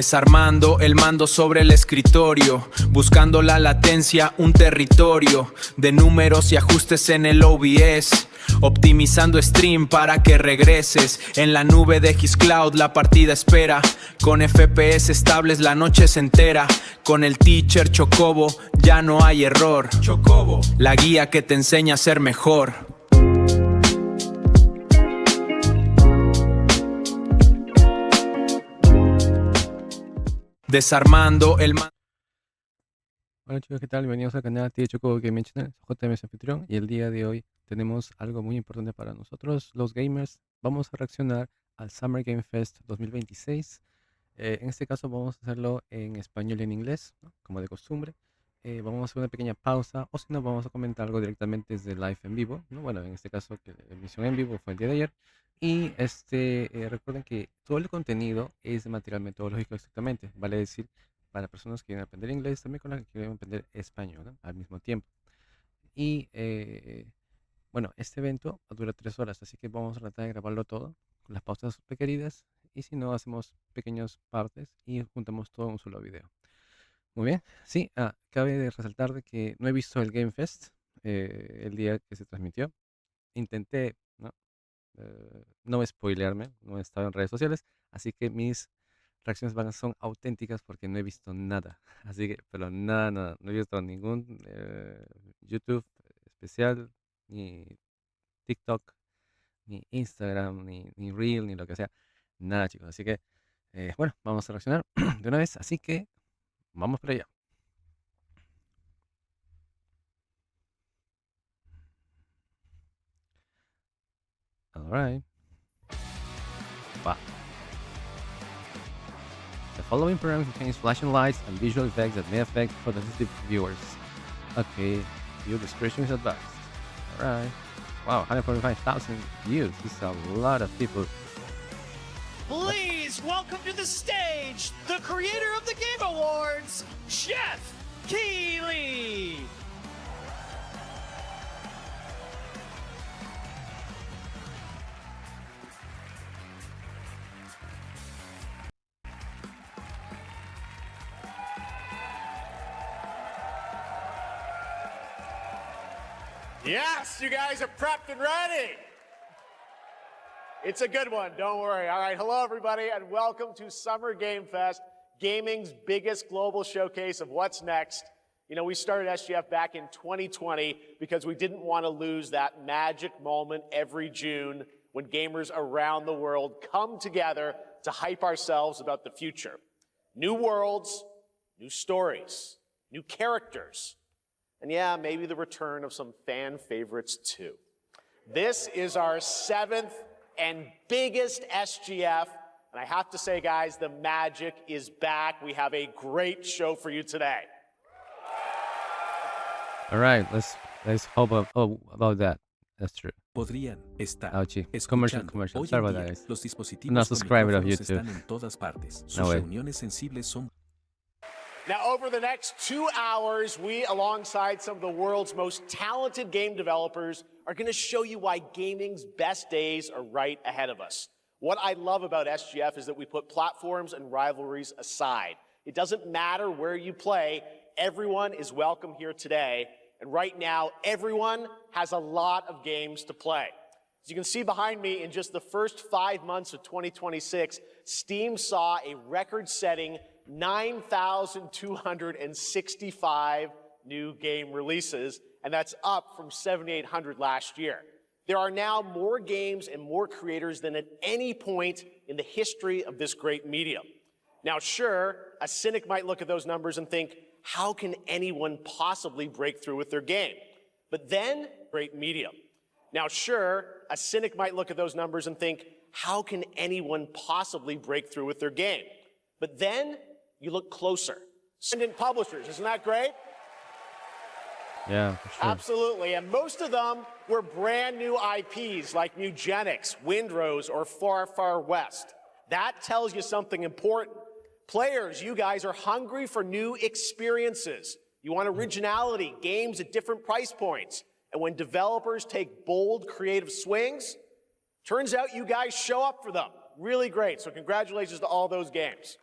Desarmando el mando sobre el escritorio, buscando la latencia, un territorio de números y ajustes en el OBS. Optimizando stream para que regreses. En la nube de Xcloud la partida espera. Con FPS estables la noche se entera. Con el teacher Chocobo ya no hay error. Chocobo, la guía que te enseña a ser mejor. Desarmando el mando. Hola chicos, ¿qué tal? Bienvenidos al canal de Chocobo Gaming Channel, JMS Anfitrión, y el día de hoy tenemos algo muy importante para nosotros, los gamers. Vamos a reaccionar al Summer Game Fest 2026. En este caso vamos a hacerlo en español y en inglés, ¿no? Como de costumbre. Vamos a hacer una pequeña pausa, o si no, vamos a comentar algo directamente desde live en vivo, ¿no? Bueno, en este caso que la emisión en vivo fue el día de ayer. Y recuerden que todo el contenido es de material metodológico exactamente, vale decir, para personas que quieren aprender inglés, también con las que quieren aprender español, ¿no? Al mismo tiempo. Y bueno, este evento dura 3 horas, así que vamos a tratar de grabarlo todo, con las pausas requeridas, y si no, hacemos pequeñas partes y juntamos todo en un solo video. Muy bien, sí, cabe de resaltar de que no he visto el Game Fest el día que se transmitió. Intenté, ¿no? No spoilearme, no he estado en redes sociales, así que mis reacciones son auténticas porque no he visto nada. Así que, pero nada, nada, no he visto ningún YouTube especial, ni TikTok, ni Instagram, ni Reel, ni lo que sea. Nada, chicos. Así que, bueno, vamos a reaccionar de una vez. Así que, vamos para allá. Alright. Wow. The following program contains flashing lights and visual effects that may affect photosynthetic viewers. Okay, viewer discretion is advised. Alright. Wow, 145,000 views. This is a lot of people. Please welcome to the stage the creator of the Game Awards, Jeff Keighley. Yes, you guys are prepped and ready. It's a good one, don't worry. All right, hello everybody and welcome to Summer Game Fest, gaming's biggest global showcase of what's next. You know, we started SGF back in 2020 because we didn't want to lose that magic moment every June when gamers around the world come together to hype ourselves about the future. New worlds, new stories, new characters. And yeah, maybe the return of some fan favorites too. This is our 7th and biggest SGF. And I have to say, guys, the magic is back. We have a great show for you today. All right, let's hope about that. That's true. Podrían estar Ouchie. escuchando. Commercial. Hoy Sorry en about that, día, guys. los dispositivos Not con subscriber of micrófonos YouTube. están en todas partes. Sus No way. reuniones sensibles son. Now, over the next 2 hours, we, alongside some of the world's most talented game developers, are going to show you why gaming's best days are right ahead of us. What I love about SGF is that we put platforms and rivalries aside. It doesn't matter where you play, everyone is welcome here today. And right now, everyone has a lot of games to play. As you can see behind me, in just the first 5 months of 2026, Steam saw a record-setting 9,265 new game releases, and that's up from 7,800 last year. There are now more games and more creators than at any point in the history of this great medium. Now, sure, a cynic might look at those numbers and think, how can anyone possibly break through with their game? But then, great medium. Now, sure, a cynic might look at those numbers and think, how can anyone possibly break through with their game? But then, you look closer. Independent publishers, isn't that great? Yeah, for sure. Absolutely, and most of them were brand new IPs like Nugenics, Windrose, or Far Far West. That tells you something important. Players, you guys are hungry for new experiences. You want originality, games at different price points. And when developers take bold, creative swings, turns out you guys show up for them. Really great, so congratulations to all those games.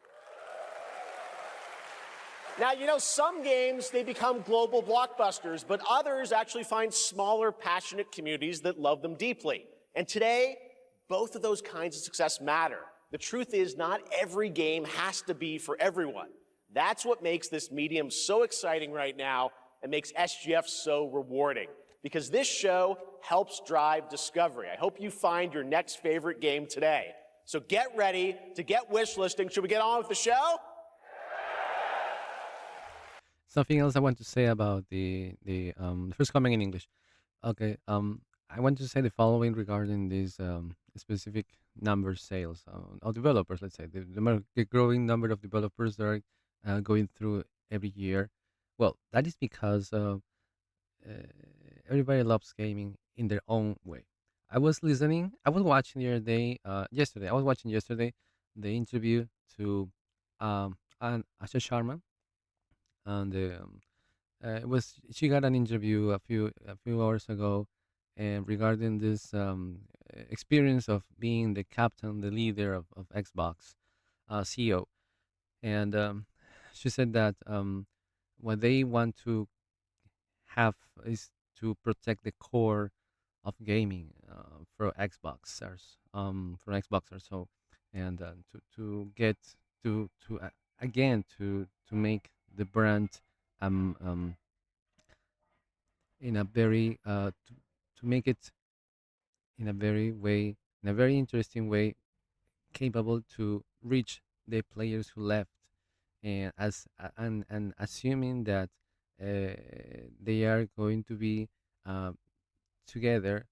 Now, you know, some games, they become global blockbusters, but others actually find smaller, passionate communities that love them deeply. And today, both of those kinds of success matter. The truth is, not every game has to be for everyone. That's what makes this medium so exciting right now and makes SGF so rewarding, because this show helps drive discovery. I hope you find your next favorite game today. So get ready to get wish listing. Should we get on with the show? Something else I want to say about the first comment in English. Okay, I want to say the following regarding these specific number sales of developers. Let's say the growing number of developers that are going through every year. Well, that is because everybody loves gaming in their own way. I was watching the other day, yesterday. I was watching yesterday the interview to Asha Sharma, and it was she got an interview a few hours ago, and regarding this experience of being the captain, the leader of Xbox, CEO, and she said that what they want to have is to protect the core of gaming for Xboxers, so, and to get to again to make the brand um in a very to make it in a very interesting way, capable to reach the players who left, and and assuming that they are going to be uh, together,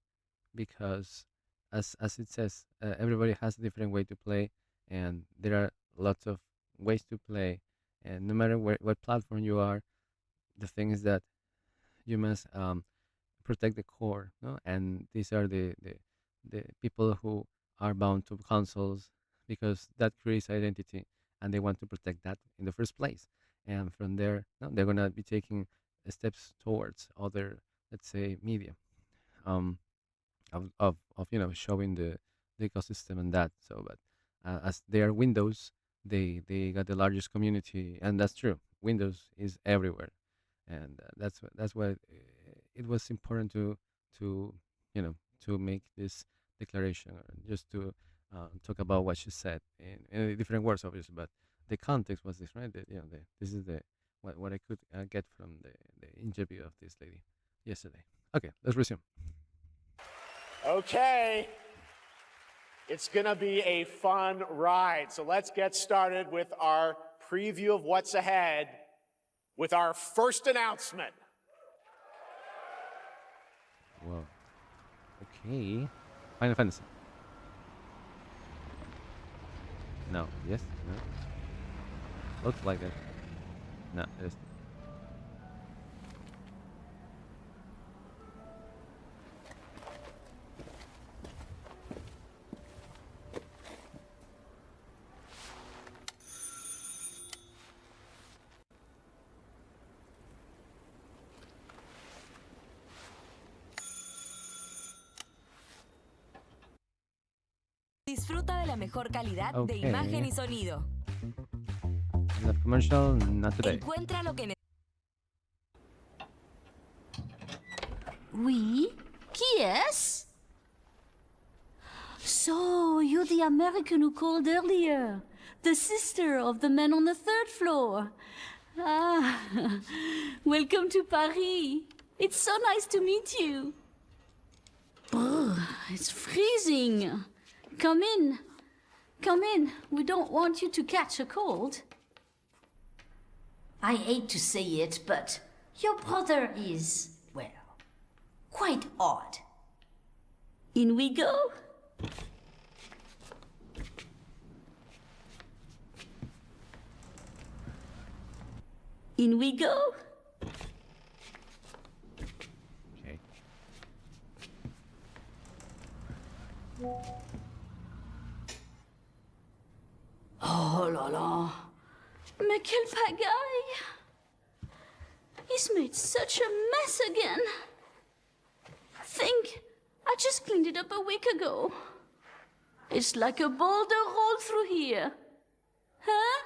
because as it says, everybody has a different way to play, and there are lots of ways to play, and no matter what platform you are, the thing is that you must protect the core, no? And these are the people who are bound to consoles, because that creates identity, and they want to protect that in the first place. And from there, no, they're gonna be taking steps towards other, let's say, media, um, of showing the ecosystem and that. So, but as they are Windows, they got the largest community, and that's true. Windows is everywhere, and that's why it was important to to make this declaration, or just to talk about what she said in different words, obviously, but the context was this, right? This is the what I could get from the interview of this lady yesterday. Okay, let's resume. Okay. It's going to be a fun ride. So let's get started with our preview of what's ahead with our first announcement. Whoa. Okay. Final Fantasy. No. Yes. No. Looks like it. No. It is. Disfruta de la mejor calidad de Okay. imagen y sonido. Enough commercial. Not today. Encuentra lo que Oui? Qui est-ce? So, you're the American who called earlier. The sister of the man on the third floor. Ah, welcome to Paris. It's so nice to meet you. Brr, it's freezing. Come in. Come in. We don't want you to catch a cold. I hate to say it, but your brother is, well, quite odd. In we go. In we go. Okay. Oh là là. Mais quelle pagaille. He's made such a mess again. Think, I just cleaned it up a week ago. It's like a boulder rolled through here. Huh?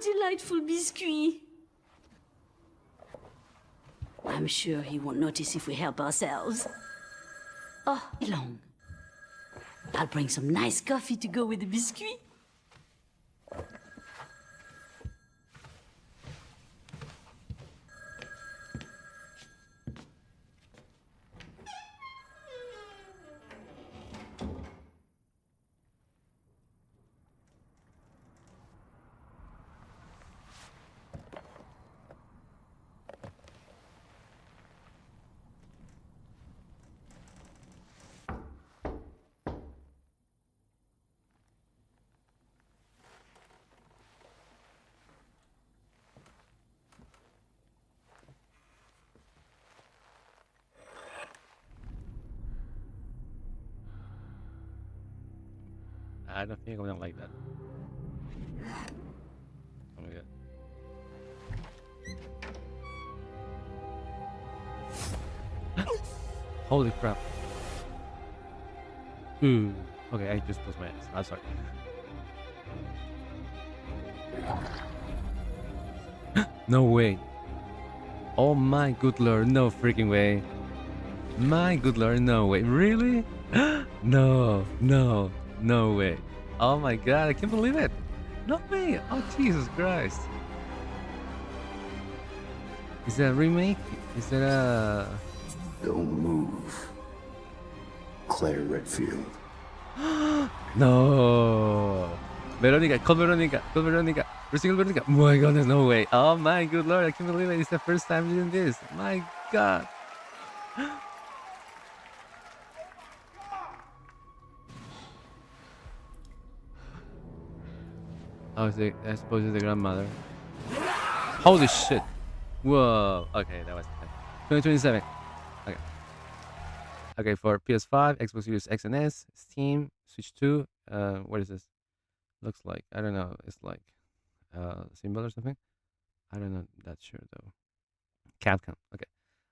delightful biscuit. I'm sure he won't notice if we help ourselves. Oh, long. I'll bring some nice coffee to go with the biscuit. I don't think I'm gonna like that. Oh my god. Holy crap. Ooh. Okay, I just closed my eyes. I'm sorry. No way. Oh my good lord, no freaking way. My good lord, no way. Really? No, no, no way. Oh my god, I can't believe it. No way. Oh Jesus Christ. Is that a remake? Is that a... Don't move. Claire Redfield. No. Veronica, call Veronica, call Veronica. We're single Veronica. Oh my goodness, no way. Oh my good lord, I can't believe it. It's the first time doing this. My god. Oh, I suppose it's the grandmother. Holy shit. Whoa. Okay, that was 2027. Okay. Okay, for PS5, Xbox Series X and S, Steam, Switch 2. What is this? Looks like, I don't know. It's like symbol or something. I don't know. That's sure though. Capcom. Okay.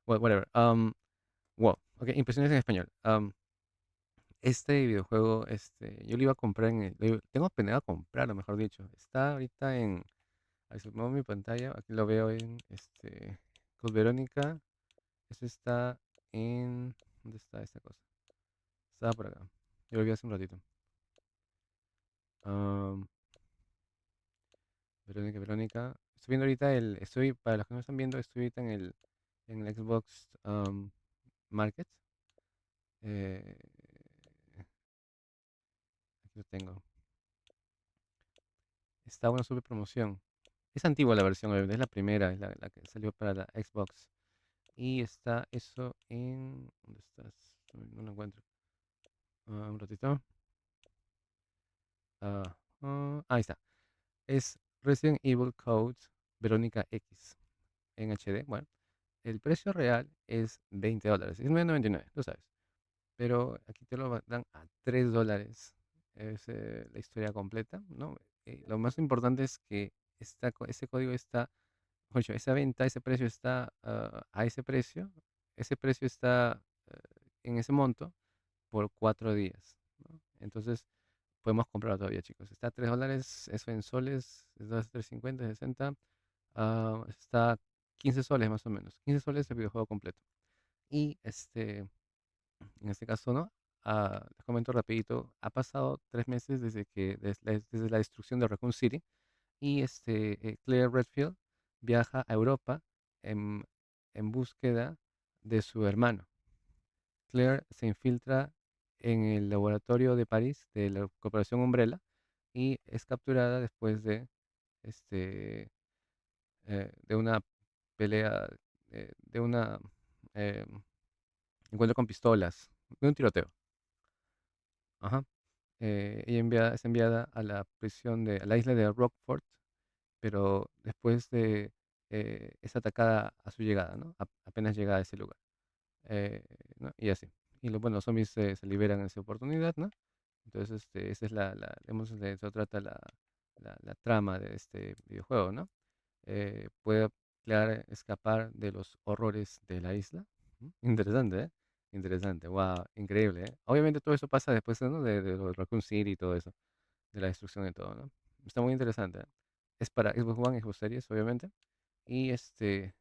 Well, whatever. Wow. Okay, impresiones en español. Este videojuego, yo lo iba a comprar tengo planeado comprarlo, mejor dicho. Está ahorita en, a ver si muevo mi pantalla, aquí lo veo en, con Verónica. Eso está en, ¿dónde está esta cosa? Estaba por acá. Yo lo vi hace un ratito. Verónica. Estoy viendo ahorita para los que no están viendo, estoy ahorita en el Xbox Market. Aquí lo tengo. Está una super promoción. Es antigua la versión, obviamente, es la primera, es la que salió para la Xbox. Y está eso en... ¿Dónde estás? No lo encuentro. Un ratito. Ahí está. Es Resident Evil Code Verónica X en HD. Bueno, el precio real es $20. Es $9.99, tú sabes. Pero aquí te lo dan a $3. Es la historia completa, ¿no? Lo más importante es que ese código está, oye, esa venta, ese precio está a ese precio. Ese precio está en ese monto por 4 días, ¿no? Entonces, podemos comprarlo todavía, chicos. Está a $3, eso en soles, es 3.50, 60. Está 15 soles más o menos. 15 soles el videojuego completo. Y en este caso, ¿no? Les comento rapidito. Ha pasado 3 meses desde la destrucción de Raccoon City. Y Claire Redfield viaja a Europa en, en búsqueda de su hermano. Claire se infiltra en el laboratorio de París de la Corporación Umbrella y es capturada después este, de una pelea, de una eh, encuentro con pistolas, de un tiroteo. Ajá. Ella es enviada a la a la isla de Rockford, pero después es atacada a su llegada, ¿no? Apenas llega a ese lugar. ¿No? Y así. Y los zombies se liberan en esa oportunidad, ¿no? Entonces, esa es digamos, de eso trata la trama de este videojuego, ¿no? Puede escapar de los horrores de la isla. Interesante, ¿eh? Interesante, wow, increíble, ¿eh? Obviamente todo eso pasa después, ¿no? De los Raccoon City y todo eso, de la destrucción y todo, ¿no? Está muy interesante, ¿eh? es para Xbox One, Xbox Series, obviamente. Y el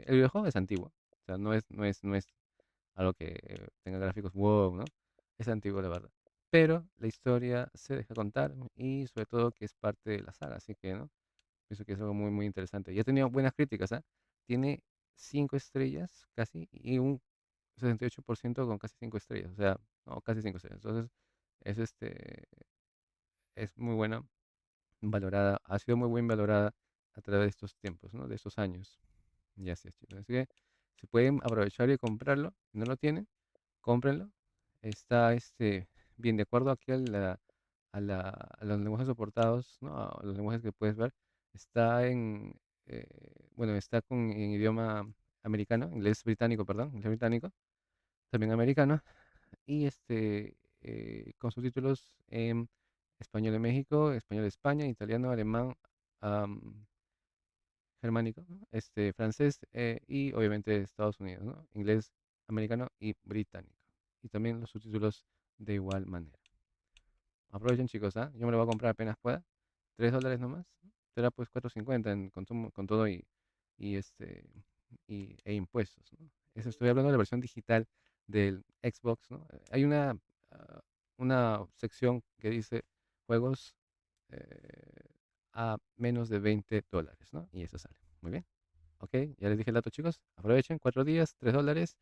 videojuego es antiguo. O sea, no es algo que tenga gráficos wow, ¿no? Es antiguo, la verdad. Pero la historia se deja contar y sobre todo que es parte de la saga, así que, ¿no? Pienso que es algo muy, muy interesante. Y ha tenido buenas críticas, ¿ah? Tiene 5 estrellas casi y un 68% con casi 5 estrellas, o sea, no, casi 5 estrellas. Entonces, es es muy buena, valorada, ha sido muy bien valorada a través de estos tiempos, ¿no? De estos años. Y así es, chicos. Así que si pueden aprovechar y comprarlo, si no lo tienen, cómprenlo. Está bien de acuerdo aquí a los lenguajes soportados, ¿no? A los lenguajes que puedes ver. Está bueno, está en idioma americano, inglés británico, perdón, inglés británico, también americano, y con subtítulos en español de México, español de España, italiano, alemán, germánico, ¿no? Francés y obviamente de Estados Unidos, ¿no? Inglés, americano y británico. Y también los subtítulos de igual manera. Aprovechen, chicos, ¿ah? Yo me lo voy a comprar apenas pueda. $3 nomás. Será pues 4.50 con todo y e impuestos, ¿no? Eso estoy hablando de la versión digital del Xbox, ¿no? Hay ah, una sección que dice juegos a menos de $20, ¿no? Y eso sale. Muy bien. Ok, ya les dije el dato, chicos. Aprovechen, 4 días, $3.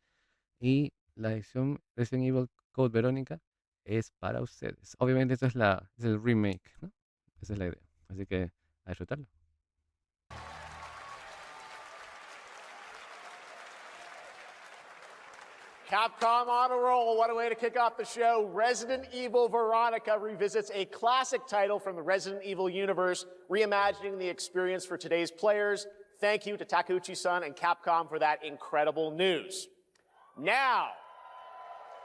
Y la edición Resident Evil Code Verónica es para ustedes. Obviamente, esto es el remake, ¿no? Esa es la idea. Así que a disfrutarlo. Capcom on a roll. What a way to kick off the show. Resident Evil Veronica revisits a classic title from the Resident Evil universe, reimagining the experience for today's players. Thank you to Takeuchi-san and Capcom for that incredible news. Now,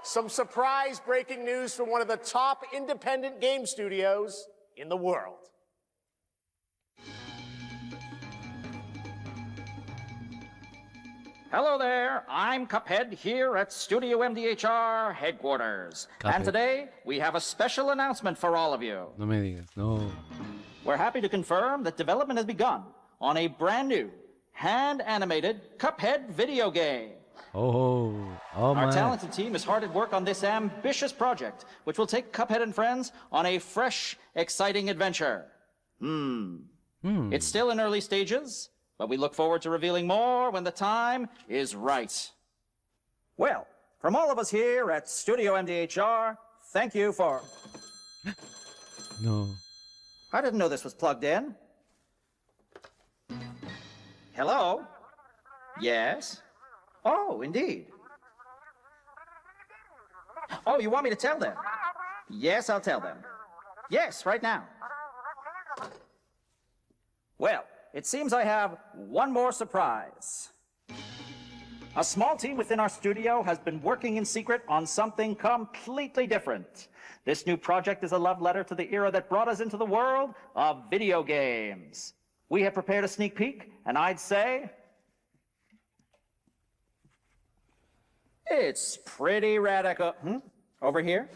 some surprise breaking news from one of the top independent game studios in the world. Hello there, I'm Cuphead here at Studio MDHR headquarters. And Cuphead. today, we have a special announcement for all of you. No me digas, no. We're happy to confirm that development has begun on a brand new, hand-animated Cuphead video game. Oh Our my. talented team is hard at work on this ambitious project, which will take Cuphead and friends on a fresh, exciting adventure. It's still in early stages, but we look forward to revealing more when the time is right. Well, from all of us here at Studio MDHR, thank you for... No. I didn't know this was plugged in. Hello? Yes? Oh, indeed. Oh, you want me to tell them? Yes, I'll tell them. Yes, right now. Well, it seems I have one more surprise. A small team within our studio has been working in secret on something completely different. This new project is a love letter to the era that brought us into the world of video games. We have prepared a sneak peek, and I'd say... it's pretty radical. Over here?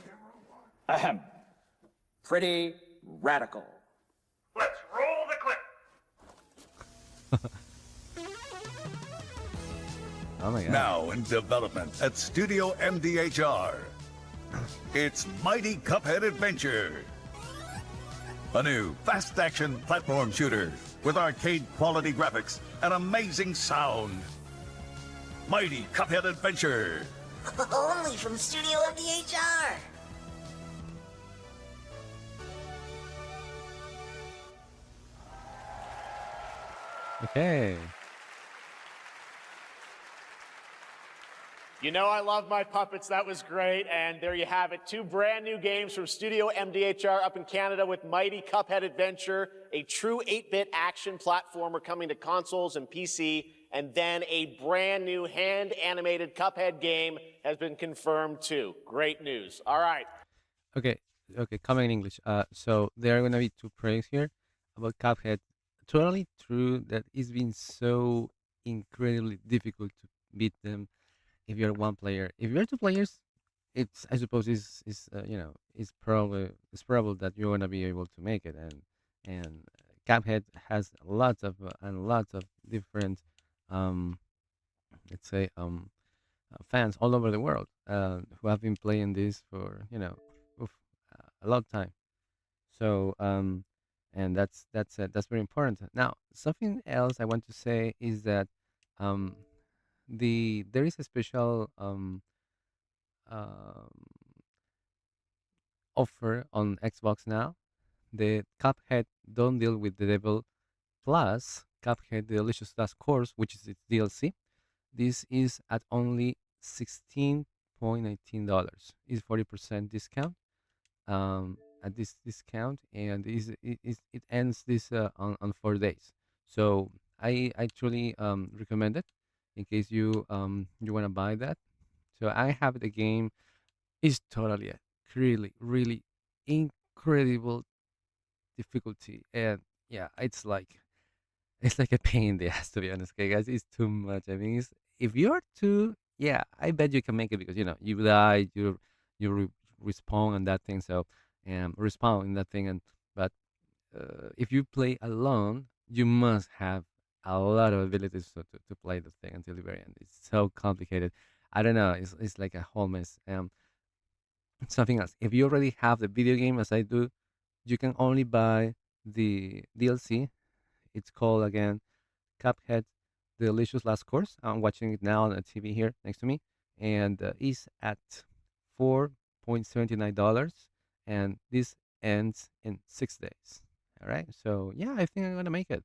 Ahem. Pretty radical. Let's roll the clip. Oh my god. Now in development at Studio MDHR. It's Mighty Cuphead Adventure. A new fast-action platform shooter with arcade-quality graphics and amazing sound. Mighty Cuphead Adventure. Only from Studio MDHR. Okay. You know I love my puppets. That was great. And there you have it. 2 brand new games from Studio MDHR up in Canada with Mighty Cuphead Adventure, a true 8-bit action platformer coming to consoles and PC, and then a brand new hand-animated Cuphead game has been confirmed too. Great news. All right. Okay, comment in English. So there are gonna be 2 praise here about Cuphead. Totally true that it's been so incredibly difficult to beat them if you're one player. If you're 2 players, I suppose it's probable that you're gonna be able to make it and Cuphead has lots of and lots of different, um, let's say, fans all over the world who have been playing this for oof, a long time. So and that's very important. Now, something else I want to say is that um, there is a special um, offer on Xbox now. The Cuphead Don't Deal with the Devil plus Cuphead The Delicious Last Course, which is its DLC. This is at only $16.19. Is 40% discount at this discount, and it ends this on 4 days. So I truly recommend it in case you want to buy that. So I have the game. It's totally a really incredible difficulty, and yeah, it's like a pain in the ass, to be honest, okay, guys. It's too much. I mean, if you're too, yeah, I bet you can make it because you die, you respawn and that thing. So, respawn in that thing, and but if you play alone, you must have a lot of abilities to play the thing until the very end. It's so complicated. I don't know. It's like a whole mess. Something else. If you already have the video game, as I do, you can only buy the DLC. It's called again Cuphead The Delicious Last Course. I'm watching it now on the TV here next to me, and is at $4.79, and this ends in 6 days. All right, so yeah, I think I'm gonna make it.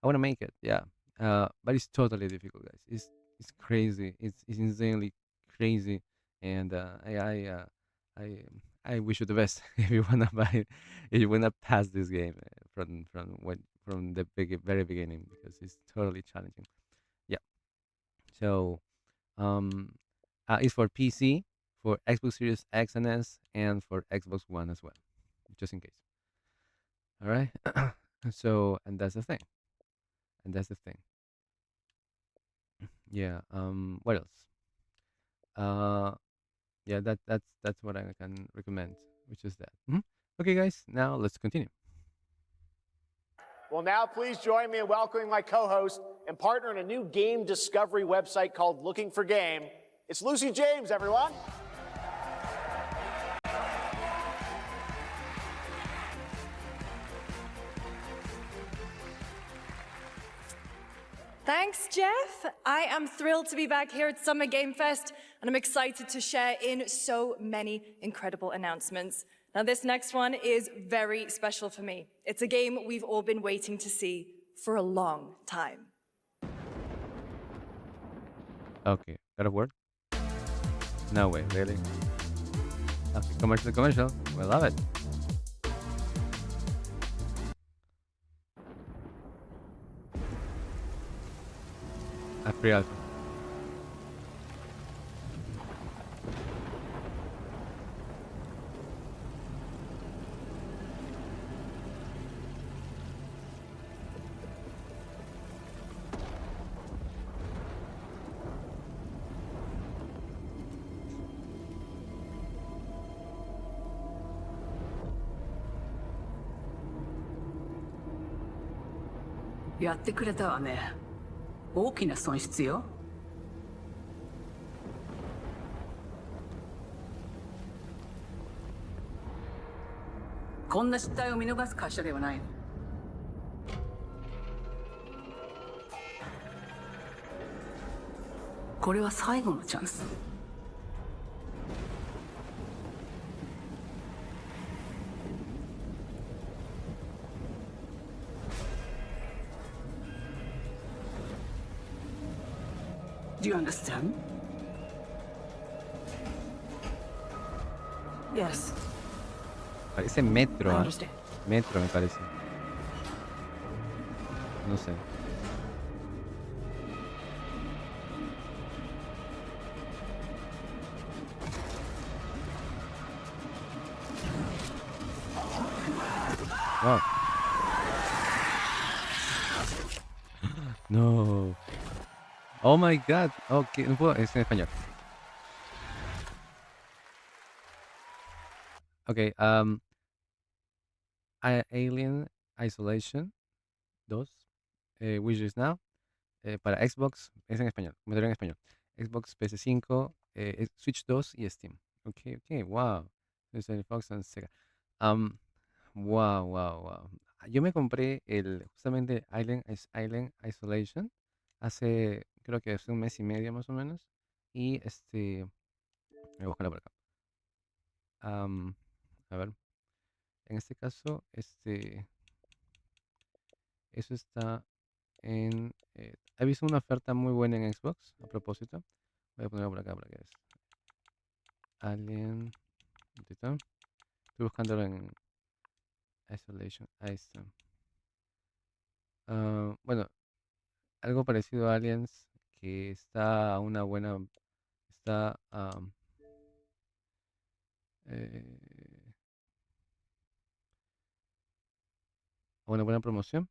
I want to make it, yeah. But it's totally difficult, guys. It's crazy. It's insanely crazy, and I I wish you the best if you wanna buy, if you wanna pass this game from the very beginning, because it's totally challenging. Yeah. So um, it's for PC, for Xbox Series X and S, and for Xbox One as well, just in case. All right. So and that's the thing. And that's the thing. Yeah. What else? Uh, yeah. That's what I can recommend, which is that. Okay, guys. Now let's continue. Well, now please join me in welcoming my co-host and partner in a new game discovery website called Looking for Game. It's Lucy James, everyone. Thanks, Jeff. I am thrilled to be back here at Summer Game Fest, and I'm excited to share in so many incredible announcements. Now, this next one is very special for me. It's a game we've all been waiting to see for a long time. Okay, got a word? No way, really? Okay, commercial. We love it. A pre-alpha.やってくれたわね。大きな損失よ。こんな失態を見逃す会社ではないの。これは最後のチャンス。Do you understand? Yes. Parece metro, ¿eh? Metro me parece. No sé. Wow. No. Oh my god. Ok, no puedo. Es en español. Okay. Alien Isolation 2, Wishlist Now. Para Xbox, es en español, comentario en español. Xbox, PS5, Switch 2 y Steam. Ok, wow. Fox and Sega. Wow. Yo me compré justamente Island Isolation creo que hace un mes y medio más o menos. Y voy a buscarlo por acá. A ver, en este caso, eso está he visto una oferta muy buena en Xbox, a propósito. Voy a ponerlo por acá para que veas. Alien. ¿Dónde está? Estoy buscándolo en Isolation. Ahí está. Bueno, algo parecido a Aliens, que está a una buena. Está a una buena promoción.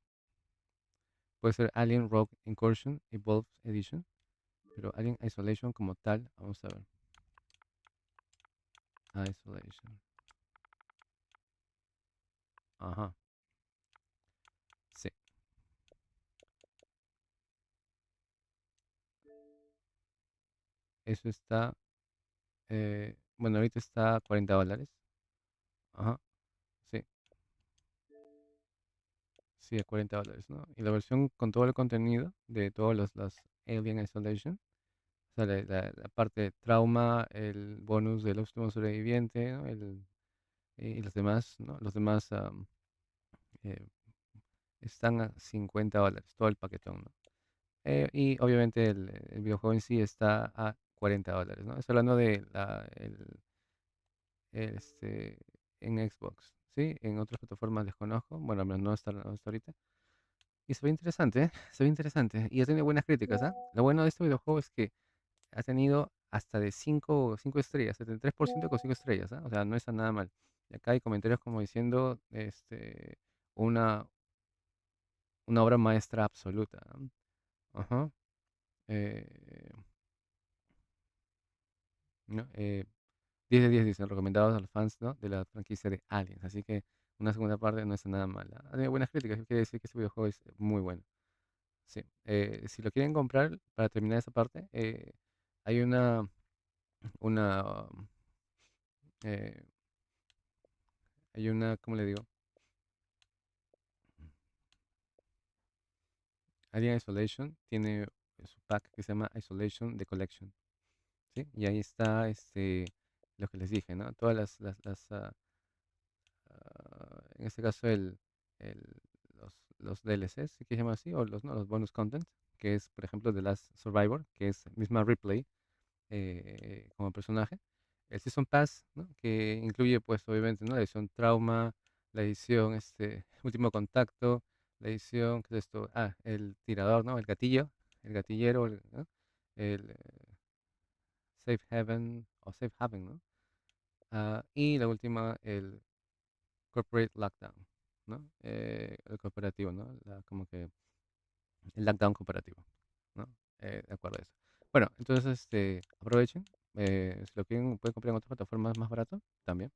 Puede ser Alien Rogue Incursion Evolved Edition. Pero Alien Isolation como tal, vamos a ver. Isolation. Ajá. Sí. Eso está. Bueno, ahorita está a $40. Ajá. Sí. Sí, a $40, ¿no? Y la versión con todo el contenido de todos los Alien Isolation. O sea, la parte de trauma, el bonus del último sobreviviente, ¿no? Y los demás, ¿no? Los demás eh, están a $50, todo el paquetón, ¿no? Y obviamente el videojuego en sí está a $40, ¿no? Estoy hablando de este, en Xbox, ¿sí? En otras plataformas desconozco, bueno, al menos no está ahorita. Y se ve interesante, ¿eh? Se ve interesante. Y ha tenido buenas críticas, ¿ah? Lo bueno de este videojuego es que ha tenido hasta de 5 estrellas, 73% con 5 estrellas, ¿ah? O sea, no está nada mal. Y acá hay comentarios como diciendo, una, una obra maestra absoluta, ¿no? Ajá. Eh, ¿No? 10 de 10 dicen, recomendados a los fans, ¿no? De la franquicia de Aliens. Así que una segunda parte no está nada mala. Ha tenido buenas críticas, quiere decir que este videojuego es muy bueno. Sí. Si lo quieren comprar, para terminar esa parte, hay una, eh, ¿cómo le digo? Alien Isolation tiene su pack que se llama Isolation The Collection, ¿sí? Y ahí está, lo que les dije, ¿no? Todas en este caso el- los DLCs, si quieres llamar así, o ¿no? Los bonus content, que es, por ejemplo, The Last Survivor, que es misma Ripley como personaje. El Season Pass, ¿no? Que incluye, pues, obviamente, ¿no? La edición Trauma, la edición Último Contacto, la edición, ¿qué es esto? El tirador, ¿no? El gatillo, el gatillero, ¿no? El Safe Haven o Safe Haven, ¿no? Y la última, el Corporate Lockdown, ¿no? El cooperativo, ¿no? Como que el lockdown cooperativo, ¿no? De acuerdo a eso. Bueno, entonces aprovechen. Si lo quieren, pueden comprar en otras plataformas más barato también,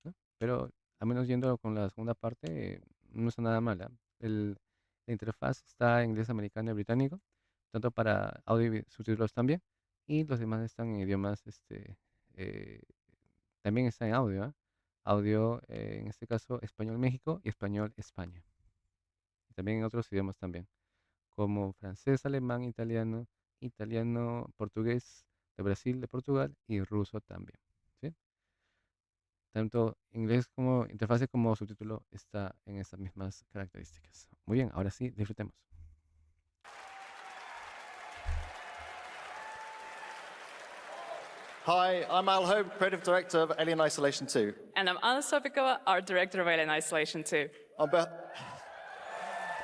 ¿no? Pero al menos yendo con la segunda parte, no está nada mala. La interfaz está en inglés, americano y británico, tanto para audio y subtítulos también. Y los demás están en idiomas, eh, también está en audio, ¿ah? Audio, en este caso, español México y español España. Y también en otros idiomas también como francés, alemán, italiano, portugués de Brasil, de Portugal y ruso también, ¿sí? Tanto inglés como interfase como subtítulo está en esas mismas características. Muy bien, ahora sí, disfrutemos. Hi, I'm Al Hope, Creative Director of Alien Isolation 2. And I'm Anna Sopikova, Art Director of Alien Isolation 2.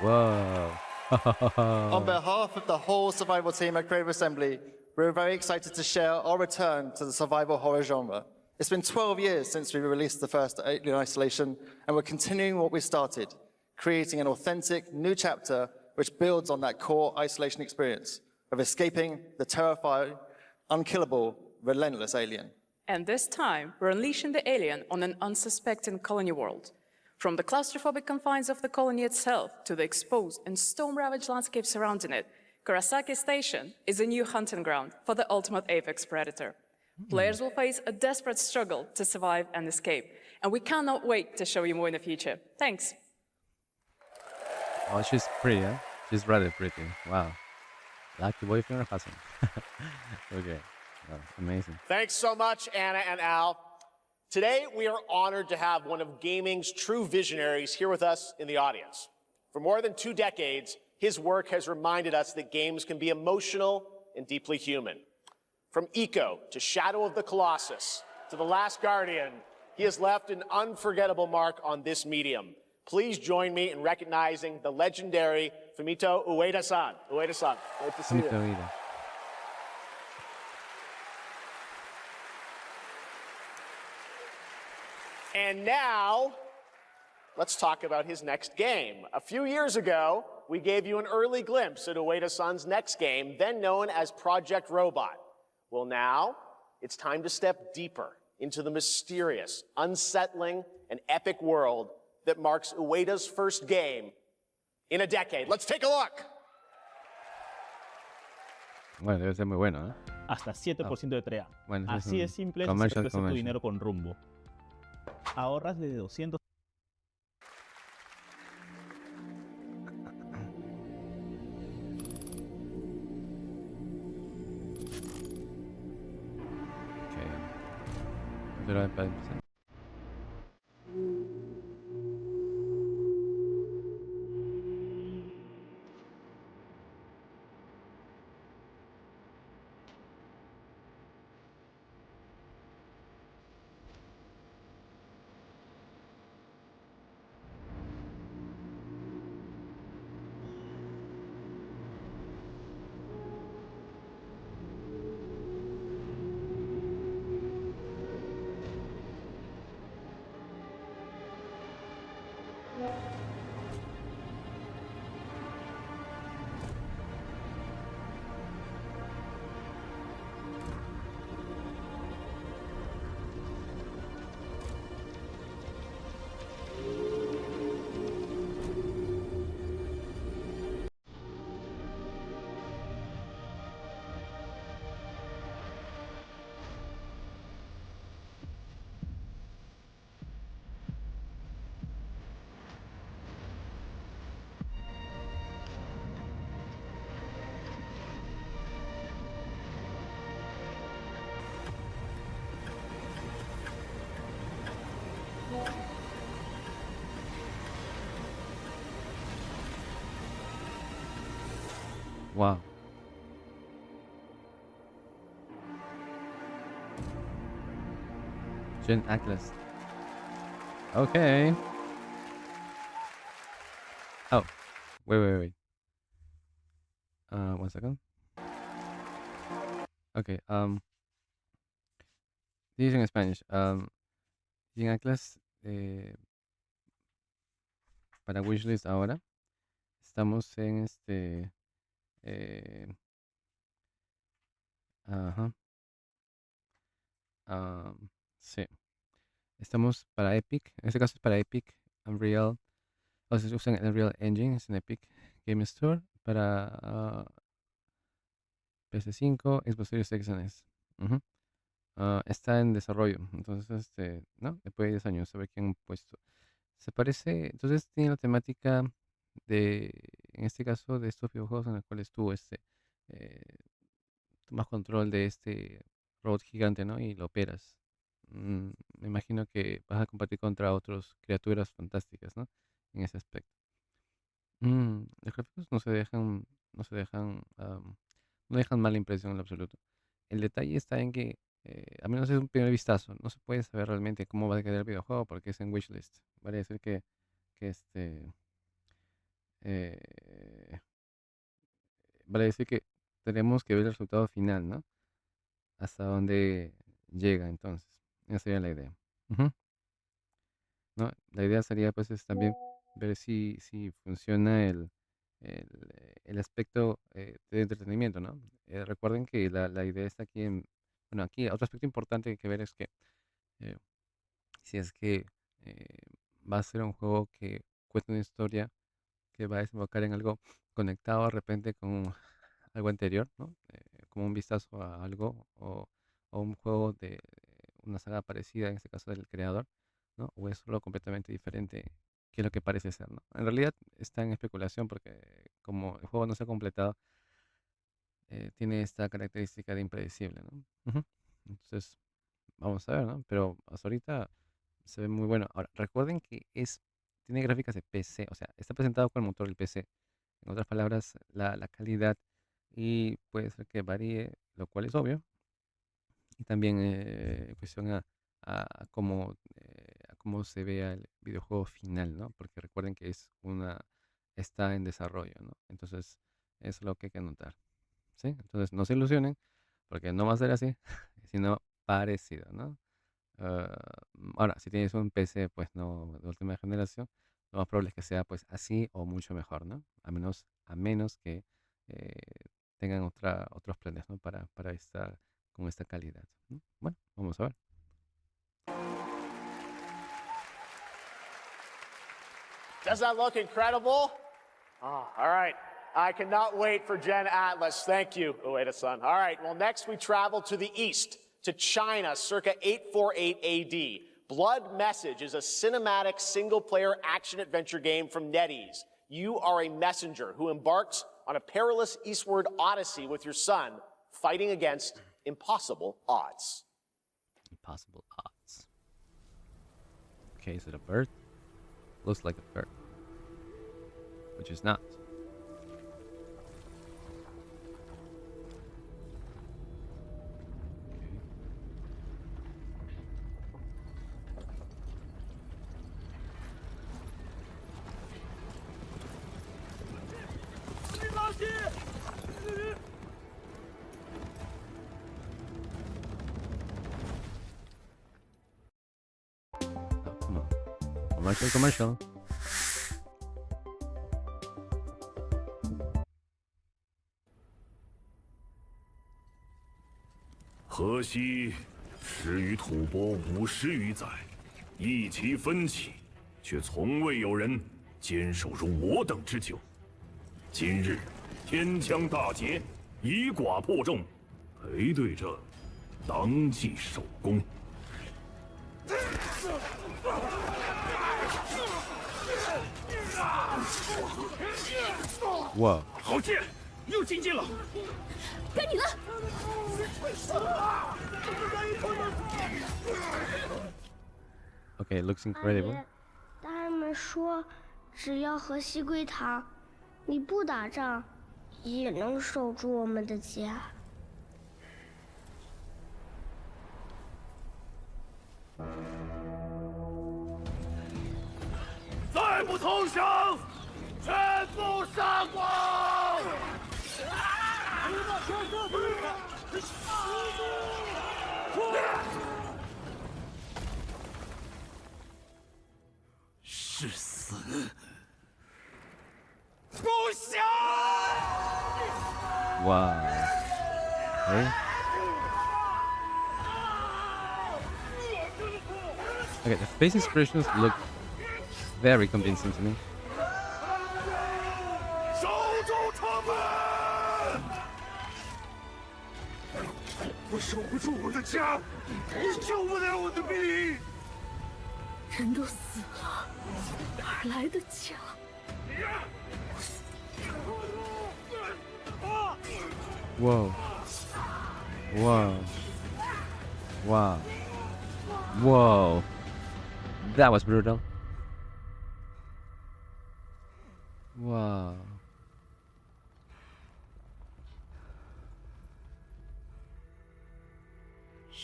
Wow. On behalf of the whole survival team at Creative Assembly, we're very excited to share our return to the survival horror genre. It's been 12 years since we released the first Alien Isolation, and we're continuing what we started, creating an authentic new chapter which builds on that core isolation experience of escaping the terrifying, unkillable, relentless alien. And this time, we're unleashing the alien on an unsuspecting colony world. From the claustrophobic confines of the colony itself to the exposed and storm-ravaged landscape surrounding it, Kurosaki Station is a new hunting ground for the ultimate apex predator. Players will face a desperate struggle to survive and escape, and we cannot wait to show you more in the future. Thanks. Oh, she's pretty, huh? She's rather pretty. Wow. Lucky boyfriend or husband? Okay. Wow, amazing. Thanks so much, Anna and Al. Today, we are honored to have one of gaming's true visionaries here with us in the audience. For more than 2 decades, his work has reminded us that games can be emotional and deeply human. From Eco to Shadow of the Colossus to The Last Guardian, he has left an unforgettable mark on this medium. Please join me in recognizing the legendary Fumito Ueda-san. Ueda-san, great to see you. Ueda. And now, let's talk about his next game. A few years ago, we gave you an early glimpse at Ueda-san's next game, then known as Project Robot. Well, now, it's time to step deeper into the mysterious, unsettling, and epic world that marks Ueda's first game in a decade. Let's take a look. Bueno, debe ser muy bueno, ¿eh? Hasta 7% de TREA. Bueno, Así de simple es hacer tu dinero con Rumbo. Ahorras de 200. Pero para empezar. Wow. Gen Atlas. Okay. Oh, wait. 1 second. Okay. This is in Spanish. Gen Atlas para wishlist ahora. Estamos en ajá. Sí. Estamos para Epic. En este caso es para Epic, Unreal. O sea, se usan el Unreal Engine, es en Epic Game Store para PS5, Xbox Series X and S. Está en desarrollo. Entonces, ¿no? Después de 10 años, a ver quién han puesto. Se parece, entonces tiene la temática de, en este caso, de estos videojuegos en los cuales tú, tomas control de este robot gigante, ¿no? Y lo operas. Me imagino que vas a combatir contra otras criaturas fantásticas, ¿no? En ese aspecto. Los gráficos no dejan mala impresión en lo absoluto. El detalle está en que, a menos es un primer vistazo, no se puede saber realmente cómo va a quedar el videojuego porque es en wishlist. Vale decir que vale decir que tenemos que ver el resultado final, ¿no? Hasta dónde llega, entonces. Esa sería la idea. ¿No? La idea sería, pues, también ver si funciona el aspecto de entretenimiento, ¿no? Recuerden que la idea está aquí bueno, aquí otro aspecto importante que hay que ver es que si es que va a ser un juego que cuenta una historia que va a desembocar en algo conectado de repente con algo anterior, ¿no? Como un vistazo a algo o un juego de una saga parecida, en este caso del creador, ¿no? O es solo completamente diferente que lo que parece ser, ¿no? En realidad está en especulación porque como el juego no se ha completado, tiene esta característica de impredecible, ¿no? Ujú. Entonces, vamos a ver, ¿no? Pero hasta ahorita se ve muy bueno. Ahora, recuerden que tiene gráficas de PC, o sea, está presentado con el motor del PC. En otras palabras, la calidad y puede ser que varíe, lo cual es obvio. Y también en cuestión a cómo se vea el videojuego final, ¿no? Porque recuerden que está en desarrollo, ¿no? Entonces, es lo que hay que notar, ¿sí? Entonces, no se ilusionen, porque no va a ser así, sino parecido, ¿no? Ah, ahora, si tienes un PC, pues no de última generación, lo más probable es que sea pues así o mucho mejor, ¿no? A menos que eh, tengan otros planes, ¿no? Para estar con esta calidad, ¿no? Bueno, vamos a ver. Does that look incredible? Oh, all right. I cannot wait for Gen Atlas. Thank you, Ueda-san. All right, well, next we travel to the east, to China, circa 848 AD. Blood Message is a cinematic single-player action-adventure game from NetEase. You are a messenger who embarks on a perilous eastward odyssey with your son, fighting against impossible odds. Impossible odds. Okay, is it a bird? Looks like a bird, which is not. Come on. Commercial. 河西始于吐蕃50余载，意其分歧，却从未有人坚守如我等之久。今日天将大捷，以寡破众，陪对着当即首功。哇！好剑，又进境了！该你了。Okay, it looks incredible. 大人们说，只要河西归唐，你不打仗，也能守住我们的家。再不投降，全部杀光！是死不降！ Wow. Okay. Okay, the face expressions look very convincing to me. 守住城门！我守不住我的家，你救不了我的兵。人都死了，哪来的家？ Whoa. Whoa. Wow. Whoa. That was brutal. Wow.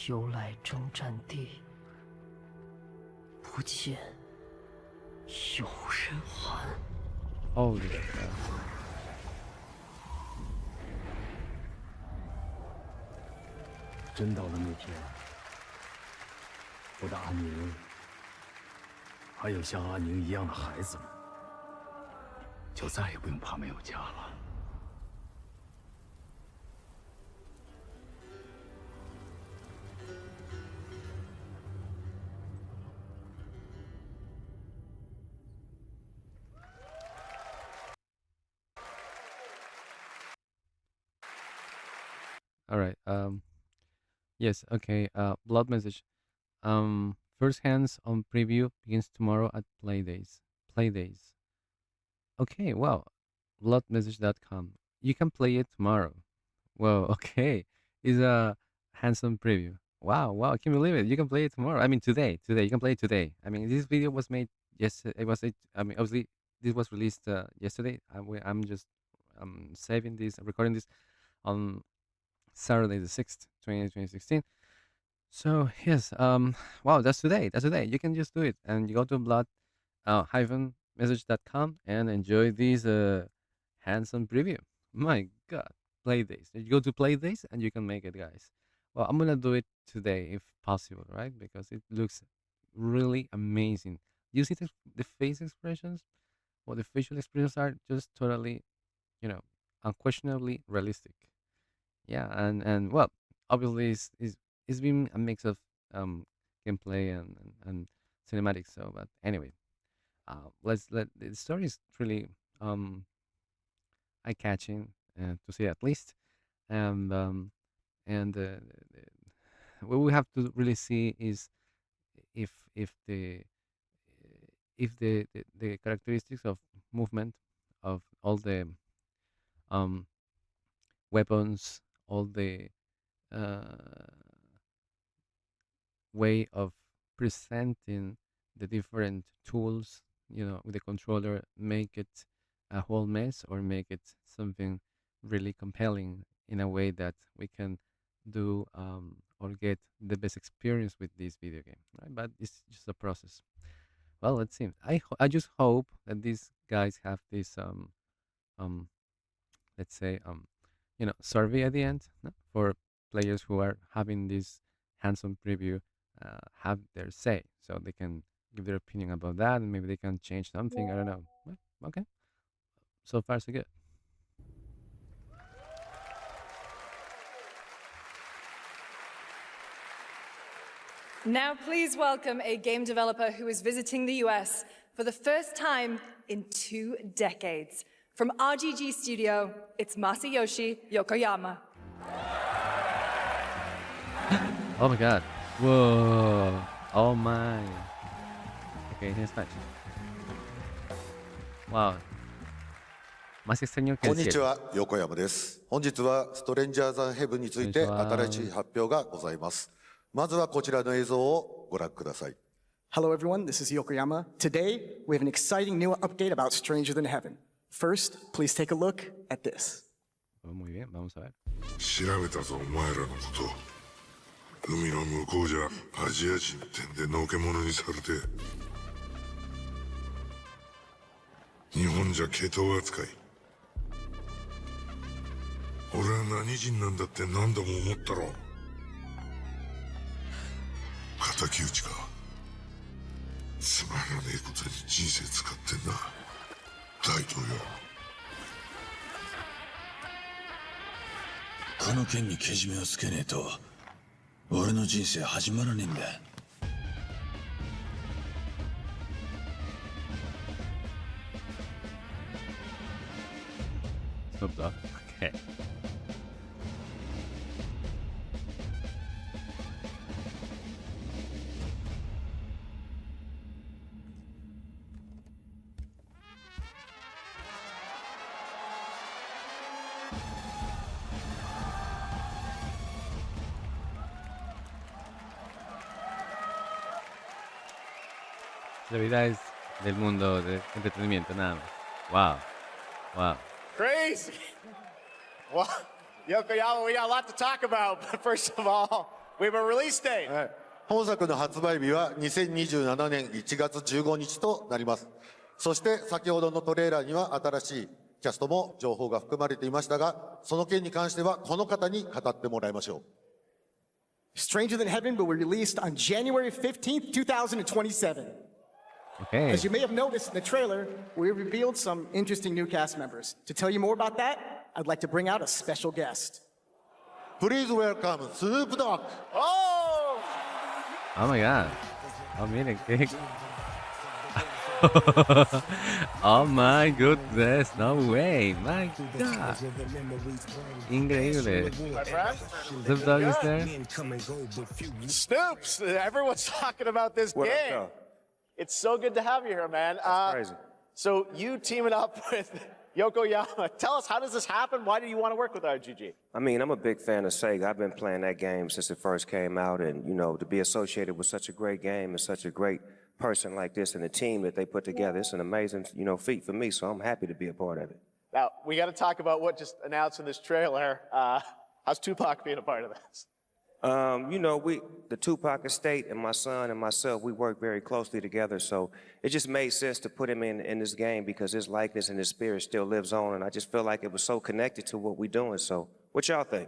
由来征战地，不见有人还。 Holy crap. 真到了那天，我的阿宁，还有像阿宁一样的孩子们，就再也不用怕没有家了。All right. Yes. Okay. Blood message. First hands-on preview begins tomorrow at Playdays. Playdays. Okay. Wow. Bloodmessage.com. You can play it tomorrow. Whoa. Okay. It's a hands-on preview. Wow. Wow. I can't believe it. You can play it tomorrow. I mean, today. Today. You can play it today. I mean, this video was made yesterday. I mean, obviously, this was released yesterday. I'm just saving this, recording this on Saturday the 6th, 2016. So yes, wow, that's today. That's today. You can just do it, and you go to blood-message.com and enjoy this hands-on preview. My God, play days. You go to play days, and you can make it, guys. Well, I'm gonna do it today if possible, right? Because it looks really amazing. You see the face expressions? Well, the facial expressions are just totally, unquestionably realistic. Yeah, and well, obviously it's been a mix of gameplay and cinematics. So, but anyway, let's let the story is really eye catching to see at least, and what we have to really see is if if the the characteristics of movement of all the um weapons, all the uh, way of presenting the different tools, with the controller, make it a whole mess or make it something really compelling in a way that we can do or get the best experience with this video game, right? But it's just a process. Well, let's see. I just hope that these guys have this um let's say survey at the end, no? For players who are having this hands-on preview, have their say, so they can give their opinion about that, and maybe they can change something. I don't know. Well, okay, so far so good. Now please welcome a game developer who is visiting the US for the first time in 2 decades. From RGG Studio, it's Masayoshi Yokoyama. Oh my God. Whoa. Oh my. Okay, here's Spanish. Wow. Más extraño que こ el んにち cielo. は、横山です。本日はストレンジャーズ・ヘブンについて新しい発表がございます。まずはこちらの映像をご覧ください。Hello everyone, this is Yokoyama. Today, we have an exciting new update about Stranger Than Heaven. First, please take a look at this. Muy bien, vamos a ver. 調べたぞ、お前らのこと。海の向こうじゃアジア人ってんでのけ者にされて、日本じゃ毛頭扱い。俺は何人なんだって何度も思ったろ。敵討ちか。つまらねえことに人生使ってんな。大統領。この件にけじめをつけねえと俺の人生始まらねえんだ。Snoop Dogg. Okay. Celebridades del mundo del entretenimiento, nada más. Wow. Wow. Crazy. Well, Yokoyama, we got a lot to talk about, but first of all, we have a release date. 本作の発売日は2027年1月15日となります。そして先ほどのトレーラーには新しいキャストも情報が含まれていましたが、その件に関してはこの方に語ってもらいましょう。Stranger Than Heaven will be released on January 15th, 2027. Okay. As you may have noticed in the trailer, we revealed some interesting new cast members. To tell you more about that, I'd like to bring out a special guest. Please welcome Snoop Dogg. Oh! Oh my God. Oh, miren, qué... Oh my goodness, no way, my god. Increíble. My friend? Snoop Dogg is there? Snoops! Everyone's talking about this What up, game. though? It's so good to have you here, man. That's crazy. So you teaming up with Yokoyama. Tell us, how does this happen? Why do you want to work with RGG? I mean, I'm a big fan of Sega. I've been playing that game since it first came out, and, you know, to be associated with such a great game and such a great person like this and the team that they put together, it's an amazing, you know, feat for me, so I'm happy to be a part of it. Now, we got to talk about what just announced in this trailer. How's Tupac being a part of this? You know, the Tupac estate and my son and myself, we work very closely together, so it just made sense to put him in this game because his likeness and his spirit still lives on, and I just feel like it was so connected to what we're doing, so what y'all think?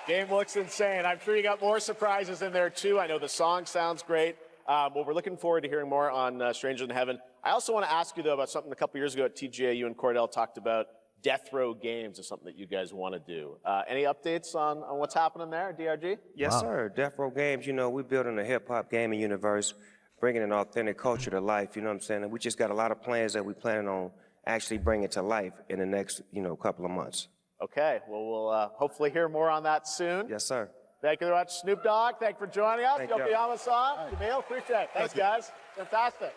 Game looks insane. I'm sure you got more surprises in there, too. I know the song sounds great. Well, we're looking forward to hearing more on Stranger Than Heaven. I also want to ask you, though, about something a couple years ago at TGA, you and Cordell talked about death row games is something that you guys want to do. Any updates on what's happening there, DRG? Yes, sir. Death Row Games, you know, we're building a hip-hop gaming universe, bringing an authentic culture to life, you know what I'm saying? And we just got a lot of plans that we're planning on actually bringing to life in the next, you know, couple of months. Okay, well, we'll hopefully hear more on that soon. Yes, sir. Thank you very much, Snoop Dogg. Thank you for joining us. Thank you. Yokoyama-san, Jamil, appreciate it. Thanks, guys. Fantastic.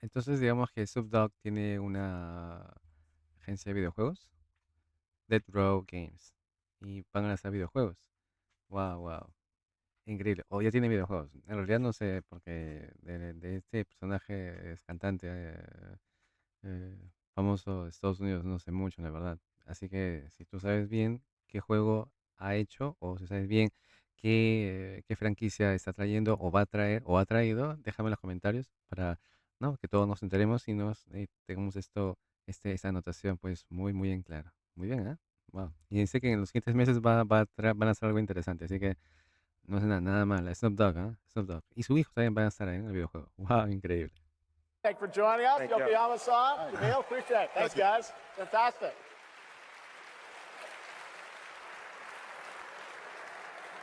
Entonces digamos que Snoop Dogg tiene una agencia de videojuegos, Death Row Games, y van a lanzar videojuegos. Wow, wow. Increíble. O ya tiene videojuegos. En realidad no sé, porque de este personaje es cantante famoso de Estados Unidos, no sé mucho, la verdad. Así que si tú sabes bien qué juego ha hecho, o si sabes bien qué franquicia está trayendo, o va a traer, o ha traído, déjame en los comentarios para, ¿no?, que todos nos enteremos y tengamos esta anotación pues muy, muy en claro. Muy bien, ¿eh? Wow. Y sé que en los siguientes meses van a hacer algo interesante, así que no es nada mal. Snoop Dogg, ¿eh? Snoop Dogg. Y su hijo también van a estar ahí en el videojuego. Wow, increíble. Thank you for joining us. Thank you. Yokoyama-san, Jamil, appreciate it. Thanks, guys. Fantastic.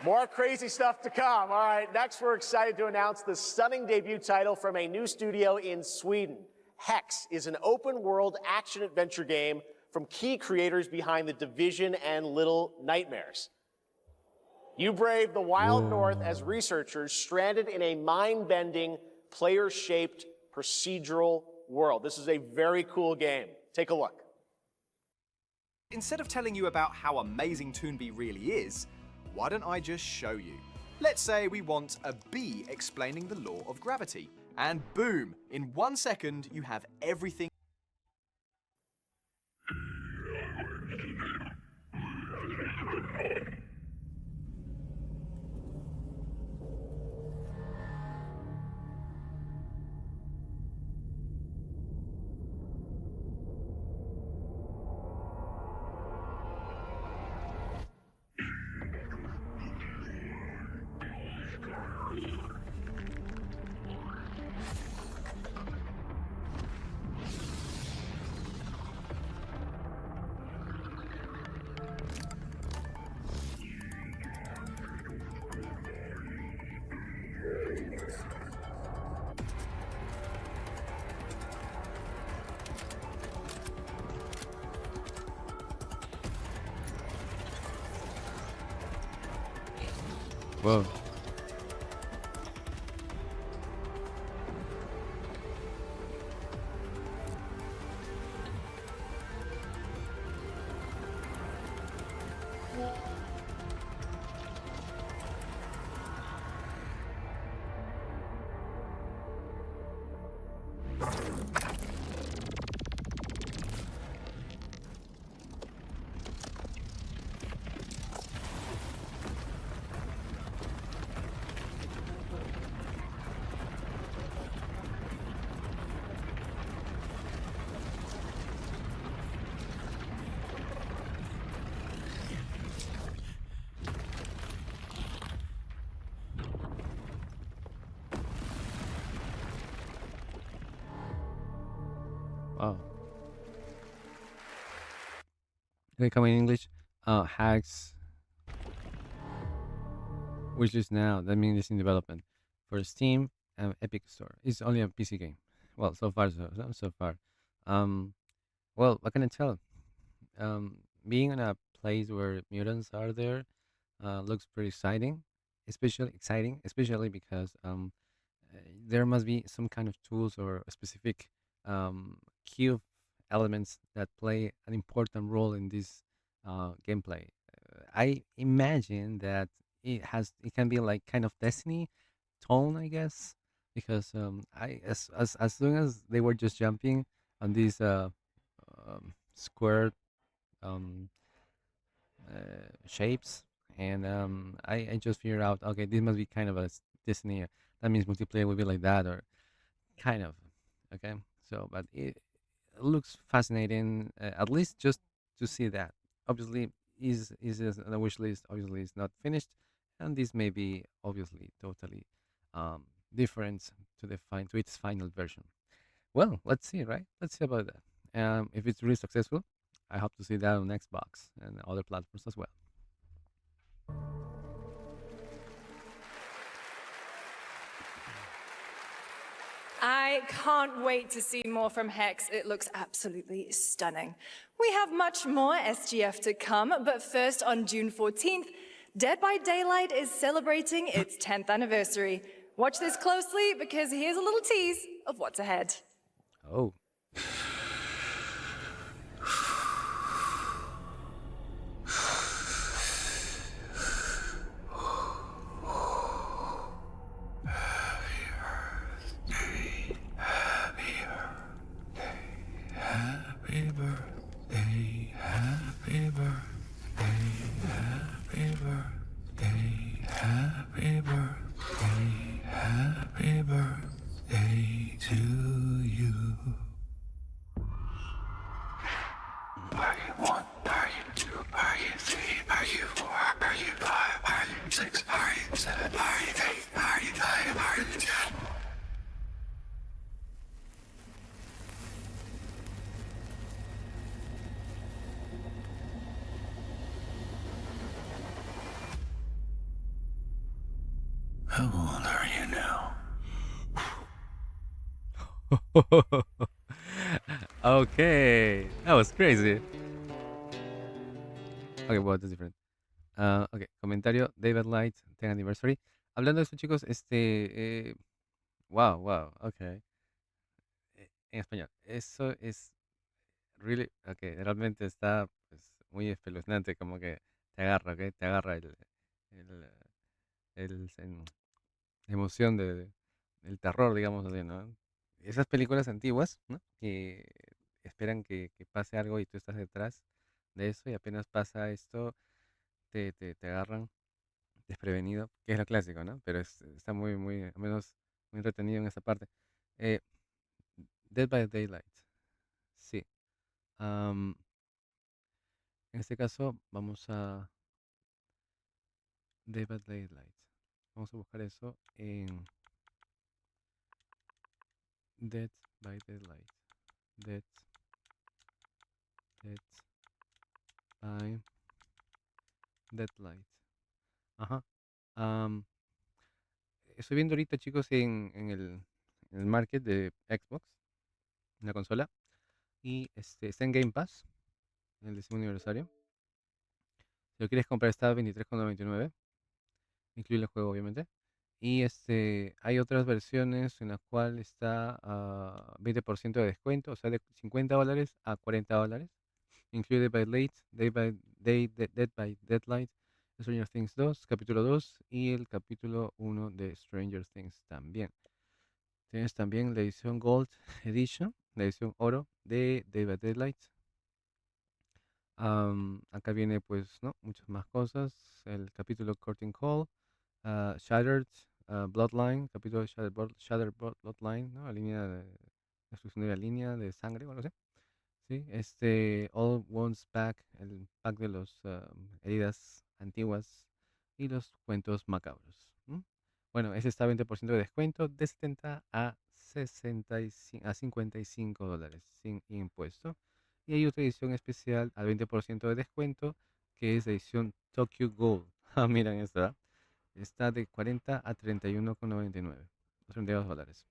More crazy stuff to come. All right, next we're excited to announce the stunning debut title from a new studio in Sweden. Hex is an open-world action-adventure game from key creators behind The Division and Little Nightmares. You brave the wild north as researchers stranded in a mind-bending, player-shaped procedural world. This is a very cool game. Take a look. Instead of telling you about how amazing Toonby really is, why don't I just show you? Let's say we want a bee explaining the law of gravity. And boom, in 1 second, you have everything. Wow. Wow. They come in English. Hacks. Which is now, that means it's in development for Steam, Epic Store. It's only a PC game. Well, so far, so far. Well, what can I tell? Being in a place where mutants are there looks pretty especially because there must be some kind of tools or specific cube elements that play an important role in this gameplay. I imagine that it can be like kind of Destiny tone, I guess, because as soon as they were just jumping on these square um, shapes, and I just figured out, okay, this must be kind of a Disney. That means multiplayer will be like that, or kind of, okay. So, but it looks fascinating, at least just to see that. Obviously, is on the wish list. Obviously, it's not finished, and this may be obviously totally um, different to its final version. Well, let's see, right? Let's see about that. If it's really successful, I hope to see that on Xbox and other platforms as well. I can't wait to see more from Hex. It looks absolutely stunning. We have much more SGF to come, but first on June 14th, Dead by Daylight is celebrating its 10th anniversary. Watch this closely because here's a little tease of what's ahead. Oh. Happy birthday, happy birthday, happy birthday, happy birthday, happy birthday to you. Party 1, party 2, party 3, party 4, party 5, party 6, party 7, party 8, party 9, party 10. How old are you now? Okay, that was crazy. Okay, well, that's different. Okay, comentario, David Light, 10 anniversary. Hablando de eso, chicos, wow, okay. En español, eso es really, okay, realmente está pues, muy espeluznante, como que te agarra, okay, te agarra el, la emoción del terror, digamos así, ¿no? Esas películas antiguas, ¿no? Que esperan que pase algo y tú estás detrás de eso y apenas pasa esto, te agarran desprevenido, que es lo clásico, ¿no? Pero está muy, al menos muy entretenido en esa parte. Eh, Dead by Daylight, sí. En este caso vamos a Dead by Daylight. Vamos a buscar eso en Dead by Daylight. Dead by Deadlight. Ajá. Estoy viendo ahorita, chicos, en el market de Xbox, en la consola. Y está en Game Pass, en el 10º aniversario. Si lo quieres comprar está a 23,99. Incluye el juego, obviamente. Y hay otras versiones en las cuales está a 20% de descuento, o sea, de $50 a $40. Incluye Dead by Deadlight, Stranger Things 2, capítulo 2 y el capítulo 1 de Stranger Things también. Tienes también la edición Gold Edition, la edición oro de Dead by Deadlight. Acá viene pues, ¿no? Muchas más cosas. El capítulo Curtain Call, Shattered Bloodline, capítulo Shattered Bloodline, ¿no? La línea de destrucción de la línea de sangre o algo así. Sí, All Wounds Back, el pack de los heridas antiguas y los cuentos macabros. Bueno, ese está a 20% de descuento, de 70 a $55 sin impuesto. Y hay otra edición especial al 20% de descuento, que es la edición Tokyo Gold. Ah, miren esta, está de 40 a 31,99. $32.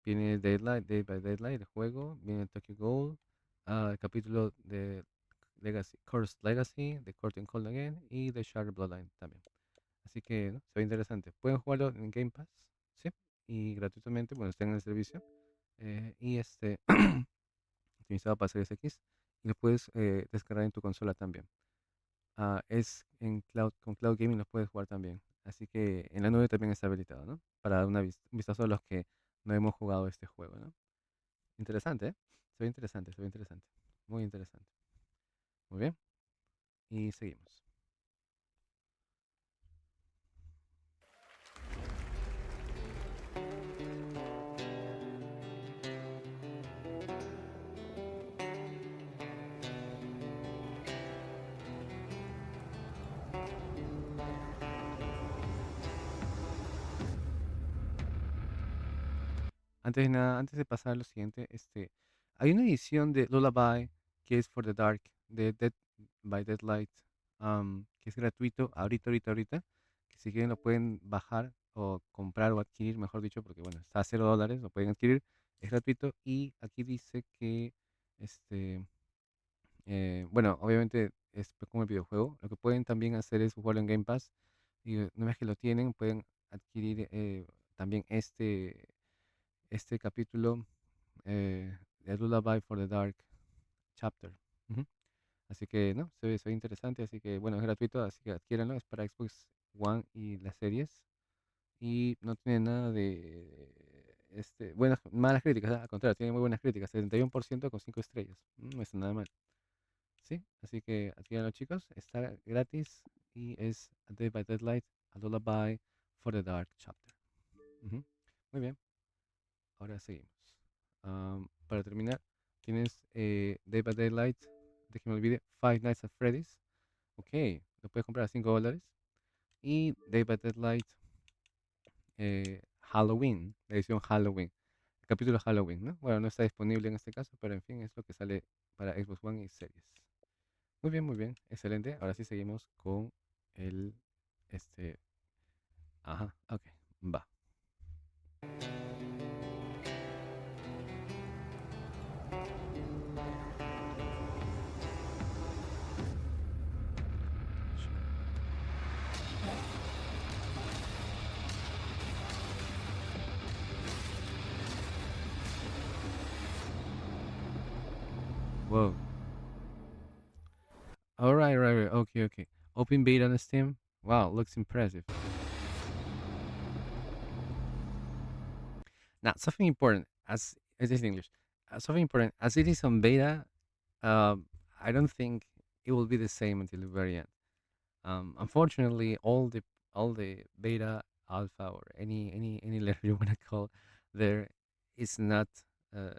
Viene Deadlight, Dead by Deadlight, el juego. Viene Tokyo Ghoul, el capítulo de Legacy, Cursed Legacy, The Curtain Call Again y The Shattered Bloodline también. Así que ¿no? Se ve interesante. Pueden jugarlo en Game Pass, ¿sí? Y gratuitamente, bueno, estén en el servicio. Y optimizado para Series X. Y lo puedes descargar en tu consola también. Es en cloud, con Cloud Gaming lo puedes jugar también. Así que en la nube también está habilitado, ¿no? Para dar un vistazo a los que no hemos jugado este juego, ¿no? Interesante, ¿eh? Se ve interesante, se ve interesante. Muy interesante. Muy bien. Y seguimos. Antes de nada, antes de pasar a lo siguiente, hay una edición de Lullaby que es For the Dark, de Dead by Deadlight, que es gratuito ahorita, que si quieren lo pueden bajar o comprar o adquirir, mejor dicho, porque bueno, está a $0, lo pueden adquirir, es gratuito y aquí dice que, bueno, obviamente es como el videojuego, lo que pueden también hacer es jugarlo en Game Pass y una vez que lo tienen pueden adquirir también este capítulo de Lullaby for the Dark Chapter. Así que, ¿no? Se ve interesante, así que, bueno, es gratuito, así que adquiéranlo, es para Xbox One y las series. Y no tiene nada de, buenas, malas críticas, al contrario, tiene muy buenas críticas, 71% con 5 estrellas. No está nada mal. ¿Sí? Así que adquiéranlo, chicos, está gratis y es A Day by Deadlight, A Lullaby for the Dark Chapter. Muy bien, ahora seguimos. Para terminar, tienes Day by Daylight, déjeme olvide, Five Nights at Freddy's. Ok, lo puedes comprar a $5. Y Day by Daylight Halloween, la edición Halloween, el capítulo Halloween, ¿no? Bueno, no está disponible en este caso, pero en fin, es lo que sale para Xbox One y series. Muy bien, excelente. Ahora sí seguimos con el, ajá, ok, va. Whoa. Alright, right. Okay. Open beta on Steam. Wow, looks impressive. Now, something important, as it is in English, something important, as it is on beta, I don't think it will be the same until the very end. Unfortunately, all the beta, alpha, or any letter you want to call there is not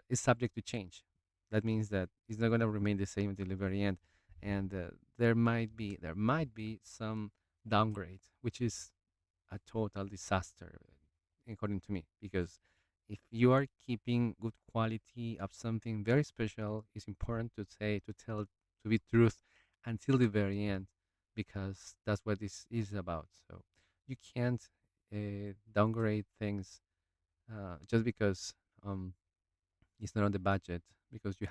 is subject to change. That means that it's not going to remain the same until the very end, and there might be some downgrade, which is a total disaster, according to me, because if you are keeping good quality of something very special, it's important to tell, to be truth until the very end, because that's what this is about. So you can't downgrade things just because it's not on the budget, because you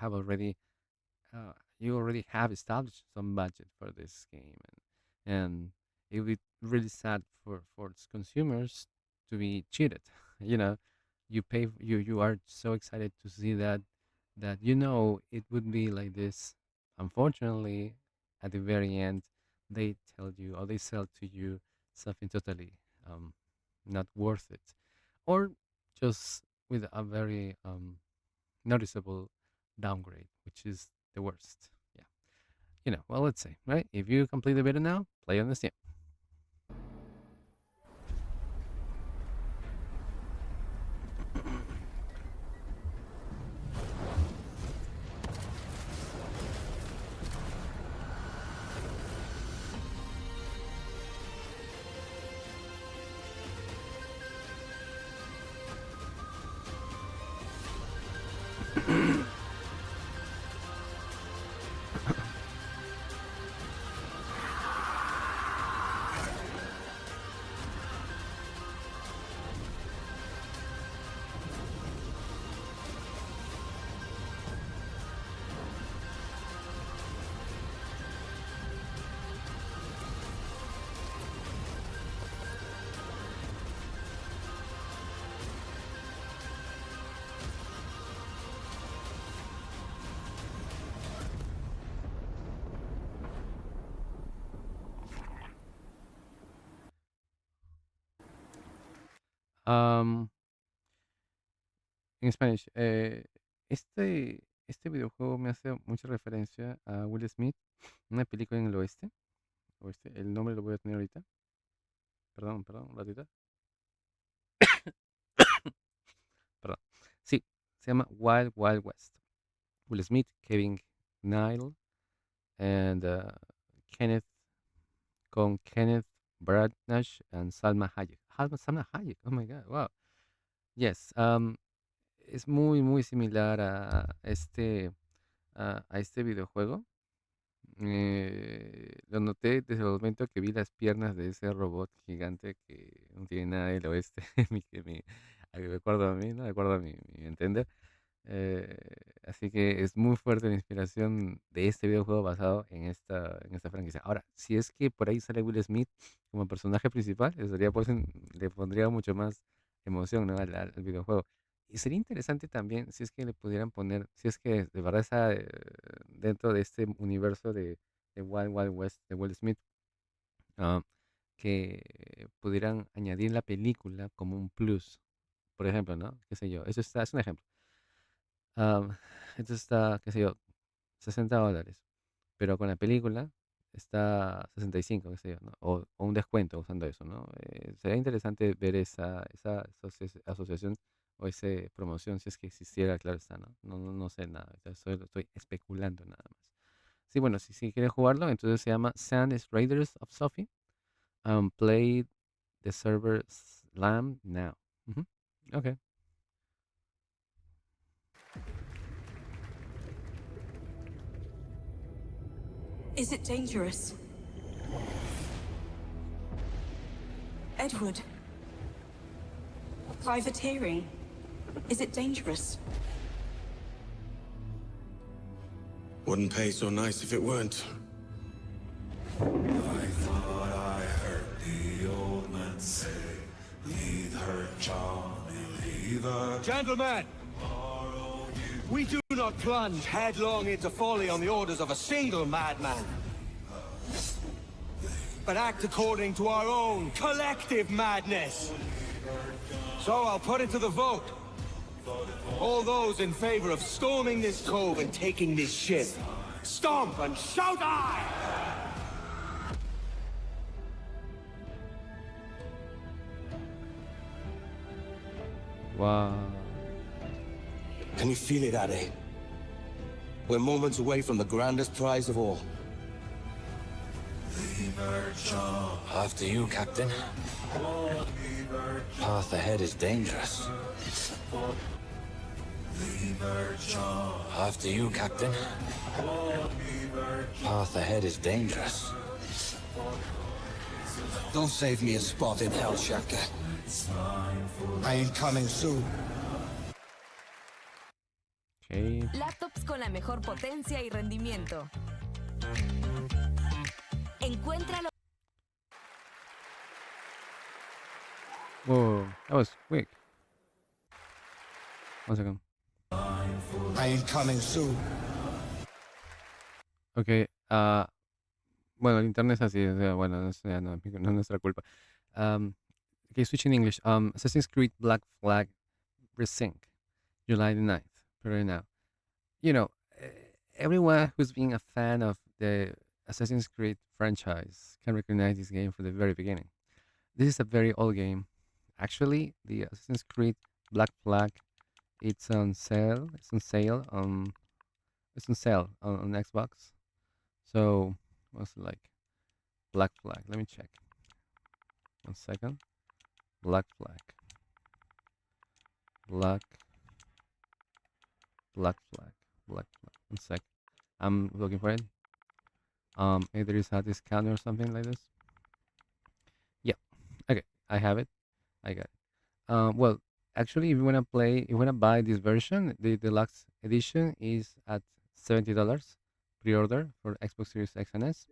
already have established some budget for this game, and it would be really sad for its consumers to be cheated. You know, you are so excited to see that it would be like this. Unfortunately, at the very end, they tell you or they sell to you something totally not worth it, or just with a very noticeable downgrade, which is the worst. Yeah, well, let's say, right? If you complete the beta now, play on the Steam. Um, in Spanish, este videojuego me hace mucha referencia a Will Smith, una película en el oeste. El nombre lo voy a tener ahorita. Perdón, un ratito. Perdón. Sí, se llama Wild Wild West. Will Smith, Kevin Nile, and Kenneth con Kenneth Branagh and Salma Hayek. Salma Hayek, oh my God, wow. Yes, es muy similar a este videojuego. Lo noté desde el momento que vi las piernas de ese robot gigante que no tiene nada del oeste, de acuerdo a mí, ¿no? De acuerdo a mi entender. Eh, Así que es muy fuerte la inspiración de este videojuego basado en esta franquicia. Ahora, si es que por ahí sale Will Smith como personaje principal, le pondría mucho más emoción, ¿no? al videojuego. Y sería interesante también si es que le pudieran poner, si es que de verdad está dentro de este universo de Wild Wild West de Will Smith, ah, que pudieran añadir la película como un plus. Por ejemplo, ¿no? ¿Qué sé yo? Eso está, es un ejemplo. Am, entonces está, qué sé yo, $60, pero con la película está 65, qué sé yo, ¿no? O un descuento usando eso, ¿no? Sería interesante ver esa asociación o esa promoción si es que existiera, claro está, ¿no? No sé nada, estoy especulando nada más. Sí, bueno, si quieres jugarlo, entonces se llama Sand Raiders of Sophie. Play the server Slam now. Ujú. Ok. Is it dangerous? Edward. Privateering. Is it dangerous? Wouldn't pay so nice if it weren't. I thought I heard the old man say, leave her, Johnny, leave her. Gentlemen, we do not plunge headlong into folly on the orders of a single madman, but act according to our own collective madness. So I'll put it to the vote. All those in favor of storming this cove and taking this ship, stomp and shout aye! Wow. Can you feel it, Addy? We're moments away from the grandest prize of all. After you, Captain. Path ahead is dangerous. After you, Captain. Path ahead is dangerous. Don't save me a spot in hell, Shaka. I ain't coming soon. Okay. Laptops con la mejor potencia y rendimiento. Encuéntralo. Whoa, that was quick. 1 second. I ain't coming soon. Okay, bueno, el internet es así, o sea, bueno, no es nuestra culpa. Okay, switching English. Assassin's Creed Black Flag Resync, July the 9th, right now. You know, everyone who's been a fan of the Assassin's Creed franchise can recognize this game from the very beginning. This is a very old game. Actually, the Assassin's Creed Black Flag, it's on sale. It's on sale on Xbox. So what's it like? Black Flag. Let me check. 1 second. Black Flag. Black Flag. 1 sec. I'm looking for it. Either it's a discount or something like this. Yeah. Okay. I have it. I got it. Well, actually, if you wanna buy this version, the deluxe edition is at $70 pre-order for Xbox Series X and S.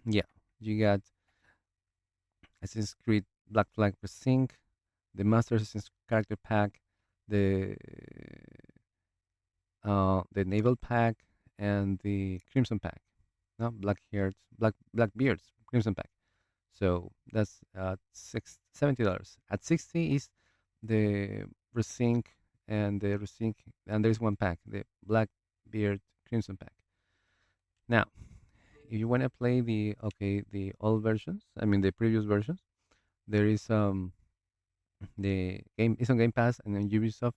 Yeah, you got Assassin's Creed Black Flag Resync, the Master Assassin's character pack, the Naval pack, and the Crimson pack. No, Blackbeards Crimson pack. So that's $70. At 60 is the Resync and the Resync, and there's one pack, the Blackbeard Crimson pack. Now, if you want to play the old versions, I mean the previous versions, there is the game is on Game Pass and on Ubisoft.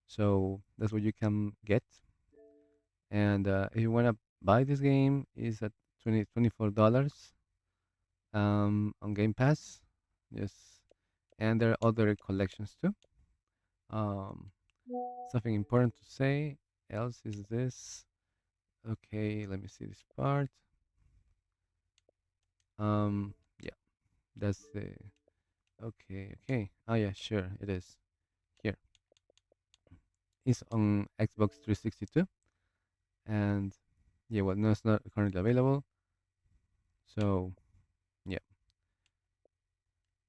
So that's what you can get. And if you want to buy this game, is at $24 on Game Pass. Yes, and there are other collections too. Something important to say else is this. Okay, let me see this part. Yeah, that's the. Okay. Oh yeah, sure, it is. Here. It's on Xbox 362, and yeah, well, no, it's not currently available. So, yeah,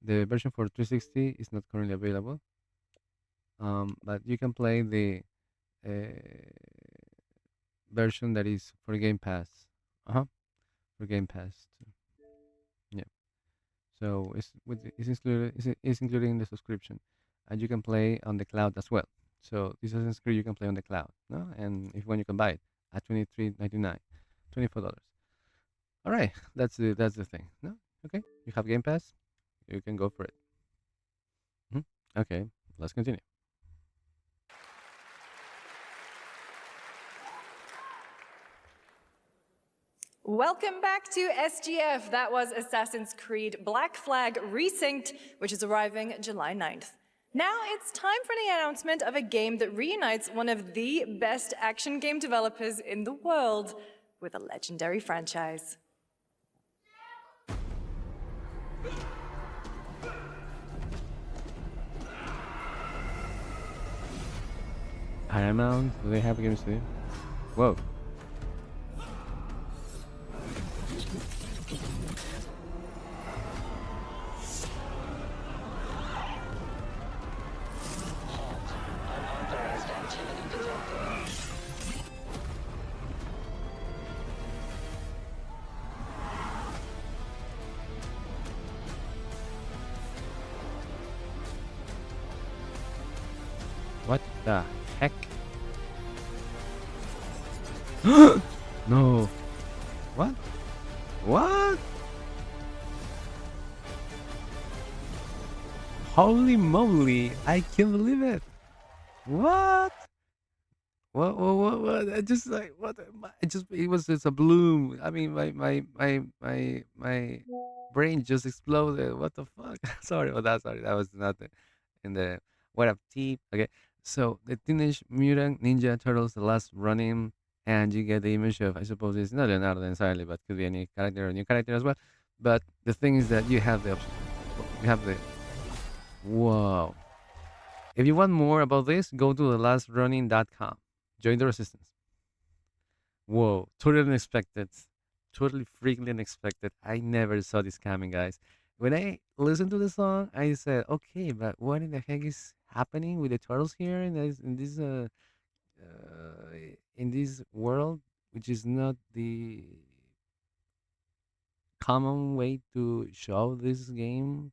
the version for 360 is not currently available. But you can play the version that is for Game Pass. For Game Pass too. Yeah. So it's included in the subscription, and you can play on the cloud as well. So this Assassin's Creed you can play on the cloud, no? And if you can buy it at $23.99, $24. All right, that's the thing. No, okay. You have Game Pass, you can go for it. Okay, let's continue. Welcome back to SGF. That was Assassin's Creed Black Flag Resynced, which is arriving July 9th. Now it's time for the announcement of a game that reunites one of the best action game developers in the world with a legendary franchise. Paramount, do they have games too? Whoa. What the heck? No. What? What? Holy moly, I can't believe it. What? What? I just like, what? It was just a bloom. I mean, my brain just exploded. What the fuck? Sorry about that. Sorry, that was not in the what up T. Okay, so the Teenage Mutant Ninja Turtles: The Last Running, and you get the image of, I suppose it's not Leonardo entirely, but could be any character or new character as well. But the thing is that you have the option. You have the. Whoa. If you want more about this, go to thelastrunning.com. Join the resistance. Whoa, totally unexpected. Totally freaking unexpected. I never saw this coming, guys. When I listened to the song, I said, okay, but what in the heck is happening with the turtles here in this world, which is not the common way to show this game?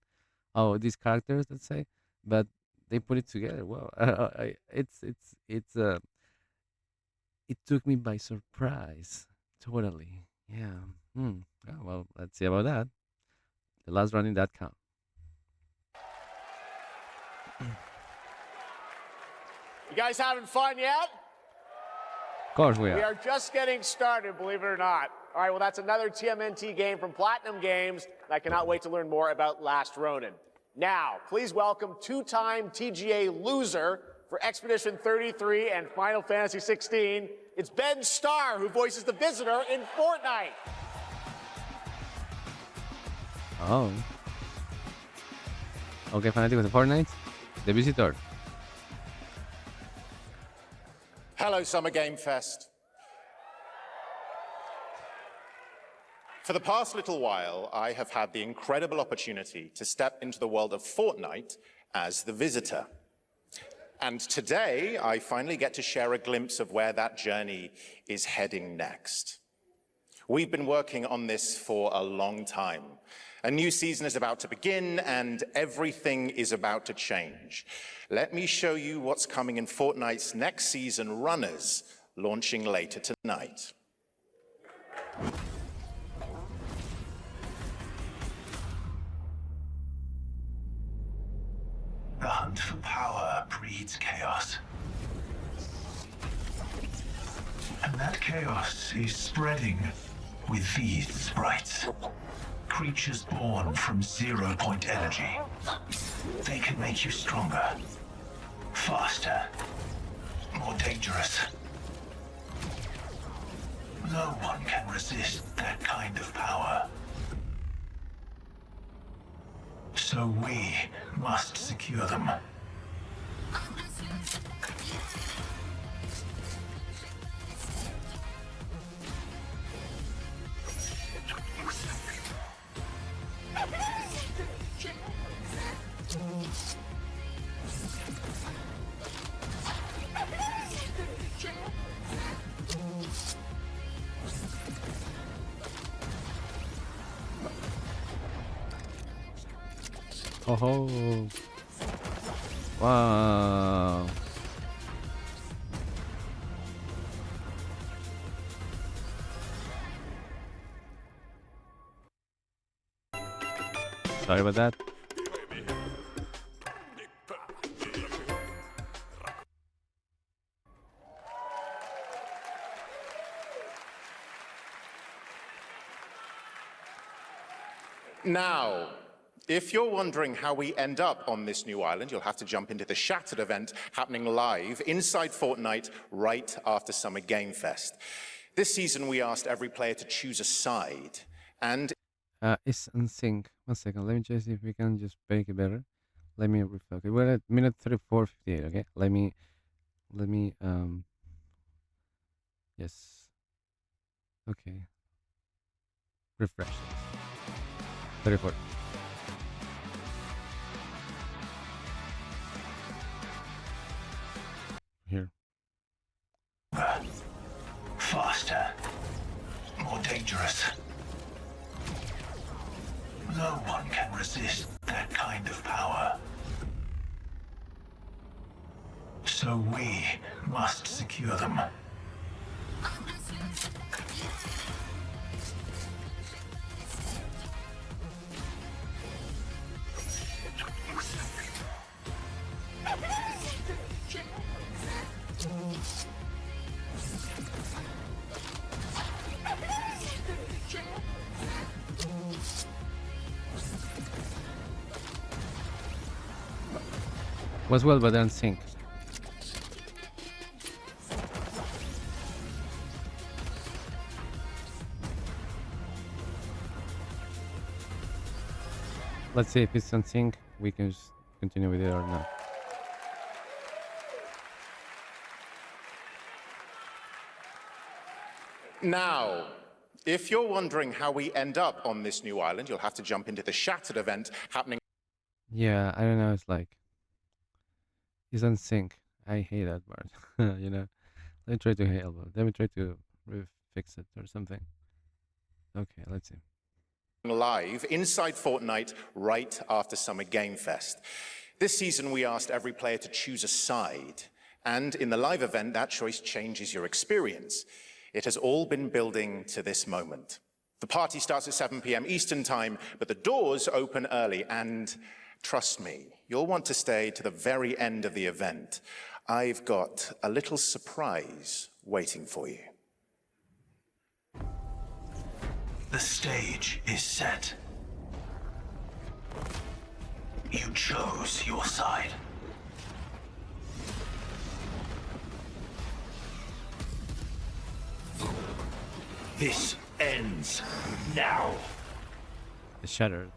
Oh, these characters, let's say, but they put it together. Wow, it took me by surprise. Totally, yeah. Oh, well, let's see about that. TheLastRunning.com. You guys having fun yet? Of course we are. We are just getting started, believe it or not. All right, well, that's another TMNT game from Platinum Games. I cannot wait to learn more about Last Ronin. Now, please welcome two-time TGA loser for Expedition 33 and Final Fantasy 16. It's Ben Starr, who voices the Visitor in Fortnite. Oh. Okay, fanáticos de Fortnite, The Visitor. Hello, Summer Game Fest. For the past little while, I have had the incredible opportunity to step into the world of Fortnite as the Visitor. And today, I finally get to share a glimpse of where that journey is heading next. We've been working on this for a long time. A new season is about to begin, and everything is about to change. Let me show you what's coming in Fortnite's next season runners, launching later tonight. The hunt for power breeds chaos. And that chaos is spreading with these sprites. Creatures born from 0-point energy. They can make you stronger, faster, more dangerous. No one can resist that kind of power. So we must secure them. Oh, wow. Sorry about that. Now, if you're wondering how we end up on this new island, you'll have to jump into the Shattered event happening live inside Fortnite right after Summer Game Fest. This season, we asked every player to choose a side, and It's in sync. 1 second. Let me just see if we can just make it better. Let me refresh. Okay, we're at minute 34:58. Okay, let me yes. Okay. Refresh. 34. Here. Faster, more dangerous. No one can resist that kind of power. So we must secure them. Was well, but then sync. Let's see if it's on sync. We can just continue with it or not. now, if you're wondering how we end up on this new island, you'll have to jump into the Shattered event happening. Yeah, I don't know. It's like it's on sync. I hate that part. You know, let me try to help. Let me try to fix it or something. Okay, let's see. Live inside Fortnite right after Summer Game Fest. This season, we asked every player to choose a side. And in the live event, that choice changes your experience. It has all been building to this moment. The party starts at 7 p.m. Eastern Time, but the doors open early. And trust me, you'll want to stay to the very end of the event. I've got a little surprise waiting for you. The stage is set. You chose your side. This ends now. It's Shattered.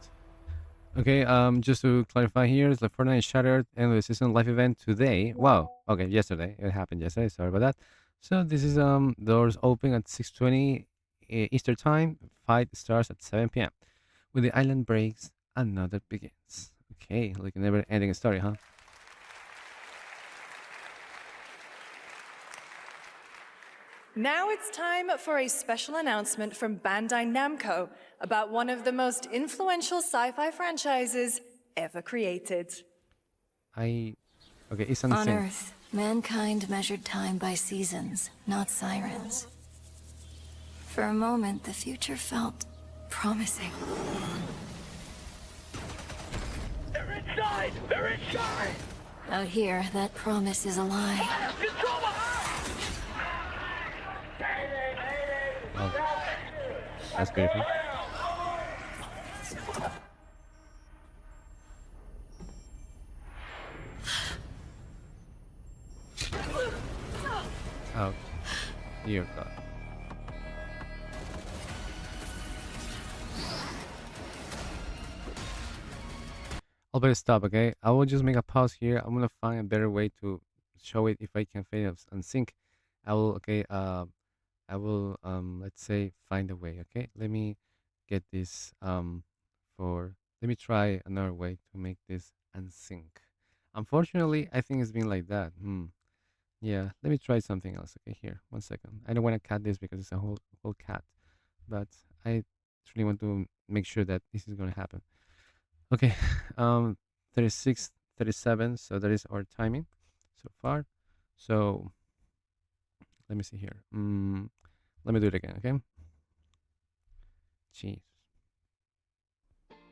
Okay, just to clarify here, it's like Fortnite Shattered and the season live event today. Wow. Okay, yesterday. It happened yesterday. Sorry about that. So this is doors open at 6:20 Eastern Time. Fight starts at 7 p.m. When the island breaks, another begins. Okay, like a never-ending story, huh? Now it's time for a special announcement from Bandai Namco about one of the most influential sci-fi franchises ever created. Okay, it's on On sync. Earth, mankind measured time by seasons, not sirens. For a moment, the future felt promising. They're inside! They're inside! Out here, that promise is a lie. Oh, that's beautiful. Oh, dear God. I'll better stop, okay? I will just make a pause here. I'm gonna find a better way to show it if I can fade and sync. I will, okay, I will, let's say, find a way, okay? Let me get this, let me try another way to make this unsync. Unfortunately, I think it's been like that. Yeah, let me try something else. Okay, here, 1 second. I don't want to cut this because it's a whole cat, but I truly want to make sure that this is going to happen. Okay, 36, 37. So that is our timing so far. So let me see here. Let me do it again. Okay. Jeez.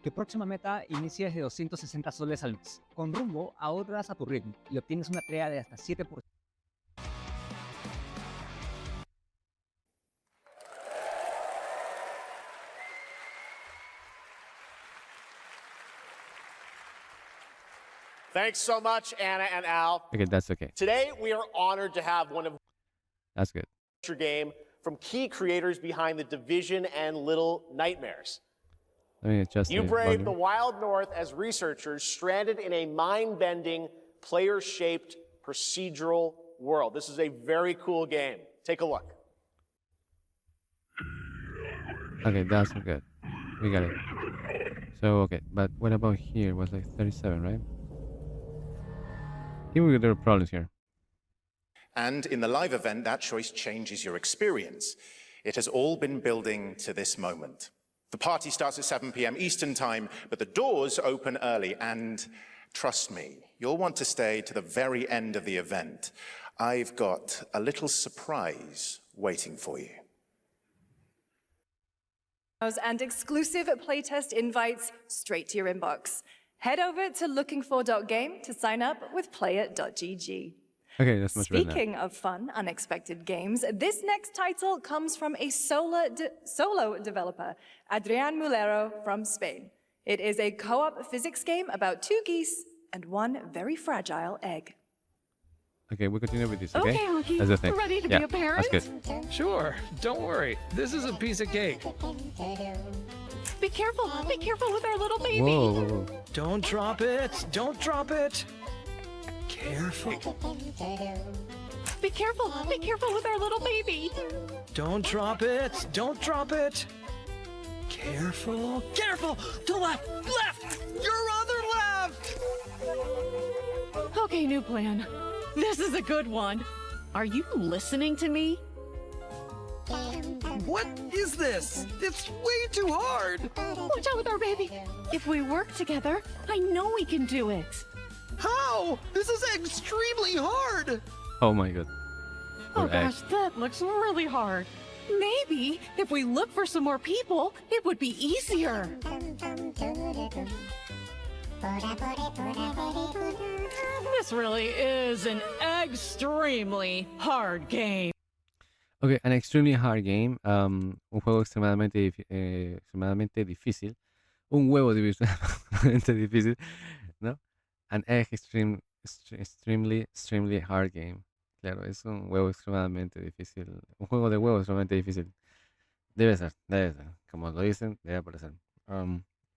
Tu próxima meta inicia desde 260 soles al mes. Con Rumbo ahorras a tu ritmo y obtienes una tarea de hasta 7%. Thanks so much, Anna and Al. Okay, that's okay. Today, we are honored to have one of That's good. your game from key creators behind The Division and Little Nightmares. Let me adjust You the braved volume. the wild north as researchers stranded in a mind-bending, player-shaped procedural world. This is a very cool game. Take a look. Okay, that's good. We got it. So, okay, but what about here? It was like 37, right? Here there are problems here. And in the live event, that choice changes your experience. It has all been building to this moment. The party starts at 7 p.m. Eastern Time, but the doors open early, and trust me, you'll want to stay to the very end of the event. I've got a little surprise waiting for you. And exclusive playtest invites straight to your inbox. Head over to lookingfor.game to sign up with player.gg. Okay, that's much better now. Speaking of fun, unexpected games, this next title comes from a solo developer, Adrián Mulero from Spain. It is a co-op physics game about 2 geese and 1 very fragile egg. Okay, we'll continue with this, okay? Honky. That's the thing. Ready to yeah, be a parent? That's good. Sure, don't worry. This is a piece of cake. Be careful with our little baby. Whoa, whoa, whoa. Don't drop it. Don't drop it. Careful. Be careful with our little baby. Don't drop it. Don't drop it. Careful. Careful. To left. Left. Your other left. Okay, new plan. This is a good one. Are you listening to me? What is this? It's way too hard. Watch out with our baby. If we work together, I know we can do it. How? This is extremely hard. Oh my god. Oh Poor egg. gosh, that looks really hard. Maybe if we look for some more people, it would be easier. This really is an extremely hard game. Okay, an extremely hard game. Un juego extremadamente difícil. Un huevo extremadamente difícil, ¿no? An extremely hard game. Claro, es un huevo extremadamente difícil. Un juego de huevo extremadamente difícil. Debe ser. Como lo dicen, debe aparecer.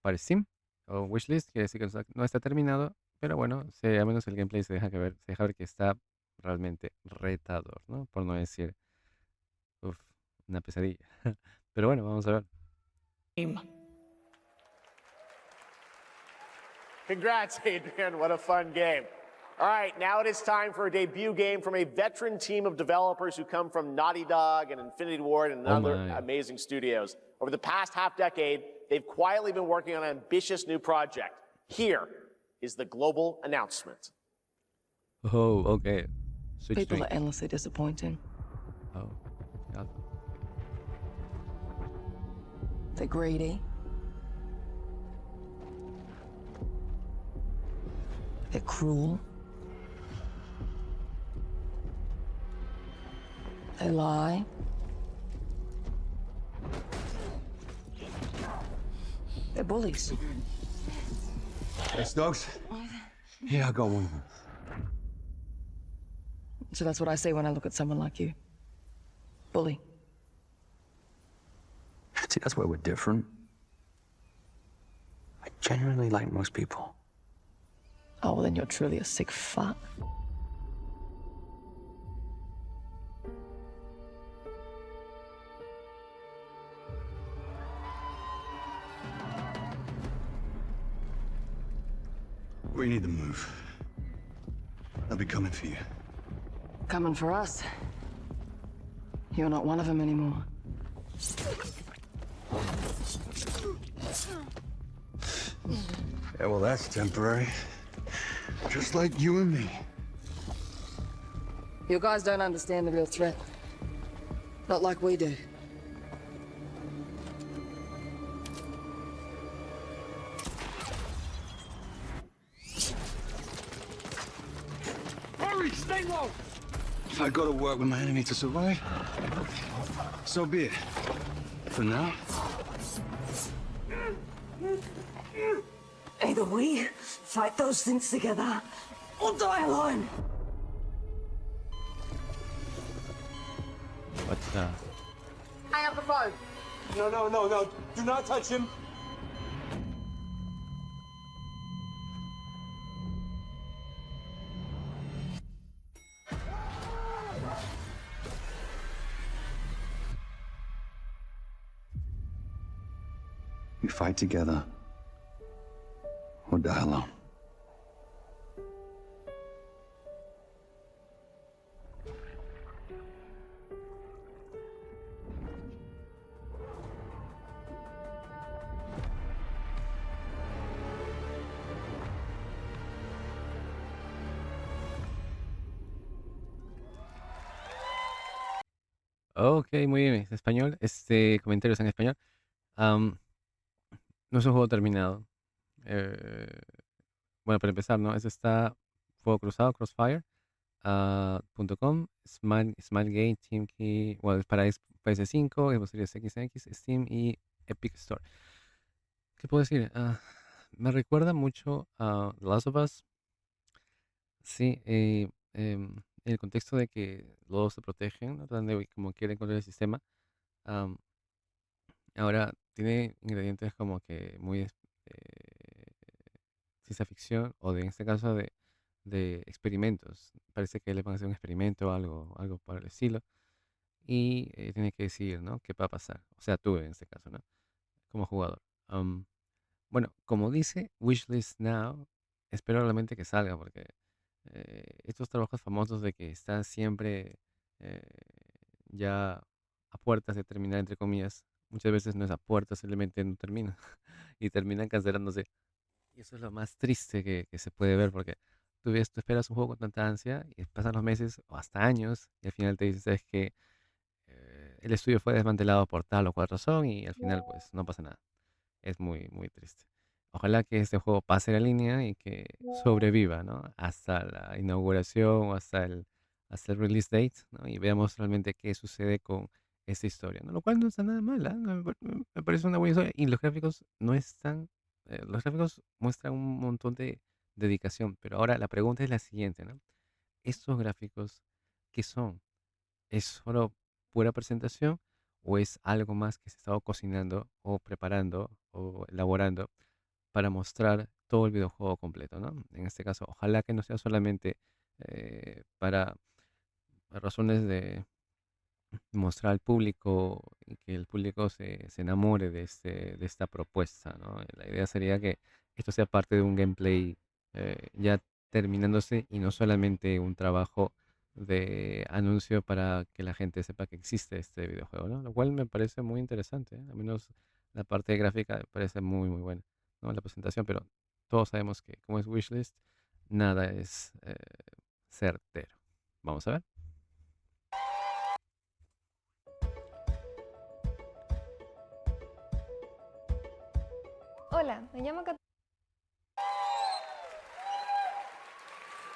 Para Steam o Wishlist, quiere decir que no está terminado, pero bueno, al menos el gameplay se deja ver que está realmente retador, ¿no? Por no decir una pesadilla. Pero bueno, vamos a ver. Congrats, Adrian. What a fun game. All right, now it is time for a debut game from a veteran team of developers who come from Naughty Dog and Infinity Ward and other amazing studios. Over the past half-decade, they've quietly been working on an ambitious new project. Here is the global announcement. Oh, okay. Switch People screen. are endlessly disappointing. Oh, God. They're greedy. They're cruel. They lie. They're bullies. Hey, Stokes? Yeah, I got one. So that's what I say when I look at someone like you. Bully. See, that's where we're different. I genuinely like most people. Oh, well, then you're truly a sick fuck. We need to move. They'll be coming for you. Coming for us. You're not one of them anymore. Yeah, well, that's temporary. Just like you and me. You guys don't understand the real threat. Not like we do. Hurry, stay low! If I gotta work with my enemy to survive, so be it. For now. Either we fight those things together, or die alone. What's that? Hang up the phone. No. Do not touch him. We fight together, or die alone. Ok, muy bien. Es español. Comentarios en español. No es un juego terminado. Bueno, para empezar, ¿no? Eso está Fuego Cruzado, Crossfire. .com, Smilegate, Team Key, bueno, es para PS5, Xbox Series XX, Steam y Epic Store. ¿Qué puedo decir? Me recuerda mucho a The Last of Us. Sí, en el contexto de que los se protegen, ¿no? Tratan de como quieren controlar el sistema. Am, Ahora tiene ingredientes como que muy ciencia ficción o en este caso de experimentos. Parece que le van a hacer un experimento o algo por el estilo. Y tiene que decidir, ¿no? ¿Qué va a pasar? O sea, tú en este caso, ¿no? Como jugador. Bueno, como dice Wishlist Now, espero realmente que salga porque estos trabajos famosos de que están siempre eh, ya a puertas de terminar, entre comillas, muchas veces no es a puertas, simplemente no termina y terminan cancelándose. Y eso es lo más triste que se puede ver porque tú esperas un juego con tanta ansia y pasan los meses o hasta años y al final te dicen, ¿sabes qué? El estudio fue desmantelado por tal o cual razón y al final pues no pasa nada. Es muy, muy triste. Ojalá que este juego pase la línea y que sobreviva, ¿no? Hasta la inauguración o hasta el release date, ¿no? Y veamos realmente qué sucede con esta historia, ¿no? Lo cual no está nada mal, ¿ah? Me parece una buena historia. Y los gráficos no están... los gráficos muestran un montón de dedicación, pero ahora la pregunta es la siguiente, ¿no? ¿Estos gráficos qué son? ¿Es solo pura presentación o es algo más que se ha estado cocinando o preparando o elaborando para mostrar todo el videojuego completo, ¿no? En este caso, ojalá que no sea solamente para razones de mostrar al público y que el público se enamore de esta propuesta, ¿no? La idea sería que esto sea parte de un gameplay ya terminándose y no solamente un trabajo de anuncio para que la gente sepa que existe este videojuego, ¿no? Lo cual me parece muy interesante, ¿eh? Al menos la parte gráfica me parece muy, muy buena, ¿no? La presentación, pero todos sabemos que como es wishlist, nada es certero. Vamos a ver. Hola, me llamo Cat.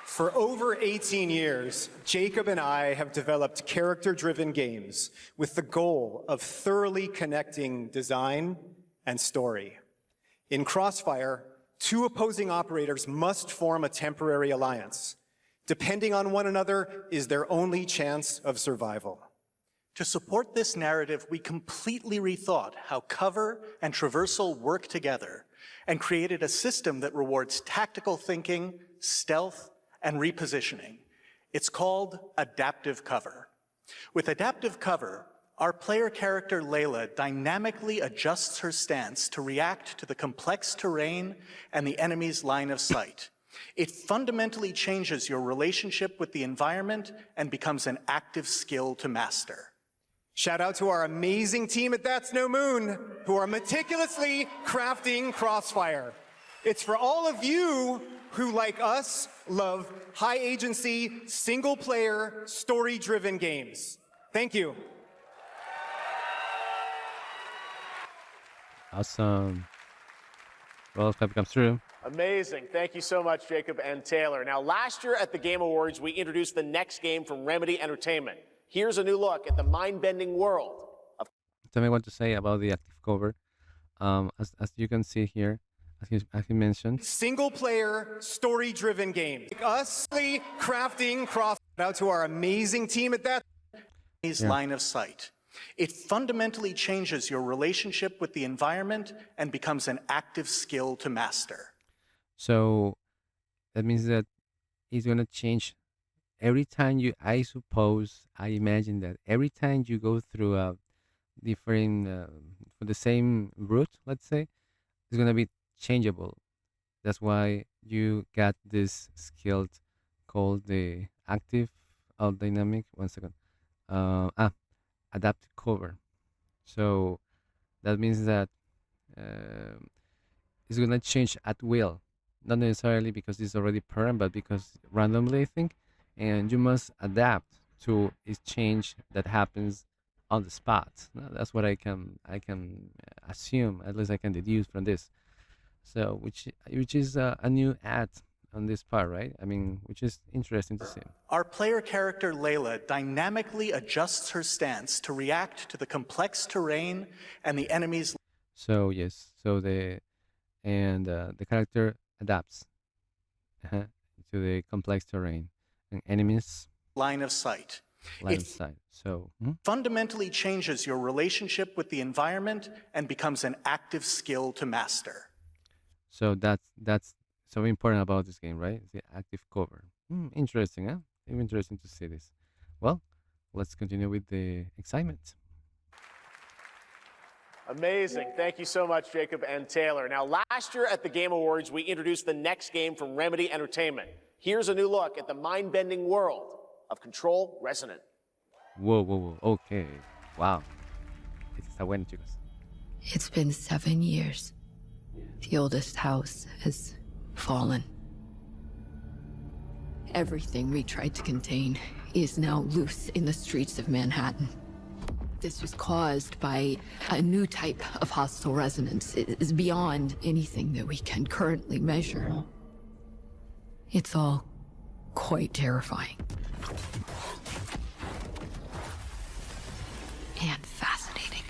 For over 18 years, Jacob and I have developed character-driven games with the goal of thoroughly connecting design and story. In Crossfire, two opposing operators must form a temporary alliance. Depending on one another is their only chance of survival. To support this narrative, we completely rethought how cover and traversal work together and created a system that rewards tactical thinking, stealth, and repositioning. It's called adaptive cover. With adaptive cover, our player character Layla dynamically adjusts her stance to react to the complex terrain and the enemy's line of sight. It fundamentally changes your relationship with the environment and becomes an active skill to master. Shout out to our amazing team at That's No Moon, who are meticulously crafting Crossfire. It's for all of you who, like us, love high-agency, single-player, story-driven games. Thank you. Awesome. Well, hope it comes through. Amazing. Thank you so much, Jacob and Taylor. Now, last year at the Game Awards, we introduced the next game from Remedy Entertainment. Here's a new look at the mind-bending world of... Something I want to say about the active cover. As you can see here, as he mentioned, single-player, story-driven games. Like us crafting cross out to our amazing team at that line of sight. It fundamentally changes your relationship with the environment and becomes an active skill to master. So that means that it's gonna change every time you. I imagine that every time you go through a different for the same route, let's say, it's gonna be changeable. That's why you got this skill called the active dynamic. 1 second. Adaptive cover. So that means that it's gonna change at will, not necessarily because it's already programmed, but because randomly, I think, and you must adapt to its change that happens on the spot. That's what I can assume. At least I can deduce from this. So which is a new add on this part, right? I mean, which is interesting to see. Our player character Layla dynamically adjusts her stance to react to the complex terrain and the enemy's. So yes, so the character adapts to the complex terrain and enemies line of sight. So fundamentally changes your relationship with the environment and becomes an active skill to master. So that's so important about this game, right? The active cover. Interesting, huh? Interesting to see this. Well, let's continue with the excitement. Amazing. Thank you so much, Jacob and Taylor. Now, last year at the Game Awards, we introduced the next game from Remedy Entertainment. Here's a new look at the mind-bending world of Control Resonant. Whoa. Okay. Wow. Está bueno, chicos. It's been 7 years. The oldest house has fallen. Everything we tried to contain is now loose in the streets of Manhattan. This was caused by a new type of hostile resonance. It is beyond anything that we can currently measure. It's all quite terrifying. And fascinating.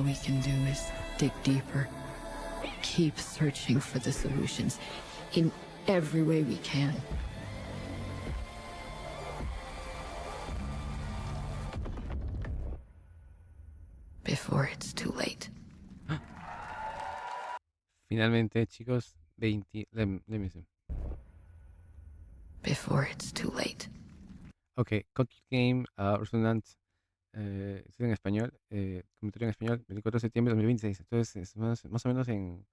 we can do is dig deeper. Keep searching for the solutions in every way we can. Before it's too late. Finalmente, chicos, let me see. Before it's too late. Ok, Control Game Resonant, en español, comentario en español, 24 de septiembre de 2026. Entonces, es más o menos en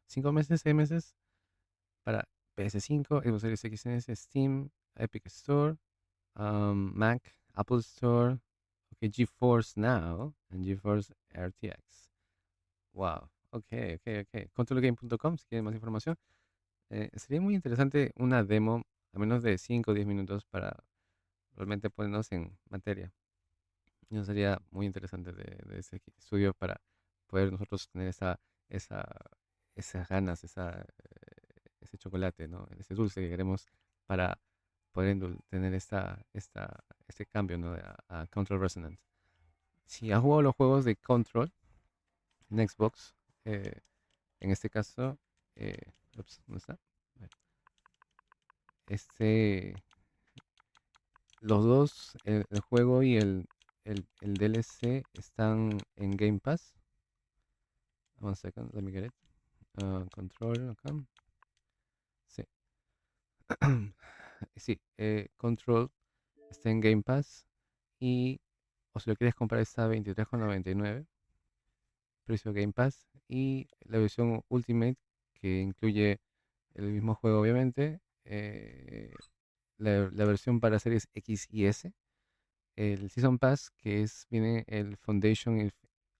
5 meses, 6 meses, para PS5, Xbox Series X, S, Steam, Epic Store, Mac, Apple Store, okay, GeForce Now, and GeForce RTX. Wow, ok. Controlgame.com si quieren más información. Sería muy interesante una demo, a menos de 5 o 10 minutos, para realmente ponernos en materia. Eso sería muy interesante de ese estudio para poder nosotros tener esas ganas, ese chocolate, ¿no? Ese dulce que queremos para poder tener este cambio, ¿no? a Control Resonance. Si has jugado los juegos de Control en Xbox, en este caso, ¿dónde está? A ver. Los dos, el juego y el DLC están en Game Pass. One second, let me get it. Control acá. Sí. Sí, Control está en Game Pass y o si lo quieres comprar está a $23,99, precio Game Pass, y la versión Ultimate que incluye el mismo juego obviamente, la versión para series X y S, el Season Pass que viene el Foundation y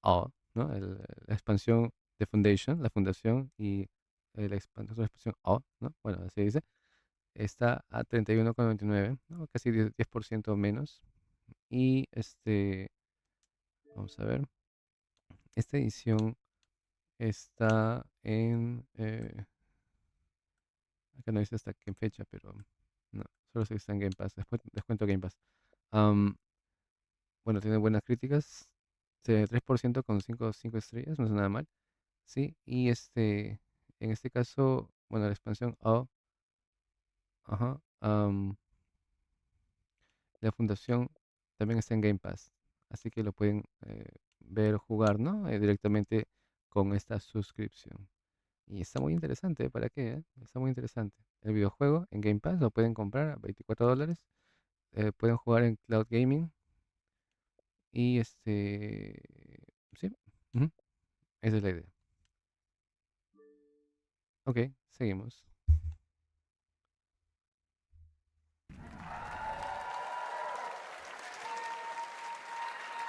All, ¿no? La expansión de Foundation, la fundación, y la expansión All, ¿no? Bueno, así dice. Está a $31,99, ¿no? Casi 10% menos. Y vamos a ver. Esta edición está en... acá no dice hasta qué fecha, pero no, solo sé que está en Game Pass. Descuento Game Pass. Bueno, tiene buenas críticas. 3% con 5 estrellas, no es nada mal. Sí, y en este caso, bueno, la expansión O, ajá, la fundación también está en Game Pass, así que lo pueden ver o jugar, ¿no? Directamente con esta suscripción. Y está muy interesante, ¿para qué? Está muy interesante. El videojuego en Game Pass lo pueden comprar a $24. Pueden jugar en Cloud Gaming. Y sí, ujú, esa es la idea. Ok, seguimos.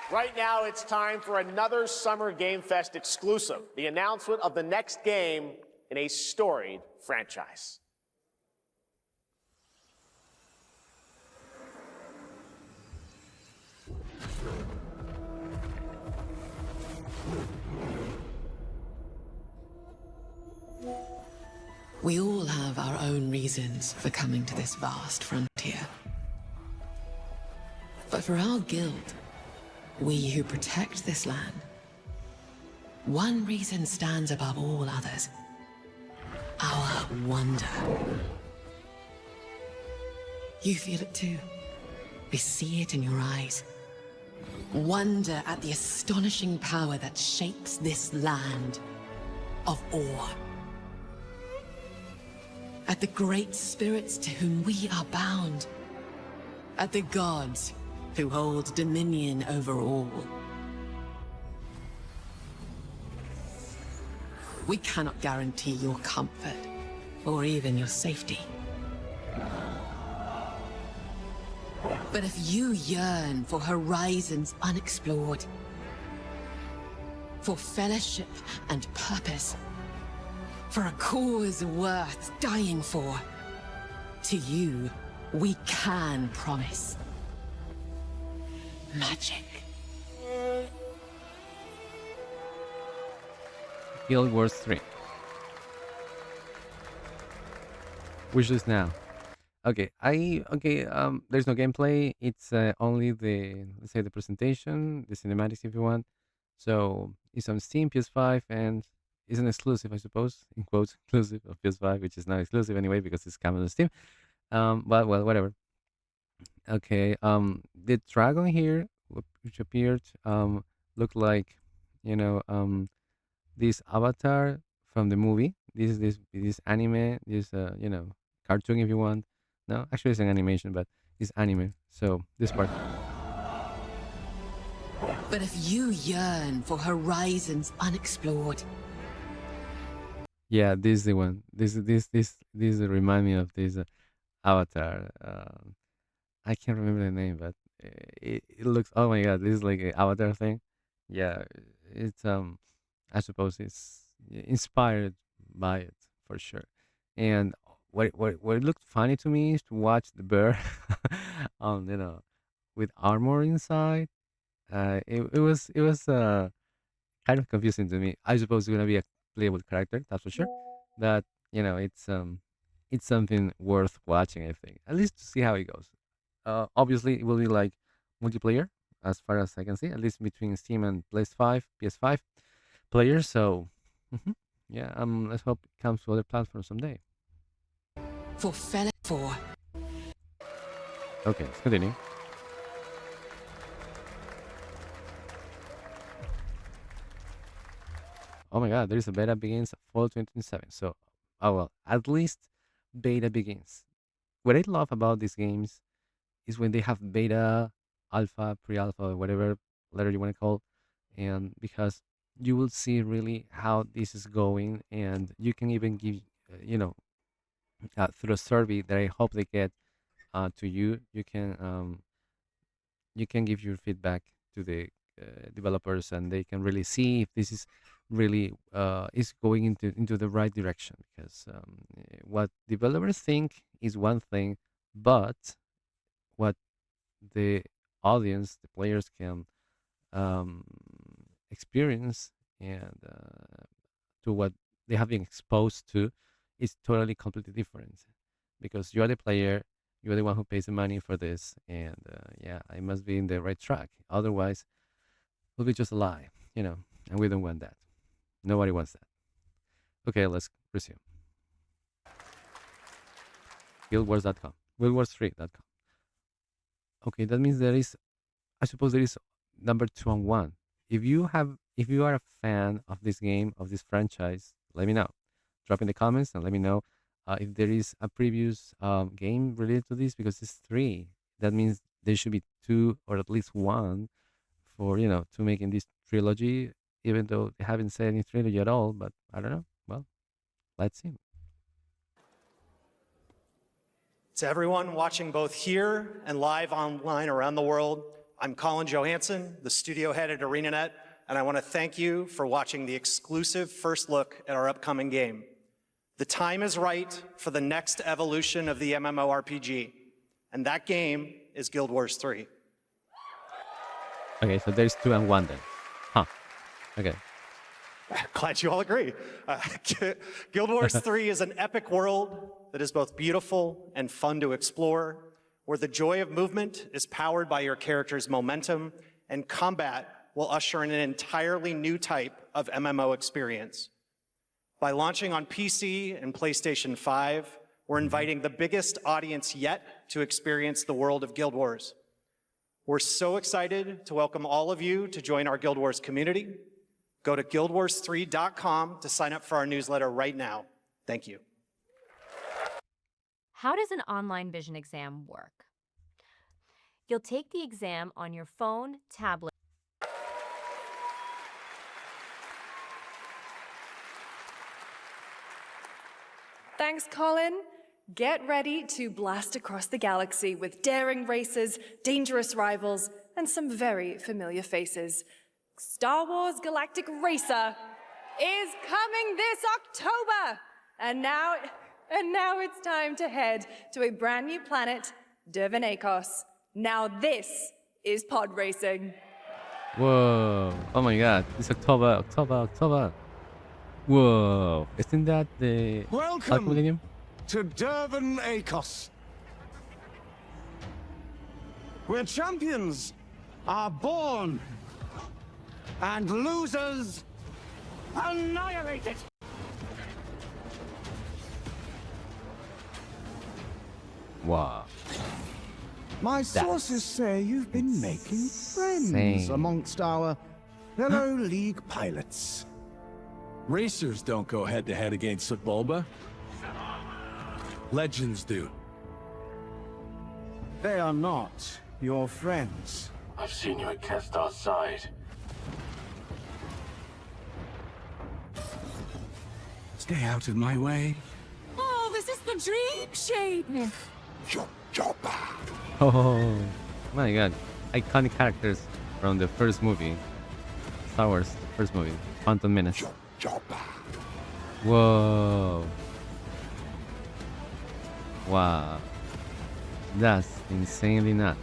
Right now, it's time for another Summer Game Fest exclusive, the announcement of the next game in a storied franchise. We all have our own reasons for coming to this vast frontier. But for our guild, we who protect this land, one reason stands above all others: our wonder. You feel it too. We see it in your eyes. Wonder at the astonishing power that shapes this land of awe. At the great spirits to whom we are bound. At the gods who hold dominion over all. We cannot guarantee your comfort, or even your safety. But if you yearn for horizons unexplored, for fellowship and purpose, for a cause worth dying for, to you, we can promise magic. Guild Wars 3. Wishes now. Okay, there's no gameplay. It's only the, let's say, the presentation, the cinematics if you want. So it's on Steam, PS5, and is an exclusive, I suppose, in quotes, exclusive of PS5, which is not exclusive anyway because it's coming on Steam. But well, whatever. Okay. The dragon here, which appeared, looked like, you know, this avatar from the movie. This anime, this cartoon if you want. No, actually it's an animation, but it's anime. So this part. But if you yearn for horizons unexplored, Yeah, this is the one. This remind me of this avatar. I can't remember the name, but it looks. Oh my god, this is like an avatar thing. Yeah, it's I suppose it's inspired by it for sure. And what looked funny to me is to watch the bear, with armor inside. It was kind of confusing to me. I suppose it's gonna be a playable character, that's for sure. But it's something worth watching. I think at least to see how it goes. Obviously, it will be like multiplayer, as far as I can see, at least between Steam and PS5 players. So, yeah, let's hope it comes to other platforms someday. for fella for. Okay, let's continue. Oh my god, there is a beta begins fall 2027. So, oh well, at least beta begins. What I love about these games is when they have beta, alpha, pre-alpha, whatever letter you want to call, and because you will see really how this is going, and you can even give, through a survey that I hope they get to you, you can give your feedback to the developers, and they can really see if this is really is going into the right direction. Because what developers think is one thing, but what the audience, the players can um, experience, and to what they have been exposed to is totally completely different. Because you are the player, you're the one who pays the money for this, and yeah, I must be in the right track. Otherwise, it will be just a lie, and we don't want that. Nobody wants that. Okay, let's resume. Guildwars.com, guildwars3.com. Okay, that means I suppose there is number 2 and 1. If you are a fan of this game, of this franchise, let me know. Drop in the comments and let me know if there is a previous game related to this, because it's 3. That means there should be 2 or at least 1 for to making this trilogy. Even though they haven't said any trilogy at all, but I don't know. Well, let's see. To everyone watching both here and live online around the world, I'm Colin Johansson, the studio head at ArenaNet, and I want to thank you for watching the exclusive first look at our upcoming game. The time is right for the next evolution of the MMORPG, and that game is Guild Wars 3. Okay, so there's 2 and 1 then. Huh. Okay. Glad you all agree. Guild Wars 3 is an epic world that is both beautiful and fun to explore, where the joy of movement is powered by your character's momentum, and combat will usher in an entirely new type of MMO experience. By launching on PC and PlayStation 5, we're inviting the biggest audience yet to experience the world of Guild Wars. We're so excited to welcome all of you to join our Guild Wars community. Go to guildwars3.com to sign up for our newsletter right now. Thank you. How does an online vision exam work? You'll take the exam on your phone, tablet. Thanks, Colin. Get ready to blast across the galaxy with daring races, dangerous rivals, and some very familiar faces. Star Wars Galactic Racer is coming this October! And now it's time to head to a brand new planet, Dervenakos. Now this is pod racing. Whoa. Oh my god. It's October. Whoa. Isn't that the Welcome Millennium? to Dervenakos, where champions are born And losers annihilated. Wow. My sources say you've been making friends amongst our fellow League pilots. Racers don't go head-to-head against Bulba. Legends do. They are not your friends. I've seen you at Kestar's side. Stay out of my way. Oh, this is the dream shape! Oh my god. Iconic characters from the first movie. Star Wars, the first movie. Phantom Menace. Whoa. Wow. That's insanely nuts.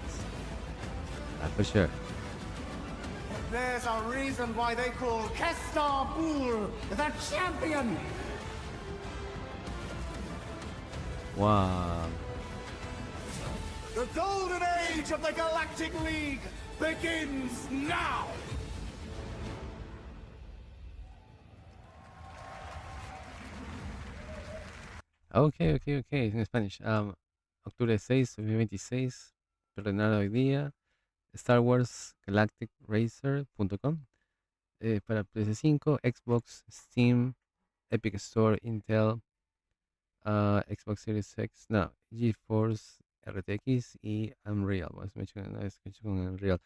For sure. There's a reason why they call Kestar Bul the champion. Wow. The golden age of the Galactic League begins now. Ok, en Spanish. Octubre 6, 2026. Ordenado hoy día. Star Wars Galactic Racer.com. Para PS5, Xbox, Steam, Epic Store, Intel, Xbox Series X, no, GeForce RTX y Unreal. Me he hecho una vez que he hecho con Unreal.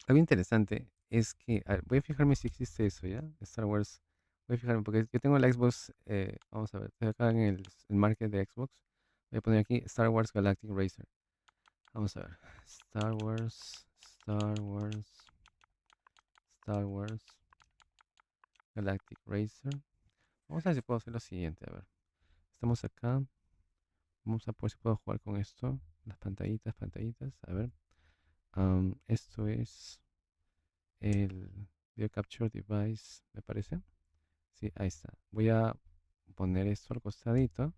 Algo interesante es que, a ver, voy a fijarme si existe eso ya, Star Wars. Voy a fijarme porque yo tengo la Xbox, vamos a ver, estoy acá en el market de Xbox. Voy a poner aquí Star Wars Galactic Racer. Vamos a ver, Star Wars Galactic Racer. Vamos a ver si puedo hacer lo siguiente, a ver. Estamos acá. Vamos a ver si puedo jugar con esto. Las pantallitas, a ver. Esto es el Video Capture Device, me parece. Sí, ahí está. Voy a poner esto al costadito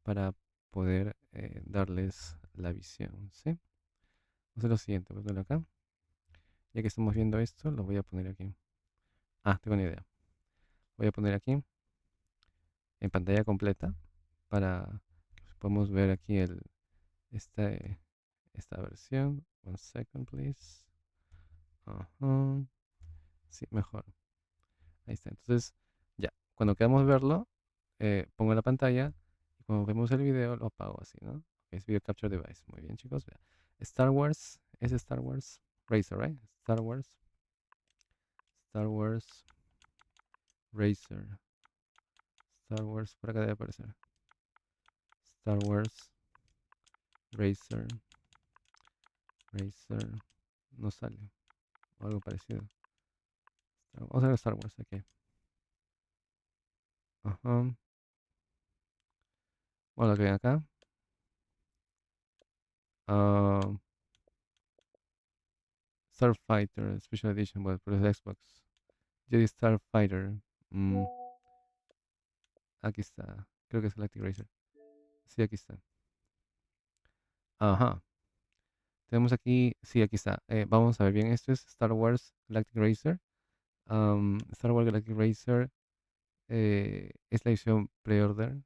para poder darles la visión, ¿sí? Vamos a hacer lo siguiente, voy a ponerlo acá. Ya que estamos viendo esto, lo voy a poner aquí. Ah, tengo una idea. Voy a poner aquí en pantalla completa para que podamos ver aquí esta versión. One second, please. Ajá. Sí, mejor. Ahí está. Entonces, ya. Cuando queramos verlo, pongo la pantalla y cuando vemos el video lo apago así, ¿no? Es Video Capture Device. Muy bien, chicos. Vea. Star Wars. Es Star Wars Racer, right? Star Wars Racer. Star Wars. Por acá debe aparecer. Star Wars Racer. No sale. O algo parecido. Vamos a ver Star Wars aquí. Ajá. Bueno, lo que ven acá. Starfighter Special Edition, bueno, pero es Xbox. Jedi Starfighter. Aquí está. Creo que es Galactic Racer. Sí, aquí está. Ajá. Tenemos aquí. Sí, aquí está. Vamos a ver bien. Esto es Star Wars Galactic Racer. Star Wars Galactic Racer es la edición pre-order.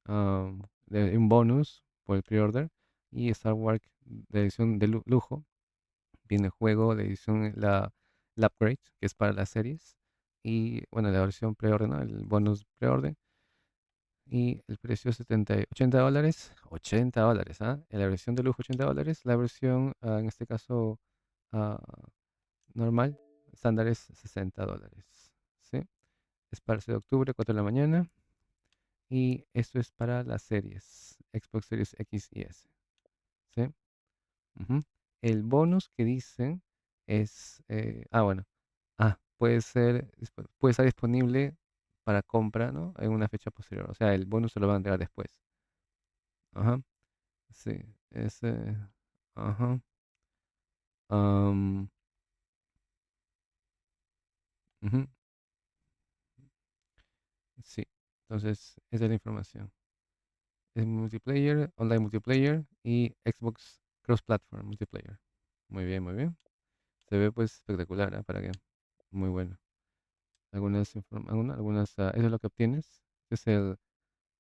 Un bonus por el pre-order. Y Star Wars de edición de lujo. Viene el juego, la edición, la upgrade, que es para las series. Y bueno, la versión pre-orden, ¿no? El bonus pre-orden. Y el precio es $80. $80, ¿ah? En la versión de lujo, $80. La versión, en este caso, ah, normal, estándar es $60. ¿Sí? Es para el 6 de octubre, 4 de la mañana. Y esto es para las series, Xbox Series X y S. ¿Sí? Ujú. El bonus que dicen es, bueno, puede estar disponible para compra, ¿no? En una fecha posterior. O sea, el bonus se lo van a entregar después. Ajá. Sí, ajá. am, ujú, sí, entonces esa es la información. Es multiplayer, online multiplayer y Xbox cross-platform multiplayer. Muy bien, muy bien. Se ve pues espectacular, ¿ah? ¿Para qué? Muy bueno. Eso es lo que obtienes. Este es el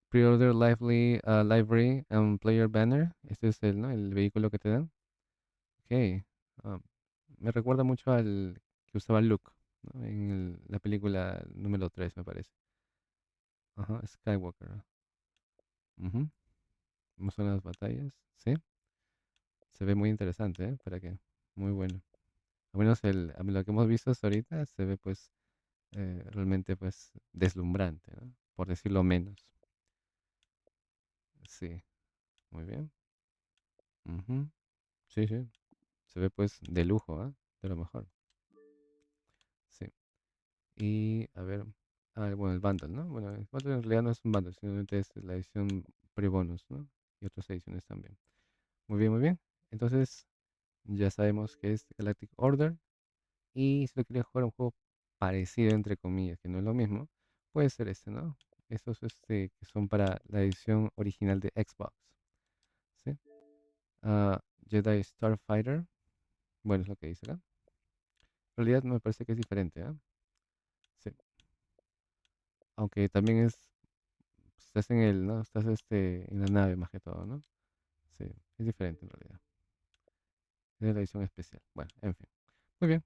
Pre-order Library and Player Banner. Este es el, ¿no? El vehículo que te dan. Ok. ah, Me recuerda mucho al que usaba Luke, ¿no? En la película número 3 me parece. Ajá, Skywalker. Ujú. ¿Cómo son las batallas? Sí. Se ve muy interesante, ¿eh? ¿Para qué? Muy bueno. Al menos lo que hemos visto hasta ahorita se ve pues realmente pues deslumbrante, ¿no? Por decirlo menos. Sí, muy bien. Ujú. Sí, sí. Se ve pues de lujo, ¿ah? De lo mejor. Sí. Y a ver. Bueno, el bundle, ¿no? Bueno, el bundle en realidad no es un bundle, simplemente es la edición pre-bonus, ¿no? Y otras ediciones también. Muy bien, muy bien. Entonces, ya sabemos que es Galactic Order. Y si lo quería jugar un juego parecido, entre comillas, que no es lo mismo, puede ser este, ¿no? Estos que son para la edición original de Xbox. ¿Sí? Ah, Jedi Starfighter. Bueno, es lo que dice acá. En realidad me parece que es diferente, ¿ah? Sí. Aunque también estás en ¿no? Estás en la nave más que todo, ¿no? Sí, es diferente en realidad. Es la edición especial. Bueno, en fin. Muy bien,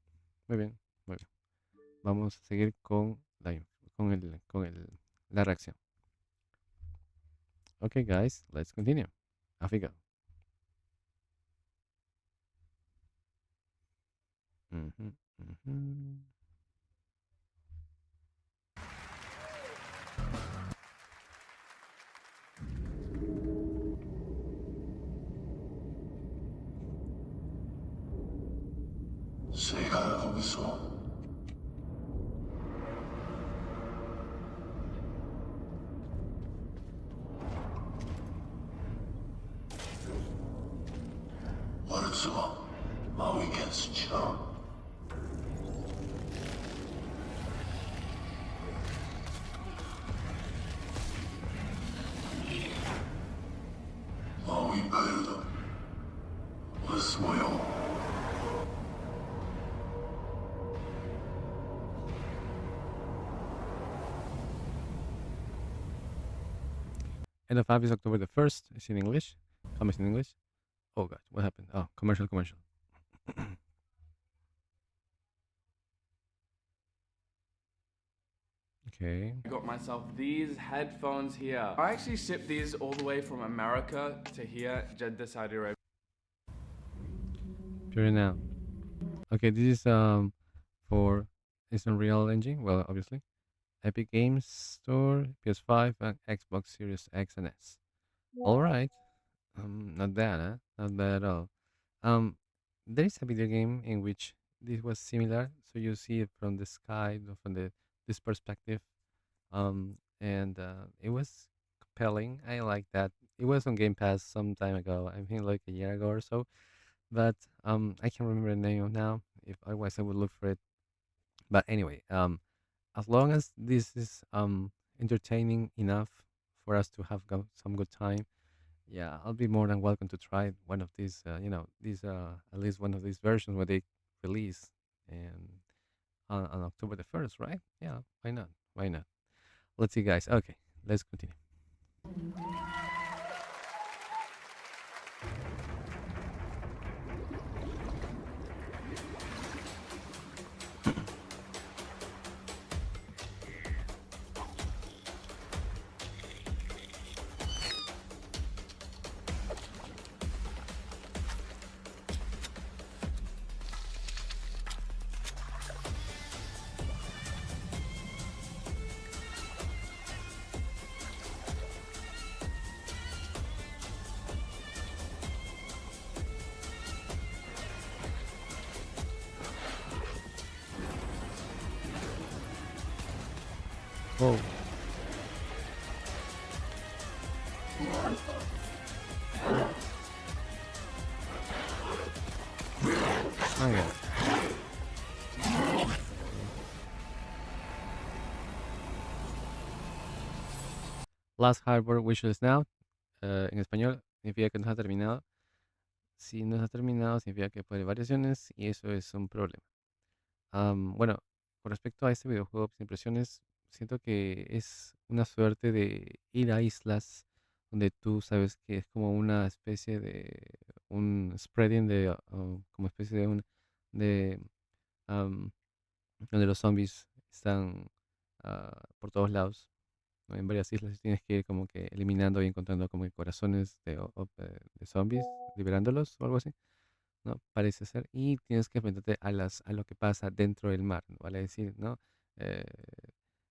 muy bien, muy bien. Vamos a seguir la reacción. Okay, guys, let's continue. Off we go. Mhm, mhm. End of app is October the 1st. It's in English. Comments in English. Oh god, what happened? Oh, commercial. Okay. I got myself these headphones here. I actually shipped these all the way from America to here, Jeddah, Saudi Arabia. Pure now. Okay, this is for it's Unreal Engine. Well, obviously, Epic Games Store, PS5, and Xbox Series X and S. All right. Not bad, huh? Not bad at all. Um, there is a video game in which this was similar. So you see it from the sky, from this perspective. And it was compelling. I like that. It was on Game Pass some time ago. I think like a year ago or so. But I can't remember the name now. If otherwise, I would look for it. But anyway, as long as this is entertaining enough for us to have some good time, yeah, I'll be more than welcome to try one of these. At least one of these versions where they release and on October the 1st, right? Yeah, why not? Why not? Let's see, guys. Okay, let's continue. Whoa. Okay. Last hardware wishlist now. En español significa que no está terminado. Si no está terminado, significa que puede haber variaciones y eso es un problema. Bueno, con respecto a este videojuego, mis impresiones, siento que es una suerte de ir a islas donde tú sabes que es como una especie de un spreading de, como especie de de, am, donde los zombies están por todos lados, ¿no? En varias islas y tienes que ir como que eliminando y encontrando como que corazones de zombies, liberándolos o algo así, ¿no? Parece ser. Y tienes que enfrentarte a lo que pasa dentro del mar, ¿no? Vale decir, ¿no? Eh,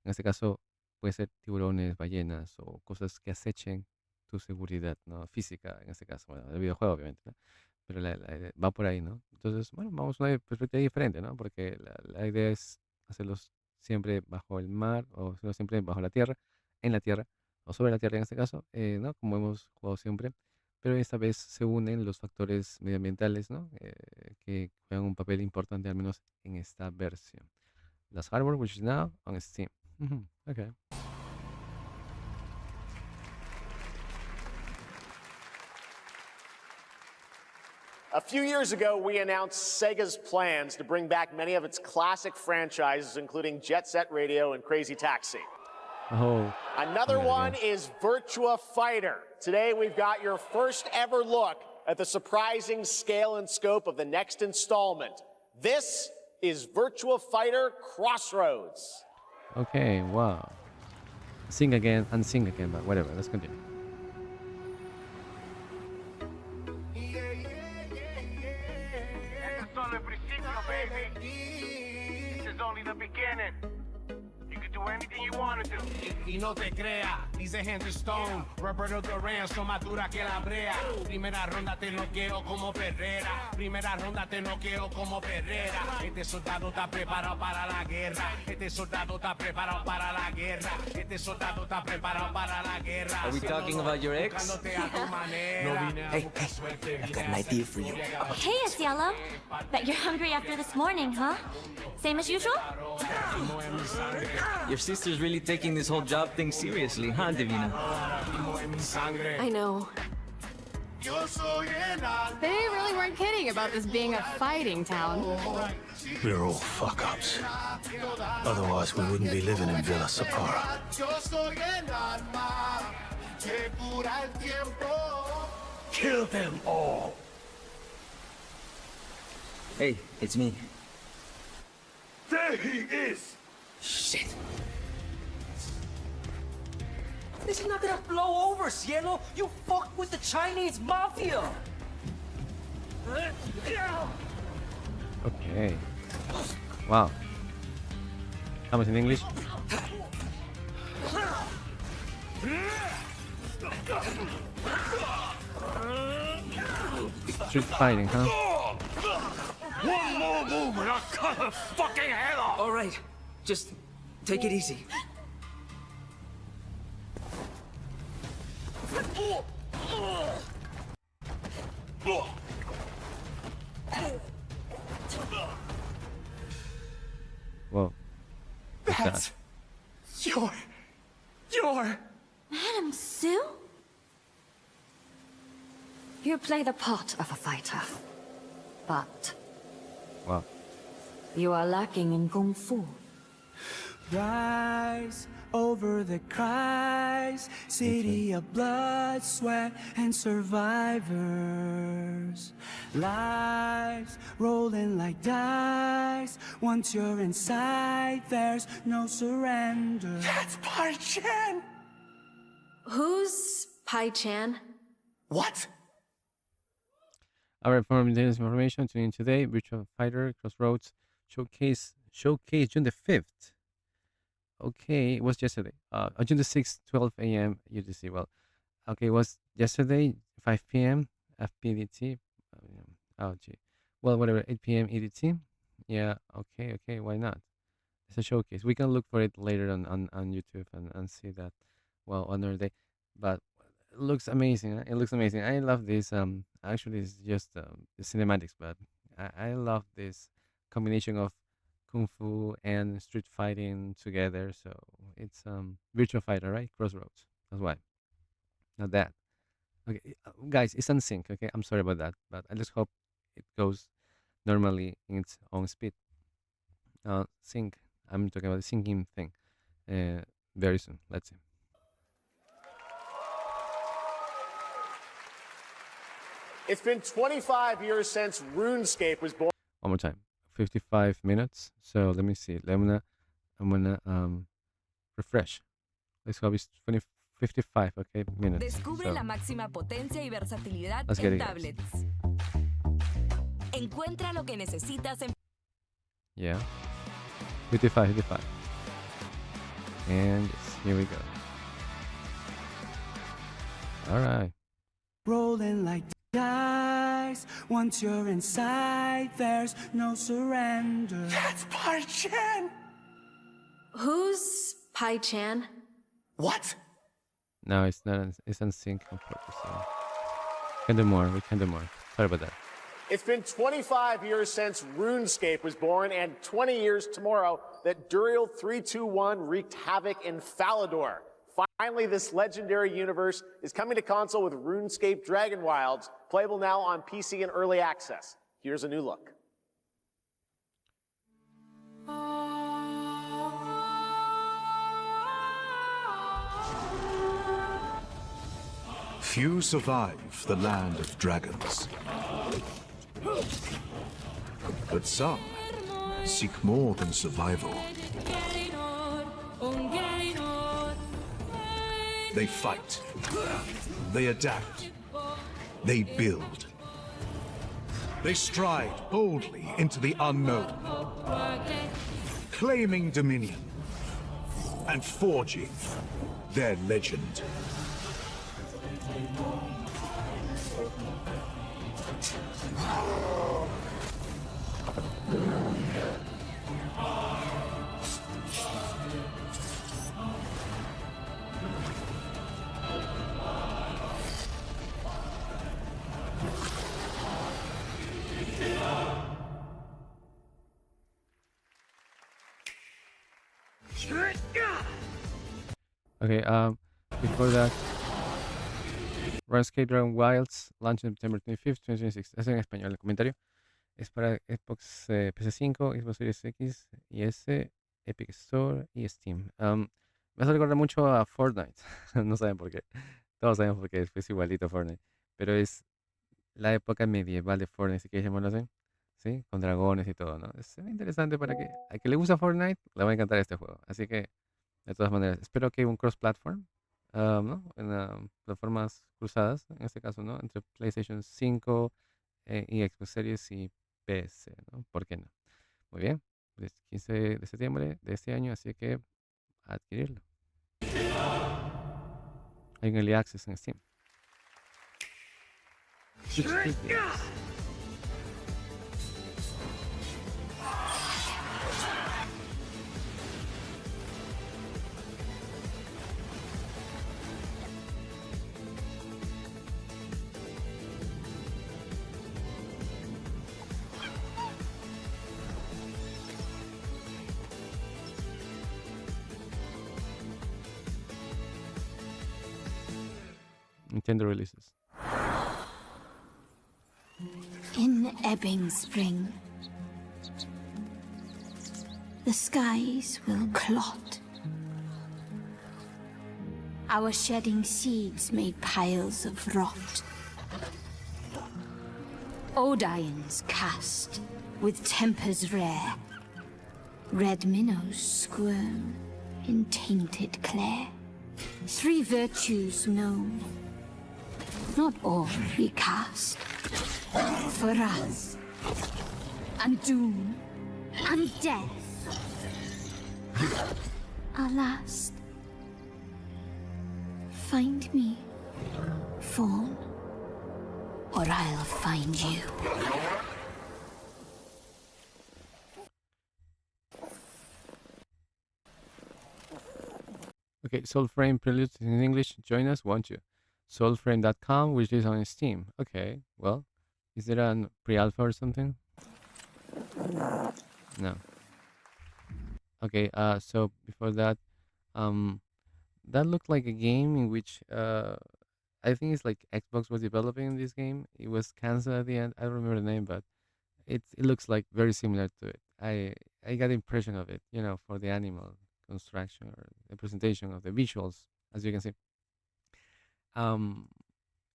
en este caso puede ser tiburones, ballenas o cosas que acechen tu seguridad, ¿no? Física, en este caso, bueno, del videojuego, obviamente, ¿no? Pero va por ahí, ¿no? Entonces, bueno, vamos a una perspectiva diferente, ¿no? Porque la idea es hacerlos siempre bajo el mar o hacerlos siempre bajo la tierra, en la tierra o sobre la tierra en este caso, ¿no? Como hemos jugado siempre. Pero esta vez se unen los factores medioambientales, ¿no? Que juegan un papel importante, al menos en esta versión. Las hardware, which is now on Steam. Okay. A few years ago, we announced Sega's plans to bring back many of its classic franchises, including Jet Set Radio and Crazy Taxi. Oh. Another one is Virtua Fighter. Today, we've got your first ever look at the surprising scale and scope of the next installment. This is Virtua Fighter Crossroads. Okay, wow. Sing again, unsing again, but whatever, let's continue. This is only the beginning. You can do anything you want to do. Y no te crea, dice Henry Stone. Roberto Duran, son más dura que la brea. Primera ronda te noqueo como Perrera. Primera ronda te noqueo como Perrera. Este soldado está preparado para la guerra. Este soldado está preparado para la guerra. Este soldado está preparado para la guerra. Are we talking about your ex? Hey, I've got an idea for you. Hey, Asiela. Bet you're hungry after this morning, huh? Same as usual? Your sister's really taking this whole job thing seriously, huh, Divina? I know. They really weren't kidding about this being a fighting town. We're all fuck-ups. Otherwise, we wouldn't be living in Villa Sapara. Kill them all. Hey, it's me. There he is. Shit. This is not gonna blow over, Cielo. You fucked with the Chinese mafia. Okay. Wow. Estamos in English. Street fighting, huh? One more move and I'll cut her fucking head off. All right, just take it easy. Whoa. That's your Madam Sue? You play the part of a fighter, but Wow. you are lacking in kung fu. Rise over the cries, city of blood, sweat, and survivors. Lives rolling like dice. Once you're inside, there's no surrender. That's Pai Chan. Who's Pai Chan? What? Alright, for this information, tune in today. Virtual Fighter Crossroads Showcase June the 5th. Okay, it was yesterday. June the 6th, 12 a.m. UTC. Well, okay, it was yesterday, 5 p.m. FPDT. Oh, gee. Well, whatever, 8 p.m. EDT. Yeah, okay, why not? It's a showcase. We can look for it later on YouTube and see that, well, another day. But it looks amazing. It looks amazing. I love this. Actually, it's just the cinematics, but I love this combination of kung fu and street fighting together. So it's Virtual Fighter, right? Crossroads. That's why. Not that. Okay, guys, it's on sync. Okay, I'm sorry about that, but I just hope it goes normally in its own speed. Sync. I'm talking about the singing thing. Very soon. Let's see. It's been 25 years since RuneScape was born. One more time. 55 minutes. So let me see. I'm gonna refresh. Let's go. It's 55, okay, minutes. Descubre So, la máxima potencia y versatilidad let's get en it, guys. tablets. Encuentra lo que necesitas en... Yeah. 55. And yes, here we go. All right. Rolling like dice. Once you're inside, there's no surrender. That's Pai Chan! Who's Pai Chan? What? No, it's not. It's on sync on purpose. So. We can do more. Sorry about that. It's been 25 years since RuneScape was born, and 20 years tomorrow that Duriel 321 wreaked havoc in Falador. Finally, this legendary universe is coming to console with RuneScape Dragon Wilds, playable now on PC in early access. Here's a new look. Few survive the land of dragons. But some seek more than survival. They fight. They adapt. They build. They stride boldly into the unknown, claiming dominion and forging their legend. Okay, before that, RuneScape Dragon Wilds launch on September 25th, 2026. Es en español el comentario. Es para Xbox PC5, Xbox Series X y S, Epic Store y Steam. Me hace recordar mucho a Fortnite. No saben por qué. Todos sabemos por qué es igualito a Fortnite. Pero es la época medieval de Fortnite, si quieres llamarlo así. ¿Sí? Con dragones y todo, ¿no? Es muy interesante para que a que le gusta Fortnite le va a encantar este juego. Así que, de todas maneras, espero que un cross-platform, ¿no? En plataformas cruzadas, en este caso, ¿no? Entre PlayStation 5 y Xbox Series y PC, ¿no? ¿Por qué no? Muy bien. Desde 15 de septiembre de este año, así que a adquirirlo. Hay un early access en Steam. 60 gigs. Nintendo releases. In ebbing spring, the skies will clot. Our shedding seeds made piles of rot. Odions cast with tempers rare. Red minnows squirm in tainted clay. 3 virtues known, not all we cast. For us, and doom, and death are last. Find me, fawn, or I'll find you. Okay, Soulframe Preludes in English. Join us, won't you? Soulframe.com, which is on Steam. Okay, well, is there a pre-alpha or something? No. Okay, so before that, that looked like a game in which I think it's like Xbox was developing this game. It was canceled at the end. I don't remember the name, but it looks like very similar to it. I got the impression of it, for the animal construction or the presentation of the visuals, as you can see.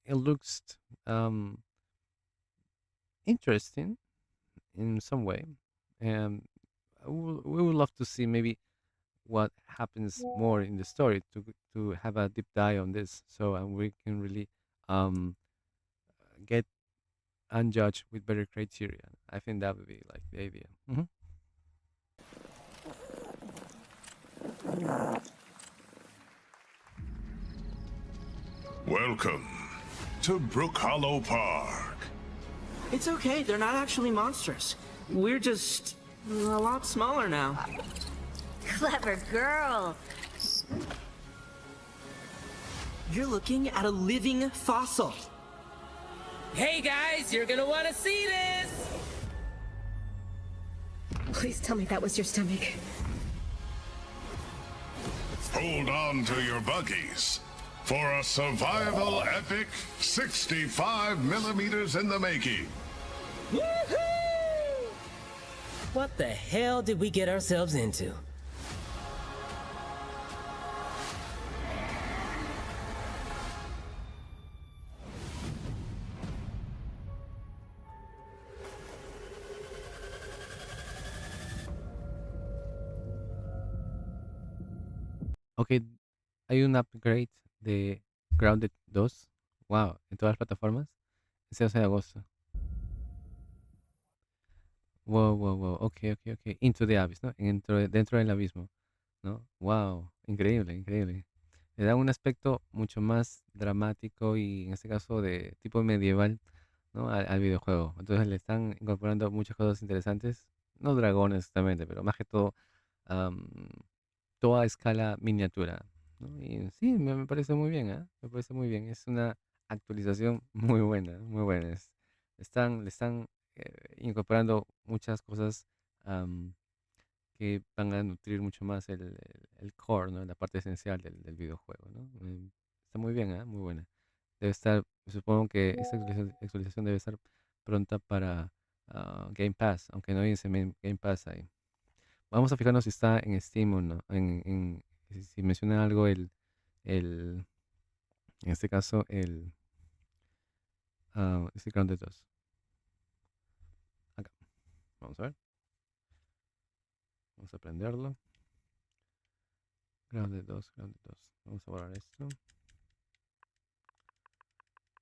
It looks um, interesting in some way. And we would love to see maybe what happens more in the story to have a deep dive on this, so we can really um, get unjudged with better criteria. I think that would be like the idea. Welcome to Brook Hollow Park. It's okay, they're not actually monsters. We're just a lot smaller now. Clever girl. You're looking at a living fossil. Hey guys, you're gonna want to see this! Please tell me that was your stomach. Hold on to your buggies for a survival epic 65 millimeters in the making. Woohoo! What the hell did we get ourselves into? Ok, hay un upgrade de Grounded 2. Wow, en todas las plataformas. Ese 12 de agosto. Wow, wow, wow. Ok, ok, ok. Into the Abyss, ¿no? Dentro del abismo, ¿no? Wow, increíble, increíble. Le da un aspecto mucho más dramático y en este caso de tipo medieval, ¿no? Al videojuego. Entonces le están incorporando muchas cosas interesantes. No dragones exactamente, pero más que todo am, toda a escala miniatura, ¿no? Y sí, me parece muy bien, ¿ah? Me parece muy bien. Es una actualización muy buena, muy buena. Le están incorporando muchas cosas am, que van a nutrir mucho más el core, ¿no? La parte esencial del videojuego, ¿no? Está muy bien, ¿ah? Muy buena. Debe estar, supongo que esta actualización debe estar pronta para Game Pass, aunque no dice Game Pass ahí. Vamos a fijarnos si está en Steam o no. Si menciona algo en este caso, este Grounded 2. Acá. Vamos a ver. Vamos a prenderlo. Grounded 2, Grounded 2. Vamos a borrar esto.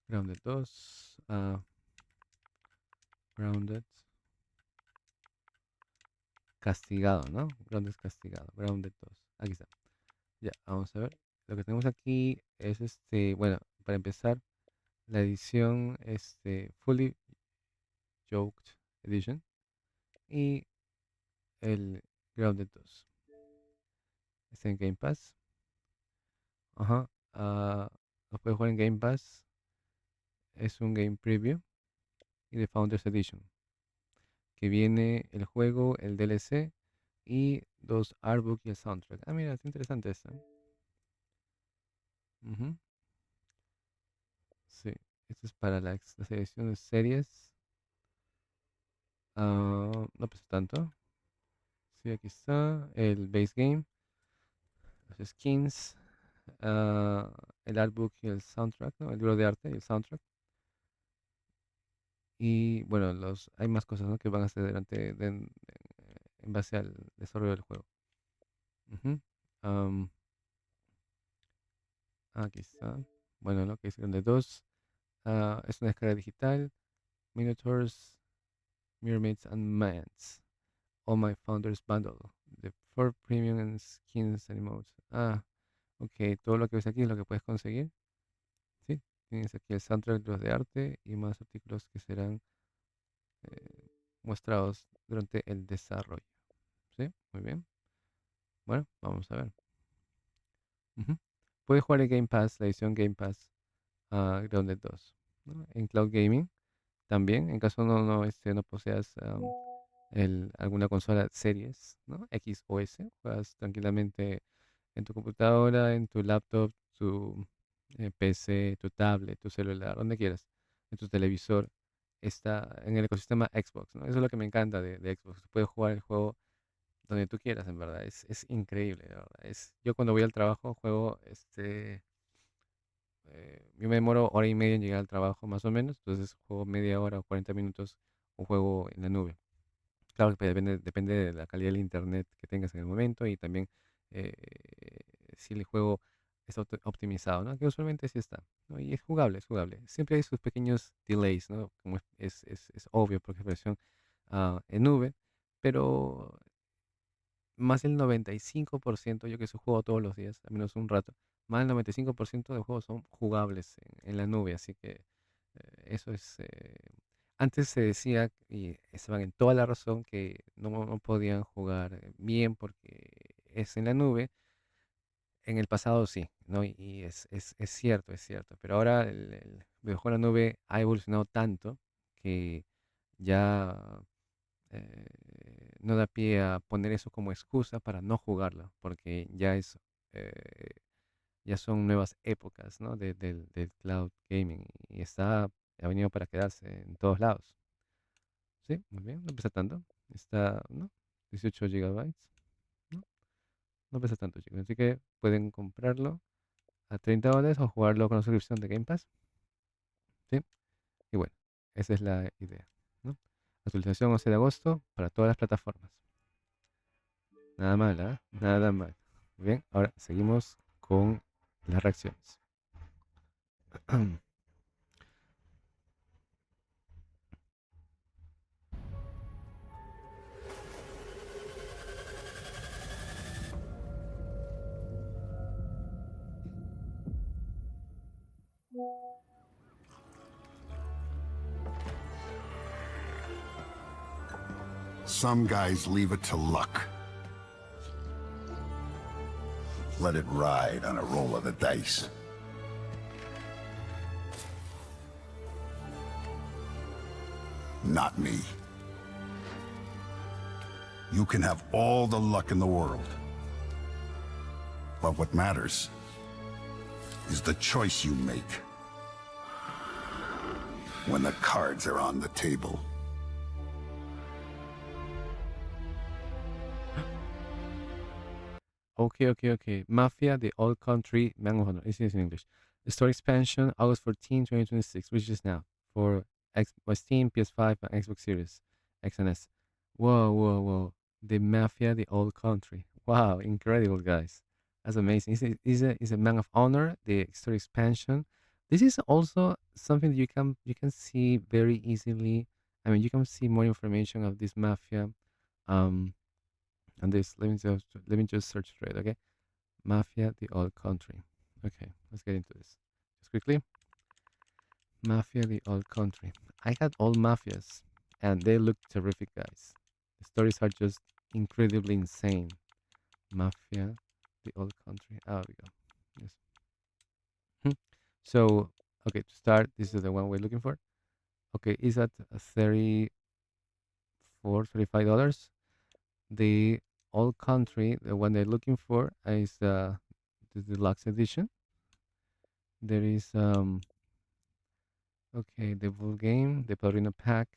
Grounded 2. Grounded. Castigado, ¿no? Grounded castigado. Grounded 2. Aquí está. Ya, vamos a ver. Lo que tenemos aquí es bueno, para empezar, la edición Fully Joked Edition y el Grounded 2. Está en Game Pass. Ajá. Lo puedes jugar en Game Pass. Es un Game Preview y de Founders Edition. Que viene el juego, el DLC y 2 artbook y el soundtrack. Ah, mira, es interesante esto. Sí, esto es para la edición de series. No pesa tanto. Sí, aquí está el base game, los skins, el artbook y el soundtrack, ¿no? El libro de arte y el soundtrack. Y bueno, hay más cosas, ¿no? Que van a hacer en base al desarrollo del juego. Aquí está. Bueno, lo que es de 2. Es una descarga digital. Minotaurs, Mermaids and Mans. All My Founders Bundle. The 4 Premium and Skins and Emotes. Ok. Todo lo que ves aquí es lo que puedes conseguir. Sí. Tienes aquí el soundtrack, los de arte y más artículos que serán mostrados durante el desarrollo. ¿Sí? Muy bien. Bueno, vamos a ver. Puedes jugar en Game Pass, la edición Game Pass Grounded 2, ¿no? En Cloud Gaming también, en caso no poseas alguna consola series, ¿no? X o S, juegas tranquilamente en tu computadora, en tu laptop, tu PC, tu tablet, tu celular, donde quieras, en tu televisor, está en el ecosistema Xbox, ¿no? Eso es lo que me encanta de Xbox. Puedes jugar el juego donde tú quieras, en verdad. Es increíble, de verdad. Yo cuando voy al trabajo juego, yo me demoro hora y media en llegar al trabajo más o menos, entonces juego media hora o 40 minutos un juego en la nube. Claro que depende de la calidad del internet que tengas en el momento y también eh, si el juego está optimizado, ¿no? Que usualmente sí está, ¿no? Y es jugable, es jugable. Siempre hay sus pequeños delays, ¿no? Como es obvio porque es versión en nube, pero más del 95%, yo que se juego todos los días, al menos un rato, más del 95% de juegos son jugables en la nube, así que eso es... antes se decía, y estaban en toda la razón, que no podían jugar bien porque es en la nube. En el pasado sí, ¿no? Y es cierto, es cierto. Pero ahora el videojuego en la nube ha evolucionado tanto que ya eh, no da pie a poner eso como excusa para no jugarlo, porque eh, ya son nuevas épocas, ¿no? Del cloud gaming y ha venido para quedarse en todos lados. Sí, muy bien, no pesa tanto. Está, ¿no? 18 gigabytes, ¿no? No pesa tanto, chicos. Así que pueden comprarlo a $30 o jugarlo con la suscripción de Game Pass. ¿Sí? Y bueno, esa es la idea, ¿no? Actualización 11 de agosto para todas las plataformas. Nada mal, ¿ah? Nada mal. Muy bien, ahora seguimos con las reacciones. Some guys leave it to luck. Let it ride on a roll of the dice. Not me. You can have all the luck in the world. But what matters is the choice you make when the cards are on the table. Okay. Mafia, the Old Country, Mango Honor. This is in English. The story expansion, August 14, 2026, which is now for Steam, PS5, and Xbox Series X and S. Whoa. The Mafia, the Old Country. Wow, incredible, guys. That's amazing. Is a Man of Honor, the story expansion. This is also something that you can see very easily. I mean, you can see more information of this Mafia. And this, let me just search for it, okay? Mafia, the Old Country. Okay, let's get into this. Just quickly. Mafia, the Old Country. I had all Mafias, and they look terrific, guys. The stories are just incredibly insane. Mafia, the Old Country. Oh, we go. Yes. So, okay, to start, this is the one we're looking for. Okay, is at $34, $35. The Old Country, the one they're looking for, is the deluxe edition. There is okay, the full game, the Padrino pack,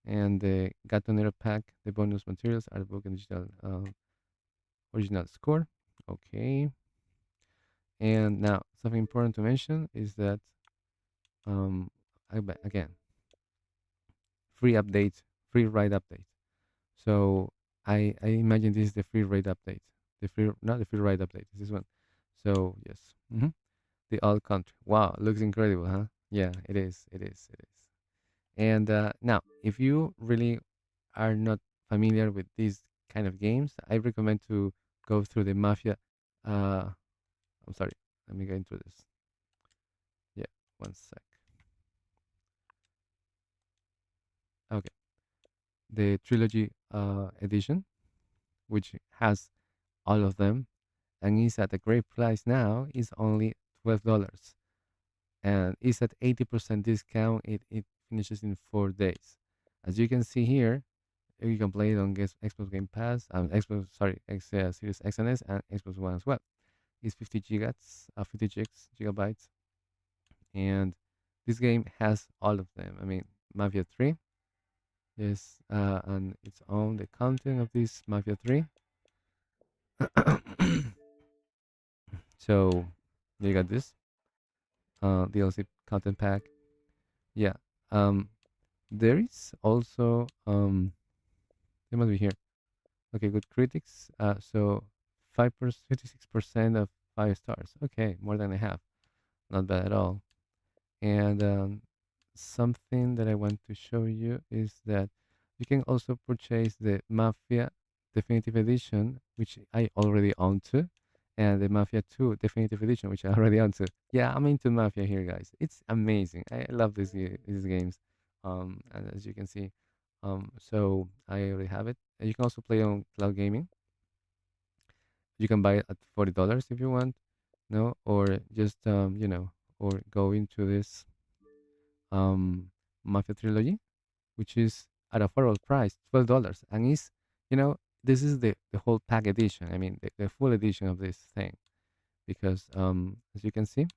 and the Gatonero pack. The bonus materials, artbook, and digital original score. Okay. And now something important to mention is that again, free update, free ride update. So I imagine this is the free ride update. Not the free ride update. This one. So yes. The Old Country. Wow, looks incredible, huh? Yeah, it is. And now, if you really are not familiar with these kind of games, I recommend to go through the Mafia. I'm sorry. Let me get into this. Yeah, one sec. Okay, the trilogy edition, which has all of them, and is at a great price now. Is only $12, and is at 80% discount. It finishes in 4 days. As you can see here, you can play it on Xbox Game Pass, Series X and S, and Xbox One as well. It's 50 gigabytes, and this game has all of them. I mean, Mafia 3. Yes, and its own the content of this Mafia 3. So you got this DLC content pack. Yeah. There is also it must be here. Okay, good critics. So 56% of 5 stars. Okay, more than I have. Not bad at all. And something that I want to show you is that you can also purchase the Mafia Definitive Edition, which I already own too, and the Mafia 2 Definitive Edition, which I already own too. Yeah, I'm into Mafia here, guys. It's amazing. I love these games. And as you can see, so I already have it. And you can also play on cloud gaming. You can buy it at $40 if you want, no, or just or go into this Mafia trilogy, which is at a affordable price, $12, and this is the whole pack edition. I mean, the full edition of this thing, because as you can see,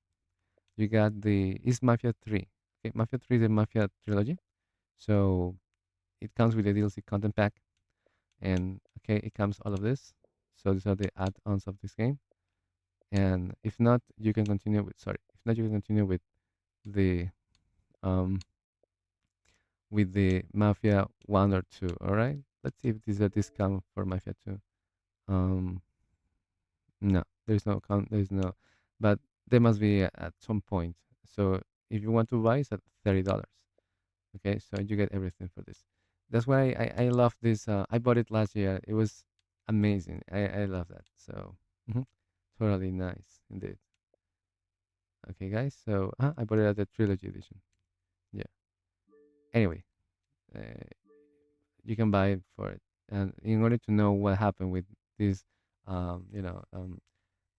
you got it's Mafia 3. Okay, Mafia 3 is the Mafia trilogy, so it comes with the DLC content pack, and okay, it comes all of this. So these are the add-ons of this game, and if not, you can continue with the Mafia 1 or 2. All right, let's see if this is a discount for Mafia 2. No, there's no count. There's no, but there must be at some point. So if you want to buy, it's at $30. Okay, so you get everything for this. That's why I love this. I bought it last year. It was amazing. I love that. So totally nice indeed. Okay, guys. So I bought it at the trilogy edition. Yeah. Anyway, you can buy it for it, and in order to know what happened with this,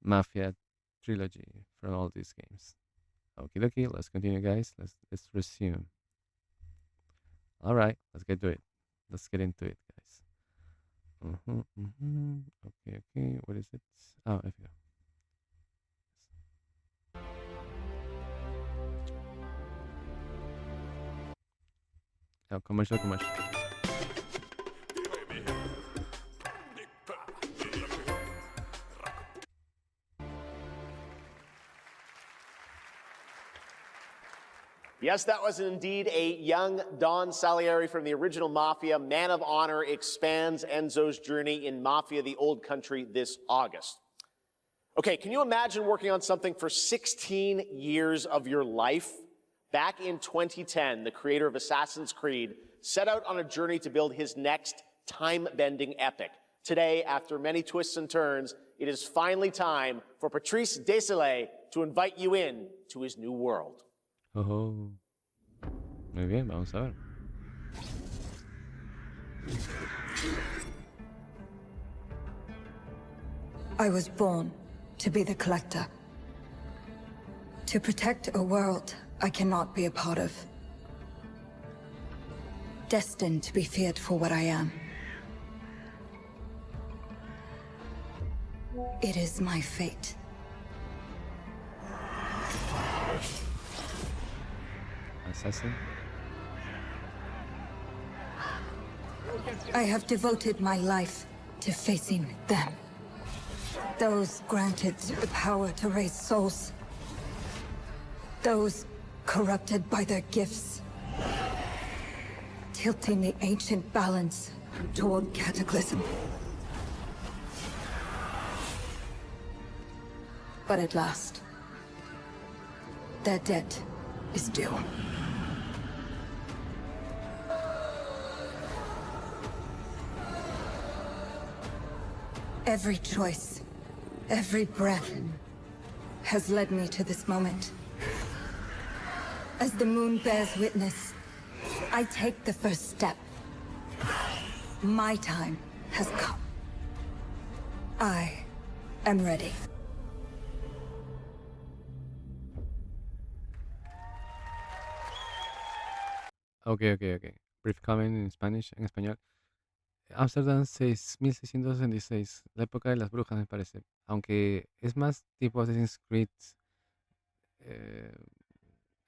Mafia trilogy from all these games. Okie dokie, let's continue, guys. Let's resume. All right, let's get to it. Let's get into it, guys. Okay. What is it? Oh, there we go. Oh, commercial. Yes, that was indeed a young Don Salieri from the original Mafia. Man of Honor expands Enzo's journey in Mafia: The Old Country this August. Okay, can you imagine working on something for 16 years of your life? Back in 2010, the creator of Assassin's Creed set out on a journey to build his next time-bending epic. Today, after many twists and turns, it is finally time for Patrice Désilets to invite you in to his new world. Oh, muy bien, vamos a ver. I was born to be the collector. To protect a world I cannot be a part of. Destined to be feared for what I am. It is my fate. Assassin. I have devoted my life to facing them. Those granted the power to raise souls. Those corrupted by their gifts. Tilting the ancient balance toward cataclysm. But at last, their debt is due. Every choice, every breath has led me to this moment. As the moon bears witness, I take the first step. My time has come. I am ready. Okay. Brief comment en español. Amsterdam 1666, la época de las brujas me parece. Aunque es más tipo Assassin's Creed,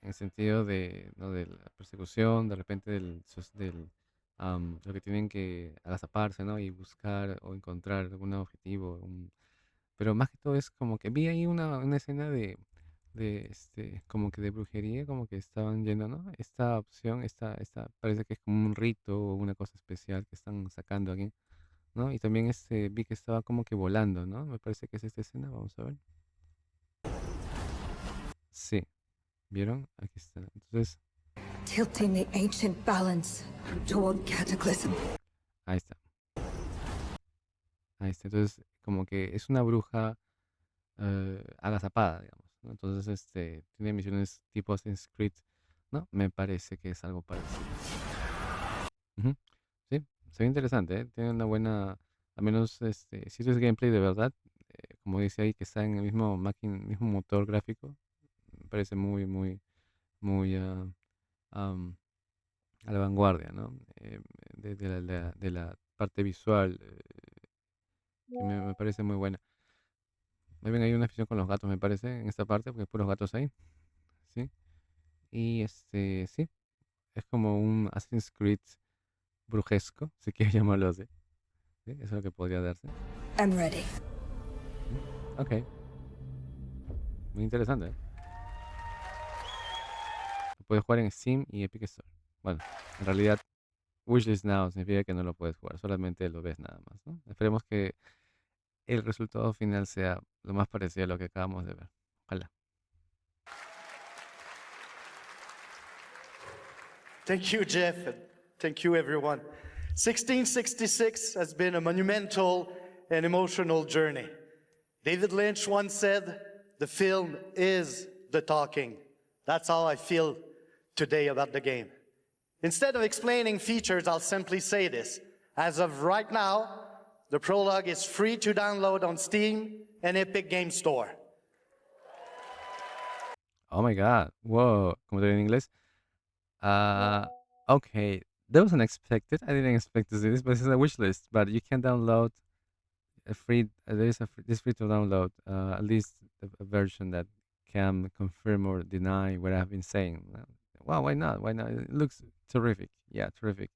en el sentido de, ¿no? de la persecución, de repente lo que tienen que agazaparse, ¿no? Y buscar o encontrar algún objetivo. Pero más que todo es como que vi ahí una escena como que de brujería, como que estaban yendo, ¿no? Esta opción, parece que es como un rito o una cosa especial que están sacando aquí, ¿no? Y también vi que estaba como que volando, ¿no? Me parece que es esta escena, vamos a ver. Sí, ¿vieron? Aquí está. Entonces, Tilting the ancient balance toward cataclysm. ahí está. Ahí está. Entonces, como que es una bruja agazapada, digamos, ¿no? Entonces, tiene misiones tipo Assassin's Creed, ¿no? Me parece que es algo parecido. Ujú. Sí, se ve interesante, ¿eh? Tiene una buena, al menos, si esto es gameplay de verdad, como dice ahí que está en el mismo motor gráfico, me parece muy a la vanguardia, ¿no? De la parte visual, que me parece muy buena. Más bien hay una afición con los gatos, me parece, en esta parte, porque hay puros gatos ahí, ¿sí? Y sí, es como un Assassin's Creed brujesco, si quieres llamarlo así. ¿Sí? Eso es lo que podría darse. I'm ready. Ok. Muy interesante, ¿eh? Lo puedes jugar en Steam y Epic Store. Bueno, en realidad, Wishlist Now significa que no lo puedes jugar, solamente lo ves nada más, ¿no? Esperemos que el resultado final sea lo más parecido a lo que acabamos de ver. Ojalá. Thank you, Jeff, and thank you, everyone. 1666 has been a monumental and emotional journey. David Lynch once said, "The film is the talking." That's how I feel today about the game. Instead of explaining features, I'll simply say this. As of right now, the prologue is free to download on Steam and Epic Game Store. Oh my God. Whoa. Como te digo en inglés. Okay. That was unexpected. I didn't expect to see this, but it's a wish list. But you can download a free. It's free to download at least a version that can confirm or deny what I've been saying. Well, why not? Why not? It looks terrific. Yeah, terrific.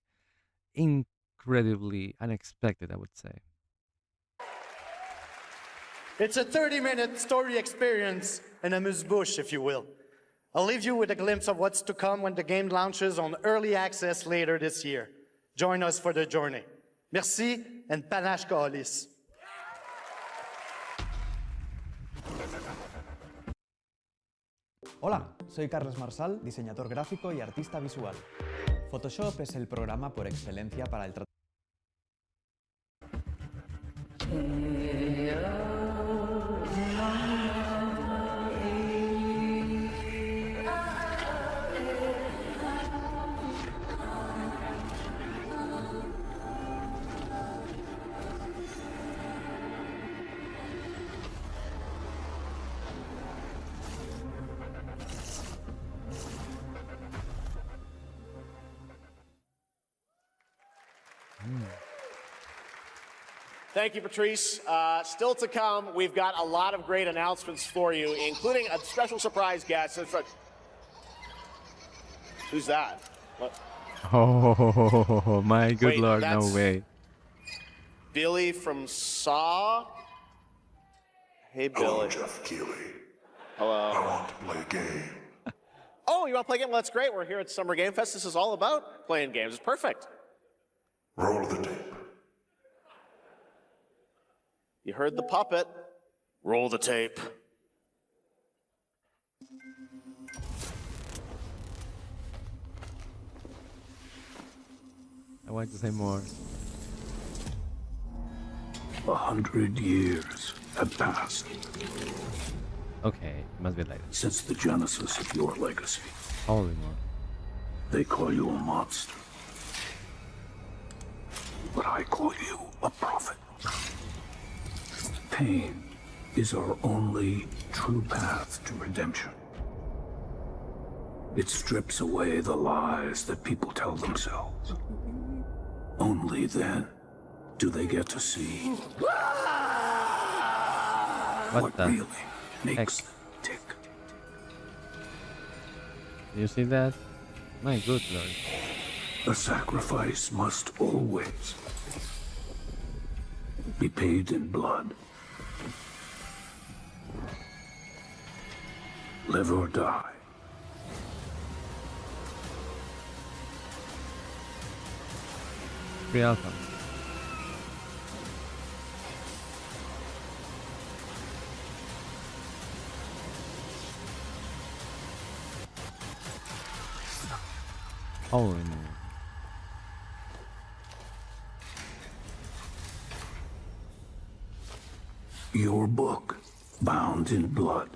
Incredibly unexpected, I would say. It's a 30-minute story experience, an amuse-bouche, if you will. I'll leave you with a glimpse of what's to come when the game launches on early access later this year. Join us for the journey. Merci and panache kaolis. Hola, soy Carles Marsal, diseñador gráfico y artista visual. Photoshop es el programa por excelencia para el tratamiento. Thank you, Patrice. Still to come, we've got a lot of great announcements for you, including a special surprise guest. Who's that? What? Oh, my good Wait, Lord, no that's way. Billy from Saw? Hey, Billy. Hello, Jeff Keighley. Hello. I want to play a game. Oh, you want to play a game? Well, that's great. We're here at Summer Game Fest. This is all about playing games. It's perfect. Roll the tape. You heard the puppet. Roll the tape. I want to say more. 100 years have passed. Okay, must be like that. Since the genesis of your legacy. Holy moly. They call you a monster. But I call you a prophet. Pain is our only true path to redemption. It strips away the lies that people tell themselves. Only then do they get to see what really makes them tick. You see that? My good lord. A sacrifice must always be paid in blood. Live or die. Free alpha. Holy moly. Your book, bound in blood,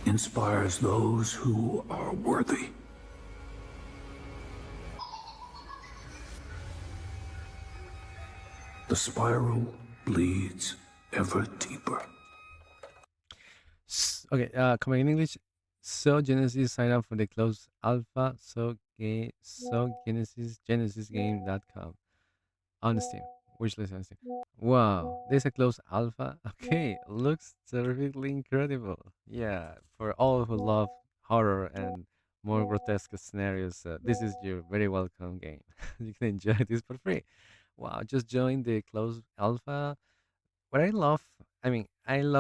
inspires those who are worthy. The spiral bleeds ever deeper. Okay, coming in English. So Genesis sign up for the closed alpha. Genesisgame.com on Steam. Wishlist on Steam. Wow, there's a closed alpha. Okay, looks terrifically incredible. Yeah, for all who love horror and more grotesque scenarios, this is your very welcome game. You can enjoy this for free. Wow, just join the closed alpha. What I love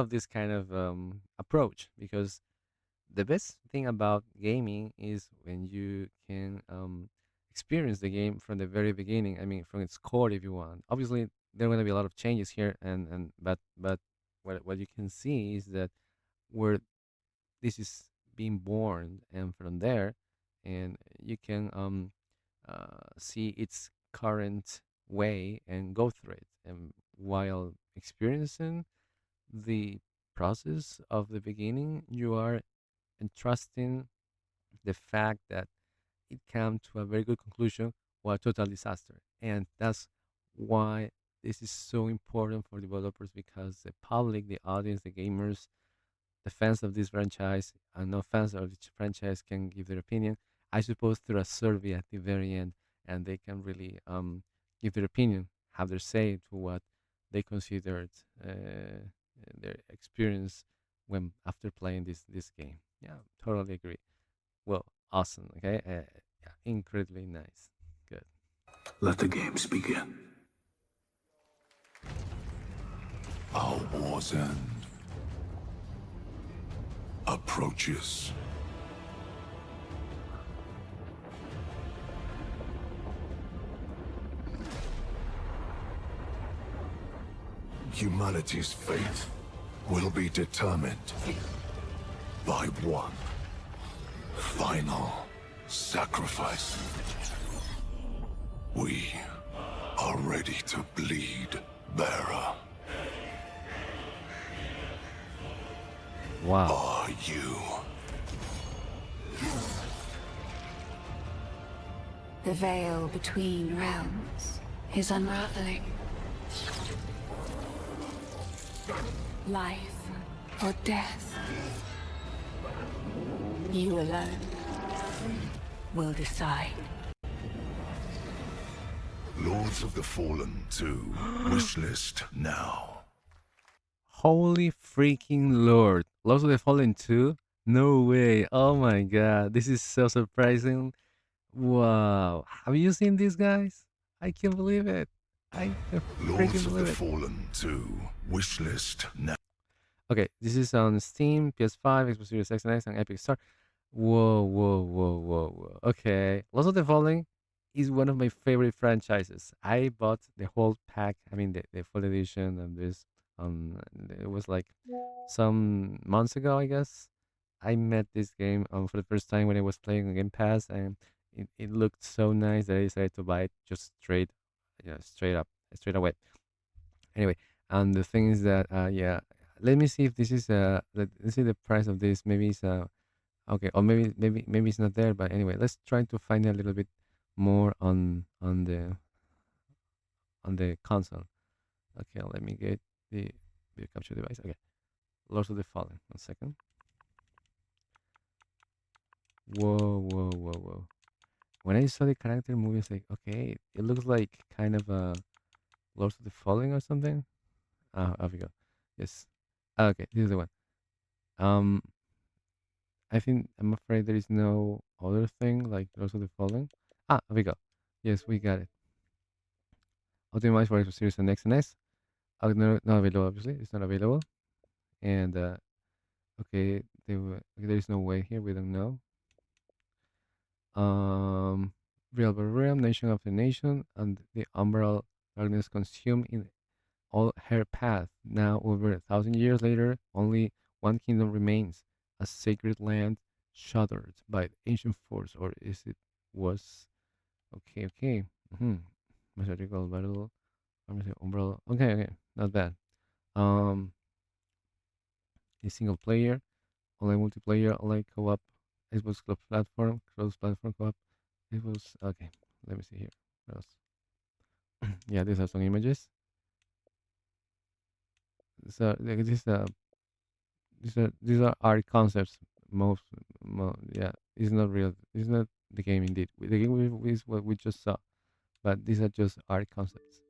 this kind of approach because the best thing about gaming is when you can experience the game from the very beginning. I mean, from its core, if you want. Obviously, there are going to be a lot of changes here, and but what you can see is that where this is being born, and from there, and you can see its current way and go through it, and while experiencing the process of the beginning, you are entrusting the fact that it came to a very good conclusion or a total disaster. And that's why this is so important for developers because the public, the audience, the gamers, the fans of this franchise, and no fans of each franchise can give their opinion. I suppose through a survey at the very end, and they can really give their opinion, have their say to what they considered their experience when after playing this game. Yeah, totally agree. Well, awesome. Okay, yeah, incredibly nice. Good. Let the games begin. Our war's end approaches. Humanity's fate will be determined by one final sacrifice. We are ready to bleed, bearer. Wow. Are you? The veil between realms is unraveling. Life or death. You alone will decide. Lords of the Fallen 2, wishlist now. Holy freaking Lord. Lords of the Fallen 2? No way. Oh my god. This is so surprising. Wow. Have you seen these guys? I can't believe it. I can't Lords freaking of the believe it. Fallen 2, wishlist now. Okay, this is on Steam, PS5, Xbox Series X and X, and Epic Store. Whoa, whoa, whoa, whoa, whoa. Okay, Lords of the Fallen is one of my favorite franchises. I bought the whole pack. I mean, the full edition of this. It was like some months ago, I guess. I met this game for the first time when I was playing on Game Pass, and it looked so nice that I decided to buy it just straight up, straight away. Anyway, and the thing is that yeah, let me see if this is let's see the price of this. Maybe it's okay, or maybe it's not there. But anyway, let's try to find a little bit more on the console. Okay, let me get the video capture device. Okay, Lords of the Fallen. 1 second. Whoa, whoa, whoa, whoa. When I saw the character movie, it's like, okay, it looks like kind of a Lords of the Fallen or something. There we go. Yes. Okay, this is the one. Um, I'm afraid there is no other thing like Lords of the Fallen. Ah, here we go. Yes, we got it. Optimized for Xbox Series and X and S. Not available, obviously. It's not available. And okay, there is no way here. We don't know. Real Realm, Nation of the Nation, and the Umbral darkness consumed in all her path. Now, over 1,000 years later, only one kingdom remains, a sacred land shuddered by ancient force, or is it was? Okay. Magical battle, Umbral. Okay, not bad. A single player, online multiplayer, online co-op, Xbox Club platform, cross-platform co-op. It was okay. Let me see here. What else? Yeah, these are some images. So these are art concepts. Yeah, it's not real. It's not the game indeed. The game is what we just saw, but these are just art concepts.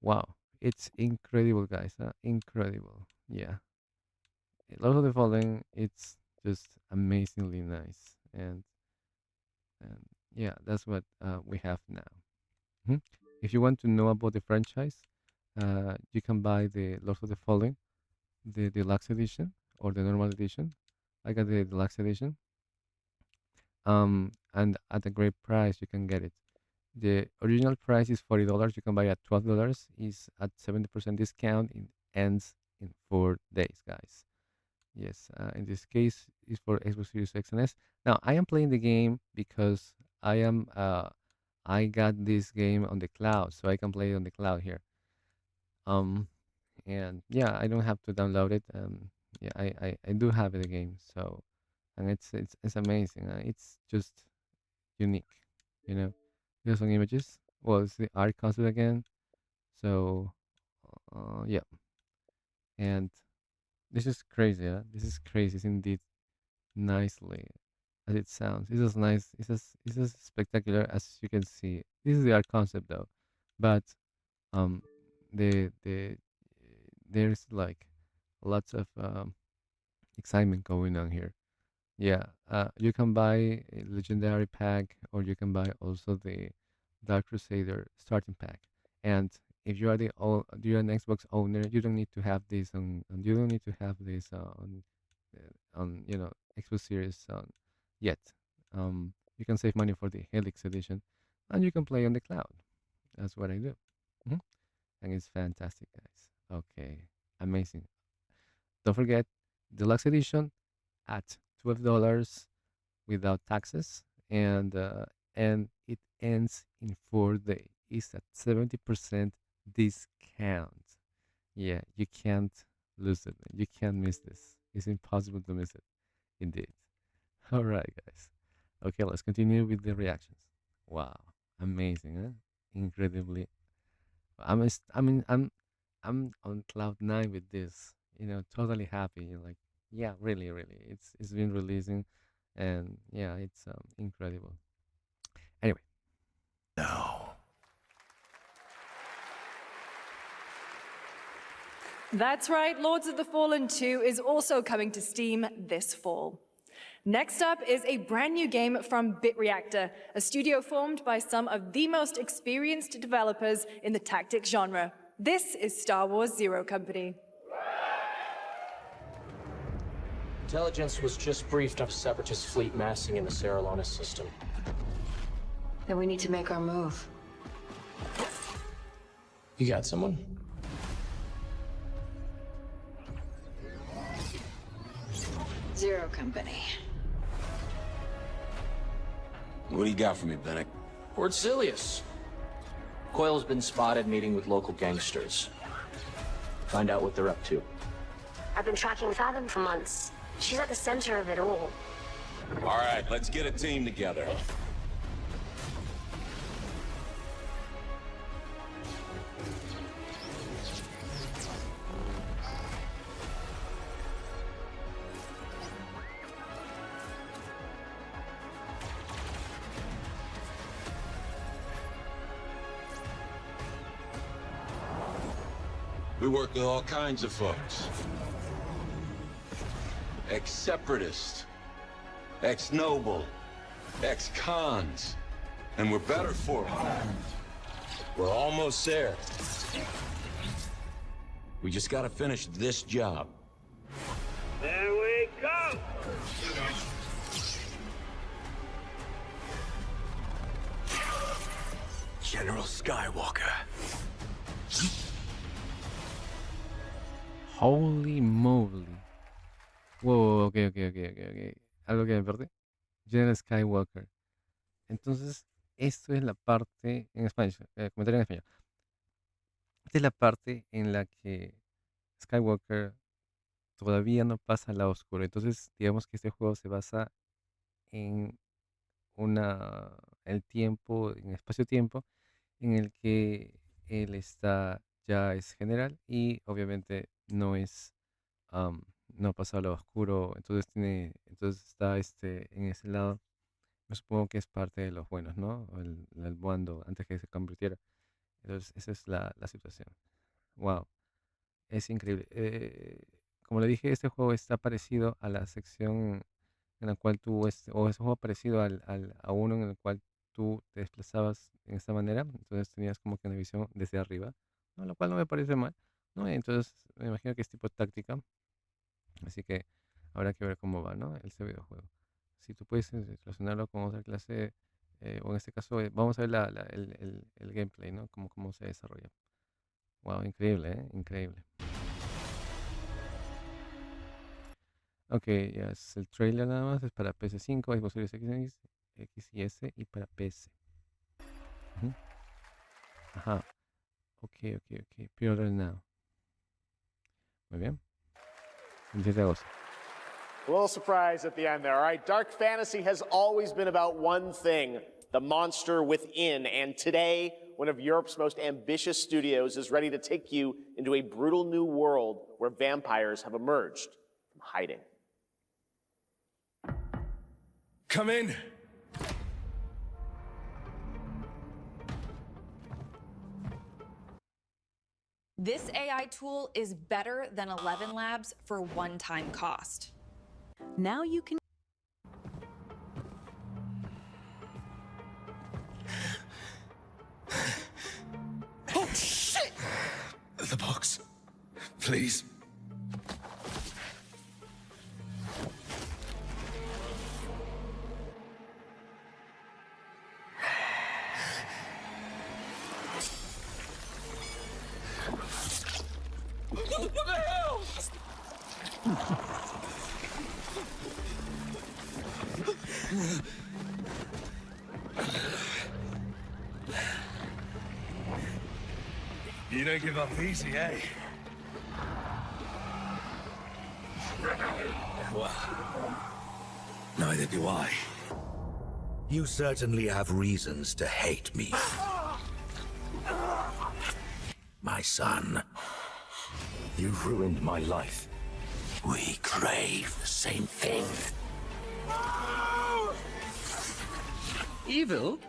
Wow, it's incredible, guys. Incredible. Yeah. Lord of the Fallen, it's just amazingly nice, and yeah, that's what we have now. If you want to know about the franchise, you can buy the Lord of the Fallen, the deluxe edition or the normal edition. I got the deluxe edition, and at a great price you can get it. The original price is $40. You can buy it at $12. Is at 70% discount. It ends in 4 days, guys. Yes, in this case, it's for Xbox Series X and S. Now, I am playing the game because I got this game on the cloud, so I can play it on the cloud here. And yeah, I don't have to download it. Yeah, I do have the game, so, and it's amazing. It's just unique, you know. Here's some images. Well, it's the art concept again. So, yeah, and this is crazy. This is crazy. It's indeed nicely as it sounds. It's as nice. It's as spectacular as you can see. This is the art concept though, but the there's like lots of excitement going on here. Yeah, you can buy a legendary pack, or you can buy also the Dark Crusader starting pack. And if you are you're an Xbox owner, you don't need to have this you don't need to have this on Xbox Series yet. You can save money for the Helix edition, and you can play on the cloud. That's what I do, and it's fantastic, guys. Okay, amazing. Don't forget, deluxe edition at $12 without taxes, and it ends in 4 days. It's at 70% discount. Yeah, you can't lose it. You can't miss this. It's impossible to miss it. Indeed. All right, guys. Okay, let's continue with the reactions. Wow, amazing, huh? Incredibly. I'm on cloud 9 with this. Totally happy. Like, yeah, really, it's been releasing, and yeah, it's incredible. Anyway. No. That's right, Lords of the Fallen 2 is also coming to Steam this fall. Next up is a brand new game from BitReactor, a studio formed by some of the most experienced developers in the tactics genre. This is Star Wars Zero Company. Intelligence was just briefed of Separatist fleet massing in the Seralonis system. Then we need to make our move. You got someone? Zero Company. What do you got for me, Bennett? Port Silius. Coil's been spotted meeting with local gangsters. Find out what they're up to. I've been tracking Fathom for months. She's at the center of it all. All right, let's get a team together. We work with all kinds of folks. ex-separatist, ex-noble, ex-cons, and we're better for it. We're almost there. We just gotta finish this job. There we go! General Skywalker. Holy moly. Wow, ok. Algo que me perdí. General Skywalker. Entonces, esto es la parte en español, comentario en español. Esta es la parte en la que Skywalker todavía no pasa al lado oscuro. Entonces, digamos que este juego se basa en el tiempo, en espacio-tiempo, en el que él ya es general y obviamente no ha pasado al lado oscuro. Entonces está en ese lado. Yo supongo que es parte de los buenos, ¿no? El bando antes que se convirtiera. Entonces, esa es la situación. Wow, es increíble. Como le dije, este juego está parecido a la sección en la cual o es un juego parecido a uno en el cual tú te desplazabas en esta manera. Entonces tenías como que una visión desde arriba, ¿no? Lo cual no me parece mal, ¿no? Entonces me imagino que es tipo táctica. Así que habrá que ver cómo va, ¿no? Este videojuego. Si tú puedes relacionarlo con otra clase, o en este caso, vamos a ver el gameplay, ¿no? Cómo se desarrolla. Wow, increíble, ¿eh? Increíble. Ok, ya es el trailer nada más, es para PS5, Xbox Series X y S y para PC. Ujú. Ajá. Ok. Pre-order now. Muy bien. 27 de agosto. A little surprise at the end there. All right, dark fantasy has always been about one thing, the monster within. And today, one of Europe's most ambitious studios is ready to take you into a brutal new world where vampires have emerged from hiding. Come in. This AI tool is better than 11 labs for one-time cost. Now you can... Oh, shit! The box. Please. What the hell? You don't give up easy, eh? Well, neither do I. You certainly have reasons to hate me. My son, you've ruined my life. We crave the same thing. Evil?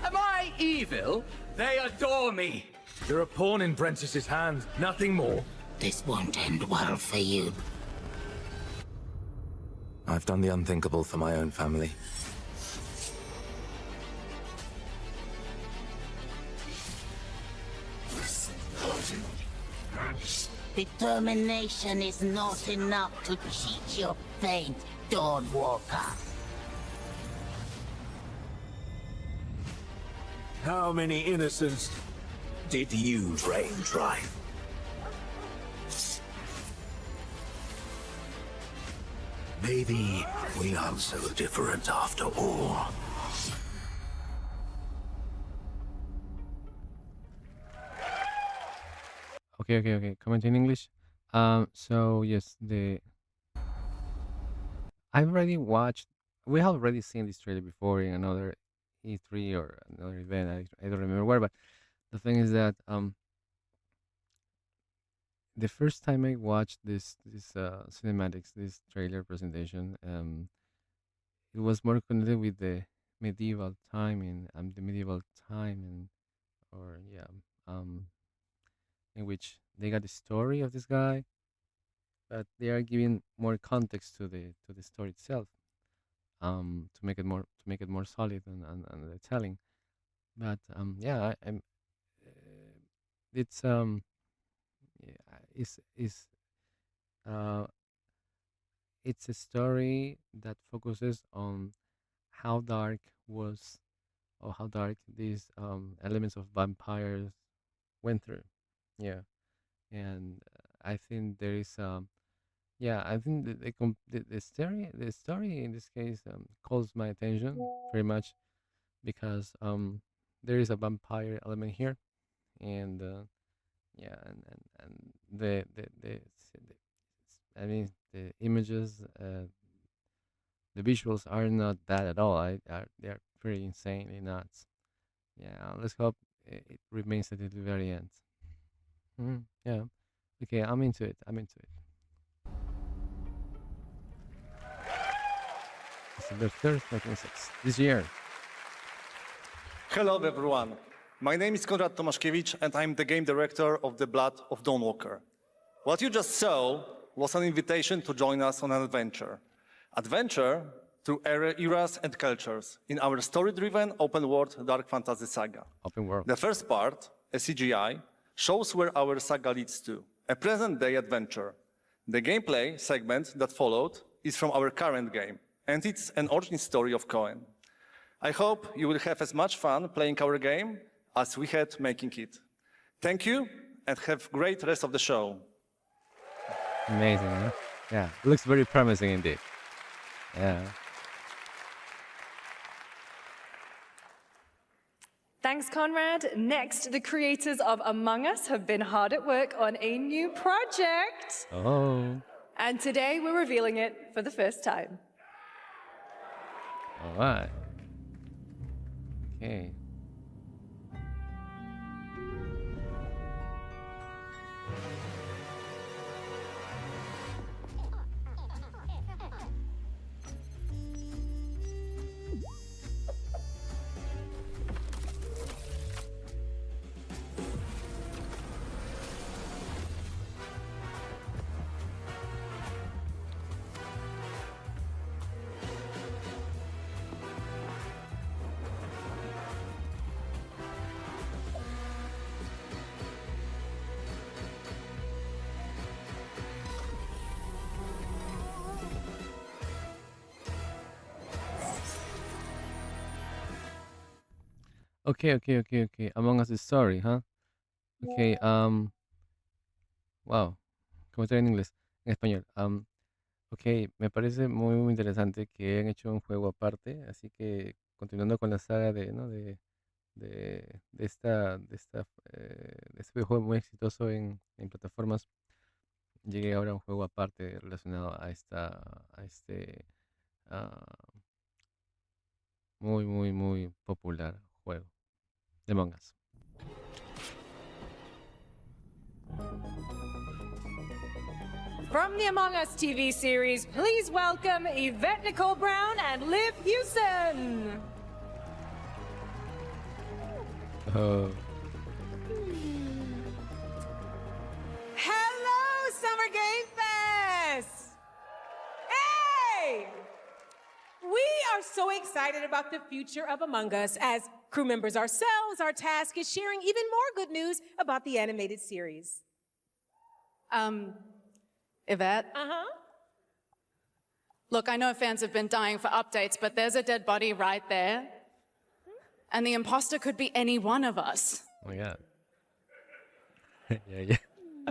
Am I evil? They adore me. You're a pawn in Brentice's hands, nothing more. This won't end well for you. I've done the unthinkable for my own family. Determination is not enough to cheat your fate, Dawnwalker. How many innocents did you drain dry? Maybe we aren't so different after all. Okay. Comment in English. So yes, I've already watched. We have already seen this trailer before in another E3 or another event. I don't remember where, but the thing is that the first time I watched this cinematics, this trailer presentation, it was more connected with the medieval time in which they got the story of this guy, but they are giving more context to the story itself, to make it more solid and the telling. But yeah, it's yeah, uh, it's a story that focuses on how dark was or how dark these elements of vampires went through. Yeah, and I think there is yeah, I think the story in this case calls my attention very much because there is a vampire element here, and yeah, and I mean the images, the visuals are not bad at all. They are pretty insanely nuts. Yeah, let's hope it remains until the very end. Yeah. Okay, I'm into it. I'm into it. December 3rd, 1996. This year. Hello, everyone. My name is Konrad Tomaszkiewicz, and I'm the game director of The Blood of Dawnwalker. What you just saw was an invitation to join us on an adventure. Adventure through eras and cultures in our story-driven open-world dark fantasy saga. Open world. The first part, a CGI, shows where our saga leads to, a present-day adventure. The gameplay segment that followed is from our current game, and it's an origin story of Cohen. I hope you will have as much fun playing our game as we had making it. Thank you, and have a great rest of the show. Amazing, huh? Yeah, it looks very promising indeed. Yeah. Thanks, Conrad. Next, the creators of Among Us have been hard at work on a new project. Oh. And today we're revealing it for the first time. All right. Okay. Okay. Among Us is Story, huh? Okay, wow. Comentario en inglés, en español. Ok, me parece muy interesante que hayan hecho un juego aparte, así que continuando con la saga de, ¿no? de este videojuego muy exitoso en plataformas, llegué ahora a un juego aparte relacionado a este ah, muy popular juego de Among Us. From the Among Us TV series, please welcome Yvette Nicole Brown and Liv Hewson. Hello, Summer Game Fest! Hey! We are so excited about the future of Among Us. As crew members ourselves, our task is sharing even more good news about the animated series. Yvette? Uh-huh. Look, I know fans have been dying for updates, but there's a dead body right there. And the imposter could be any one of us. Oh my god. Yeah.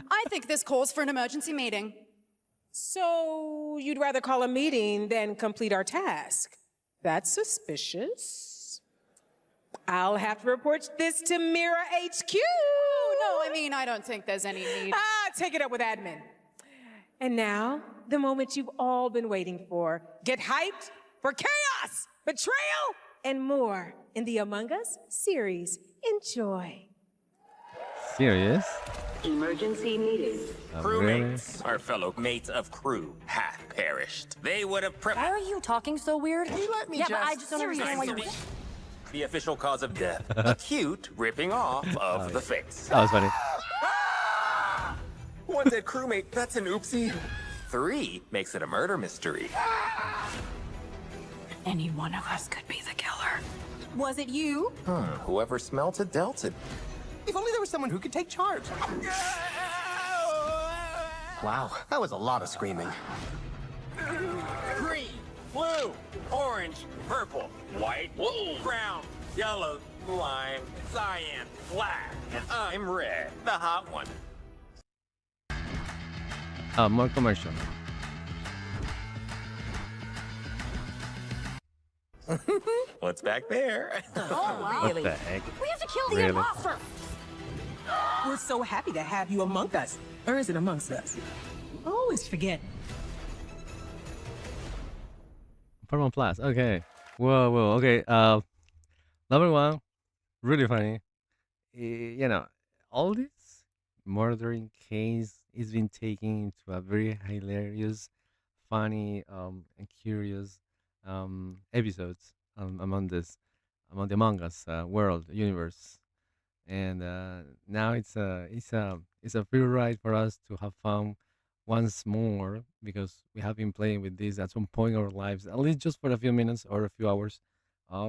I think this calls for an emergency meeting. So you'd rather call a meeting than complete our task? That's suspicious. I'll have to report this to Mira HQ. Oh, no, I mean, I don't think there's any need. Take it up with admin. And now, the moment you've all been waiting for. Get hyped for chaos, betrayal, and more in the Among Us series. Enjoy. Serious? Emergency meeting. Crewmates, our fellow mates of crew, hath perished. They would have Why are you talking so weird? Can you let me yeah, but I just don't understand why Seriously. you... The official cause of death, acute ripping off of the face. That was funny. One dead crewmate, that's an oopsie. 3 makes it a murder mystery. Any one of us could be the killer. Was it you? Whoever smelt it dealt it. If only there was someone who could take charge. Wow, that was a lot of screaming. Green, blue, orange, purple, white, brown, yellow, lime, cyan, black, and I'm red, the hot one. More commercial. What's back there? Oh, wow. What the heck? We have to kill the Really? imposter. We're so happy to have you among us. Or is it amongst us? Always forget. Paramount Plus. Okay. Whoa. Okay. Number one, really funny. You know, all this murdering case is been taken into a very hilarious, funny, and curious episodes among the Among Us world universe, and now it's a free ride for us to have fun once more because we have been playing with this at some point in our lives, at least just for a few minutes or a few hours.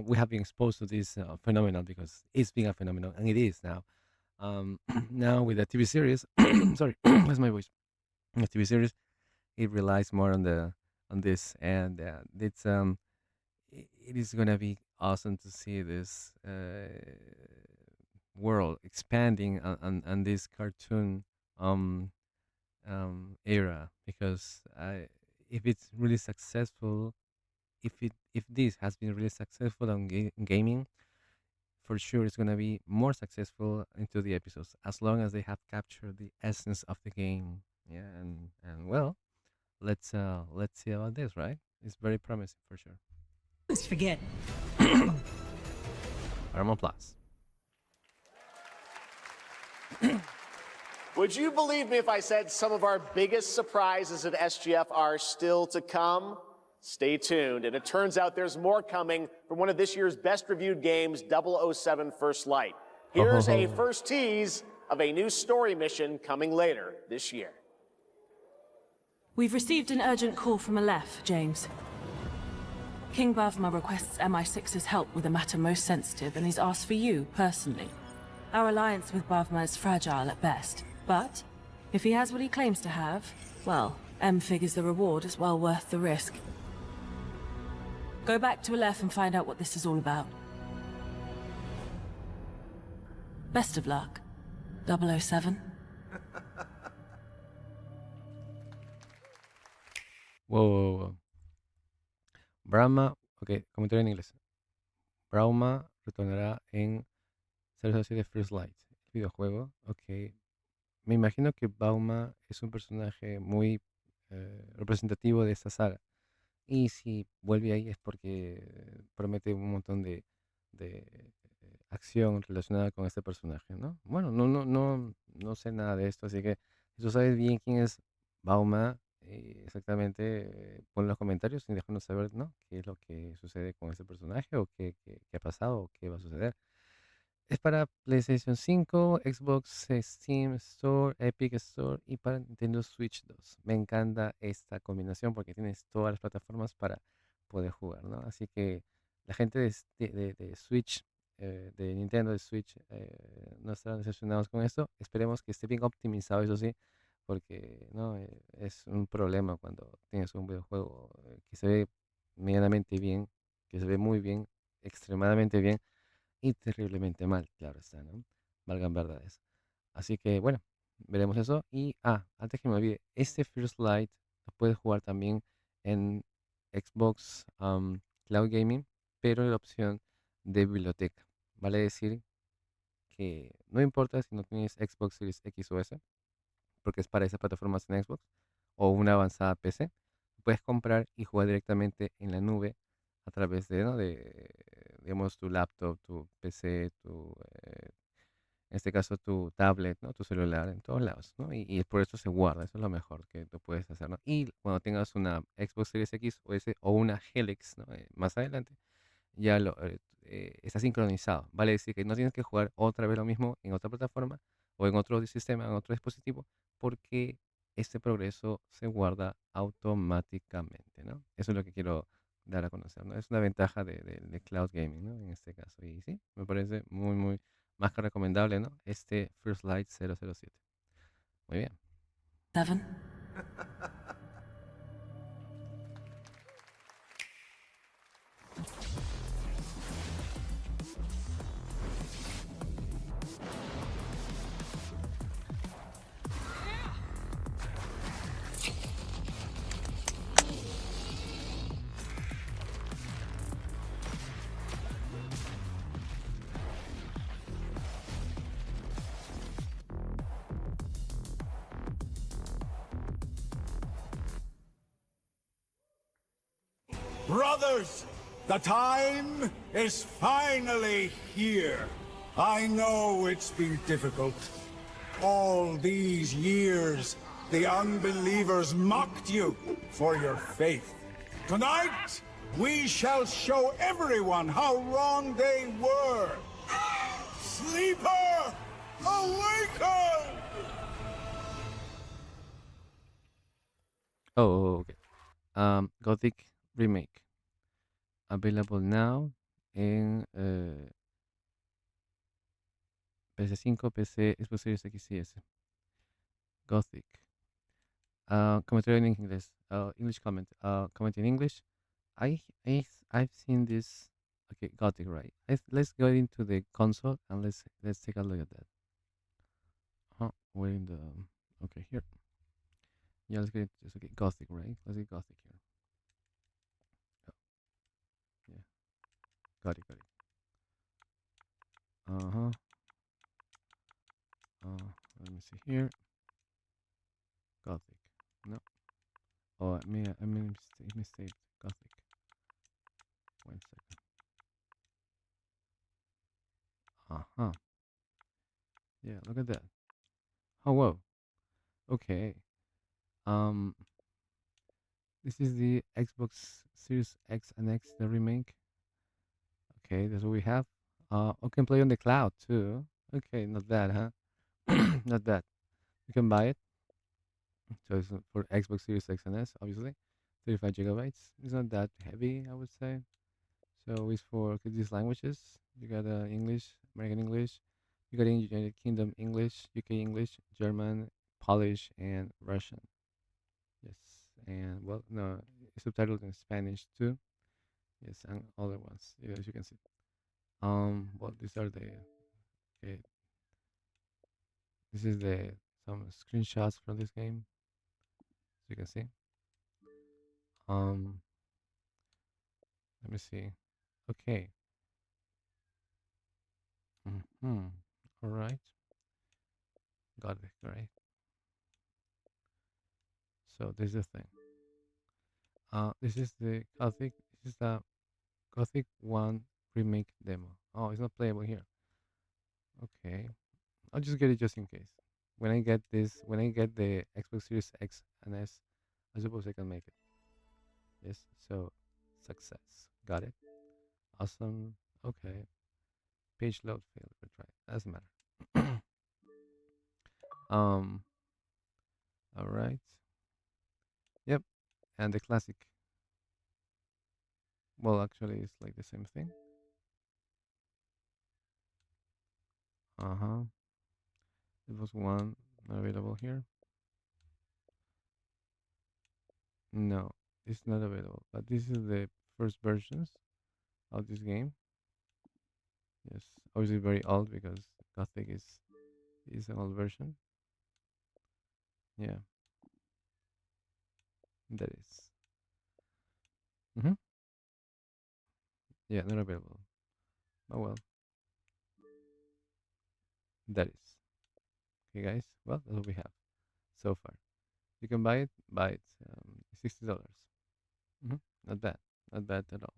We have been exposed to this phenomenon because it's been a phenomenon, and it is now. Now with the TV series, sorry, that's my voice. The TV series, it relies more on this, and it is gonna be awesome to see this world expanding on this cartoon era because if it's really successful, if this has been really successful on gaming, for sure it's gonna be more successful into the episodes as long as they have captured the essence of the game. Yeah, and well, let's see about this, right? It's very promising for sure. Always forget. Paramount Plus. Would you believe me if I said some of our biggest surprises at SGF are still to come? Stay tuned. And it turns out there's more coming from one of this year's best reviewed games, 007 First Light. Here's a first tease of a new story mission coming later this year. We've received an urgent call from Aleph, James. King Bavma requests MI6's help with a matter most sensitive, and he's asked for you, personally. Our alliance with Bavma is fragile at best, but if he has what he claims to have, well, M figures the reward is well worth the risk. Go back to Aleph and find out what this is all about. Best of luck, 007. Whoa. Brahma, ok, comentario en inglés. Brahma retornará en 007 First Light, el videojuego. Ok. Me imagino que Bauma es un personaje muy representativo de esta saga. Y si vuelve ahí es porque promete un montón de acción relacionada con este personaje, ¿no? Bueno, no sé nada de esto, así que si tú sabes bien quién es Bauma, exactamente, pon en los comentarios y déjanos saber, ¿no? Qué es lo que sucede con este personaje o qué ha pasado o qué va a suceder. Es para PlayStation 5, Xbox, Steam Store, Epic Store y para Nintendo Switch 2. Me encanta esta combinación porque tienes todas las plataformas para poder jugar, ¿no? Así que la gente de Switch, de Nintendo de Switch, no estarán decepcionados con esto. Esperemos que esté bien optimizado, eso sí, porque no es un problema cuando tienes un videojuego que se ve medianamente bien, que se ve muy bien, extremadamente bien y terriblemente mal, claro está, ¿no? Valgan verdades. Así que bueno, veremos eso. Y antes que me olvide, este First Light lo puedes jugar también en Xbox Cloud Gaming, pero en la opción de biblioteca. Vale decir que no importa si no tienes Xbox Series X o S, porque es para esas plataformas en Xbox o una avanzada PC, puedes comprar y jugar directamente en la nube a través de, ¿no? Digamos, tu laptop, tu PC, en este caso tu tablet, ¿no? Tu celular, en todos lados, ¿no? Y por eso se guarda, eso es lo mejor que tú puedes hacer, ¿no? Y cuando tengas una Xbox Series X o S o una Helix, ¿no? Más adelante, ya está sincronizado. Vale decir que no tienes que jugar otra vez lo mismo en otra plataforma o en otro sistema, en otro dispositivo, porque este progreso se guarda automáticamente, ¿no? Eso es lo que quiero dar a conocer, ¿no? Es una ventaja de cloud gaming, ¿no? En este caso. Y sí, me parece muy más que recomendable, ¿no? Este First Light 007. Muy bien. 7. Brothers, the time is finally here. I know it's been difficult. All these years, the unbelievers mocked you for your faith. Tonight, we shall show everyone how wrong they were. Sleeper, awaken! Oh, okay. Gothic Remake. Available now en PC5, PC, Xbox Series X y S. Gothic. Commentary in English. English comment. Comment in English. I've seen this. Okay, Gothic, right? Let's go into the console and let's take a look at that. We're in the okay here. Yeah, let's get into this. Okay, Gothic, right? Let's get Gothic here. Oh, yeah, got it. Let me see here. Gothic. No. Oh, I mean mistake. Gothic. 1 second. Yeah, look at that. Oh, whoa. Okay. This is the Xbox Series X and X, the remake. Okay, that's what we have. Okay, play on the cloud too. Okay, not bad, huh? Not bad. You can buy it. So it's for Xbox Series X and S, obviously. 35 gigabytes. It's not that heavy, I would say. So it's for these languages. You got English, American English. You got United Kingdom English, UK English, German, Polish, and Russian. Yes, and well, no, it's subtitled in Spanish too. Yes, and other ones, as you can see. Well, these are the. Okay, this is some screenshots from this game, as you can see. Let me see. Okay. All right. Got it. Right. So this is the thing. This is the Gothic. This is the Gothic 1 remake demo. Oh, it's not playable here. Okay. I'll just get it just in case. When I get the Xbox Series X and S, I suppose I can make it. Yes. So success. Got it. Awesome. Okay. Page load failed. Retry. Doesn't matter. All right. Yep. And the classic. Well, actually, it's like the same thing. It was one available here. No, it's not available. But this is the first versions of this game. Yes, obviously very old because Gothic is an old version. Yeah, that is. Yeah, not available. Oh well. That is. Okay, guys. Well, that's what we have so far. You can buy it. Buy it. $60. Not bad. Not bad at all.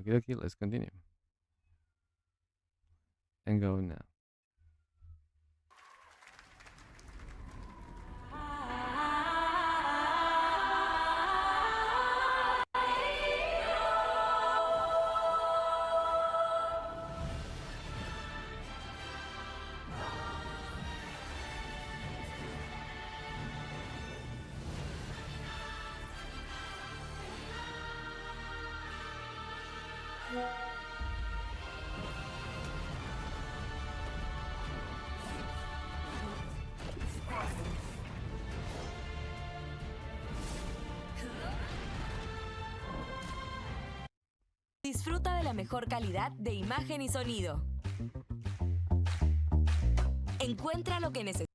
Okay, let's continue. And go now. disfruta de la mejor calidad de imagen y sonido. Encuentra lo que necesitas.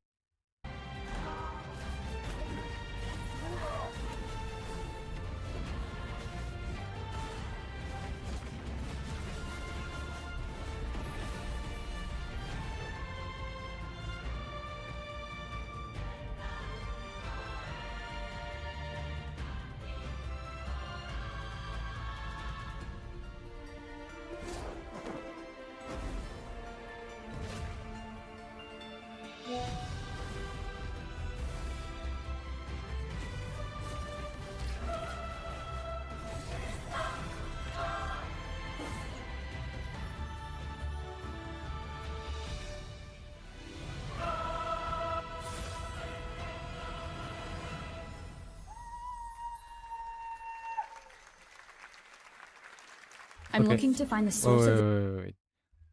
I'm Ok. looking to find the source of the... Wait.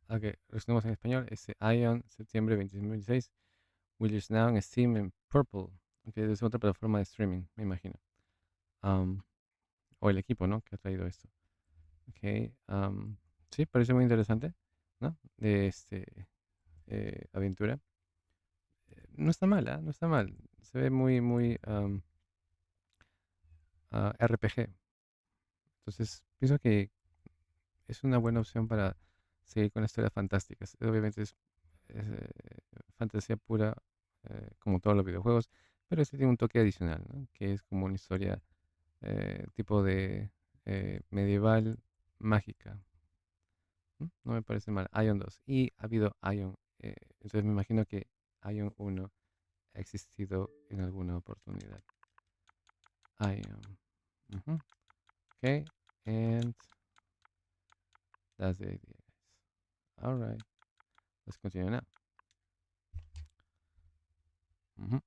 Ok, resumimos en español. Ion, septiembre 26. Will Use Now en Steam en Purple. Ok, es otra plataforma de streaming, me imagino. O el equipo, ¿no? Que ha traído esto. Ok, sí, parece muy interesante, ¿no? De aventura. No está mal, ¿ah? No está mal. Se ve muy RPG. Entonces, pienso que es una buena opción para seguir con historias fantásticas. Obviamente es, fantasía pura, como todos los videojuegos, pero este tiene un toque adicional, ¿no? Que es como una historia tipo de medieval mágica. No me parece mal. Ion 2. Y ha habido Ion. Entonces me imagino que Ion 1 ha existido en alguna oportunidad. Ion. Ujú. Okay. And that's the idea, guys. All right. Let's continue now. Ujú.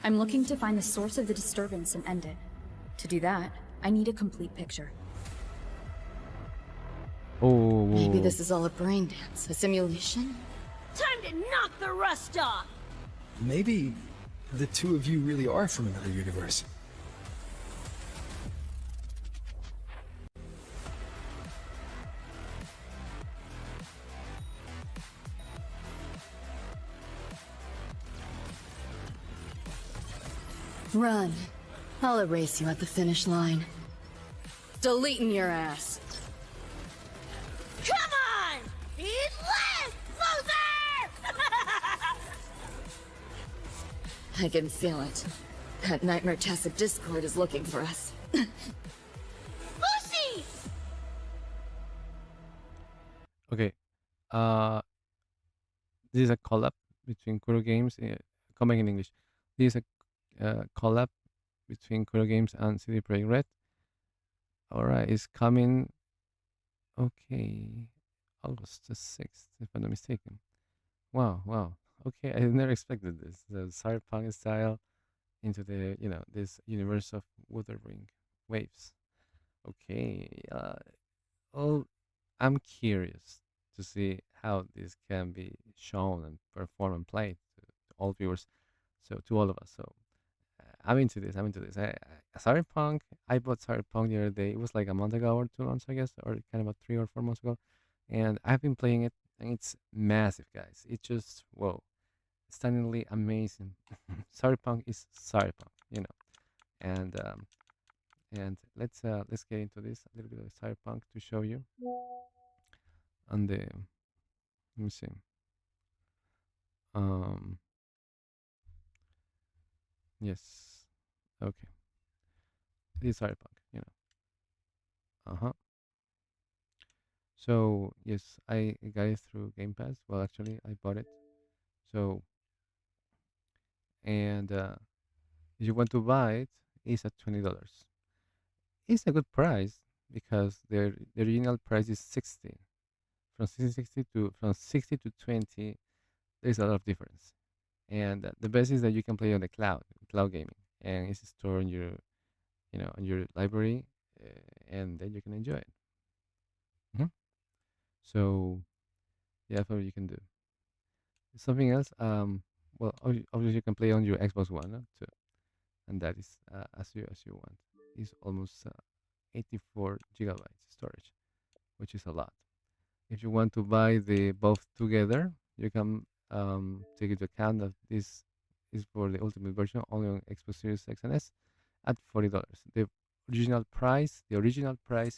I'm looking to find the source of the disturbance and end it. To do that, I need a complete picture. Oh. Maybe this is all a brain dance, a simulation? Time to knock the rust off! Maybe the two of you really are from another universe. Run. I'll erase you at the finish line. Deleting your ass. Come on! Eat less, loser! I can feel it. That nightmare-tastic Discord is looking for us. Lucy! Okay. This is a collab between Kuro Games, coming in English. This is a collab between Kuro Games and CD Projekt Red. Alright, it's coming, okay, August the 6th, if I'm not mistaken. Wow. Okay, I never expected this. The cyberpunk style into the, this universe of Wuthering Waves. Okay, I'm curious to see how this can be shown and performed and played to all viewers, so to all of us. So I'm into this. Cyberpunk, I bought Cyberpunk the other day. It was like a month ago or 2 months, I guess, or kind of about 3 or 4 months ago. And I've been playing it, and it's massive, guys. It's just, whoa, stunningly amazing. Cyberpunk is Cyberpunk. And let's get into this, a little bit of Cyberpunk to show you. And let me see. Yes. Okay. This is Cyberpunk. So yes, I got it through Game Pass. Well, actually, I bought it. So, and if you want to buy it, it's at $20. It's a good price because the original price is 60. From 60 to 20, there's a lot of difference. And the best is that you can play on the cloud gaming, and it's stored on your, on your library, and then you can enjoy it. So, yeah, that's what you can do. Something else, well, obviously you can play on your Xbox One too, and that is as you want. is almost 84 gigabytes storage, which is a lot. If you want to buy the both together, you can take into account that this is for the ultimate version only on Xbox Series X and S at $40. The original price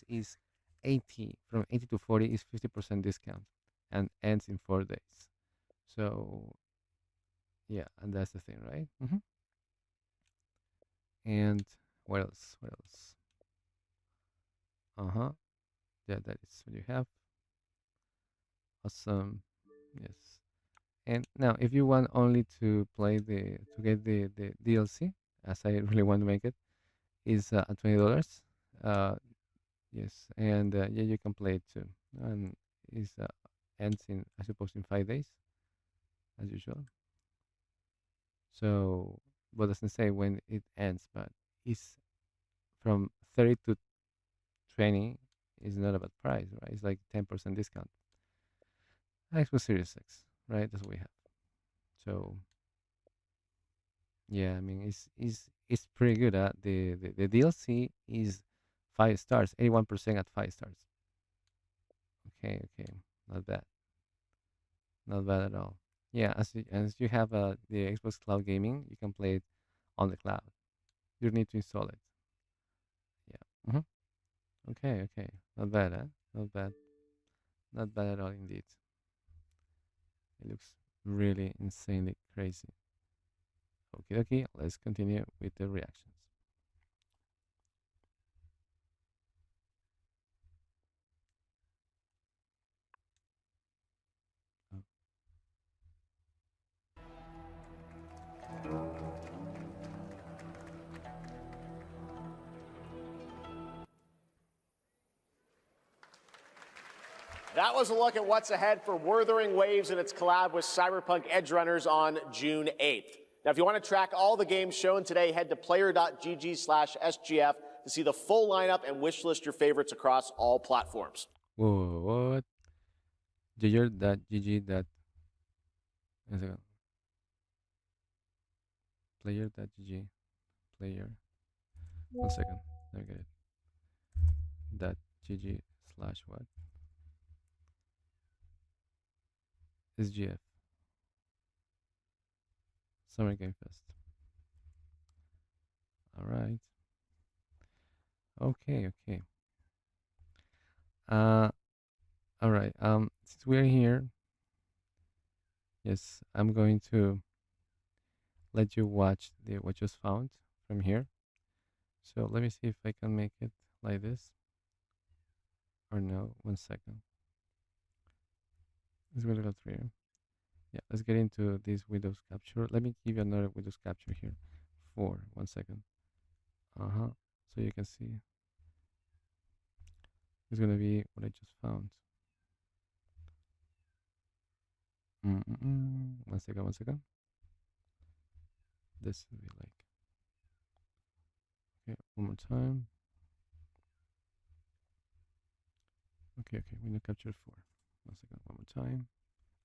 is 80. From 80 to 40 is 50% discount and ends in 4 days. So yeah, and that's the thing, right? And what else? What else? Yeah, that is what you have. Awesome. Yes. And now, if you want only to play to get the DLC, as I really want to make it, is at $20. Yes, and yeah, you can play it too. And it ends in, I suppose, in 5 days, as usual. So, but doesn't say when it ends, but it's from 30 to 20 is not a bad price, right? It's like 10% discount. Xbox Series X, right? That's what we have. So yeah, I mean it's pretty good. The DLC is 5 stars, 81% at 5 stars. Okay, not bad, not bad at all. Yeah, as you have the Xbox Cloud Gaming, you can play it on the cloud. You need to install it. Yeah. Okay, not bad, huh? Not bad, not bad at all indeed. It looks really insanely crazy. Okay, let's continue with the reactions. That was a look at what's ahead for Wuthering Waves and its collab with Cyberpunk Edge Runners on June 8th. Now, if you want to track all the games shown today, head to player.gg/SGF to see the full lineup and wishlist your favorites across all platforms. Whoa, what? Player.gg. Player.gg. Player. 1 second. Let me get it. .gg/what? SGF. Summer Game Fest. All right. Okay. All right. Since we're here, yes, I'm going to let you watch what just found from here. So let me see if I can make it like this. Or no, 1 second. Let's go to here. Yeah, let's get into this Windows capture. Let me give you another Windows capture here. 1 second. So you can see. It's gonna be what I just found. 1 second. This will be like. Okay, one more time. Okay, window capture 4. 1 second, one more time.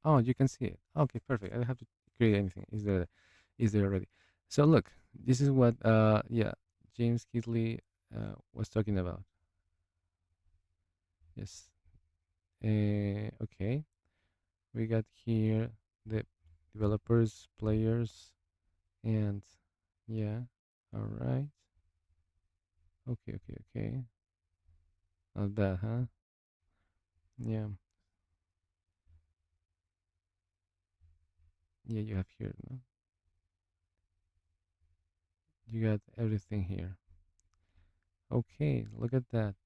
Oh, you can see it. Okay, perfect. I don't have to create anything. Is there already? So look, this is what James Kitley was talking about. Yes. Okay. We got here the developers, players, and yeah. All right. Okay. Not bad, huh? Yeah. Yeah, you have here, no? You got everything here. Okay, look at that.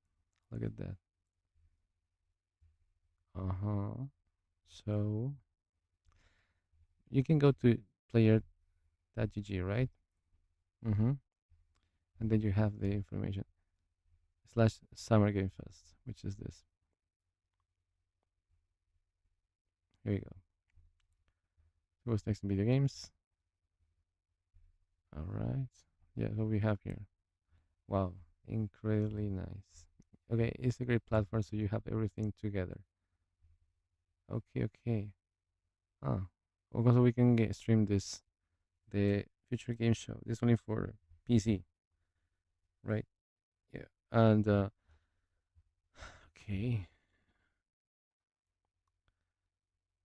So you can go to player.gg, right? And then you have the information /Summer Game Fest, which is this. Here you go. What's next in video games? All right. Yeah, what we have here. Wow, incredibly nice. Okay, it's a great platform, so you have everything together. Okay. Also we can stream this, the future game show. This only for PC, right? And okay.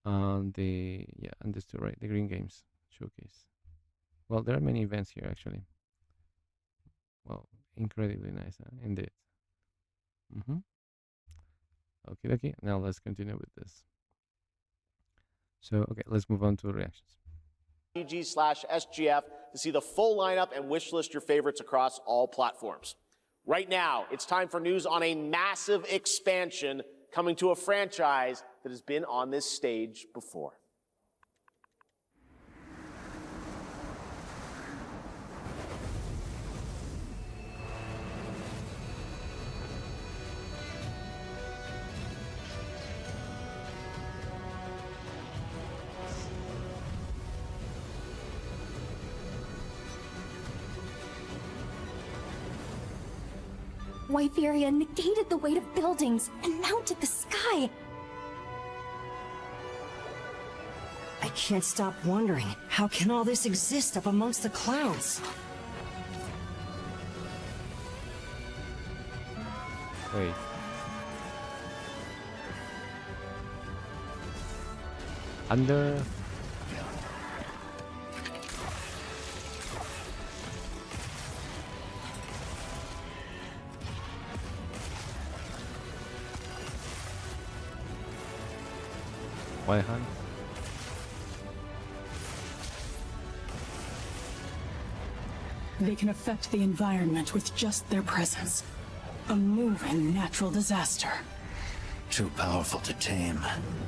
And this too, right? The Green Games Showcase. Well, there are many events here actually. Well, incredibly nice, indeed. Okay. Now let's continue with this. So, okay, let's move on to reactions. EG/SGF to see the full lineup and wish list your favorites across all platforms. Right now, it's time for news on a massive expansion coming to a franchise that has been on this stage before. Wyveria negated the weight of buildings and mounted the sky. I can't stop wondering, how can all this exist up amongst the clouds? Wait. Under... White Hand? They can affect the environment with just their presence. A moving natural disaster. Too powerful to tame.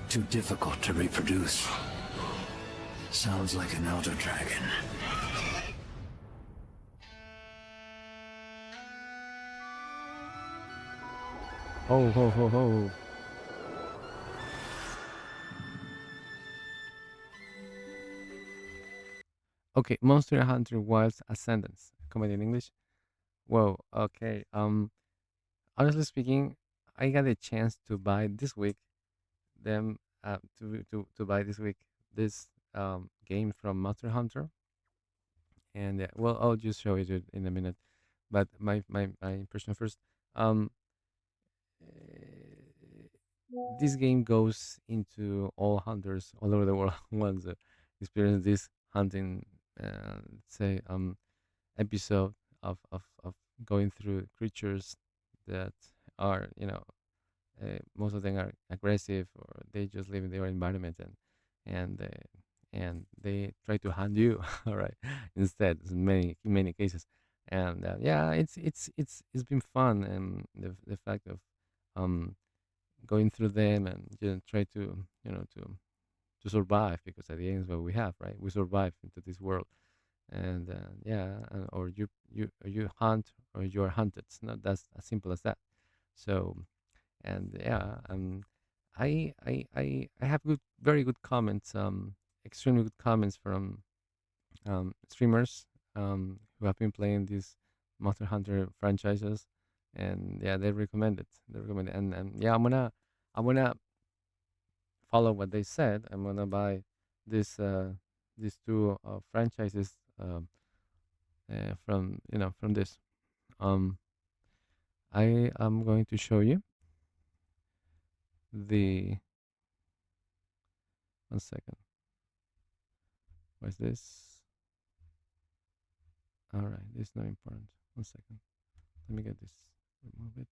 Too difficult to reproduce. Sounds like an elder dragon. Ho ho ho ho. Okay, Monster Hunter Wilds Ascendance. Comment in English. Whoa, okay. Honestly speaking, I got a chance to buy this week them to buy this week this game from Monster Hunter. And well, I'll just show it in a minute. But my impression first. This game goes into all hunters all over the world wants to experience this hunting, say, episode of going through creatures that are, most of them are aggressive or they just live in their environment and and they try to hunt you, all right, instead in many cases. And yeah, it's been fun, and the fact of um going through them and try to to survive, because at the end is what we have, right? We survive into this world. And or you hunt or you are hunted. It's not that's as simple as that. So, and yeah, I have very good comments, extremely good comments from streamers who have been playing these Monster Hunter franchises, and yeah, they recommend it. They recommend it, and yeah, I'm gonna follow what they said. I'm gonna buy this these two franchises from from this. Um, I am going to show you the 1 second. What's this? All right, this is not important. 1 second. Let me get this. Remove it.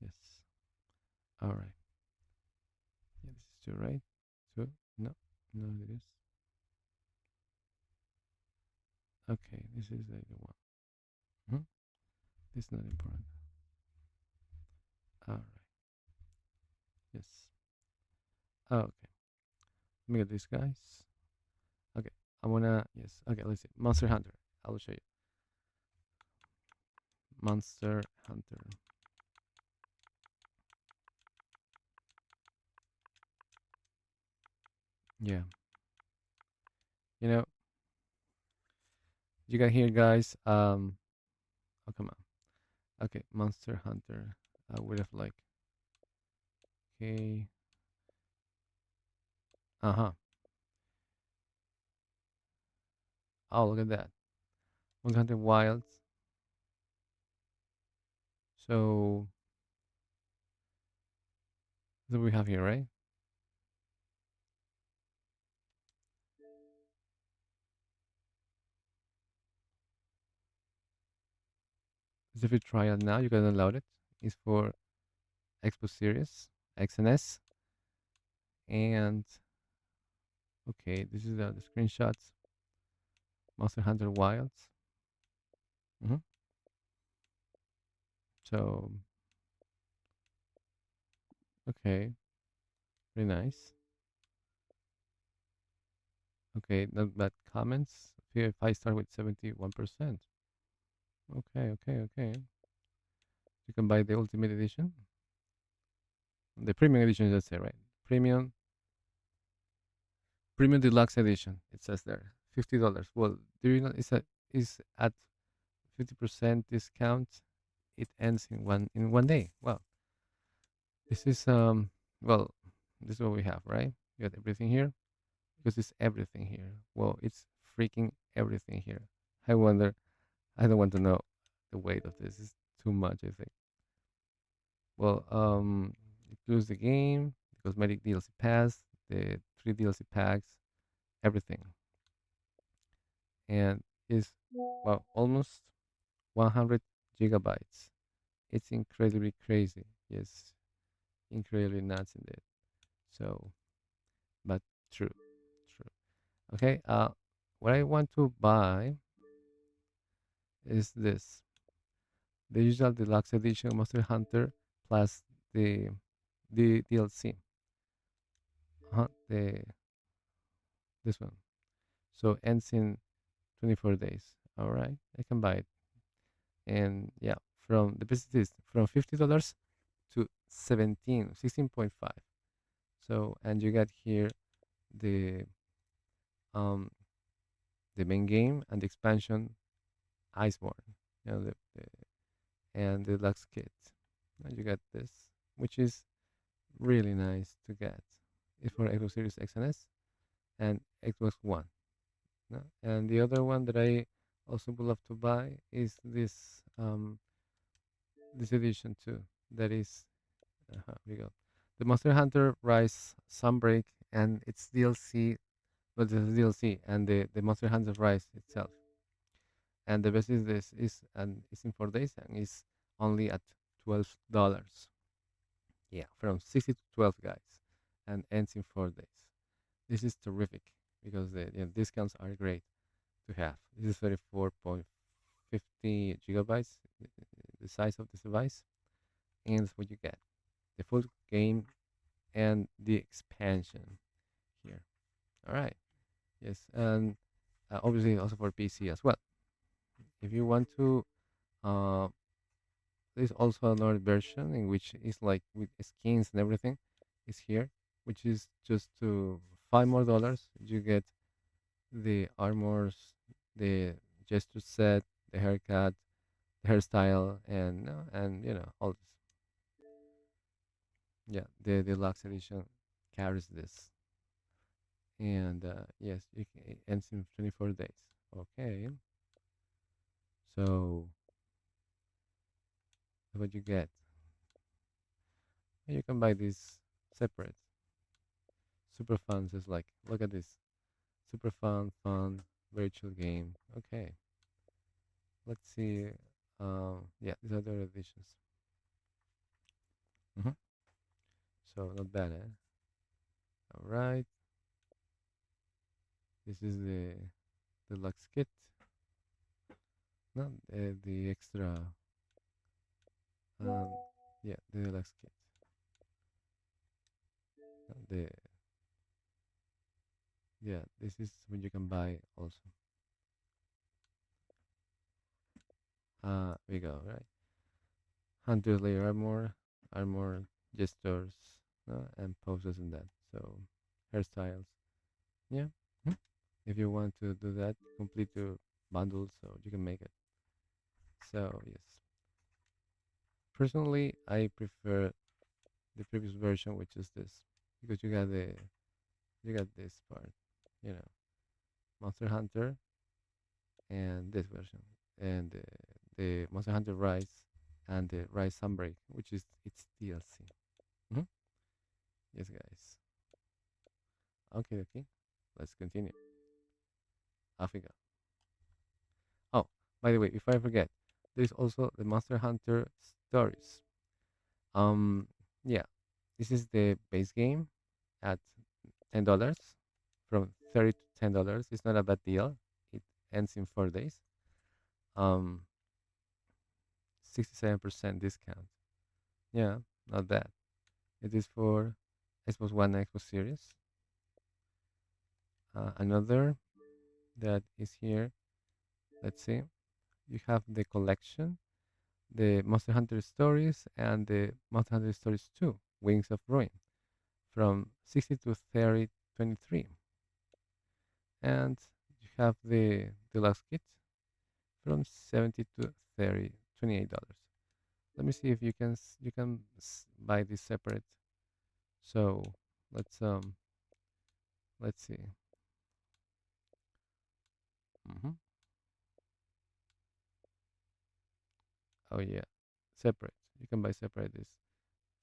Yes. All right. Yeah, this is two, right? Two? No, no, it is. Okay, this is the one. This is not important. All right. Yes. Okay. Let me get these guys. Okay. I wanna. Yes. Okay. Let's see. Monster Hunter. I will show you. Monster Hunter. Yeah. You got here, guys. Oh, come on. Okay, Monster Hunter. I would have like. Okay. Oh, look at that. Monster Hunter Wilds. So that's what we have here, right? If you try it now, you can download it. It's for Expo Series, XNS. And okay, this is the screenshots. Monster Hunter Wilds. So, okay, very nice. Okay, not bad comments. Here, if I start with 71%. Okay. You can buy the Ultimate Edition. The Premium Edition, let's say, right? Premium Deluxe Edition. It says there, $50. Well, do you know it's at 50% discount. It ends in one day. Well, this is well, this is what we have, right? You got everything here because it's everything here. Well, it's freaking everything here. I wonder. I don't want to know the weight of this. It's too much, I think. Well, it includes the game, the cosmetic DLC pass, the 3 DLC packs, everything, and is well almost 100 gigabytes. It's incredibly crazy. Yes, incredibly nuts indeed. So, but true. Okay. What I want to buy is this: the usual deluxe edition Monster Hunter plus the DLC. This one. So ends in 24 days. All right, I can buy it. And yeah, from the business is from $50 to 16.5. So and you got here the main game and the expansion Iceborne, you know, and the deluxe kit. And you got this, which is really nice to get. It's for Xbox Series X and S and Xbox One. No? And the other one that I also would love to buy is this this edition too. That is, here we go, the Monster Hunter Rise Sunbreak and its DLC, but the DLC and the Monster Hunter Rise itself. And the best is this and it's in 4 days and it's only at $12. Yeah, from 60 to 12 guys, and ends in 4 days. This is terrific because the discounts are great to have. This is 34.50 gigabytes, the size of this device, and that's what you get: the full game and the expansion here. All right, yes, and obviously also for PC as well. If you want to, there's also another version in which is like with skins and everything is here, which is just to $5 more. You get the armors, the gesture set, the haircut, the hairstyle, and all this. Yeah, the deluxe edition carries this, and yes, it ends in 24 days. Okay, so what you get? You can buy these separate. Super fun is like, look at this, super fun virtual game. Okay, let's see. Yeah, these are the other editions. So not bad, eh? All right. This is the deluxe kit. No, the extra. Yeah, the deluxe kit. This is what you can buy also. We go right. Hunter's layer armor gestures, and poses and that. So hairstyles. Yeah. If you want to do that, complete your bundle so you can make it. So yes. Personally, I prefer the previous version, which is this, because you got this part, Monster Hunter, and this version, and the Monster Hunter Rise and the Rise Sunbreak, which is its DLC. Yes, guys. Okay, let's continue. Off we go. Oh, by the way, before I forget, there's also the Monster Hunter Stories. Yeah, this is the base game at $10, from $30 to $10. It's not a bad deal. It ends in 4 days. 67% discount. Yeah, not bad. It is for Xbox One, Xbox Series. Another that is here. Let's see. You have the collection, the Monster Hunter Stories, and the Monster Hunter Stories 2, Wings of Ruin, from 60 to 30, 23. And you have the deluxe kit from 70 to 30, $28. Let me see if you can buy this separate. So let's see. Oh yeah, separate. You can buy separate this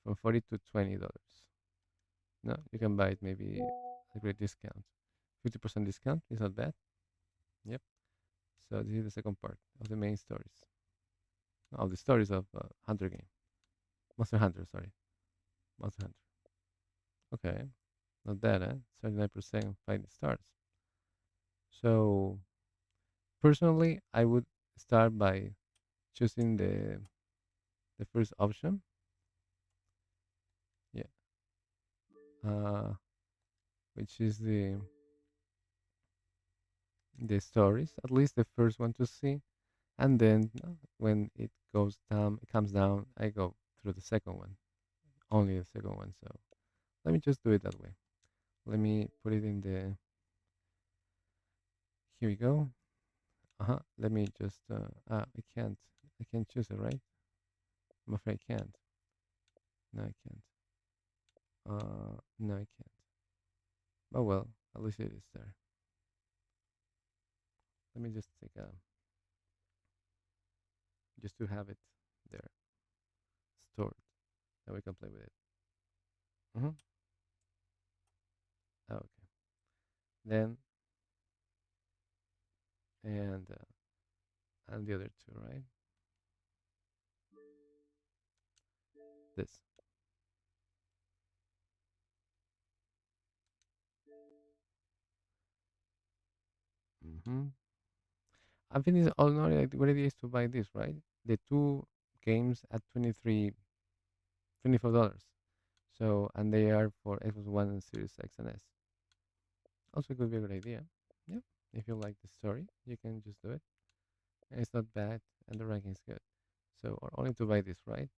from $40 to $20. No, you can buy it maybe at a great discount. 50% discount is not bad. Yep. So this is the second part of the main stories. Of the stories of Hunter game. Monster Hunter, sorry. Monster Hunter. Okay. Not bad, eh? 79% 5 stars. So personally, I would start by choosing the first option. Yeah. Which is the stories, at least the first one to see, and then when it comes down, I go through the second one, only the second one. So let me just do it that way. Let me put it in the. Here we go. Let me just. I can't choose it, right? I'm afraid I can't. No, I can't. No, I can't. Oh well, at least it is there. Let me just take a. Just to have it there, stored, and we can play with it. Okay. Then and the other two, right? This. I think it's all not like what it is to buy this, right? The two games at $24. So, and they are for Xbox One and Series X and S. Also could be a good idea. Yeah. If you like the story, you can just do it. And it's not bad and the ranking is good. So, or only to buy this, right?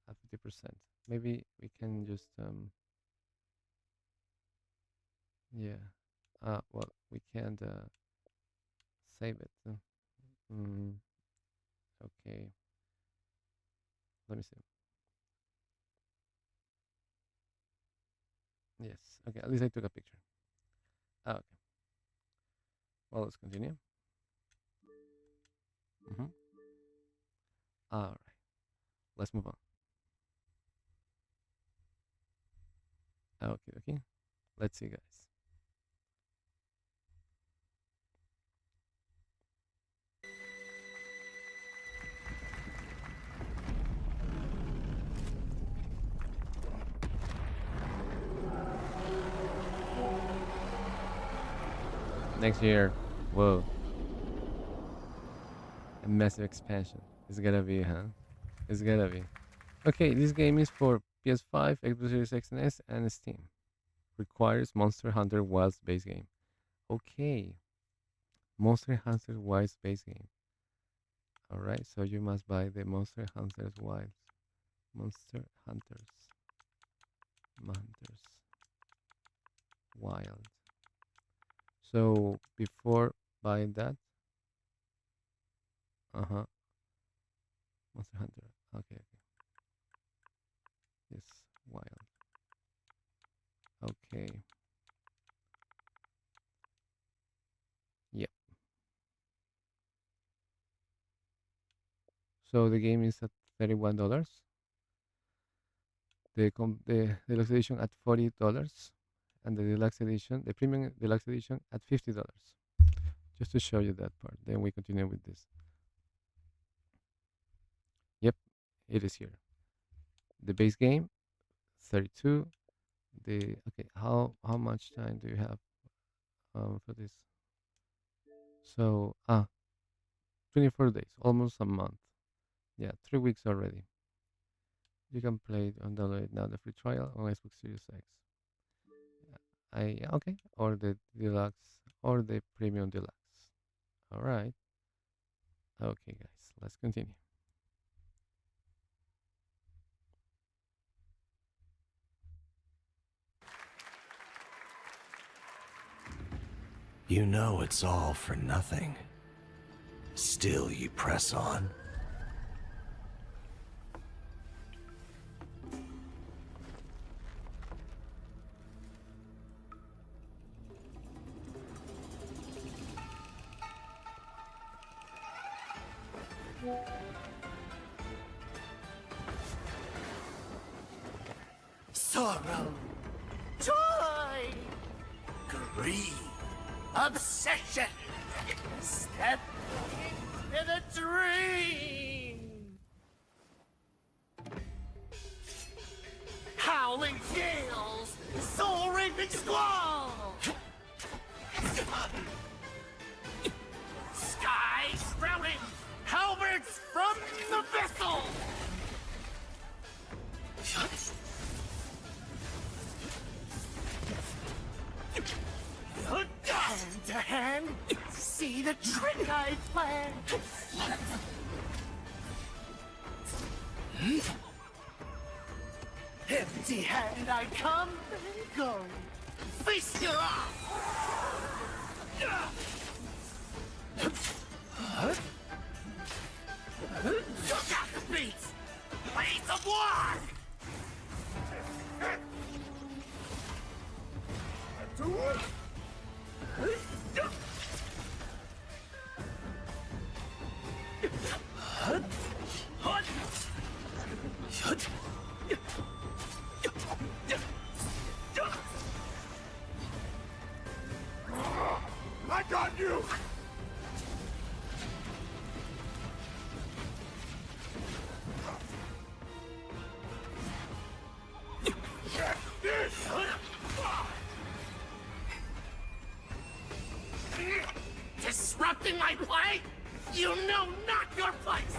At 50%. Maybe we can just yeah. Well, we can't save it. Okay. Let me see. Yes. Okay. At least I took a picture. Okay. Well, let's continue. All right. Let's move on. Okay. Let's see, guys. Next year, whoa. A massive expansion. It's gotta be, huh? It's gotta be. Okay, this game is for PS5, Xbox Series X and S, and Steam. Requires Monster Hunter Wilds base game. Okay. Monster Hunter Wilds base game. Alright, so you must buy the Monster Hunters Wilds. Monster Hunters Wild. So before buying that, Monster Hunter. Okay. Yes, wild. Okay. Yep. So the game is at $31. The deluxe edition at $40, and the deluxe edition, the premium deluxe edition, at $50. Just to show you that part. Then we continue with this. Yep, it is here. The base game, 32. Okay, how much time do you have for this? So 24 days, almost a month. Yeah, 3 weeks already. You can play it and download it now, the free trial on Xbox Series X. Okay, or the deluxe or the premium deluxe. All right. Okay, guys, let's continue. You know it's all for nothing. Still you press on. Sorrow, joy, greed, obsession, step into the dream. Howling gales, soul-raping squall. Sky sprouting, halberds from the vessel. Hand to hand, see the trick I plan. Empty hand I come and go. Feast your off. Look out the beats. Blades of war. I got you! Disrupting my play? You know not your place!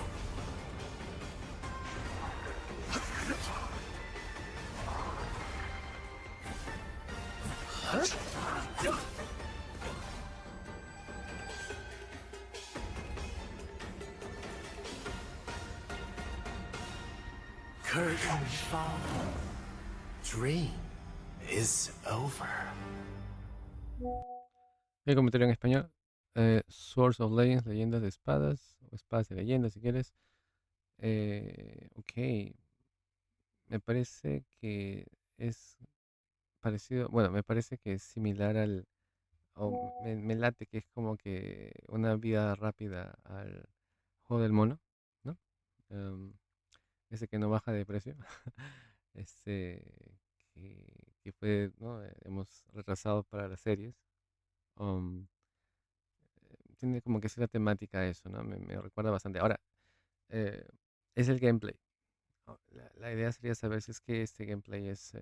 Curtain fall. Dream is over. El comentario en español. Swords of Legends, leyendas de espadas, o espadas de leyendas si quieres. Ok. Me parece que es parecido, bueno, me parece que es similar al, o me late que es como que una vida rápida al juego del mono, ¿no? Ese que no baja de precio. Este que fue, ¿no? Hemos retrasado para las series. Tiene como que cierta temática a eso, ¿no? Me recuerda bastante. Ahora, es el gameplay. La idea sería saber si es que este gameplay es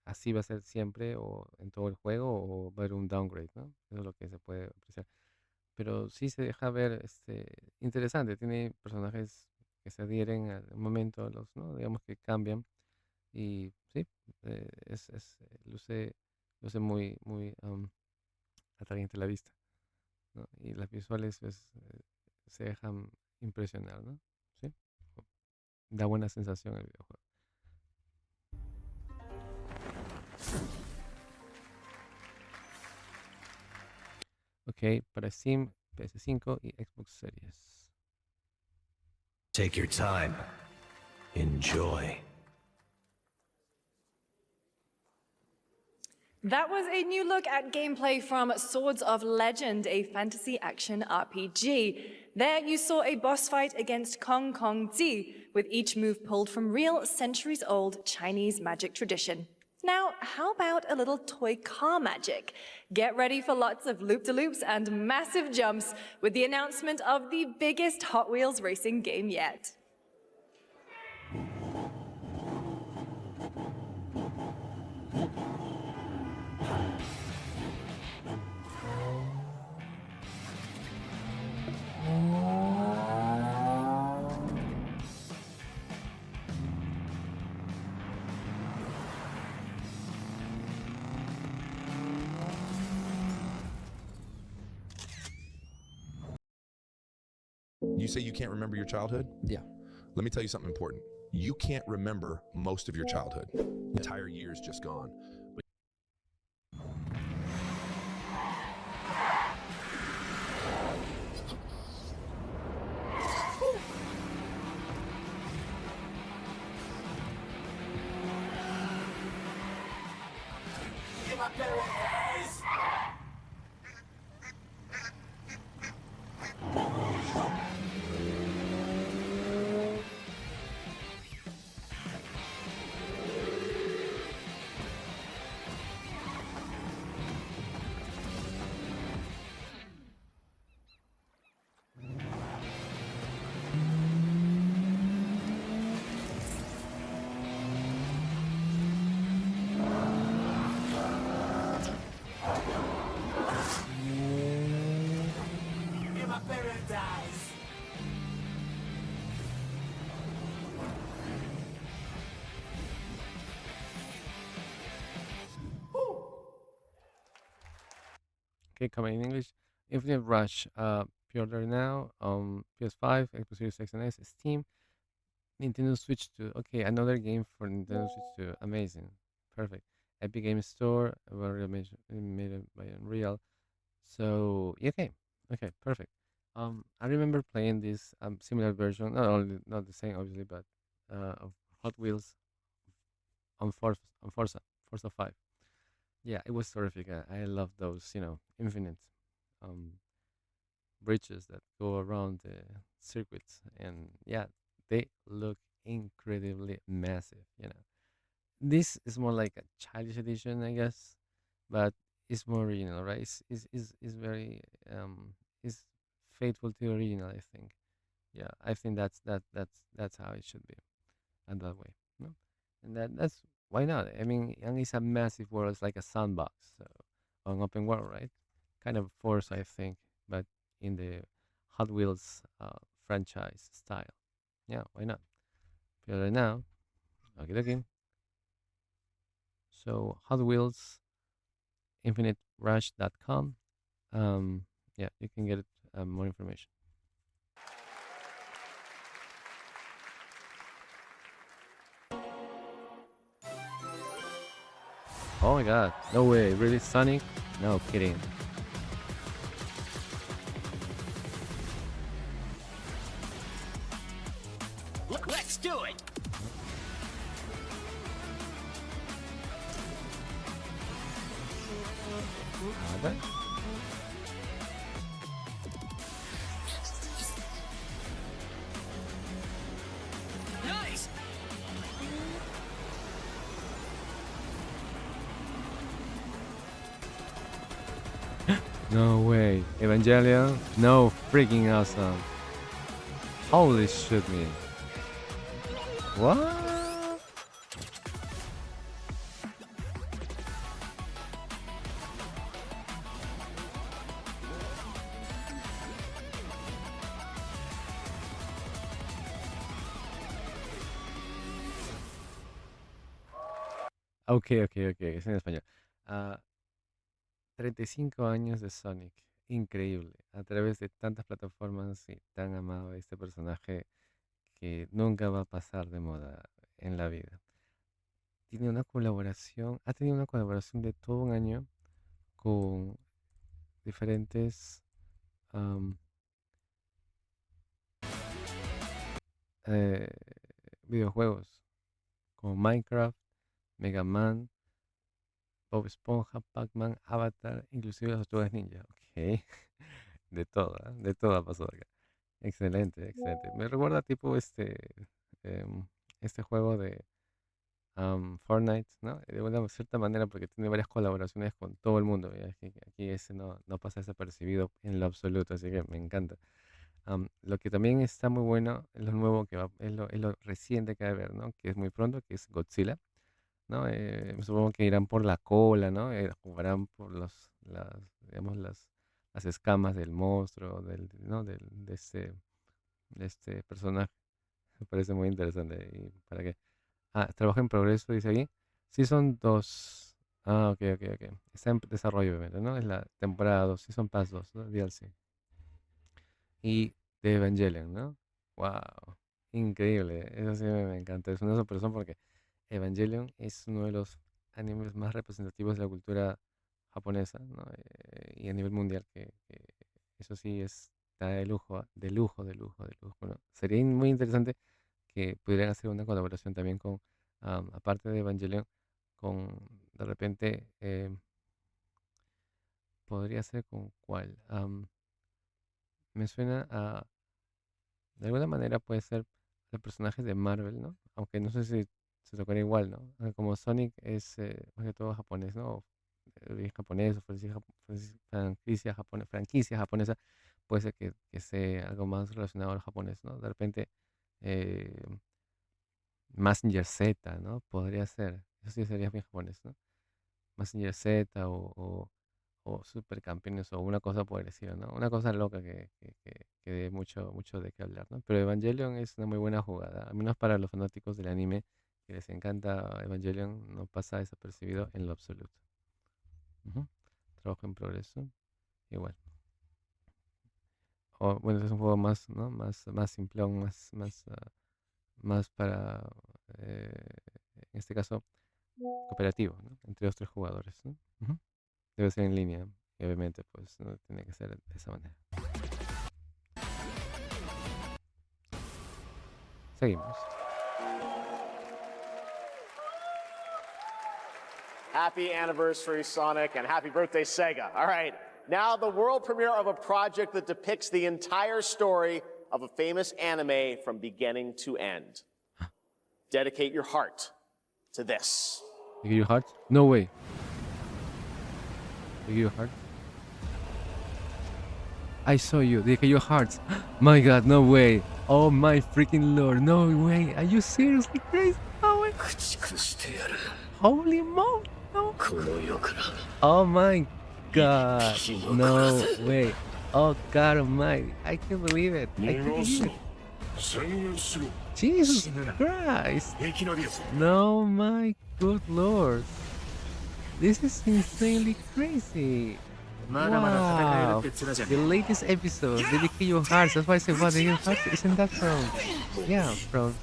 así va a ser siempre o en todo el juego o va a haber un downgrade, ¿no? Eso es lo que se puede apreciar. Pero sí se deja ver interesante. Tiene personajes que se adhieren al momento, ¿no? Digamos que cambian. Y sí, luce muy, muy atrayente a la vista, ¿no? Y las visuales pues, se dejan impresionar, ¿no? ¿Sí? Da buena sensación el videojuego. Ok, para Steam, PS5 y Xbox Series. Take your time. Enjoy. That was a new look at gameplay from Swords of Legend, a fantasy action RPG. There you saw a boss fight against Kong Kong Zi, with each move pulled from real centuries-old Chinese magic tradition. Now, how about a little toy car magic? Get ready for lots of loop-de-loops and massive jumps with the announcement of the biggest Hot Wheels racing game yet. You say you can't remember your childhood? Yeah. Let me tell you something important. You can't remember most of your childhood. Entire year's just gone. Okay, coming in English. Infinite Rush, pre-order now on PS5, Xbox Series X and S, Steam, Nintendo Switch 2. Okay, another game for Nintendo Switch 2. Amazing. Perfect. Epic Games Store, made it by Unreal. So, yeah, okay. Okay, perfect. I remember playing this similar version, not the same, obviously, but of Hot Wheels on Forza 5. Yeah, it was terrific. I love those, infinite bridges that go around the circuits, and yeah, they look incredibly massive. This is more like a childish edition, I guess, but it's more original, right? It's very is faithful to the original, I think. Yeah, I think that's how it should be, and that way. No? And that's why not? I mean, and it's a massive world. It's like a sandbox, so an open world, right? Kind of Force, I think, but in the Hot Wheels franchise style. Yeah, why not? Right now, okay. So Hot Wheels InfiniteRush.com. Yeah, you can get more information. Oh my god, no way, really, Sonic? No kidding. Let's do it! Okay. Nice! No way. Evangelion? No freaking awesome. Holy shit, man. What? Ok, es en español. 35 años de Sonic, increíble. A través de tantas plataformas y tan amado este personaje que nunca va a pasar de moda en la vida. Ha tenido una colaboración de todo un año con diferentes eh, videojuegos como Minecraft, Mega Man, Bob Esponja, Pac-Man, Avatar, inclusive las Tortugas Ninja. Ok, de todo ha pasado acá. Excelente, excelente. Me recuerda tipo este juego de Fortnite, ¿no? De una cierta manera porque tiene varias colaboraciones con todo el mundo. ¿Ya? Aquí ese no pasa desapercibido en lo absoluto, así que me encanta. Lo que también está muy bueno es lo nuevo que es lo reciente que va a haber, ¿no? Que es muy pronto, que es Godzilla, ¿no? Supongo que irán por la cola, ¿no? Jugarán por digamos, las escamas del monstruo, ¿no? De este personaje. Me parece muy interesante. ¿Y para qué? Trabajo en progreso, dice aquí. Sí, son dos. Ok, ok, ok. Está en desarrollo, obviamente, ¿no? Es la temporada 2, Season Pass 2, ¿no? DLC. Y de Evangelion, ¿no? Wow. Increíble. Eso sí me encanta. Es una sorpresa porque Evangelion es uno de los animes más representativos de la cultura japonesa, ¿no? Y a nivel mundial, que eso sí está de lujo, de lujo, de lujo, de lujo, ¿no? Sería muy interesante que pudieran hacer una colaboración también con, aparte de Evangelion, con, de repente, podría ser con cuál. Me suena a, de alguna manera puede ser el personaje de Marvel, ¿no? Aunque no sé si se tocaría igual, ¿no? Como Sonic es más que todo japonés, ¿no? O, japonés o franquicia japonesa, puede ser que sea algo más relacionado al japonés, ¿no? De repente, eh, Mazinger Z, ¿no? Podría ser. Eso sí sería bien japonés, ¿no? Mazinger Z o Supercampeones o una cosa por el estilo, ¿no? Una cosa loca que dé mucho, mucho de qué hablar, ¿no? Pero Evangelion es una muy buena jugada, al menos para los fanáticos del anime que les encanta Evangelion, no pasa desapercibido en lo absoluto. Ujú. Trabajo en progreso, igual. Bueno, este es un juego más, ¿no? Más simplón, más para, eh, en este caso, cooperativo, ¿no? Entre los tres jugadores, ¿no? Ujú. Debe ser en línea, y obviamente, pues, no tiene que ser de esa manera. Seguimos. Happy anniversary, Sonic, and happy birthday, Sega. All right, now the world premiere of a project that depicts the entire story of a famous anime from beginning to end. Dedicate your heart to this. You give your heart? No way. You give your heart? I saw you. Dedicate your hearts. My God, no way. Oh my freaking lord, no way. Are you seriously crazy? Oh my. Holy moly. No. Oh my God. No way. Oh God Almighty. I can't believe it. I can't believe it. Jesus Christ. No, my good lord. This is insanely crazy. Wow. The latest episode, Dedicate Your Hearts. That's why I said, wow, Dedicate Your Hearts. Isn't that from? Yeah, from.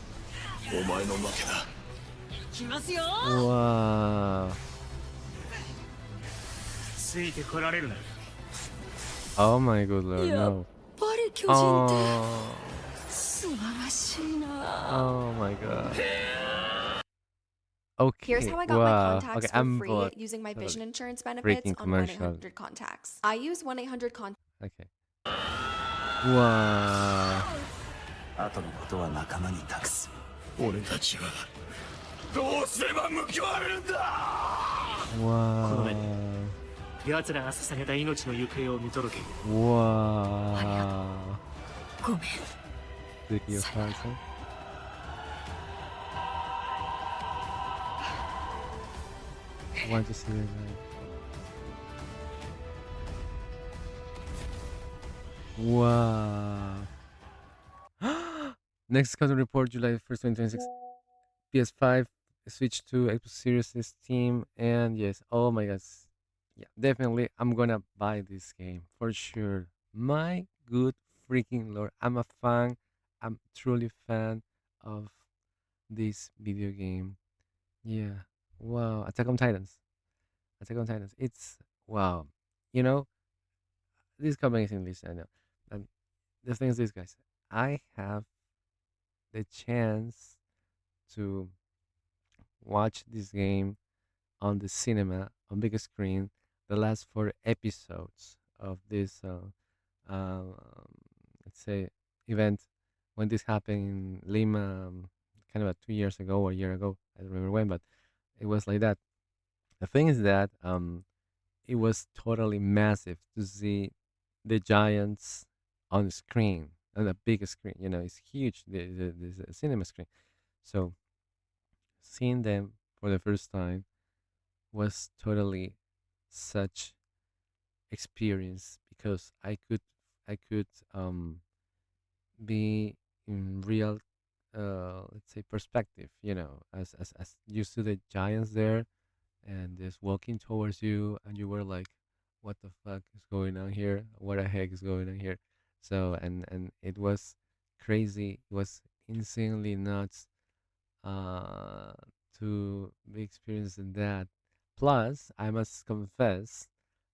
Wow. Oh my good lord, no. Oh. Oh my god. Okay. Here's how I got my Wow. contacts Okay, for I'm free bored. using my Hold on. vision insurance benefits Freaking on commercial. 1-800 Contacts. I use 1-800 Contacts. Okay. Wow. 後のことは仲間に託す。俺たちはどうすれば報われるんだ。この目で Wow. 奴らが捧げた命の行方を見届ける。 Wow. ごめん。Dedicate Your Hearts, huh? I want to see it live. Wow. Next content report, July 1st, 2026. PS5, Switch 2, Xbox Series S, Steam, and yes, oh my god. Yeah, definitely I'm gonna buy this game for sure. My good freaking lord. I'm a fan. I'm truly fan of this video game. Yeah. Wow. Attack on Titans. Attack on Titans. It's wow. You know, this is coming in English, I know. Um, the thing is this, guys. I have the chance to watch this game on the cinema on big screen the last 4 episodes of this let's say event when this happened in Lima, kind of 2 years ago or a year ago. I don't remember when, but it was like that. The thing is that it was totally massive to see the giants on the screen, on a big screen. It's huge. The cinema screen. So seeing them for the first time was totally such experience because I could be in real let's say perspective, as you see the giants there and just walking towards you and you were like, what the fuck is going on here, what the heck is going on here. So and it was crazy, it was insanely nuts uh to be experiencing that. Plus I must confess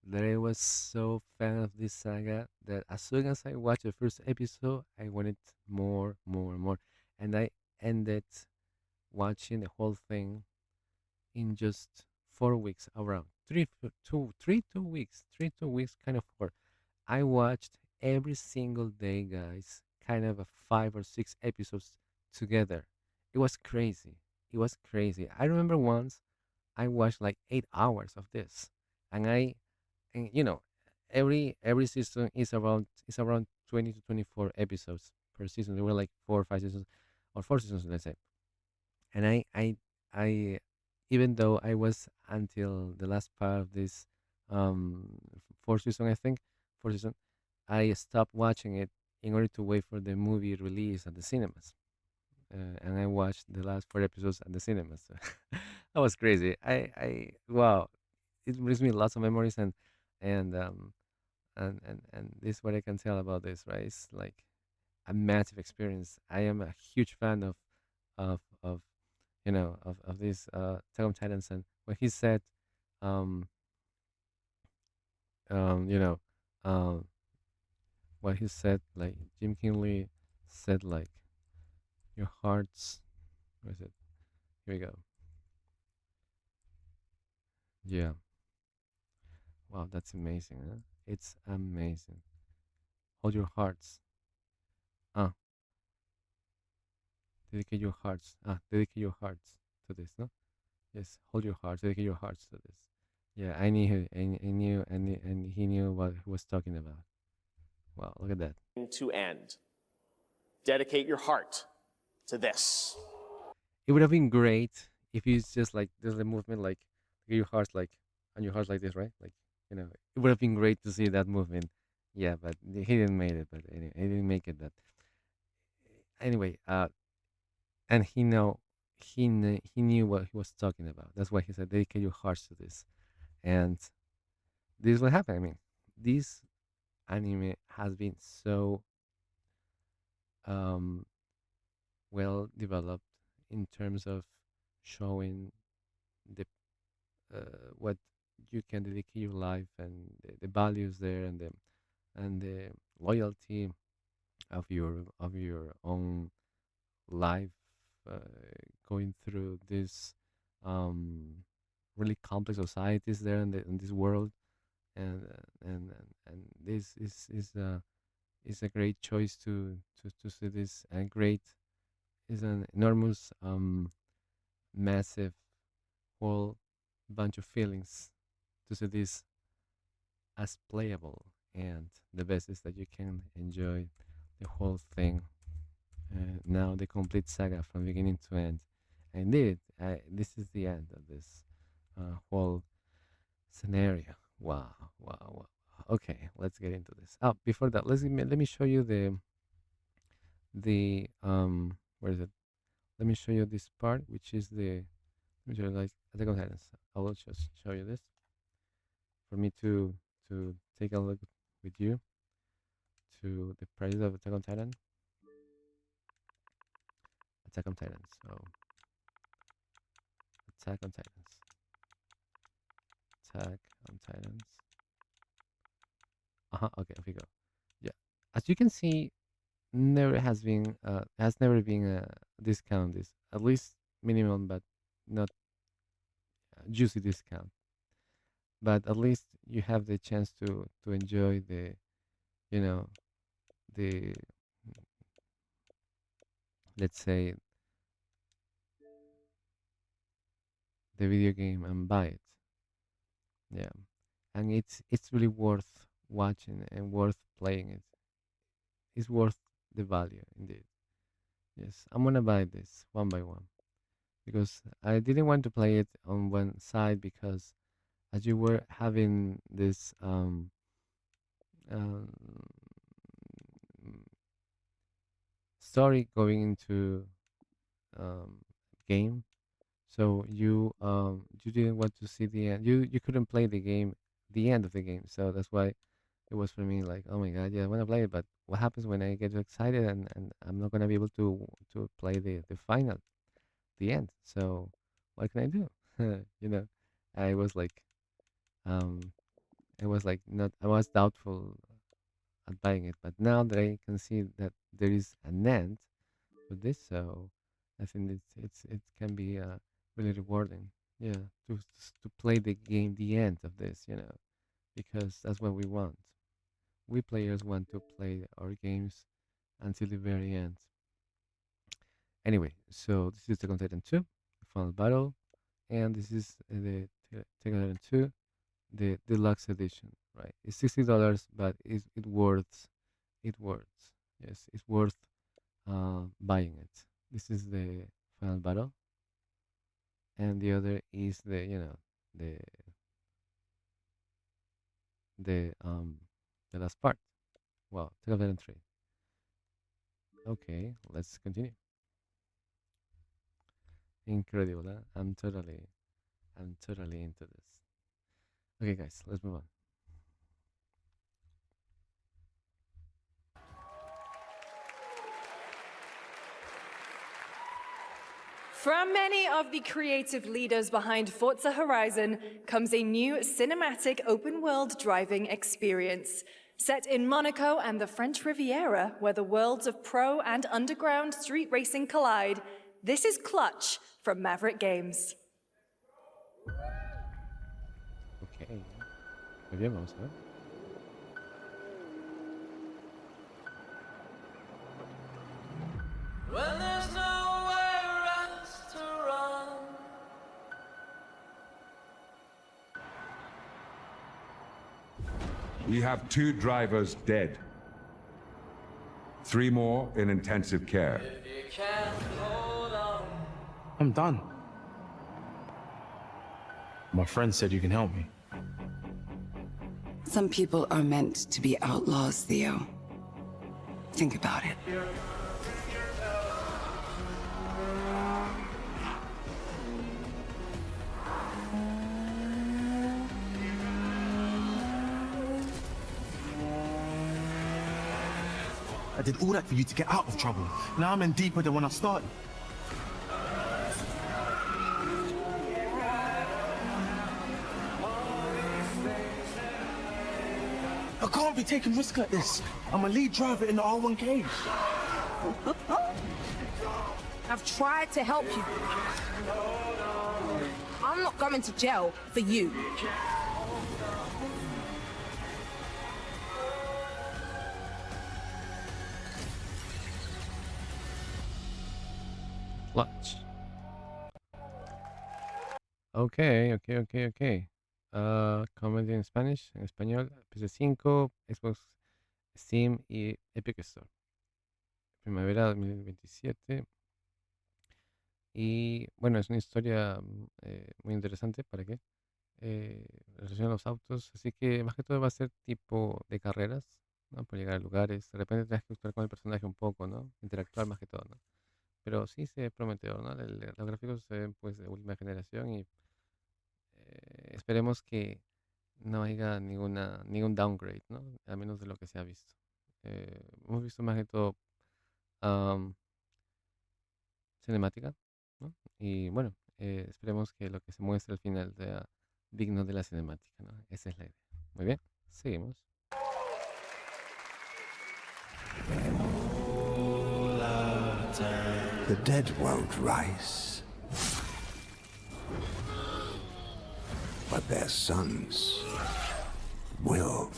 that I was so fan of this saga that as soon as I watched the first episode I wanted more, more, more, and I ended watching the whole thing in just 4 weeks, around 2 weeks, kind of four. I watched every single day, guys, kind of a 5 or 6 episodes together. It was crazy. It was crazy. I remember once I watched like 8 hours of this, and and every season is around 20 to 24 episodes per season. There were like 4 or 5 seasons, or 4 seasons, let's say. And I even though I was until the last part of this fourth season, I think, fourth season, I stopped watching it in order to wait for the movie release at the cinemas. And I watched the last 4 episodes at the cinemas. So that was crazy. Wow, it brings me lots of memories, and and this is what I can tell about this, right? It's like a massive experience. I am a huge fan of of this Attack on Titans, and when he said, um, um, you know, um, what he said, like Jim Kinley said, like your hearts. What is it? Here we go. Yeah. Wow, that's amazing. Huh? It's amazing. Hold your hearts. Ah, dedicate your hearts. Dedicate your hearts to this. No. Yes, hold your hearts. Dedicate your hearts to this. Yeah, I knew. I knew, and he knew what he was talking about. Wow, look at that. To end. Dedicate your heart to this. It would have been great if it's just like there's a movement like your heart's like on your heart like this, right? Like it would have been great to see that movement. Yeah, but he didn't make it. But anyway, he didn't make it. But anyway, and he knew what he was talking about. That's why he said dedicate your hearts to this, and this is what happened. I mean, this anime has been so um well developed in terms of showing the what you can dedicate your life and the values there and the loyalty of your own life uh, going through this um, really complex societies there in this world and this is a great choice to see this and great is an enormous massive whole bunch of feelings to see this as playable. And the best is that you can enjoy the whole thing. Now the complete saga from beginning to end. Indeed, this is the end of this whole scenario. Wow, wow, wow. Okay, let's get into this. Oh, before that, let me show you the where is it? Let me show you this part, which is the let me show you like Attack on Titans. I will just show you this for me to take a look with you to the prices of Attack on Titan. Attack on Titans. So Attack on Titans. Attack on Titans. Okay, off we go. Yeah, as you can see, has never been a discount. This at least minimum, but not juicy discount. But at least you have the chance to enjoy the you know the let's say, the video game and buy it. Yeah, and it's really worth watching and worth playing it. It's worth the value indeed. Yes, I'm gonna buy this one by one because I didn't want to play it on one side because as you were having this um, story going into game, so you didn't want to see the end. You couldn't play the end of the game. So that's why it was for me like, oh my god, yeah, I want to play it, but what happens when I get excited and I'm not gonna be able to play the final, the end? So what can I do? You know, I was like, um, not, I was doubtful at buying it, but now that I can see that there is an end for this, so I think it can be really rewarding. Yeah, to play the game, the end of this, because that's what we want. We players want to play our games until the very end. Anyway, so this is Attack on Titan 2, Final Battle, and this is the Attack on Titan 2, the deluxe edition. Right, it's $60, but it worth. Yes, it's worth buying it. This is the Final Battle, and the other is the the last part. Well, Attack on Titan 3. Okay, let's continue. Incredible, huh? I'm totally into this. Okay, guys, let's move on. From many of the creative leaders behind Forza Horizon comes a new cinematic open-world driving experience. Set in Monaco and the French Riviera, where the worlds of pro and underground street racing collide, this is Clutch from Maverick Games. Okay. Muy bien, vamos a ver. When there's nowhere else to run. We have 2 drivers dead. 3 more in intensive care. If you can't hold on. I'm done. My friend said you can help me. Some people are meant to be outlaws, Theo. Think about it. I did all that for you to get out of trouble. Now I'm in deeper than when I started. I can't be taking risks like this. I'm a lead driver in the R1K. I've tried to help you. I'm not going to jail for you. Clutch. Okay. Comedy en Spanish, en español, PS5, Xbox, Steam y Epic Store. Primavera 2027. Y bueno, es una historia muy interesante, ¿para qué? En relación a los autos, así que más que todo va a ser tipo de carreras, ¿no? Por llegar a lugares, de repente tienes que actuar con el personaje un poco, ¿no? Interactuar más que todo, ¿no? Pero sí se ve prometedor, ¿no? Los gráficos se ven pues de última generación y esperemos que no haya ningún downgrade, ¿no? Al menos de lo que se ha visto. Hemos visto más que todo cinemática, ¿no? Y bueno, esperemos que lo que se muestre al final sea digno de la cinemática, ¿no? Esa es la idea. Muy bien, seguimos. The dead won't rise, but their sons will.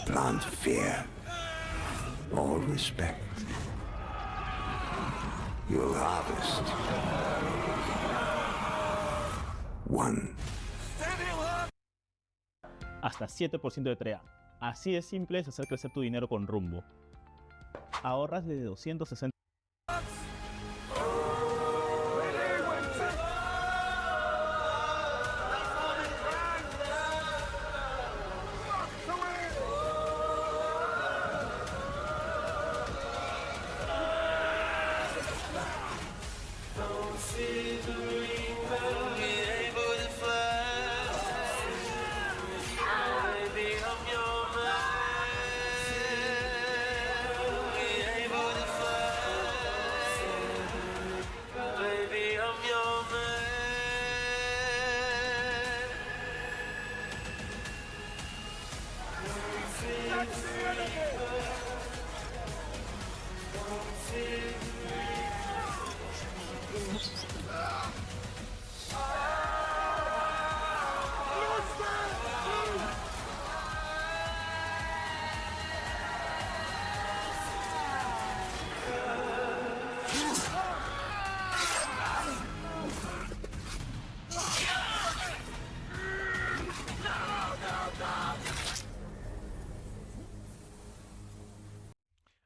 Plant fear all respect. You'll harvest one. Hasta 7% de TREA. Así de simple es hacer crecer tu dinero con Rumbo. Ahorras desde 260.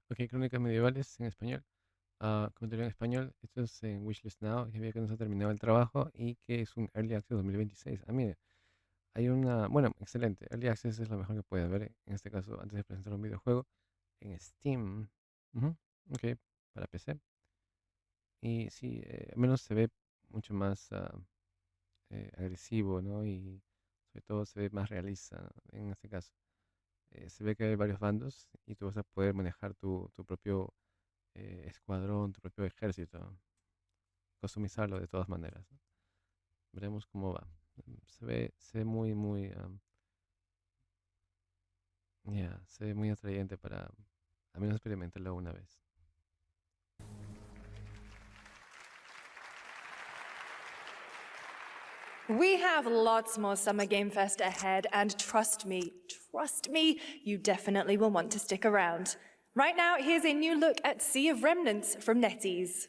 Ok, crónicas medievales en español. Comentario en español. Esto es en Wishlist Now. Ya veo que no se ha terminado el trabajo y que es un Early Access 2026. Mire, hay una. Bueno, excelente. Early Access es lo mejor que puede haber. En este caso, antes de presentar un videojuego en Steam. Ujú, ok, para PC. Y sí, al menos se ve mucho más agresivo, ¿no? Y sobre todo se ve más realista en este caso. Se ve que hay varios bandos y tú vas a poder manejar tu propio escuadrón, tu propio ejército, customizarlo de todas maneras, ¿no? Veremos cómo va. Se ve muy, muy, se ve muy atrayente para al menos experimentarlo una vez. We have lots more Summer Game Fest ahead, and trust me, you definitely will want to stick around. Right now, here's a new look at Sea of Remnants from NetEase.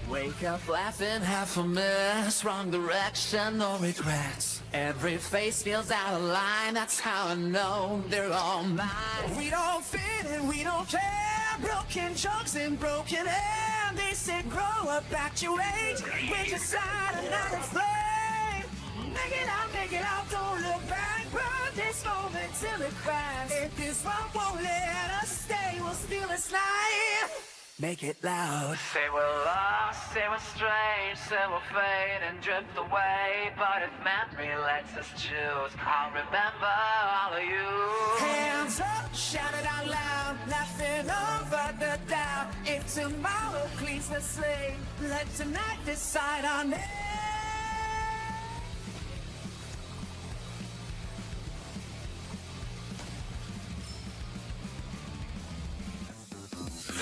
Wake up laughing, half a mess, wrong direction, no regrets. Every face feels out of line, that's how I know they're all mine. We don't fit and we don't care. Broken chunks and broken air. They said grow up, act your age. We're just side another flame. Make it out, don't look back. Burn this moment till it cracks. If this one won't let us stay, we'll steal its light. Make it loud. Say we're lost, say we're strange, say we'll fade and drift away. But if memory lets us choose, I'll remember all of you. Hands up, shout it out loud, laughing over the doubt. If tomorrow cleans the slate, let tonight decide on it.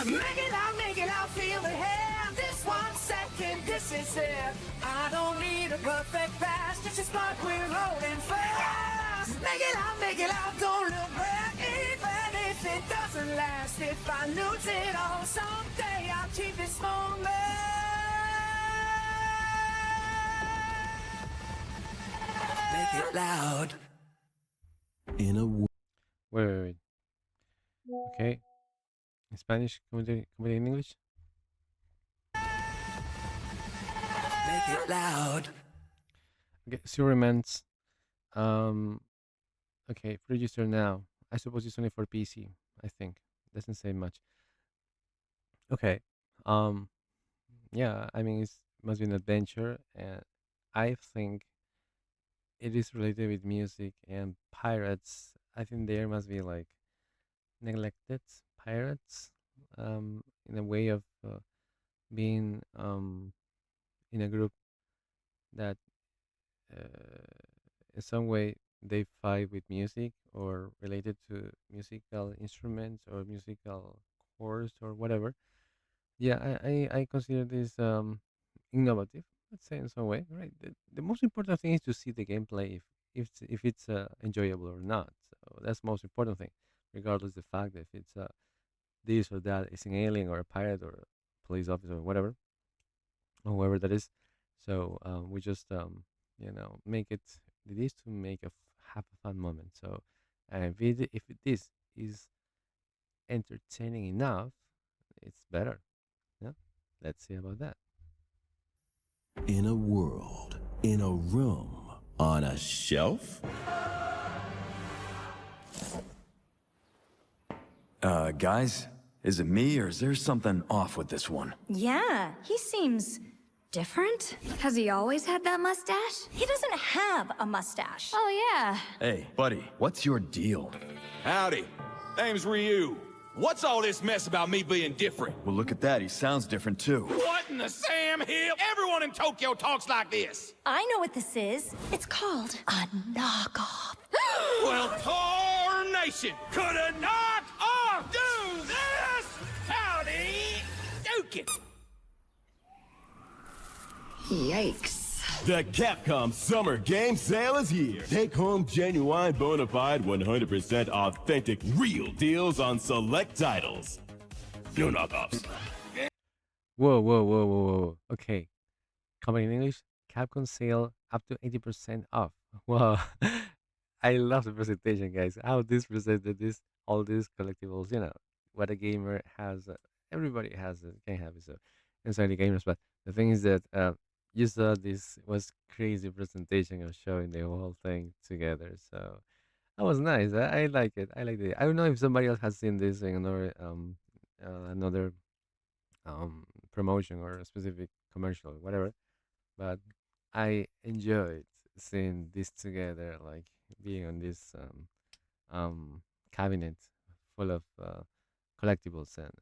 Make it out, feel the hand. This 1 second, this is it. I don't need a perfect past, just a spark, we're rolling fast. Make it out, don't look back. Even if it doesn't last, if I lose it all someday, I'll keep this moment. Make it loud. In a wait. Okay. In Spanish, comedy in English. Make it loud. Okay, Suremans. Okay, register now. I suppose it's only for PC. I think doesn't say much. Okay. Yeah. I mean, it must be an adventure, and I think it is related with music and pirates. I think there must be like neglected pirates, in a way of being in a group that in some way they fight with music or related to musical instruments or musical chords or whatever. Yeah, I consider this innovative. let's say in some way, right? The most important thing is to see the gameplay if it's enjoyable or not. So that's the most important thing, regardless the fact that if it's this or that is an alien or a pirate or a police officer or whatever, or whoever that is. So we just make it. It is to make have a fun moment. So if this is entertaining enough, it's better. Yeah, let's see about that. In a world, in a room, on a shelf? Guys, is it me or is there something off with this one? Yeah, he seems different. Has he always had that mustache? He doesn't have a mustache. Oh, yeah. Hey, buddy, what's your deal? Howdy. Name's Ryu. What's all this mess about me being different? Well, look at that. He sounds different too. What in the Sam Hill? Everyone in Tokyo talks like this. I know what this is. It's called a knockoff. Well, tarnation! Could a knock off do this? Howdy, Dukin. Yikes. The Capcom Summer Game Sale is here. Take home genuine, bona fide, 100% authentic, real deals on select titles. No knockoffs. Whoa. Okay. Comment in English. Capcom sale up to 80% off. Wow. I love the presentation, guys. How this presented all these collectibles, what a gamer has. Everybody has it, can have it. So, inside the gamers. But the thing is that you saw this was crazy presentation of showing the whole thing together. So that was nice. I like it. I like it. I don't know if somebody else has seen this in another promotion or a specific commercial, whatever. But I enjoyed seeing this together, like being on this cabinet full of collectibles and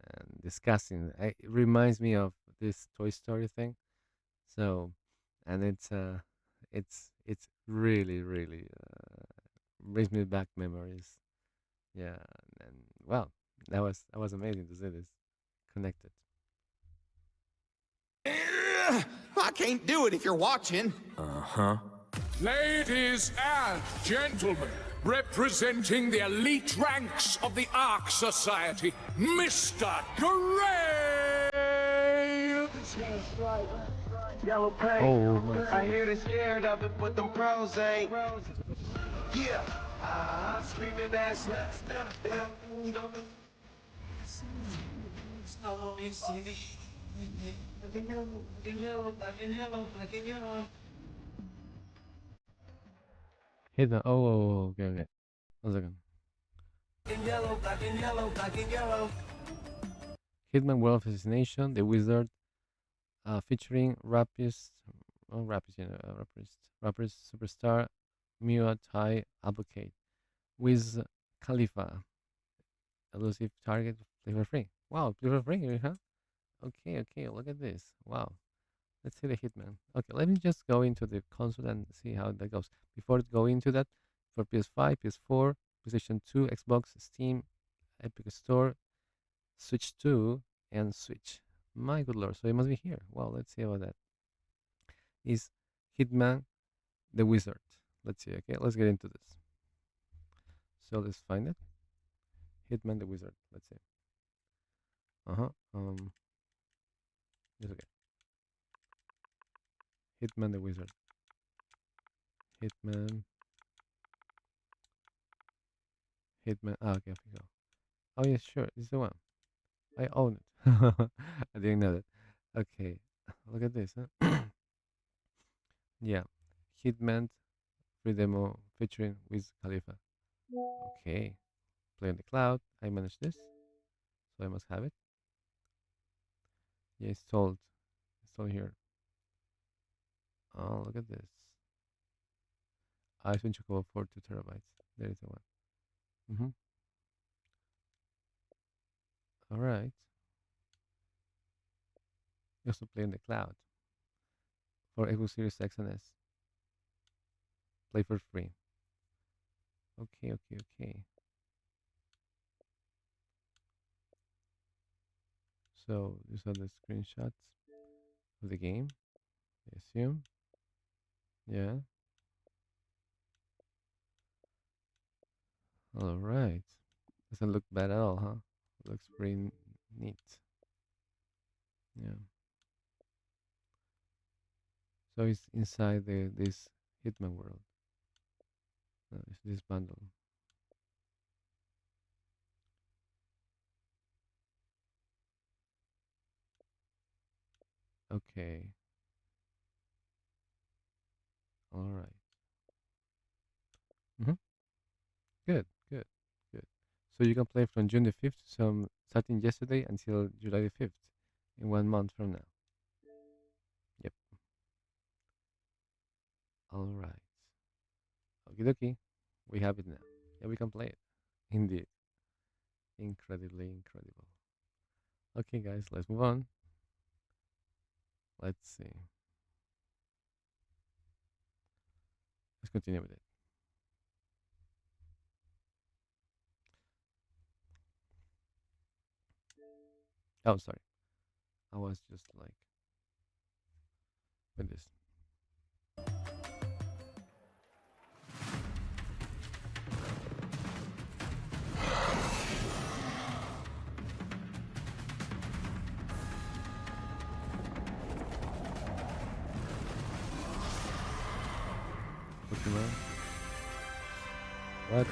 discussing. It reminds me of this Toy Story thing. So, and it's really brings me back memories. Yeah, and well, that was amazing to see this connected. I can't do it if you're watching. Uh-huh. Ladies and gentlemen, representing the elite ranks of the Ark Society, Mr. Gray! Yellow paint. Oh, my. I hear they scared of it, but them pros ain't. Yeah. Screaming ass. Hidden. Oh, okay. 1 second. Hitman World of Assassination, The Wizard, featuring Rapist Superstar, Muay Thai Advocate, Wiz Khalifa, elusive target, play for free. Wow, play for free, huh? Okay, look at this. Wow. Let's see the Hitman. Okay, let me just go into the console and see how that goes. Before going into that, for PS5, PS4, PlayStation 2, Xbox, Steam, Epic Store, Switch 2, and Switch. My good lord, so it must be here. Well, let's see about that. Is Hitman the Wizard. Let's see, okay, let's get into this. So let's find it. Hitman the Wizard, let's see. Yes, okay. Hitman the Wizard. Hitman. Okay, we go. Oh, yes, sure, this is the one. I own it. I didn't know that. Okay, look at this. Huh? Yeah, Hitman free demo featuring Wiz Khalifa. Okay, play on the cloud. I manage this, so I must have it. Yeah, it's sold. It's sold here. Oh, look at this. iPhone Chocobo for 2 terabytes. There is the one. All right. You also play in the cloud for Xbox Series X and S. Play for free. Okay. So these are the screenshots of the game. Assume. Yeah. All right. Doesn't look bad at all, huh? Looks pretty neat. Yeah. So it's inside this Hitman world. It's this bundle. Okay. All right. Good, good, good. So you can play from June the 5th, so starting yesterday until July the 5th, in 1 month from now. Yep. All right. Okie dokie. We have it now. Yeah, we can play it. Indeed. Incredibly incredible. Okay, guys, let's move on. Let's see. Let's continue with it. Oh, sorry. I was just like with this. Pokemon. What?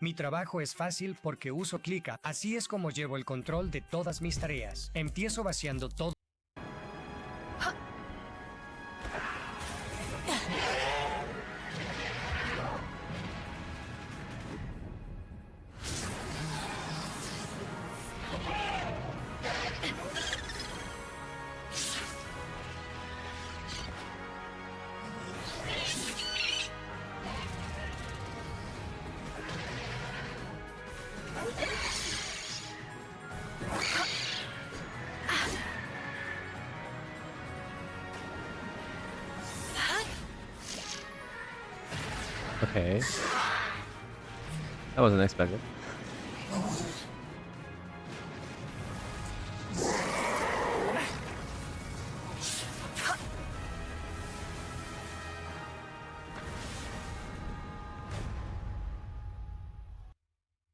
Mi trabajo es fácil porque uso Clica. Así es como llevo el control de todas mis tareas. Empiezo vaciando todo. Okay. That wasn't expected.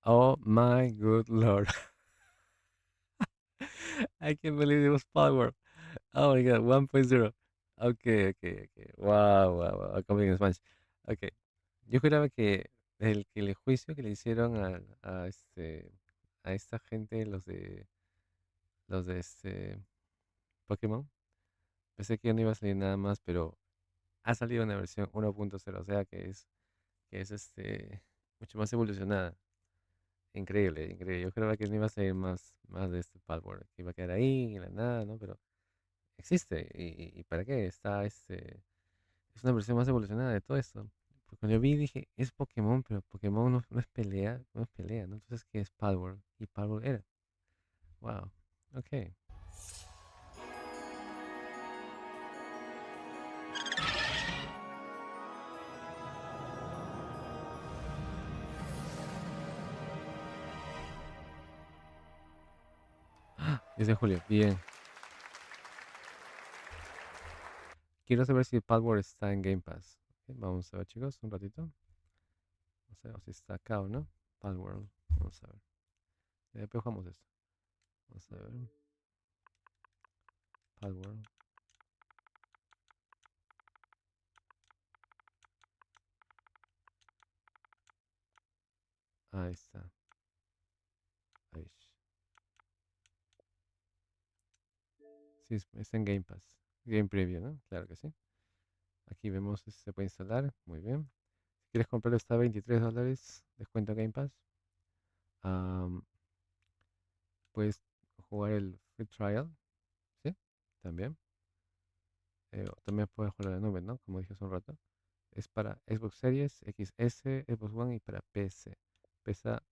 Oh my good lord. I can't believe it was power. Oh my god, 1.0. Okay, okay, okay. Wow, wow, wow. Coming in Spanish. Okay. Yo juraba que el juicio que le hicieron a esta gente, los de Pokémon, pensé que no iba a salir nada más, pero ha salido una versión 1.0, o sea que es mucho más evolucionada. Increíble, increíble. Yo juraba que no iba a salir más de este Palworld, que iba a quedar ahí en la nada, ¿no? Pero existe. ¿Y para qué? Es una versión más evolucionada de todo esto. Porque cuando yo vi dije, es Pokémon, pero Pokémon no es pelea, no es pelea, ¿no? Entonces, ¿qué es Palworld? Y Palworld era. Wow. Ok. ¡Ah! 10 de julio. Bien. Quiero saber si Palworld está en Game Pass. Ok, vamos a ver, chicos, un ratito. Vamos a ver si está acá o no. Palworld. Vamos a ver. Y después jugamos esto. Vamos a ver. Palworld. Ahí está. Ahí. Sí, está en Game Pass. Game Preview, ¿no? Claro que sí. Aquí vemos si se puede instalar. Muy bien. Si quieres comprarlo está a $23. Descuento Game Pass. Puedes jugar el Free Trial. ¿Sí? También. También puedes jugar en la nube, ¿no? Como dije hace un rato. Es para Xbox Series, XS, Xbox One y para PC. Pesa,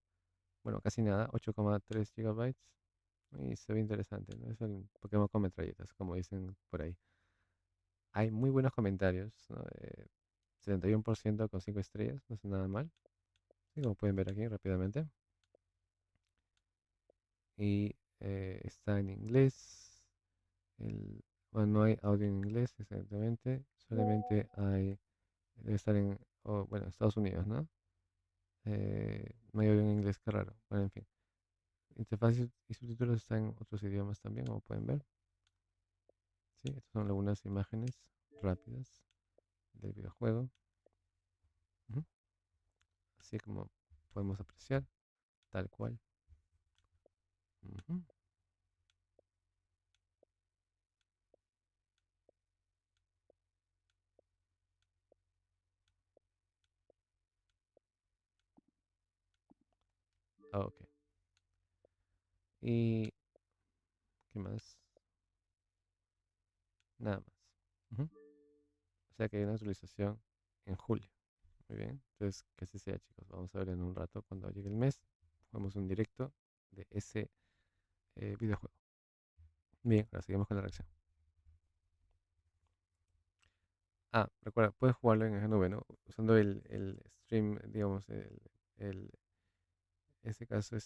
bueno, casi nada, 8,3 GB. Y se ve interesante, ¿no? Es el Pokémon con metralletas, como dicen por ahí. Hay muy buenos comentarios, ¿no? 71% con 5 estrellas, no es nada mal. Sí, como pueden ver aquí rápidamente. Y está en inglés. Bueno, no hay audio en inglés exactamente. Solamente hay, debe estar en, bueno, Estados Unidos, ¿no? No hay audio en inglés, qué raro. Bueno, en fin. Interfaz y subtítulos están en otros idiomas también, como pueden ver. Sí, estas son algunas imágenes rápidas del videojuego. Ujú. Así como podemos apreciar, tal cual. Ujú. Ok. ¿Y qué más? Nada más. Ujú. O sea que hay una actualización en julio. Muy bien. Entonces, que así sea, chicos. Vamos a ver en un rato cuando llegue el mes. Jugamos un directo de ese videojuego. Bien, ahora seguimos con la reacción. Ah, recuerda, puedes jugarlo en esa nube, ¿no? Usando el stream, digamos, el en este caso,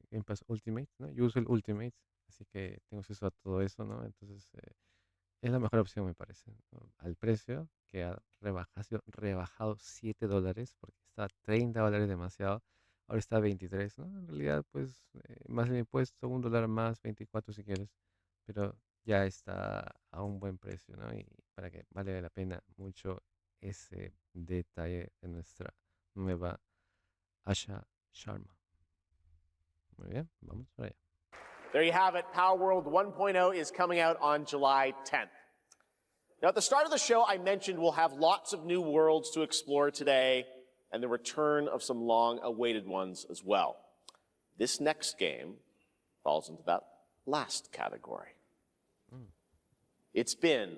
Game Pass Ultimate, ¿no? Yo uso el Ultimate, así que tengo acceso a todo eso, ¿no? Entonces, es la mejor opción, me parece, ¿no? Al precio que ha rebajado $7, porque está $30 demasiado, ahora está a 23, ¿no? En realidad, pues, más el impuesto, $1 más, 24 si quieres, pero ya está a un buen precio, ¿no? Y para que vale la pena mucho ese detalle de nuestra nueva Asha Sharma. Muy bien, vamos para allá. There you have it. Power World 1.0 is coming out on July 10th. Now, at the start of the show, I mentioned we'll have lots of new worlds to explore today and the return of some long-awaited ones as well. This next game falls into that last category. It's been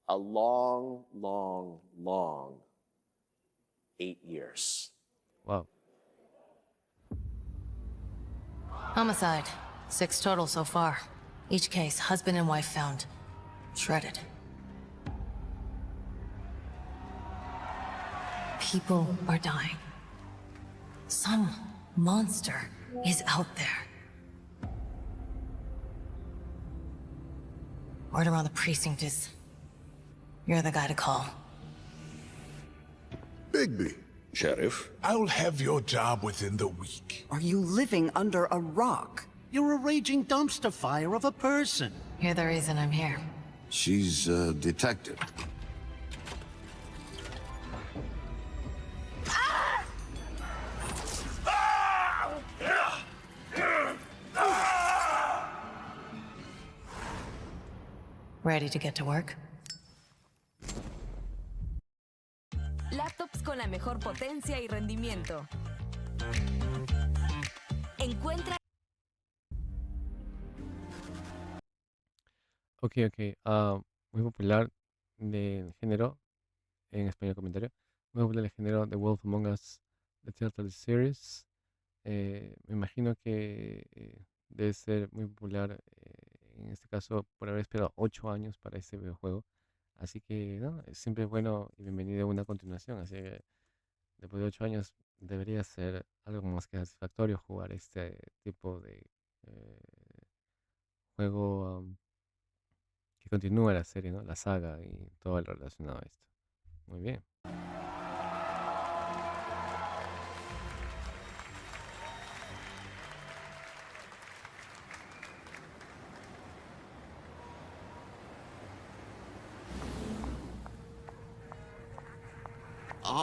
a long, long, long 8 years. Wow. Homicide. 6 total so far. Each case, husband and wife found. Shredded. People are dying. Some monster is out there. Word around the precinct is you're the guy to call. Bigby. Sheriff, I'll have your job within the week. Are you living under a rock? You're a raging dumpster fire of a person. You're the reason I'm here. She's a detective. Ready to get to work? Laptops con la mejor potencia y rendimiento. Encuentra... Ok. Muy popular del género, en español comentario, muy popular del género The Wolf Among Us, The Telltale Series. Me imagino que debe ser muy popular, en este caso, por haber esperado 8 años para este videojuego. Así que, ¿no? Siempre es bueno y bienvenido a una continuación. Así que, después de 8 años, debería ser algo más que satisfactorio jugar este tipo de eh, juego que continúa la serie, ¿no? La saga y todo lo relacionado a esto. Muy bien.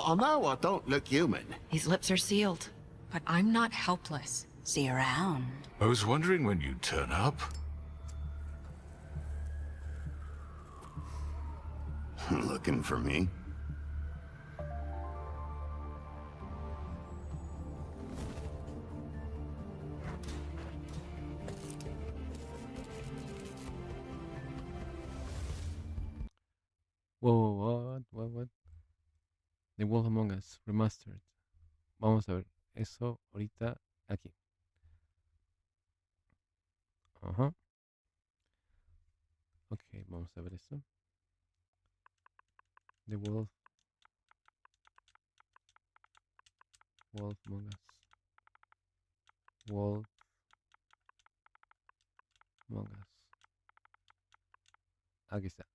Oh, no, I don't look human. His lips are sealed, but I'm not helpless. See you around. I was wondering when you'd turn up. Looking for me? Whoa, what? The Wolf Among Us Remastered. Vamos a ver eso ahorita aquí. Vamos a ver esto. The Wolf. Wolf Among Us. Wolf Among Us. Aquí está.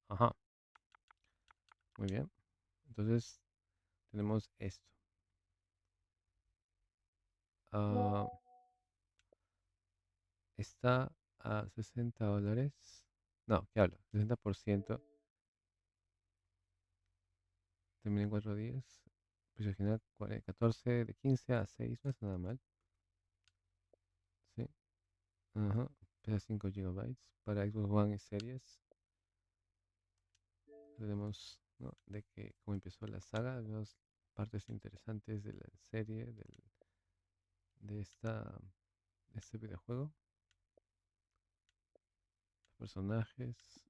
Ajá. Muy bien. Entonces tenemos esto. Está a $60. No, ¿qué hablo? 60%. Termina en 4 días. Precio final 14 de 15 a 6. No es nada mal. Sí. Ajá. Pesa 5 GB. Para Xbox One y Series. Tenemos, ¿no?, de que cómo empezó la saga. Vemos partes interesantes de la serie. De este videojuego. Personajes.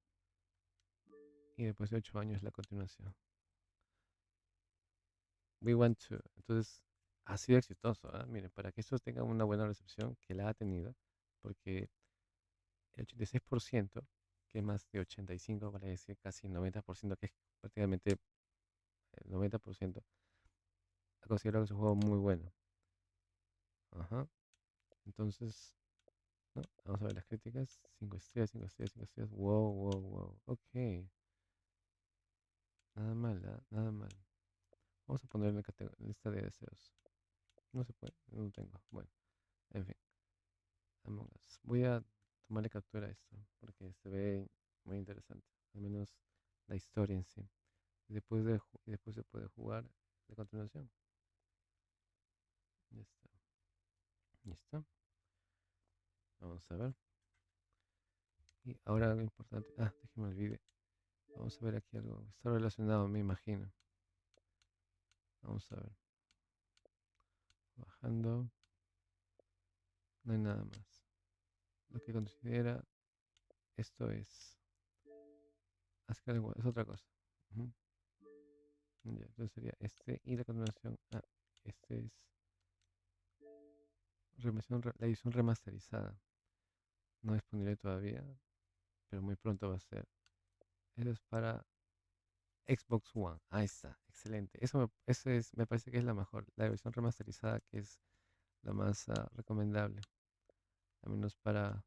Y después de 8 años la continuación. We Want To. Entonces, ha sido exitoso. Miren, para que esto tenga una buena recepción, que la ha tenido, porque el 86%, que es más de 85, vale decir casi 90%, que es prácticamente el 90%, ha considerado que es un juego muy bueno. Ajá. Entonces, ¿no? Vamos a ver las críticas. 5 estrellas, 5 estrellas, 5 estrellas. Wow, wow, wow. Ok. Nada mal, nada mal. Vamos a poner en la lista de deseos. No se puede, no lo tengo. Bueno, en fin. Among Us. Voy a tomarle captura a esto porque se ve muy interesante. Al menos la historia en sí. Y después se puede jugar de continuación. Ya está. Listo. Vamos a ver. Y ahora algo importante. Déjeme olvide. Vamos a ver aquí algo. Está relacionado, me imagino. Vamos a ver. Bajando. No hay nada más. Lo que considera esto es. Es otra cosa. Ya, entonces sería este y la continuación. Este es la edición remasterizada. No disponible todavía, pero muy pronto va a ser. Eso es para Xbox One. Ahí está, excelente. Me parece que es la mejor. La versión remasterizada, que es la más recomendable. Al menos para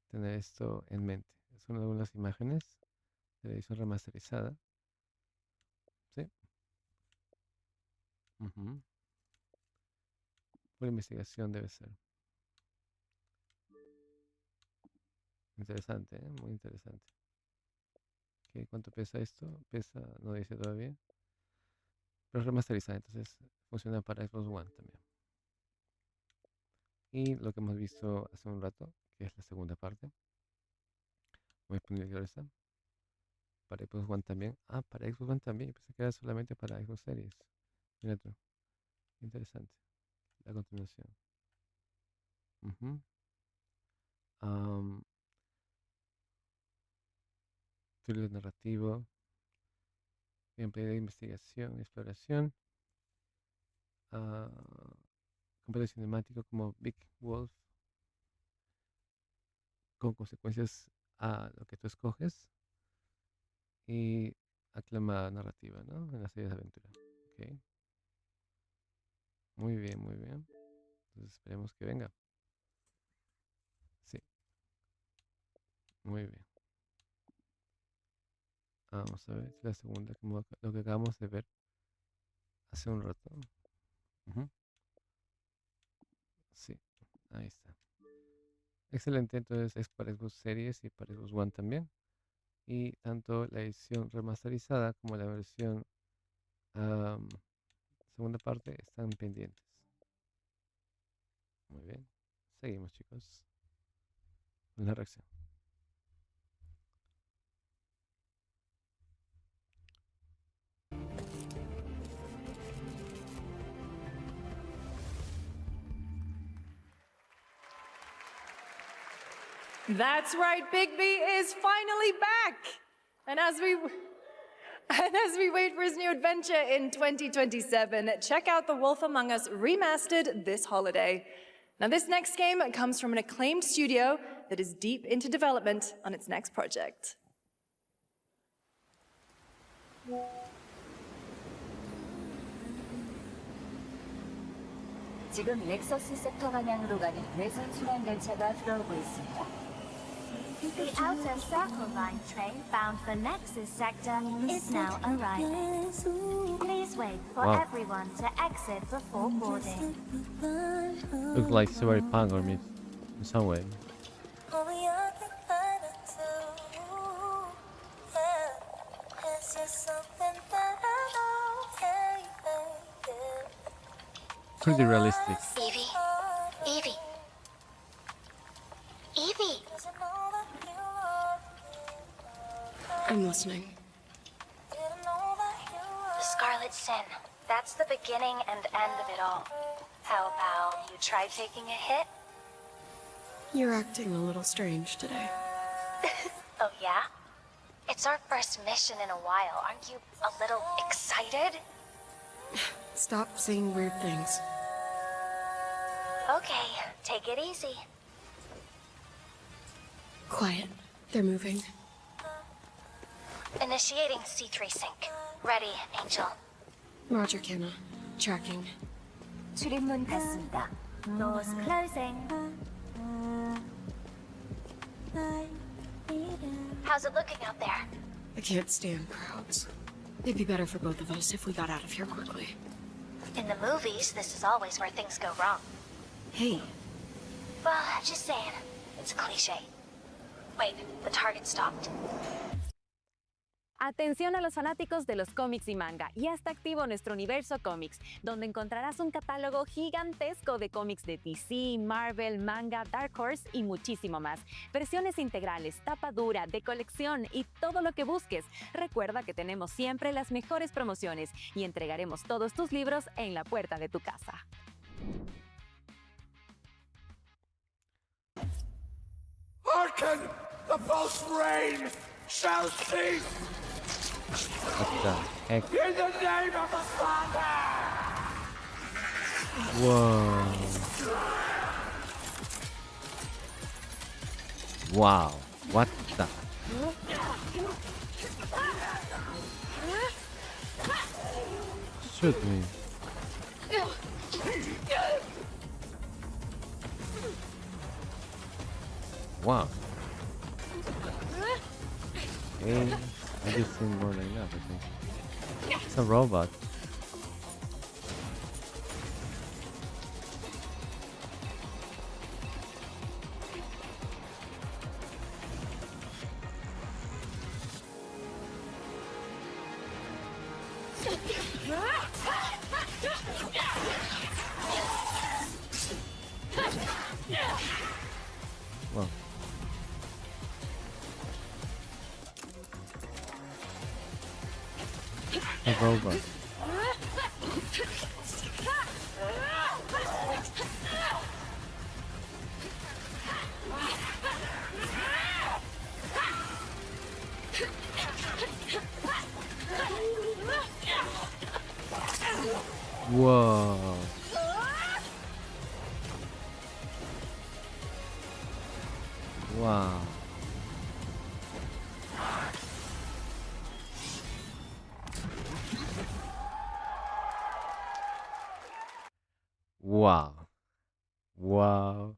tener esto en mente. Son algunas imágenes de la edición remasterizada. ¿Sí? Por investigación debe ser. Interesante, muy interesante. ¿Cuánto pesa esto? No dice todavía. Pero es remasterizada, entonces funciona para Xbox One también. Y lo que hemos visto hace un rato, que es la segunda parte. Muy disponible ahora está. Para Xbox One también. Para Xbox One también. Pensé que era solamente para Xbox Series. Mira tú. Interesante. La continuación. Thriller narrativo. Gameplay de investigación, exploración. Combate cinemático como Big Wolf. Con consecuencias a lo que tú escoges. Y aclama narrativa, ¿no? En las series de aventura. Ok. Muy bien, muy bien. Entonces esperemos que venga. Sí. Muy bien. Vamos a ver, es la segunda, como lo que acabamos de ver hace un rato. Sí, ahí está. Excelente, entonces es para Xbox Series y para Xbox One también. Y tanto la edición remasterizada como la versión segunda parte están pendientes. Muy bien. Seguimos, chicos. Una reacción. That's right, Big B is finally back! And as we wait for his new adventure in 2027, check out The Wolf Among Us Remastered this holiday. Now, this next game comes from an acclaimed studio that is deep into development on its next project. 지금 렉서스 섹터 방향으로 가는 외선 순환 열차가 들어오고 있습니다. The outer circle line train bound for Nexus sector is now arriving. Please wait for Wow. everyone to exit before boarding. Looks like cyberpunk or in some way. Pretty realistic. Evie. Evie. I'm listening. The Scarlet Sin. That's the beginning and end of it all. How about you try taking a hit? You're acting a little strange today. Oh, yeah? It's our first mission in a while. Aren't you a little excited? Stop saying weird things. Okay, take it easy. Quiet. They're moving. Initiating C3 sync. Ready, Angel. Roger, Kenna. Tracking. 출입문 닫습니다. Doors closing. How's it looking out there? I can't stand crowds. It'd be better for both of us if we got out of here quickly. In the movies, this is always where things go wrong. Hey. Well, just saying. It's a cliche. Wait, the target stopped. Atención a los fanáticos de los cómics y manga. Ya está activo nuestro universo cómics, donde encontrarás un catálogo gigantesco de cómics de DC, Marvel, manga, Dark Horse y muchísimo más. Versiones integrales, tapa dura, de colección y todo lo que busques. Recuerda que tenemos siempre las mejores promociones y entregaremos todos tus libros en la puerta de tu casa. Hearken! The pulse rain shall cease! What the heck? In the name of the Father! Whoa. Wow. What the? Shoot me. Wow. Okay. I just think more like that, I think. It's a robot. Wow. A robot. Whoa. Wow. Wow. Wow.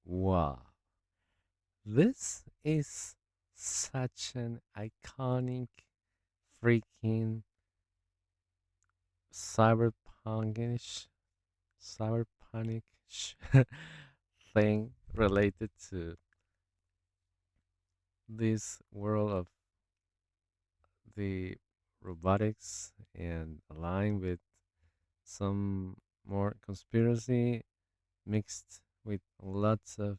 Wow. This is such an iconic freaking cyberpunk-ish thing related to this world of the robotics and aligned with some more conspiracy mixed with lots of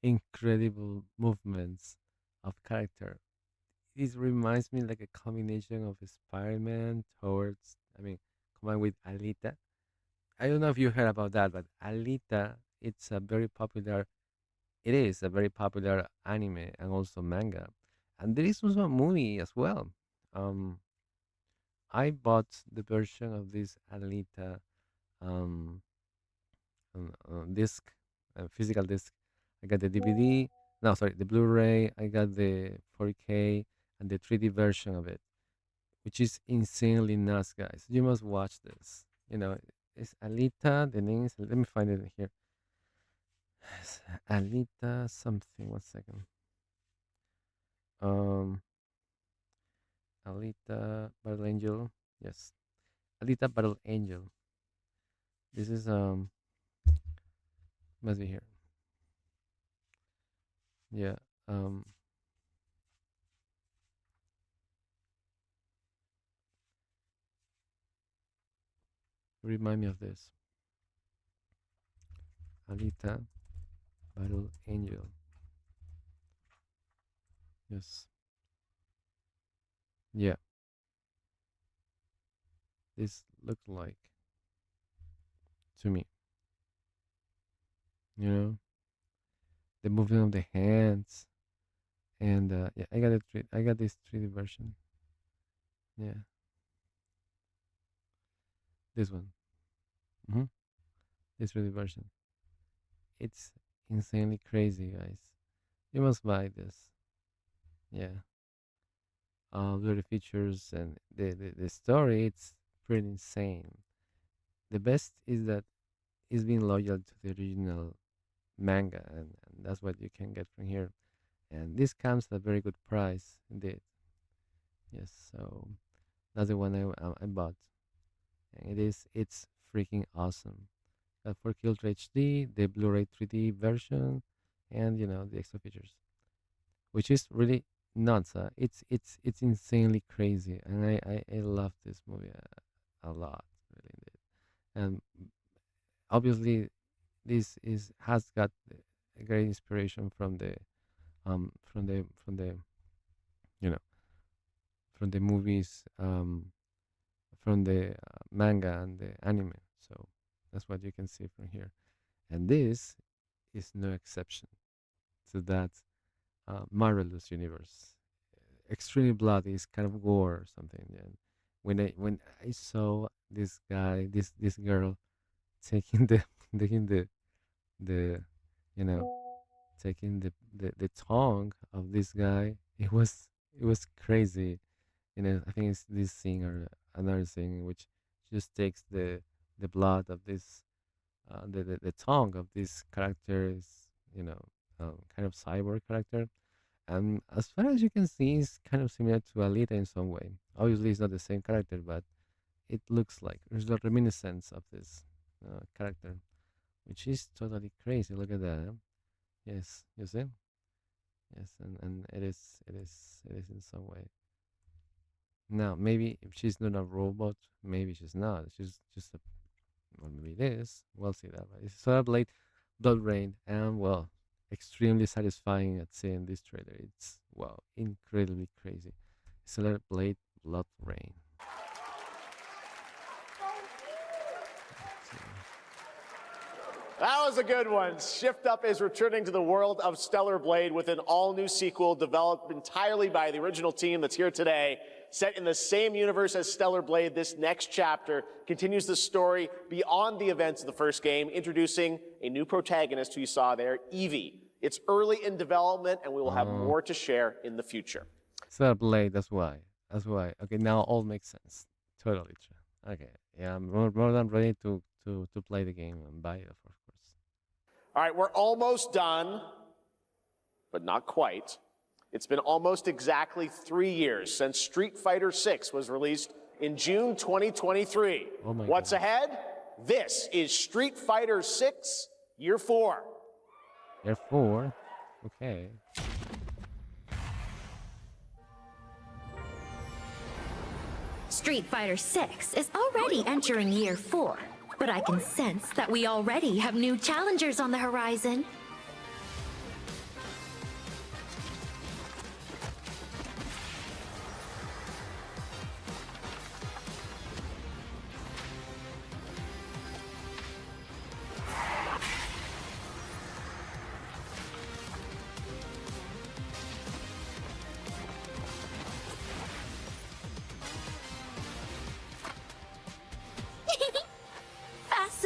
incredible movements of character. It reminds me like a combination of Spider-Man towards, combined with Alita. I don't know if you heard about that, but Alita, it is a very popular anime and also manga. And there is also a movie as well. I bought the version of this Alita um, disc, physical disc. I got the DVD. No, sorry, the Blu-ray. I got the 4K and the 3D version of it, which is insanely nuts, guys. You must watch this. You know, it's Alita. The name is. Let me find it here. It's Alita something. 1 second. Alita Battle Angel. Yes, Alita Battle Angel. This is must be here. Yeah. Remind me of this. Alita Battle Angel. Yes. Yeah. This looks like to me. You know, the movement of the hands, and yeah, I got this 3D version. Yeah, this one. This 3D version. It's insanely crazy, guys. You must buy this. Yeah. The features and the story, it's pretty insane. The best is that it's being loyal to the original manga, and that's what you can get from here. And this comes at a very good price indeed. Yes, so that's the one I bought, and it's freaking awesome. Got 4K Ultra HD, the Blu-ray 3D version, and you know the extra features, which is really nuts. It's insanely crazy, and I love this movie a lot, really indeed. And obviously, this has got a great inspiration from the you know from the movies, from the manga and the anime. So that's what you can see from here, and this is no exception to that marvelous universe. Extremely bloody, it's kind of gore or something. And when I saw this guy, this girl taking the you know taking the tongue of this guy, it was crazy. You know, I think it's this scene or another scene in which just takes the blood of this the tongue of this character is, you know, kind of cyborg character. And as far as you can see, it's kind of similar to Alita in some way. Obviously, it's not the same character, but it looks like there's a reminiscence of this character, which is totally crazy. Look at that. Yes, you see? Yes, and it is in some way. Now, maybe if she's not a robot, maybe she's not. She's just a, or maybe it is. We'll see that. But it's Solar Blade, Blood Rain, and well, extremely satisfying at seeing this trailer. It's wow, incredibly crazy. Solar Blade, Blood Rain. That was a good one. Shift Up is returning to the world of Stellar Blade with an all-new sequel developed entirely by the original team that's here today. Set in the same universe as Stellar Blade, this next chapter continues the story beyond the events of the first game, introducing a new protagonist who you saw there, Evie. It's early in development, and we will have more to share in the future. Solar Blade, that's why. That's why. Okay, now all makes sense. Totally true. Okay, yeah, I'm more than ready to play the game and buy it, of course. All right, we're almost done, but not quite. It's been almost exactly 3 years since Street Fighter VI was released in June 2023. Oh my What's God. ahead? This is Street Fighter VI Year 4. Year 4? Okay. Street Fighter VI is already entering year 4, but I can sense that we already have new challengers on the horizon.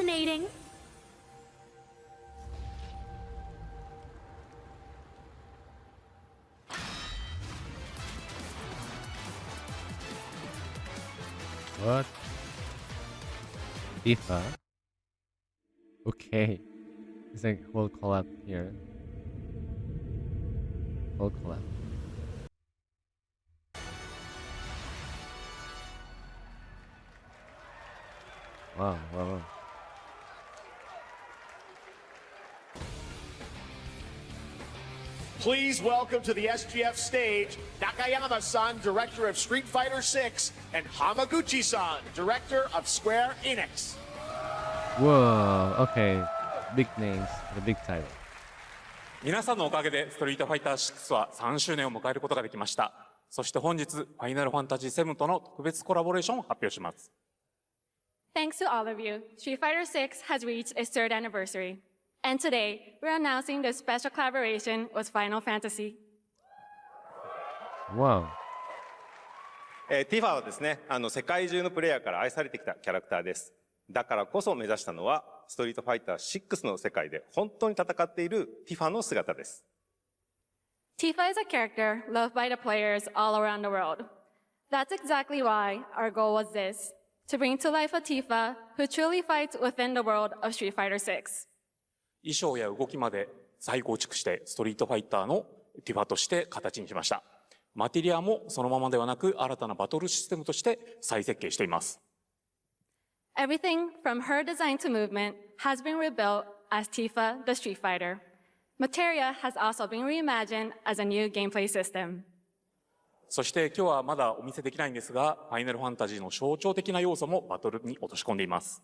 fascinating. What? FIFA? Okay. It's like whole collab here. Whole collab. Wow, wow, wow. Please welcome to the SGF stage, Nakayama-san, director of Street Fighter 6, and Hamaguchi-san, director of Square Enix. Whoa, okay. Big names, the big title. 皆さんのおかげでストリートファイター6は3周年を迎えることができました。そして本日、ファイナルファンタジー7との特別コラボレーションを発表します。Thanks to all of you, Street Fighter 6 has reached its 3rd anniversary. And today, we're announcing the special collaboration with Final Fantasy. Wow. ティファはですね、世界中のプレイヤーから愛されてきたキャラクターです。だからこそ目指したのは、ストリートファイター6の世界で本当に戦っているティファの姿です。Tifa is a character loved by the players all around the world. That's exactly why our goal was this, to bring to life a Tifa who truly fights within the world of Street Fighter 6. 衣装や動きまで再構築してストリートファイターのティファとして形にしました。マテリアもそのままではなく新たなバトルシステムとして再設計しています。Everything from her design to movement has been rebuilt as Tifa the Street Fighter. Materia has also been reimagined as a new gameplay system. そして今日はまだお見せできないんですが、ファイナルファンタジーの象徴的な要素もバトルに落とし込んでいます。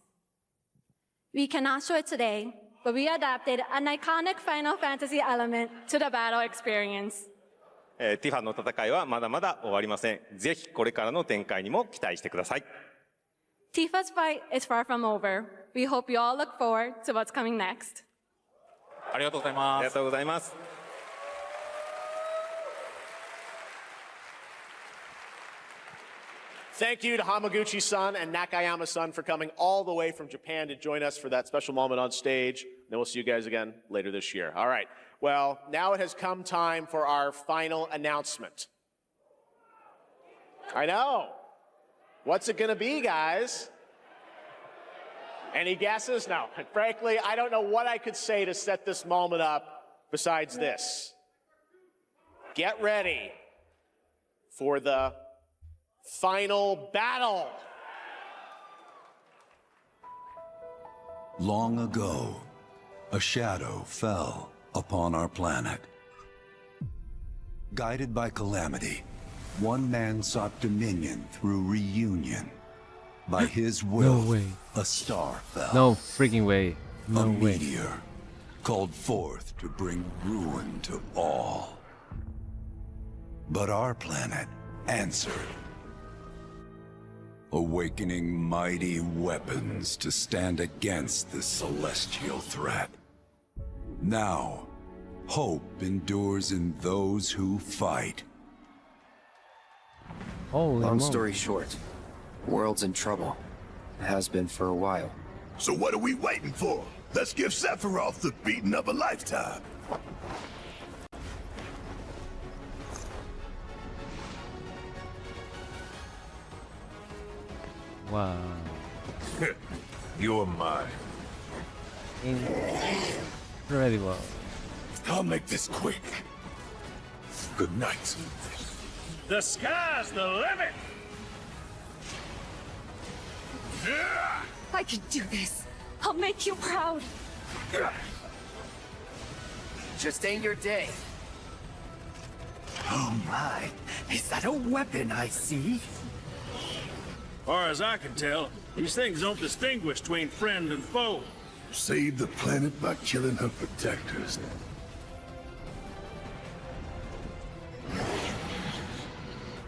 We cannot show it today, but we adapted an iconic Final Fantasy element to the battle experience. ティファの戦いはまだまだ終わりません。ぜひこれからの展開にも期待してください。Tifa's fight is far from over. We hope you all look forward to what's coming next. ありがとうございます。ありがとうございます。Thank you to Hamaguchi-san and Nakayama-san for coming all the way from Japan to join us for that special moment on stage. Then we'll see you guys again later this year. All right. Well, now it has come time for our final announcement. I know. What's it going to be, guys? Any guesses? No. Frankly, I don't know what I could say to set this moment up besides this. Get ready for the final battle. Long ago, a shadow fell upon our planet. Guided by calamity, one man sought dominion through reunion. By his will, No way. a star fell. No freaking way. No a way. meteor called forth to bring ruin to all. But our planet answered, awakening mighty weapons to stand against this celestial threat. Now, hope endures in those who fight. Long story short, world's in trouble. Has been for a while. So what are we waiting for? Let's give Sephiroth the beating of a lifetime. Wow. You're mine. Incredible. I'll make this quick. Good night. The sky's the limit! I can do this. I'll make you proud. Just ain't your day. Oh my, is that a weapon I see? Far as I can tell, these things don't distinguish between friend and foe. Save the planet by killing her protectors.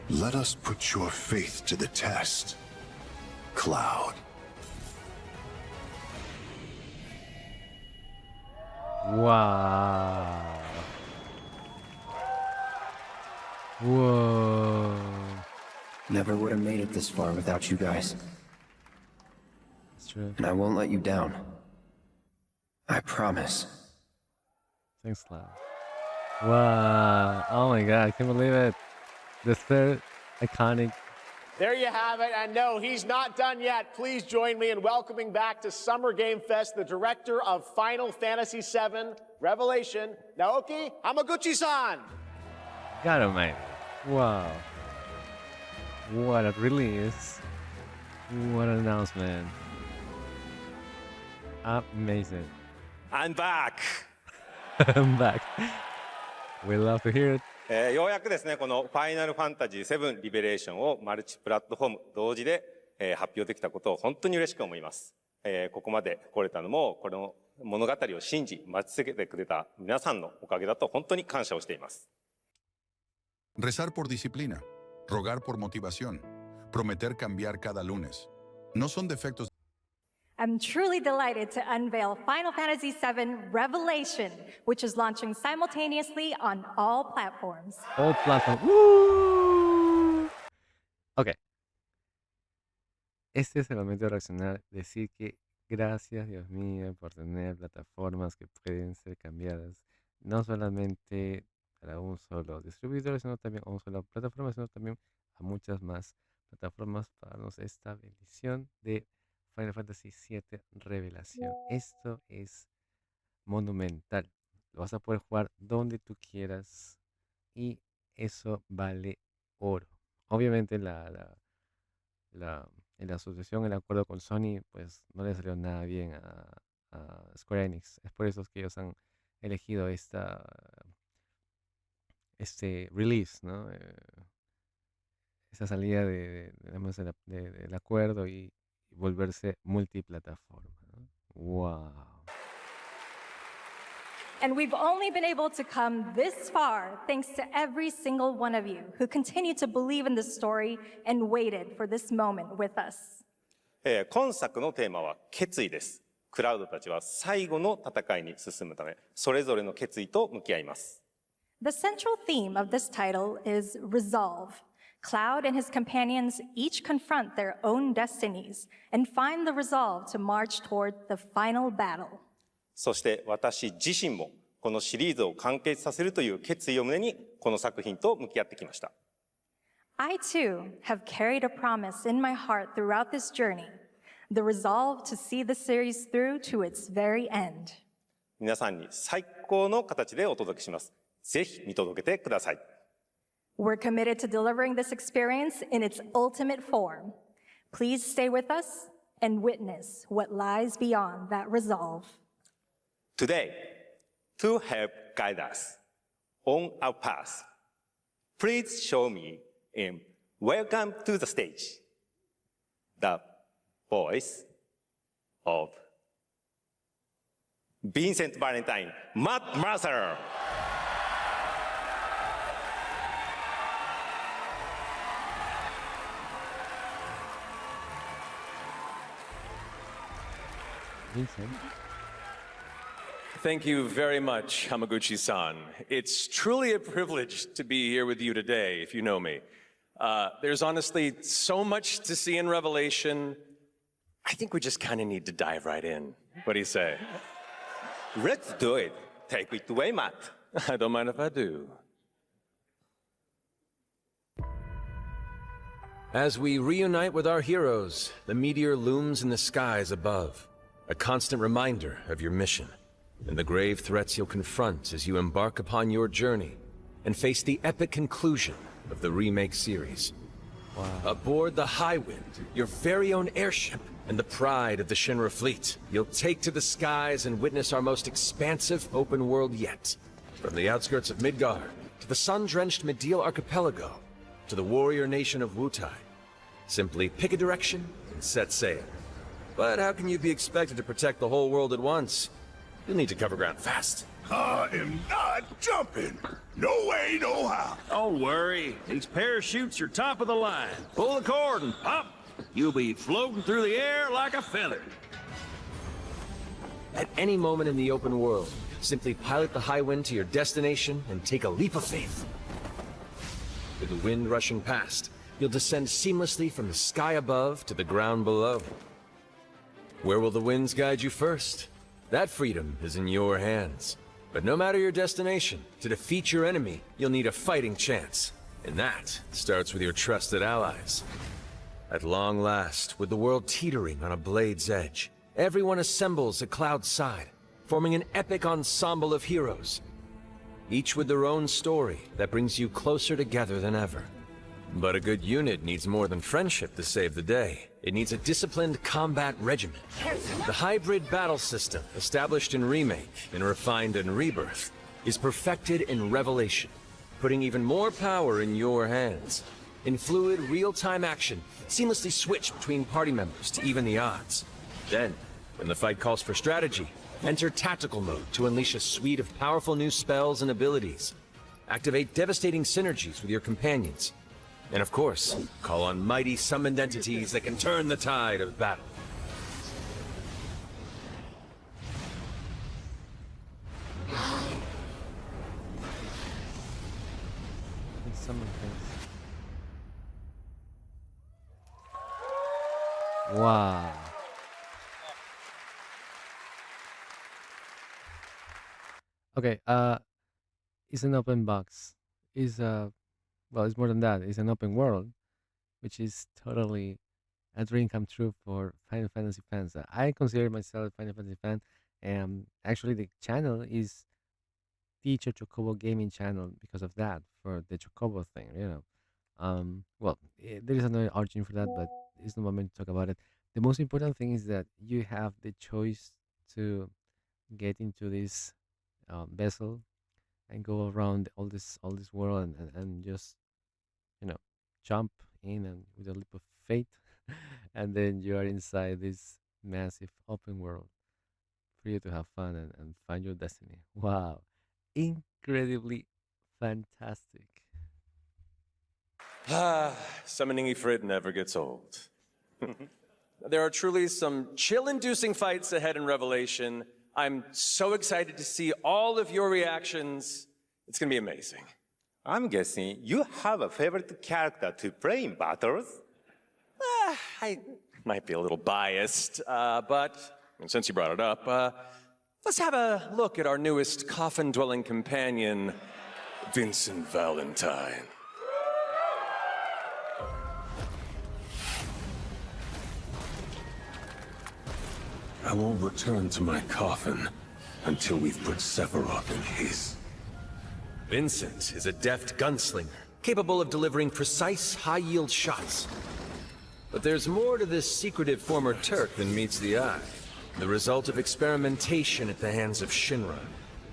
Let us put your faith to the test, Cloud. Wow. Whoa. Never would have made it this far without you guys. true. And I won't let you down. I promise. Thanks, Cloud. Wow. Oh my god, I can't believe it. The third iconic. There you have it. And no, he's not done yet. Please join me in welcoming back to Summer Game Fest the director of Final Fantasy VII Revelation, Naoki Hamaguchi-san. God almighty. Wow. What a release. What an announcement. Amazing. I'm back! I'm back. We love to hear it. ようやくですね、このファイナルファンタジー7リベレーションをマルチプラットフォーム同時で、発表できたことを本当に嬉しく思います。ここまで来れたのも、この物語を信じ、待ち続けてくれた皆さんのおかげだと本当に感謝をしています。Rezar por disciplina, rogar por motivación, prometer cambiar cada lunes. No son defectos. I'm truly delighted to unveil Final Fantasy VII Revelation, which is launching simultaneously on all platforms. All platforms. ¡Woo! Ok. Este es el momento de reaccionar, decir que gracias, Dios mío, por tener plataformas que pueden ser cambiadas, no solamente para un solo distribuidor, sino también a una sola plataforma, sino también a muchas más plataformas para darnos esta bendición de Final Fantasy VII Revelación. Esto es monumental. Lo vas a poder jugar donde tú quieras y eso vale oro. Obviamente la asociación, el acuerdo con Sony, pues no le salió nada bien a Square Enix. Es por eso que ellos han elegido este release, ¿no? Esa salida del acuerdo y volverse multiplataforma, ¿no? Wow. And we've only been able to come this far thanks to every single one of you who continue to believe in this story and waited for this moment with us. 今作のテーマは決意です。クラウドたちは最後の戦いに進むため、それぞれの決意と向き合います。The central theme of this title is resolve. Cloud and his companions each confront their own destinies and find the resolve to march toward the final battle. そして私自身もこのシリーズを完結させるという決意を胸にこの作品と向き合ってきました。I too have carried a promise in my heart throughout this journey, the resolve to see the series through to its very end. 皆さんに最高の形でお届けします。ぜひ見届けてください。We're committed to delivering this experience in its ultimate form. Please stay with us and witness what lies beyond that resolve. Today, to help guide us on our path, please show me in Welcome to the Stage, the voice of Vincent Valentine, Matt Mercer. Thank you very much, Hamaguchi-san. It's truly a privilege to be here with you today, if you know me. There's honestly so much to see in Revelation. I think we just kind of need to dive right in. What do you say? Let's do it. Take it away, Matt. I don't mind if I do. As we reunite with our heroes, the meteor looms in the skies above, a constant reminder of your mission and the grave threats you'll confront as you embark upon your journey and face the epic conclusion of the remake series. Wow. Aboard the Highwind, your very own airship and the pride of the Shinra fleet, you'll take to the skies and witness our most expansive open world yet. From the outskirts of Midgard, to the sun-drenched Medial Archipelago, to the warrior nation of Wutai. Simply pick a direction and set sail. But how can you be expected to protect the whole world at once? You'll need to cover ground fast. I am not jumping. No way, no how. Don't worry. These parachutes are top of the line. Pull the cord and pop. You'll be floating through the air like a feather. At any moment in the open world, simply pilot the Highwind to your destination and take a leap of faith. With the wind rushing past, you'll descend seamlessly from the sky above to the ground below. Where will the winds guide you first? That freedom is in your hands. But no matter your destination, to defeat your enemy, you'll need a fighting chance. And that starts with your trusted allies. At long last, with the world teetering on a blade's edge, everyone assembles at Cloud's side, forming an epic ensemble of heroes, each with their own story that brings you closer together than ever. But a good unit needs more than friendship to save the day. It needs a disciplined combat regimen. The hybrid battle system, established in Remake and refined in Rebirth, is perfected in Revelation, putting even more power in your hands. In fluid, real-time action, seamlessly switch between party members to even the odds. Then, when the fight calls for strategy, enter tactical mode to unleash a suite of powerful new spells and abilities. Activate devastating synergies with your companions. And of course, call on mighty summoned entities that can turn the tide of battle. Wow. Okay, it's an open box. It's well, it's more than that. It's an open world, which is totally a dream come true for Final Fantasy fans. I consider myself a Final Fantasy fan, and actually the channel is the Chocobo gaming channel because of that, for the Chocobo thing, you know. Well, there is another origin for that, but it's not moment to talk about it. The most important thing is that you have the choice to get into this vessel and go around all this world and just, you know, jump in and with a leap of faith, and then you are inside this massive open world for you to have fun and find your destiny. Wow, incredibly fantastic. Summoning Ifrit never gets old. There are truly some chill-inducing fights ahead in Revelation. I'm so excited to see all of your reactions. It's gonna be amazing. I'm guessing you have a favorite character to play in battles? I might be a little biased, but since you brought it up, let's have a look at our newest coffin-dwelling companion, Vincent Valentine. I won't return to my coffin until we've put Sephiroth in his. Vincent is a deft gunslinger, capable of delivering precise, high-yield shots. But there's more to this secretive former Turk than meets the eye. The result of experimentation at the hands of Shinra.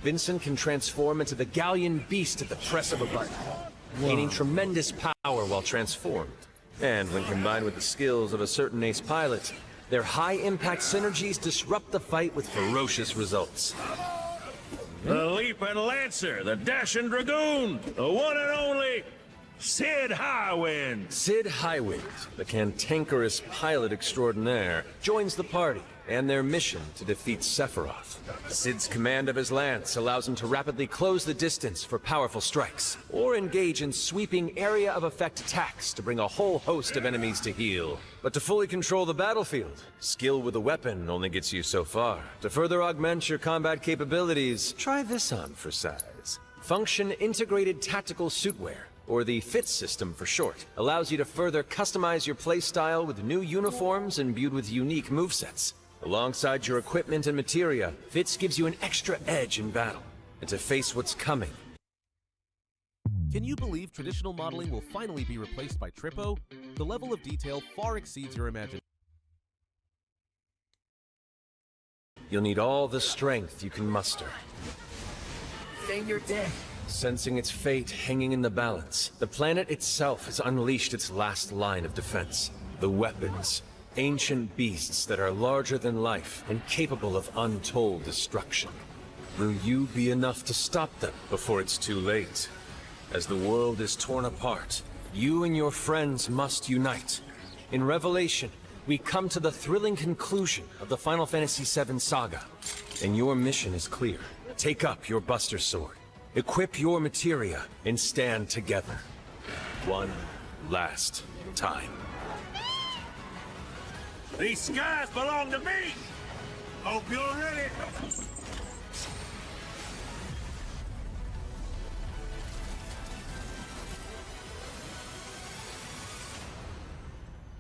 Vincent can transform into the Galleon beast at the press of a button, gaining tremendous power while transformed. And when combined with the skills of a certain ace pilot, their high-impact synergies disrupt the fight with ferocious results. The Leaping Lancer, the Dashing Dragoon, the one and only Sid Highwind. Sid Highwind, the cantankerous pilot extraordinaire, joins the party and their mission to defeat Sephiroth. Sid's command of his lance allows him to rapidly close the distance for powerful strikes, or engage in sweeping area of effect attacks to bring a whole host of enemies to heel. But to fully control the battlefield, skill with a weapon only gets you so far. To further augment your combat capabilities, try this on for size. Function Integrated Tactical Suitwear, or the FIT system for short, allows you to further customize your playstyle with new uniforms imbued with unique movesets. Alongside your equipment and materia, FITS gives you an extra edge in battle, and to face what's coming. Can you believe traditional modeling will finally be replaced by Trippo? The level of detail far exceeds your imagination. You'll need all the strength you can muster. Saying you're dead. Sensing its fate hanging in the balance, the planet itself has unleashed its last line of defense. The weapons. Ancient beasts that are larger than life and capable of untold destruction. Will you be enough to stop them before it's too late? As the world is torn apart, you and your friends must unite. In Revelation, we come to the thrilling conclusion of the Final Fantasy VII saga. And your mission is clear. Take up your Buster Sword, equip your materia, and stand together. One last time. These skies belong to me! Hope you're ready!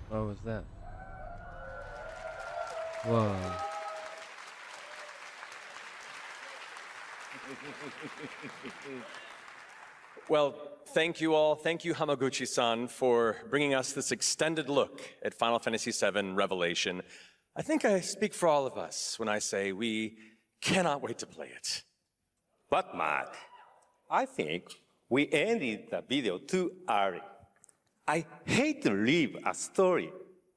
What was that? Whoa. Well, thank you all. Thank you, Hamaguchi-san, for bringing us this extended look at Final Fantasy VII Revelation. I think I speak for all of us when I say we cannot wait to play it. But Matt, I think we ended the video too early. I hate to leave a story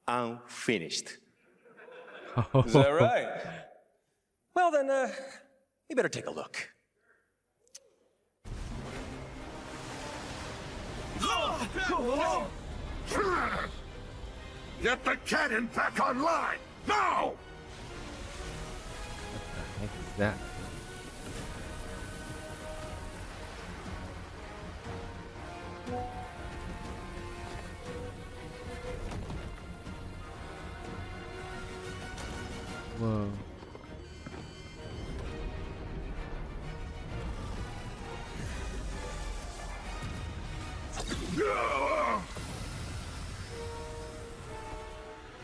unfinished. Is that right? Well, then, you better take a look. Get the cannon back online, now! What the heck is that? Whoa.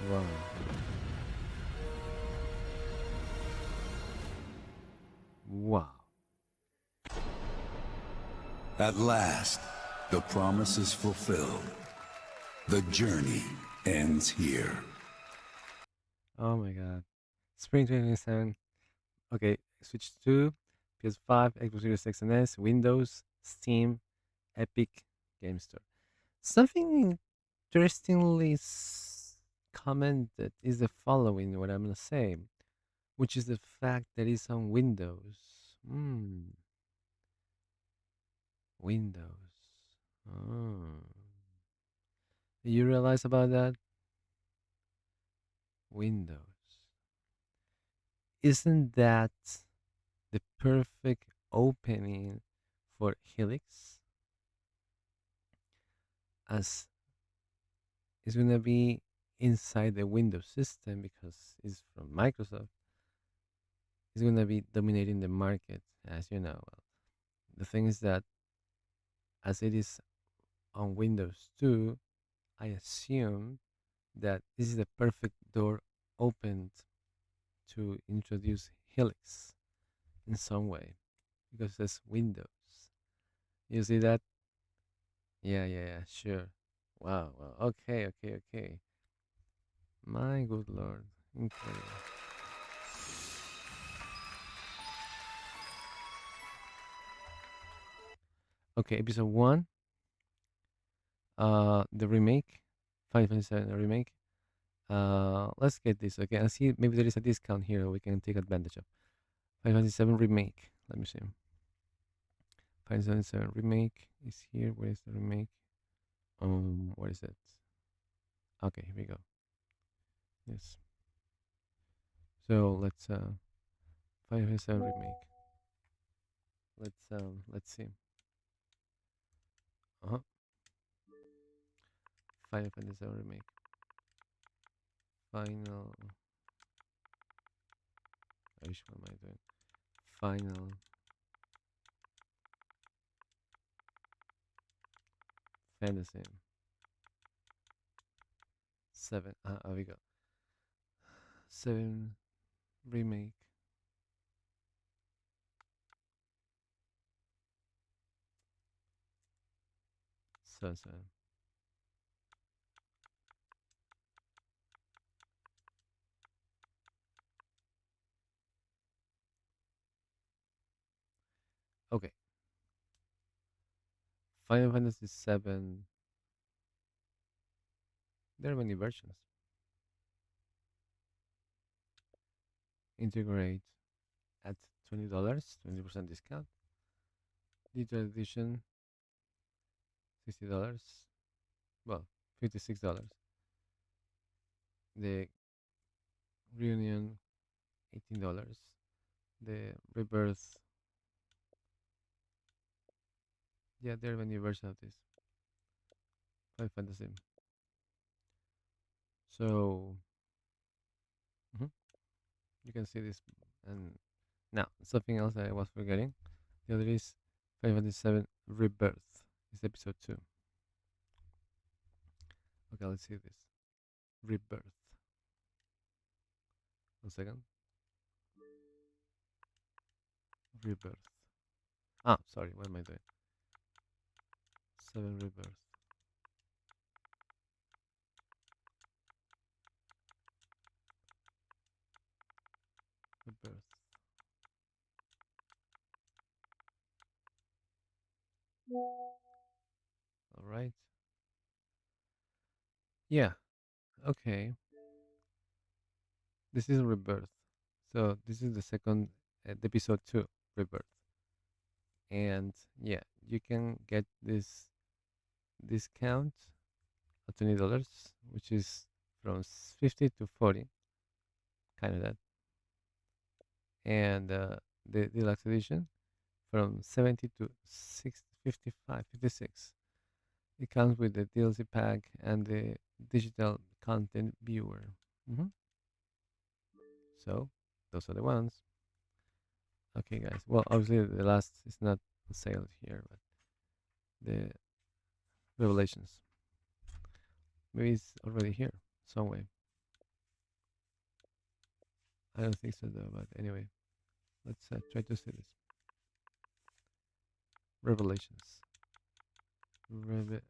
Wow. Wow. At last, the promise is fulfilled. The journey ends here. Oh my god. Spring 2027. Okay, Switch 2, PS5, Xbox Series X and S, Windows, Steam, Epic Game Store. Something interestingly commented is the following, what I'm gonna say, which is the fact that it's on Windows. Windows. Oh. Do you realize about that? Windows. Isn't that the perfect opening for Helix? As it's gonna be inside the Windows system because it's from Microsoft. It's gonna be dominating the market, as you know. The thing is that as it is on Windows 2, I assume that this is the perfect door opened to introduce Helix in some way because it's Windows. You see that? Yeah, sure. Wow. Okay. My good lord. Incredible. Okay, episode 1. The remake. Final Fantasy VII remake. Let's get this. Okay, I see maybe there is a discount here we can take advantage of. Final Fantasy VII remake. Let me see. Final Fantasy VII remake is here. Where is the remake? Where is it? Okay, here we go. Yes. So let's Final Fantasy VII remake. Let's see. Final Fantasy VII remake. Final. Which one am I doing? Final Fantasy 7. Here we go. 7 remake. So. Okay. Final Fantasy 7. There are many versions. Integrate at $20, 20% discount. Digital edition, $60. Well, $56. The reunion, $18. The rebirth. Yeah, there are many versions of this. Final Fantasy. So You can see this. And now something else that I was forgetting. The other is 507 Rebirth. It's episode 2. Okay, let's see this. Rebirth. 1 second. Rebirth. Ah, sorry, what am I doing? 7 Rebirth. Rebirth. All right. Yeah. Okay. This is Rebirth. So this is the second episode 2, Rebirth. And yeah, you can get this discount at $20, which is from 50 to 40, kind of that. And the deluxe edition from 70 to 55, 56. It comes with the DLC pack and the digital content viewer. So those are the ones. Okay, guys. Well, obviously the last is not on sale here, but the Revelations. Maybe it's already here some way. I don't think so though, but anyway, let's try to see this. Revelations. Revelations.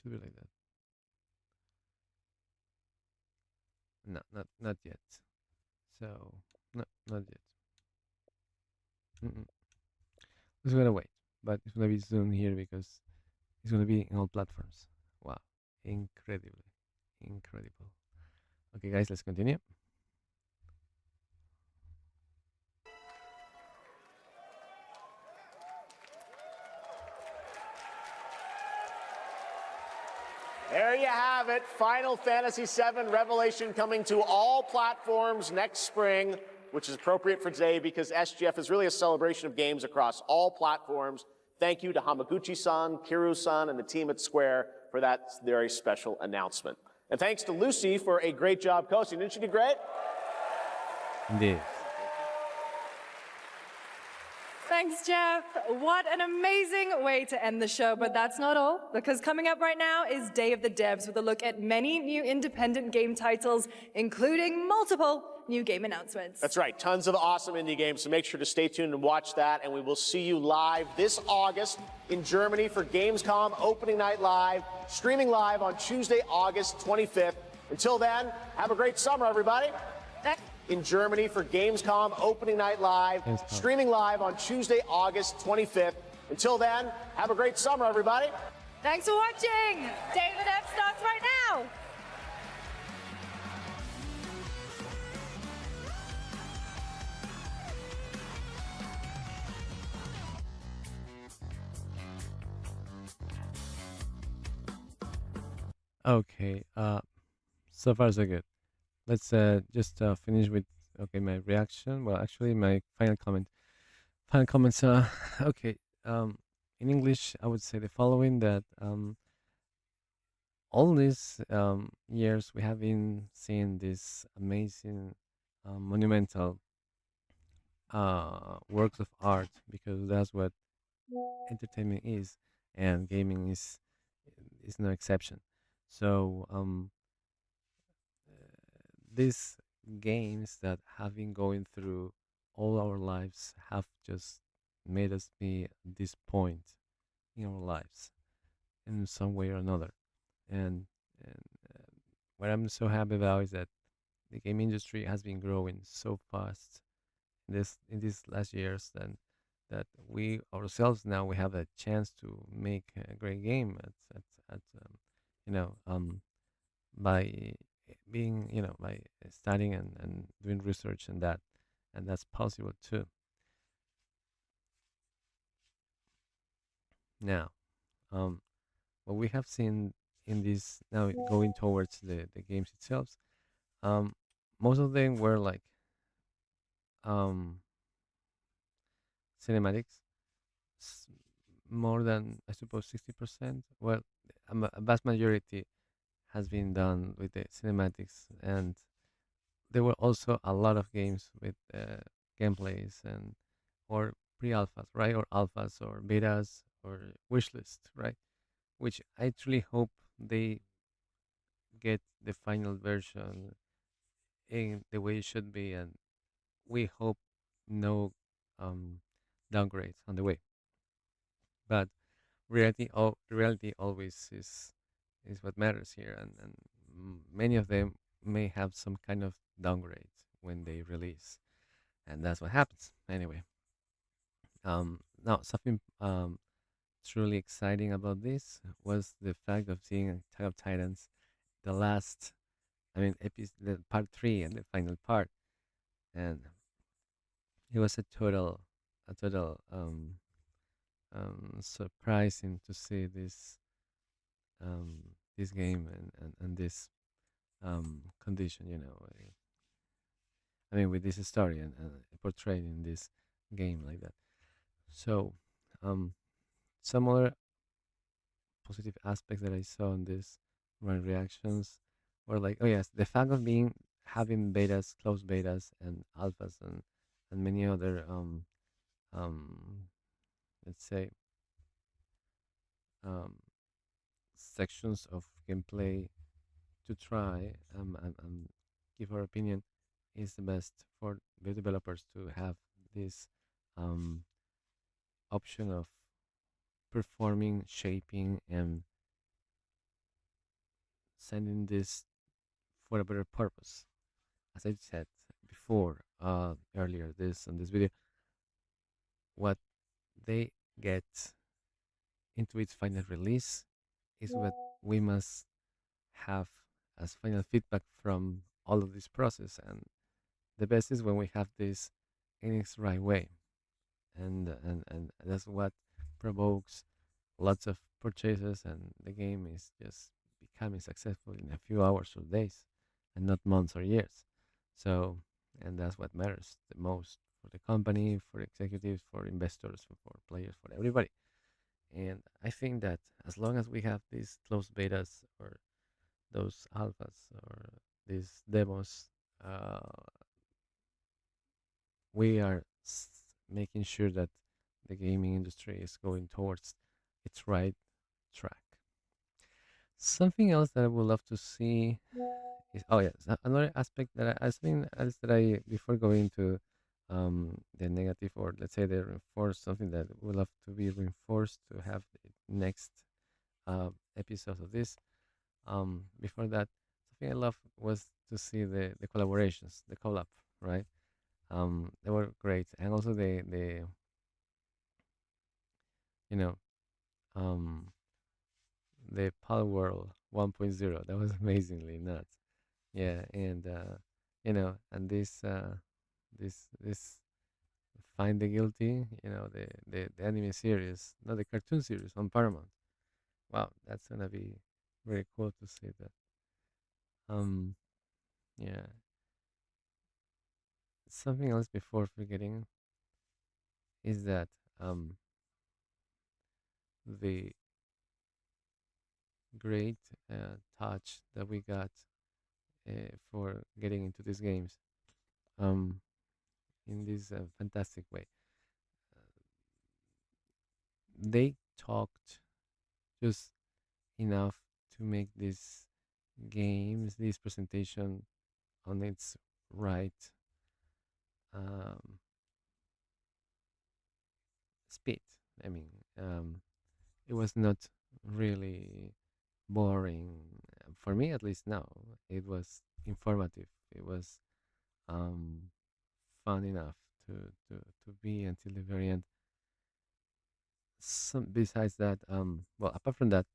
Should be like that. No, not yet. So no, not yet. It's gonna wait, but it's gonna be soon here because it's gonna be in all platforms. Wow, incredible. Okay, guys, let's continue. There you have it. Final Fantasy VII Revelation coming to all platforms next spring, which is appropriate for today because SGF is really a celebration of games across all platforms. Thank you to Hamaguchi-san, Kiru-san, and the team at Square for that very special announcement. And thanks to Lucy for a great job coaching. Didn't she do great? Indeed. Thanks, Jeff. What an amazing way to end the show, but that's not all, because coming up right now is Day of the Devs with a look at many new independent game titles, including multiple new game announcements. That's right, tons of awesome indie games, so make sure to stay tuned and watch that, and we will see you live this August in Germany for Gamescom Opening Night Live, streaming live on Tuesday, August 25th. Until then, have a great summer, everybody. In Germany for Gamescom Opening Night Live, streaming live on Tuesday, August 25th. Until then, have a great summer, everybody. Thanks for watching. Day of the Dev starts right now. Okay, so far so good. Let's just finish with my reaction. Well, actually, my final comment. Final comments. Okay. In English, I would say the following: that all these years we have been seeing this amazing, monumental works of art, because that's what entertainment is, and gaming is no exception. So these games that have been going through all our lives have just made us be at this point in our lives in some way or another. And what I'm so happy about is that the game industry has been growing so fast in these last years, and that we ourselves now we have a chance to make a great game by being by studying and doing research, and that's possible too. Now, what we have seen in this now going towards the games itself, most of them were like cinematics, more than, I suppose, 60%. Well, a vast majority has been done with the cinematics, and there were also a lot of games with gameplays and or pre-alphas, right, or alphas or betas or wishlist, right, which I truly hope they get the final version in the way it should be, and we hope no um, downgrades on the way. But reality always is what matters here, and many of them may have some kind of downgrade when they release, and that's what happens anyway. Now something truly exciting about this was the fact of seeing Attack of Titans, the last, I mean, the part 3 and the final part, and it was a total surprising to see this game and this condition, I mean, with this story and portrayed in this game like that. So, some other positive aspects that I saw in this my reactions were like, oh yes, the fact of having betas, closed betas, and alphas, and many other um let's say um sections of gameplay to try and give our opinion is the best for the developers to have this um option of performing, shaping, and sending this for a better purpose. As I said before, earlier this on this video, what they get into its final release is what we must have as final feedback from all of this process. And the best is when we have this in its right way, and that's what provokes lots of purchases, and the game is just becoming successful in a few hours or days, and not months or years. So, and that's what matters the most for the company, for executives, for investors, for players, for everybody. And I think that as long as we have these closed betas or those alphas or these demos, uh, we are making sure that the gaming industry is going towards its right track. Something else that I would love to see is, oh yes, another aspect that something else that I, before going to the negative, or let's say the reinforced, something that would love to be reinforced to have the next episodes of this. Before that, something I love was to see the collaborations, the collab, right? They were great, and also the you know um the Pal World 1.0, that was amazingly nuts. Yeah, and and this Find the Guilty, the anime series, not the cartoon series on Paramount. Wow, that's gonna be very cool to see that. Um, yeah. Something else before forgetting is that the great touch that we got for getting into these games um, in this fantastic way. They talked just enough to make these games, this presentation on its right um, speed. I mean, it was not really boring for me, at least now. It was informative. It was um, fun enough to, to be until the very end. Some besides that, well, apart from that,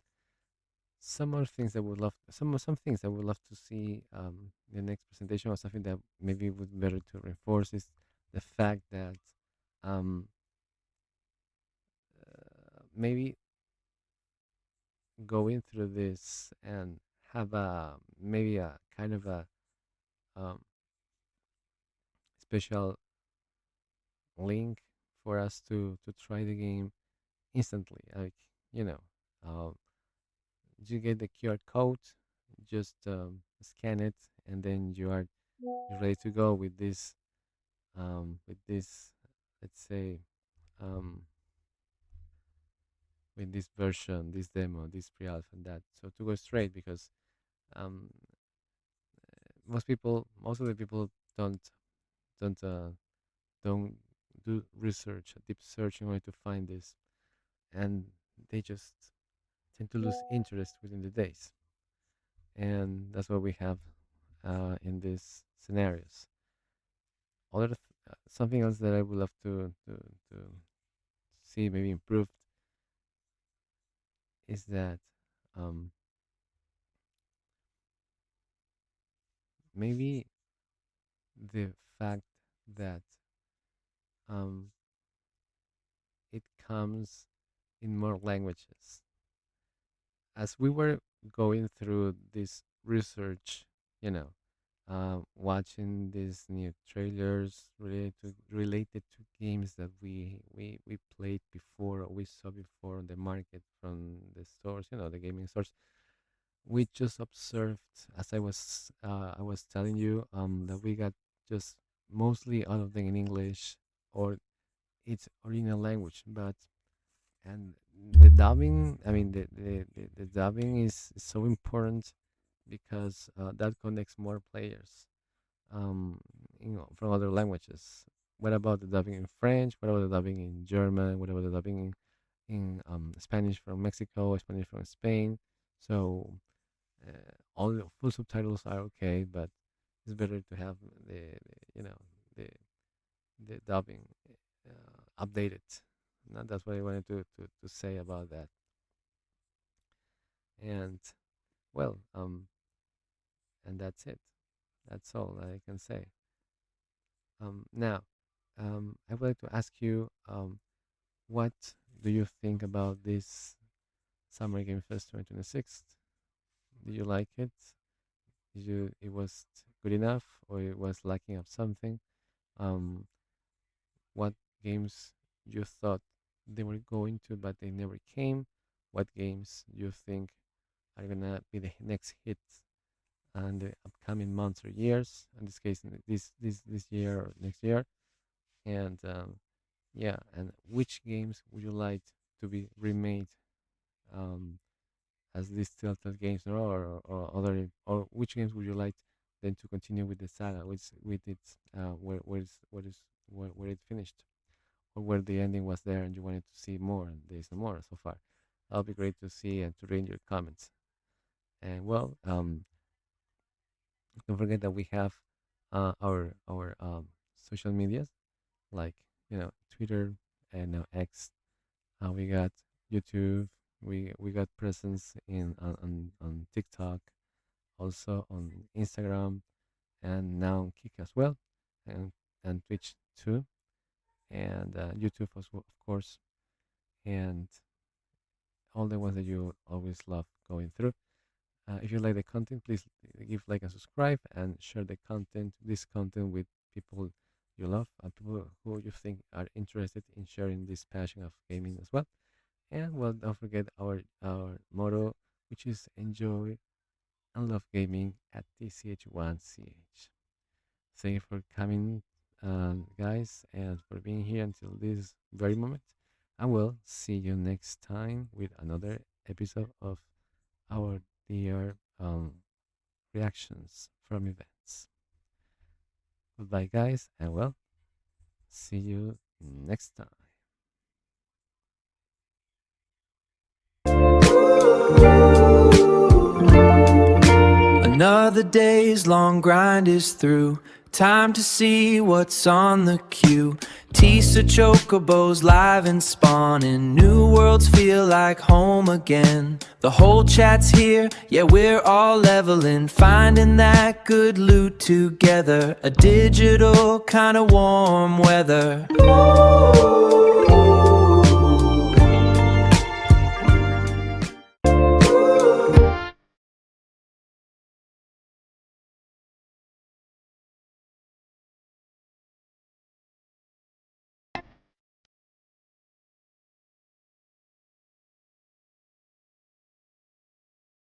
some other things that would love some things I would love to see the next presentation, or something that maybe would be better to reinforce, is the fact that um, maybe going through this and have a maybe a kind of a um, special link for us to try the game instantly. Like, you get the QR code, just scan it, and then you're ready to go with this, let's say, um, with this version, this demo, this pre-alpha, and that. So to go straight, because um, most of the people don't uh, don't do research, a deep search in order to find this, and they just tend to lose interest within the days, and that's what we have in these scenarios. Something else that I would love to see maybe improved is that maybe the fact that it comes in more languages. As we were going through this research, watching these new trailers related to games that we played before or we saw before on the market from the stores, the gaming stores. We just observed, as I was telling you, that we got just mostly all of them in English or its original language, and the dubbing. I mean, the dubbing is so important because that connects more players, from other languages. What about the dubbing in French? What about the dubbing in German? What about the dubbing in Spanish from Mexico, Spanish from Spain? So all the full subtitles are okay, but it's better to have the the dubbing updated. That's what I wanted to say about that. And well, and that's it. That's all I can say. Now, I would like to ask you, what do you think about this Summer Game Fest 2026? Did you like it? It was good enough, or it was lacking of something? What games you thought they were going to, but they never came? What games you think are gonna be the next hits and the upcoming months or years? In this case, this year or next year, and yeah, and which games would you like to be remade as these Telltale games, or other, or which games would you like then to continue with the saga, with its where it finished, or where the ending was there and you wanted to see more and there's no more so far? That'll be great to see and to read in your comments. And well, don't forget that we have our social medias, like Twitter and now X. We got YouTube. We got presence on TikTok, also on Instagram, and now on Kik as well, and Twitch too, and YouTube as well, of course, and all the ones that you always love going through. If you like the content, please give like and subscribe, and share this content with people you love, and people who you think are interested in sharing this passion of gaming as well. And well, don't forget our motto, which is enjoy and love gaming at TCH1CH. Thank you for coming, guys, and for being here until this very moment. And we'll see you next time with another episode of our dear reactions from events. Goodbye, guys, and well, see you next time. Another day's long grind is through. Time to see what's on the queue. Tisa chocobos live and spawning. New worlds feel like home again. The whole chat's here, yeah, we're all leveling. Finding that good loot together. A digital kind of warm weather.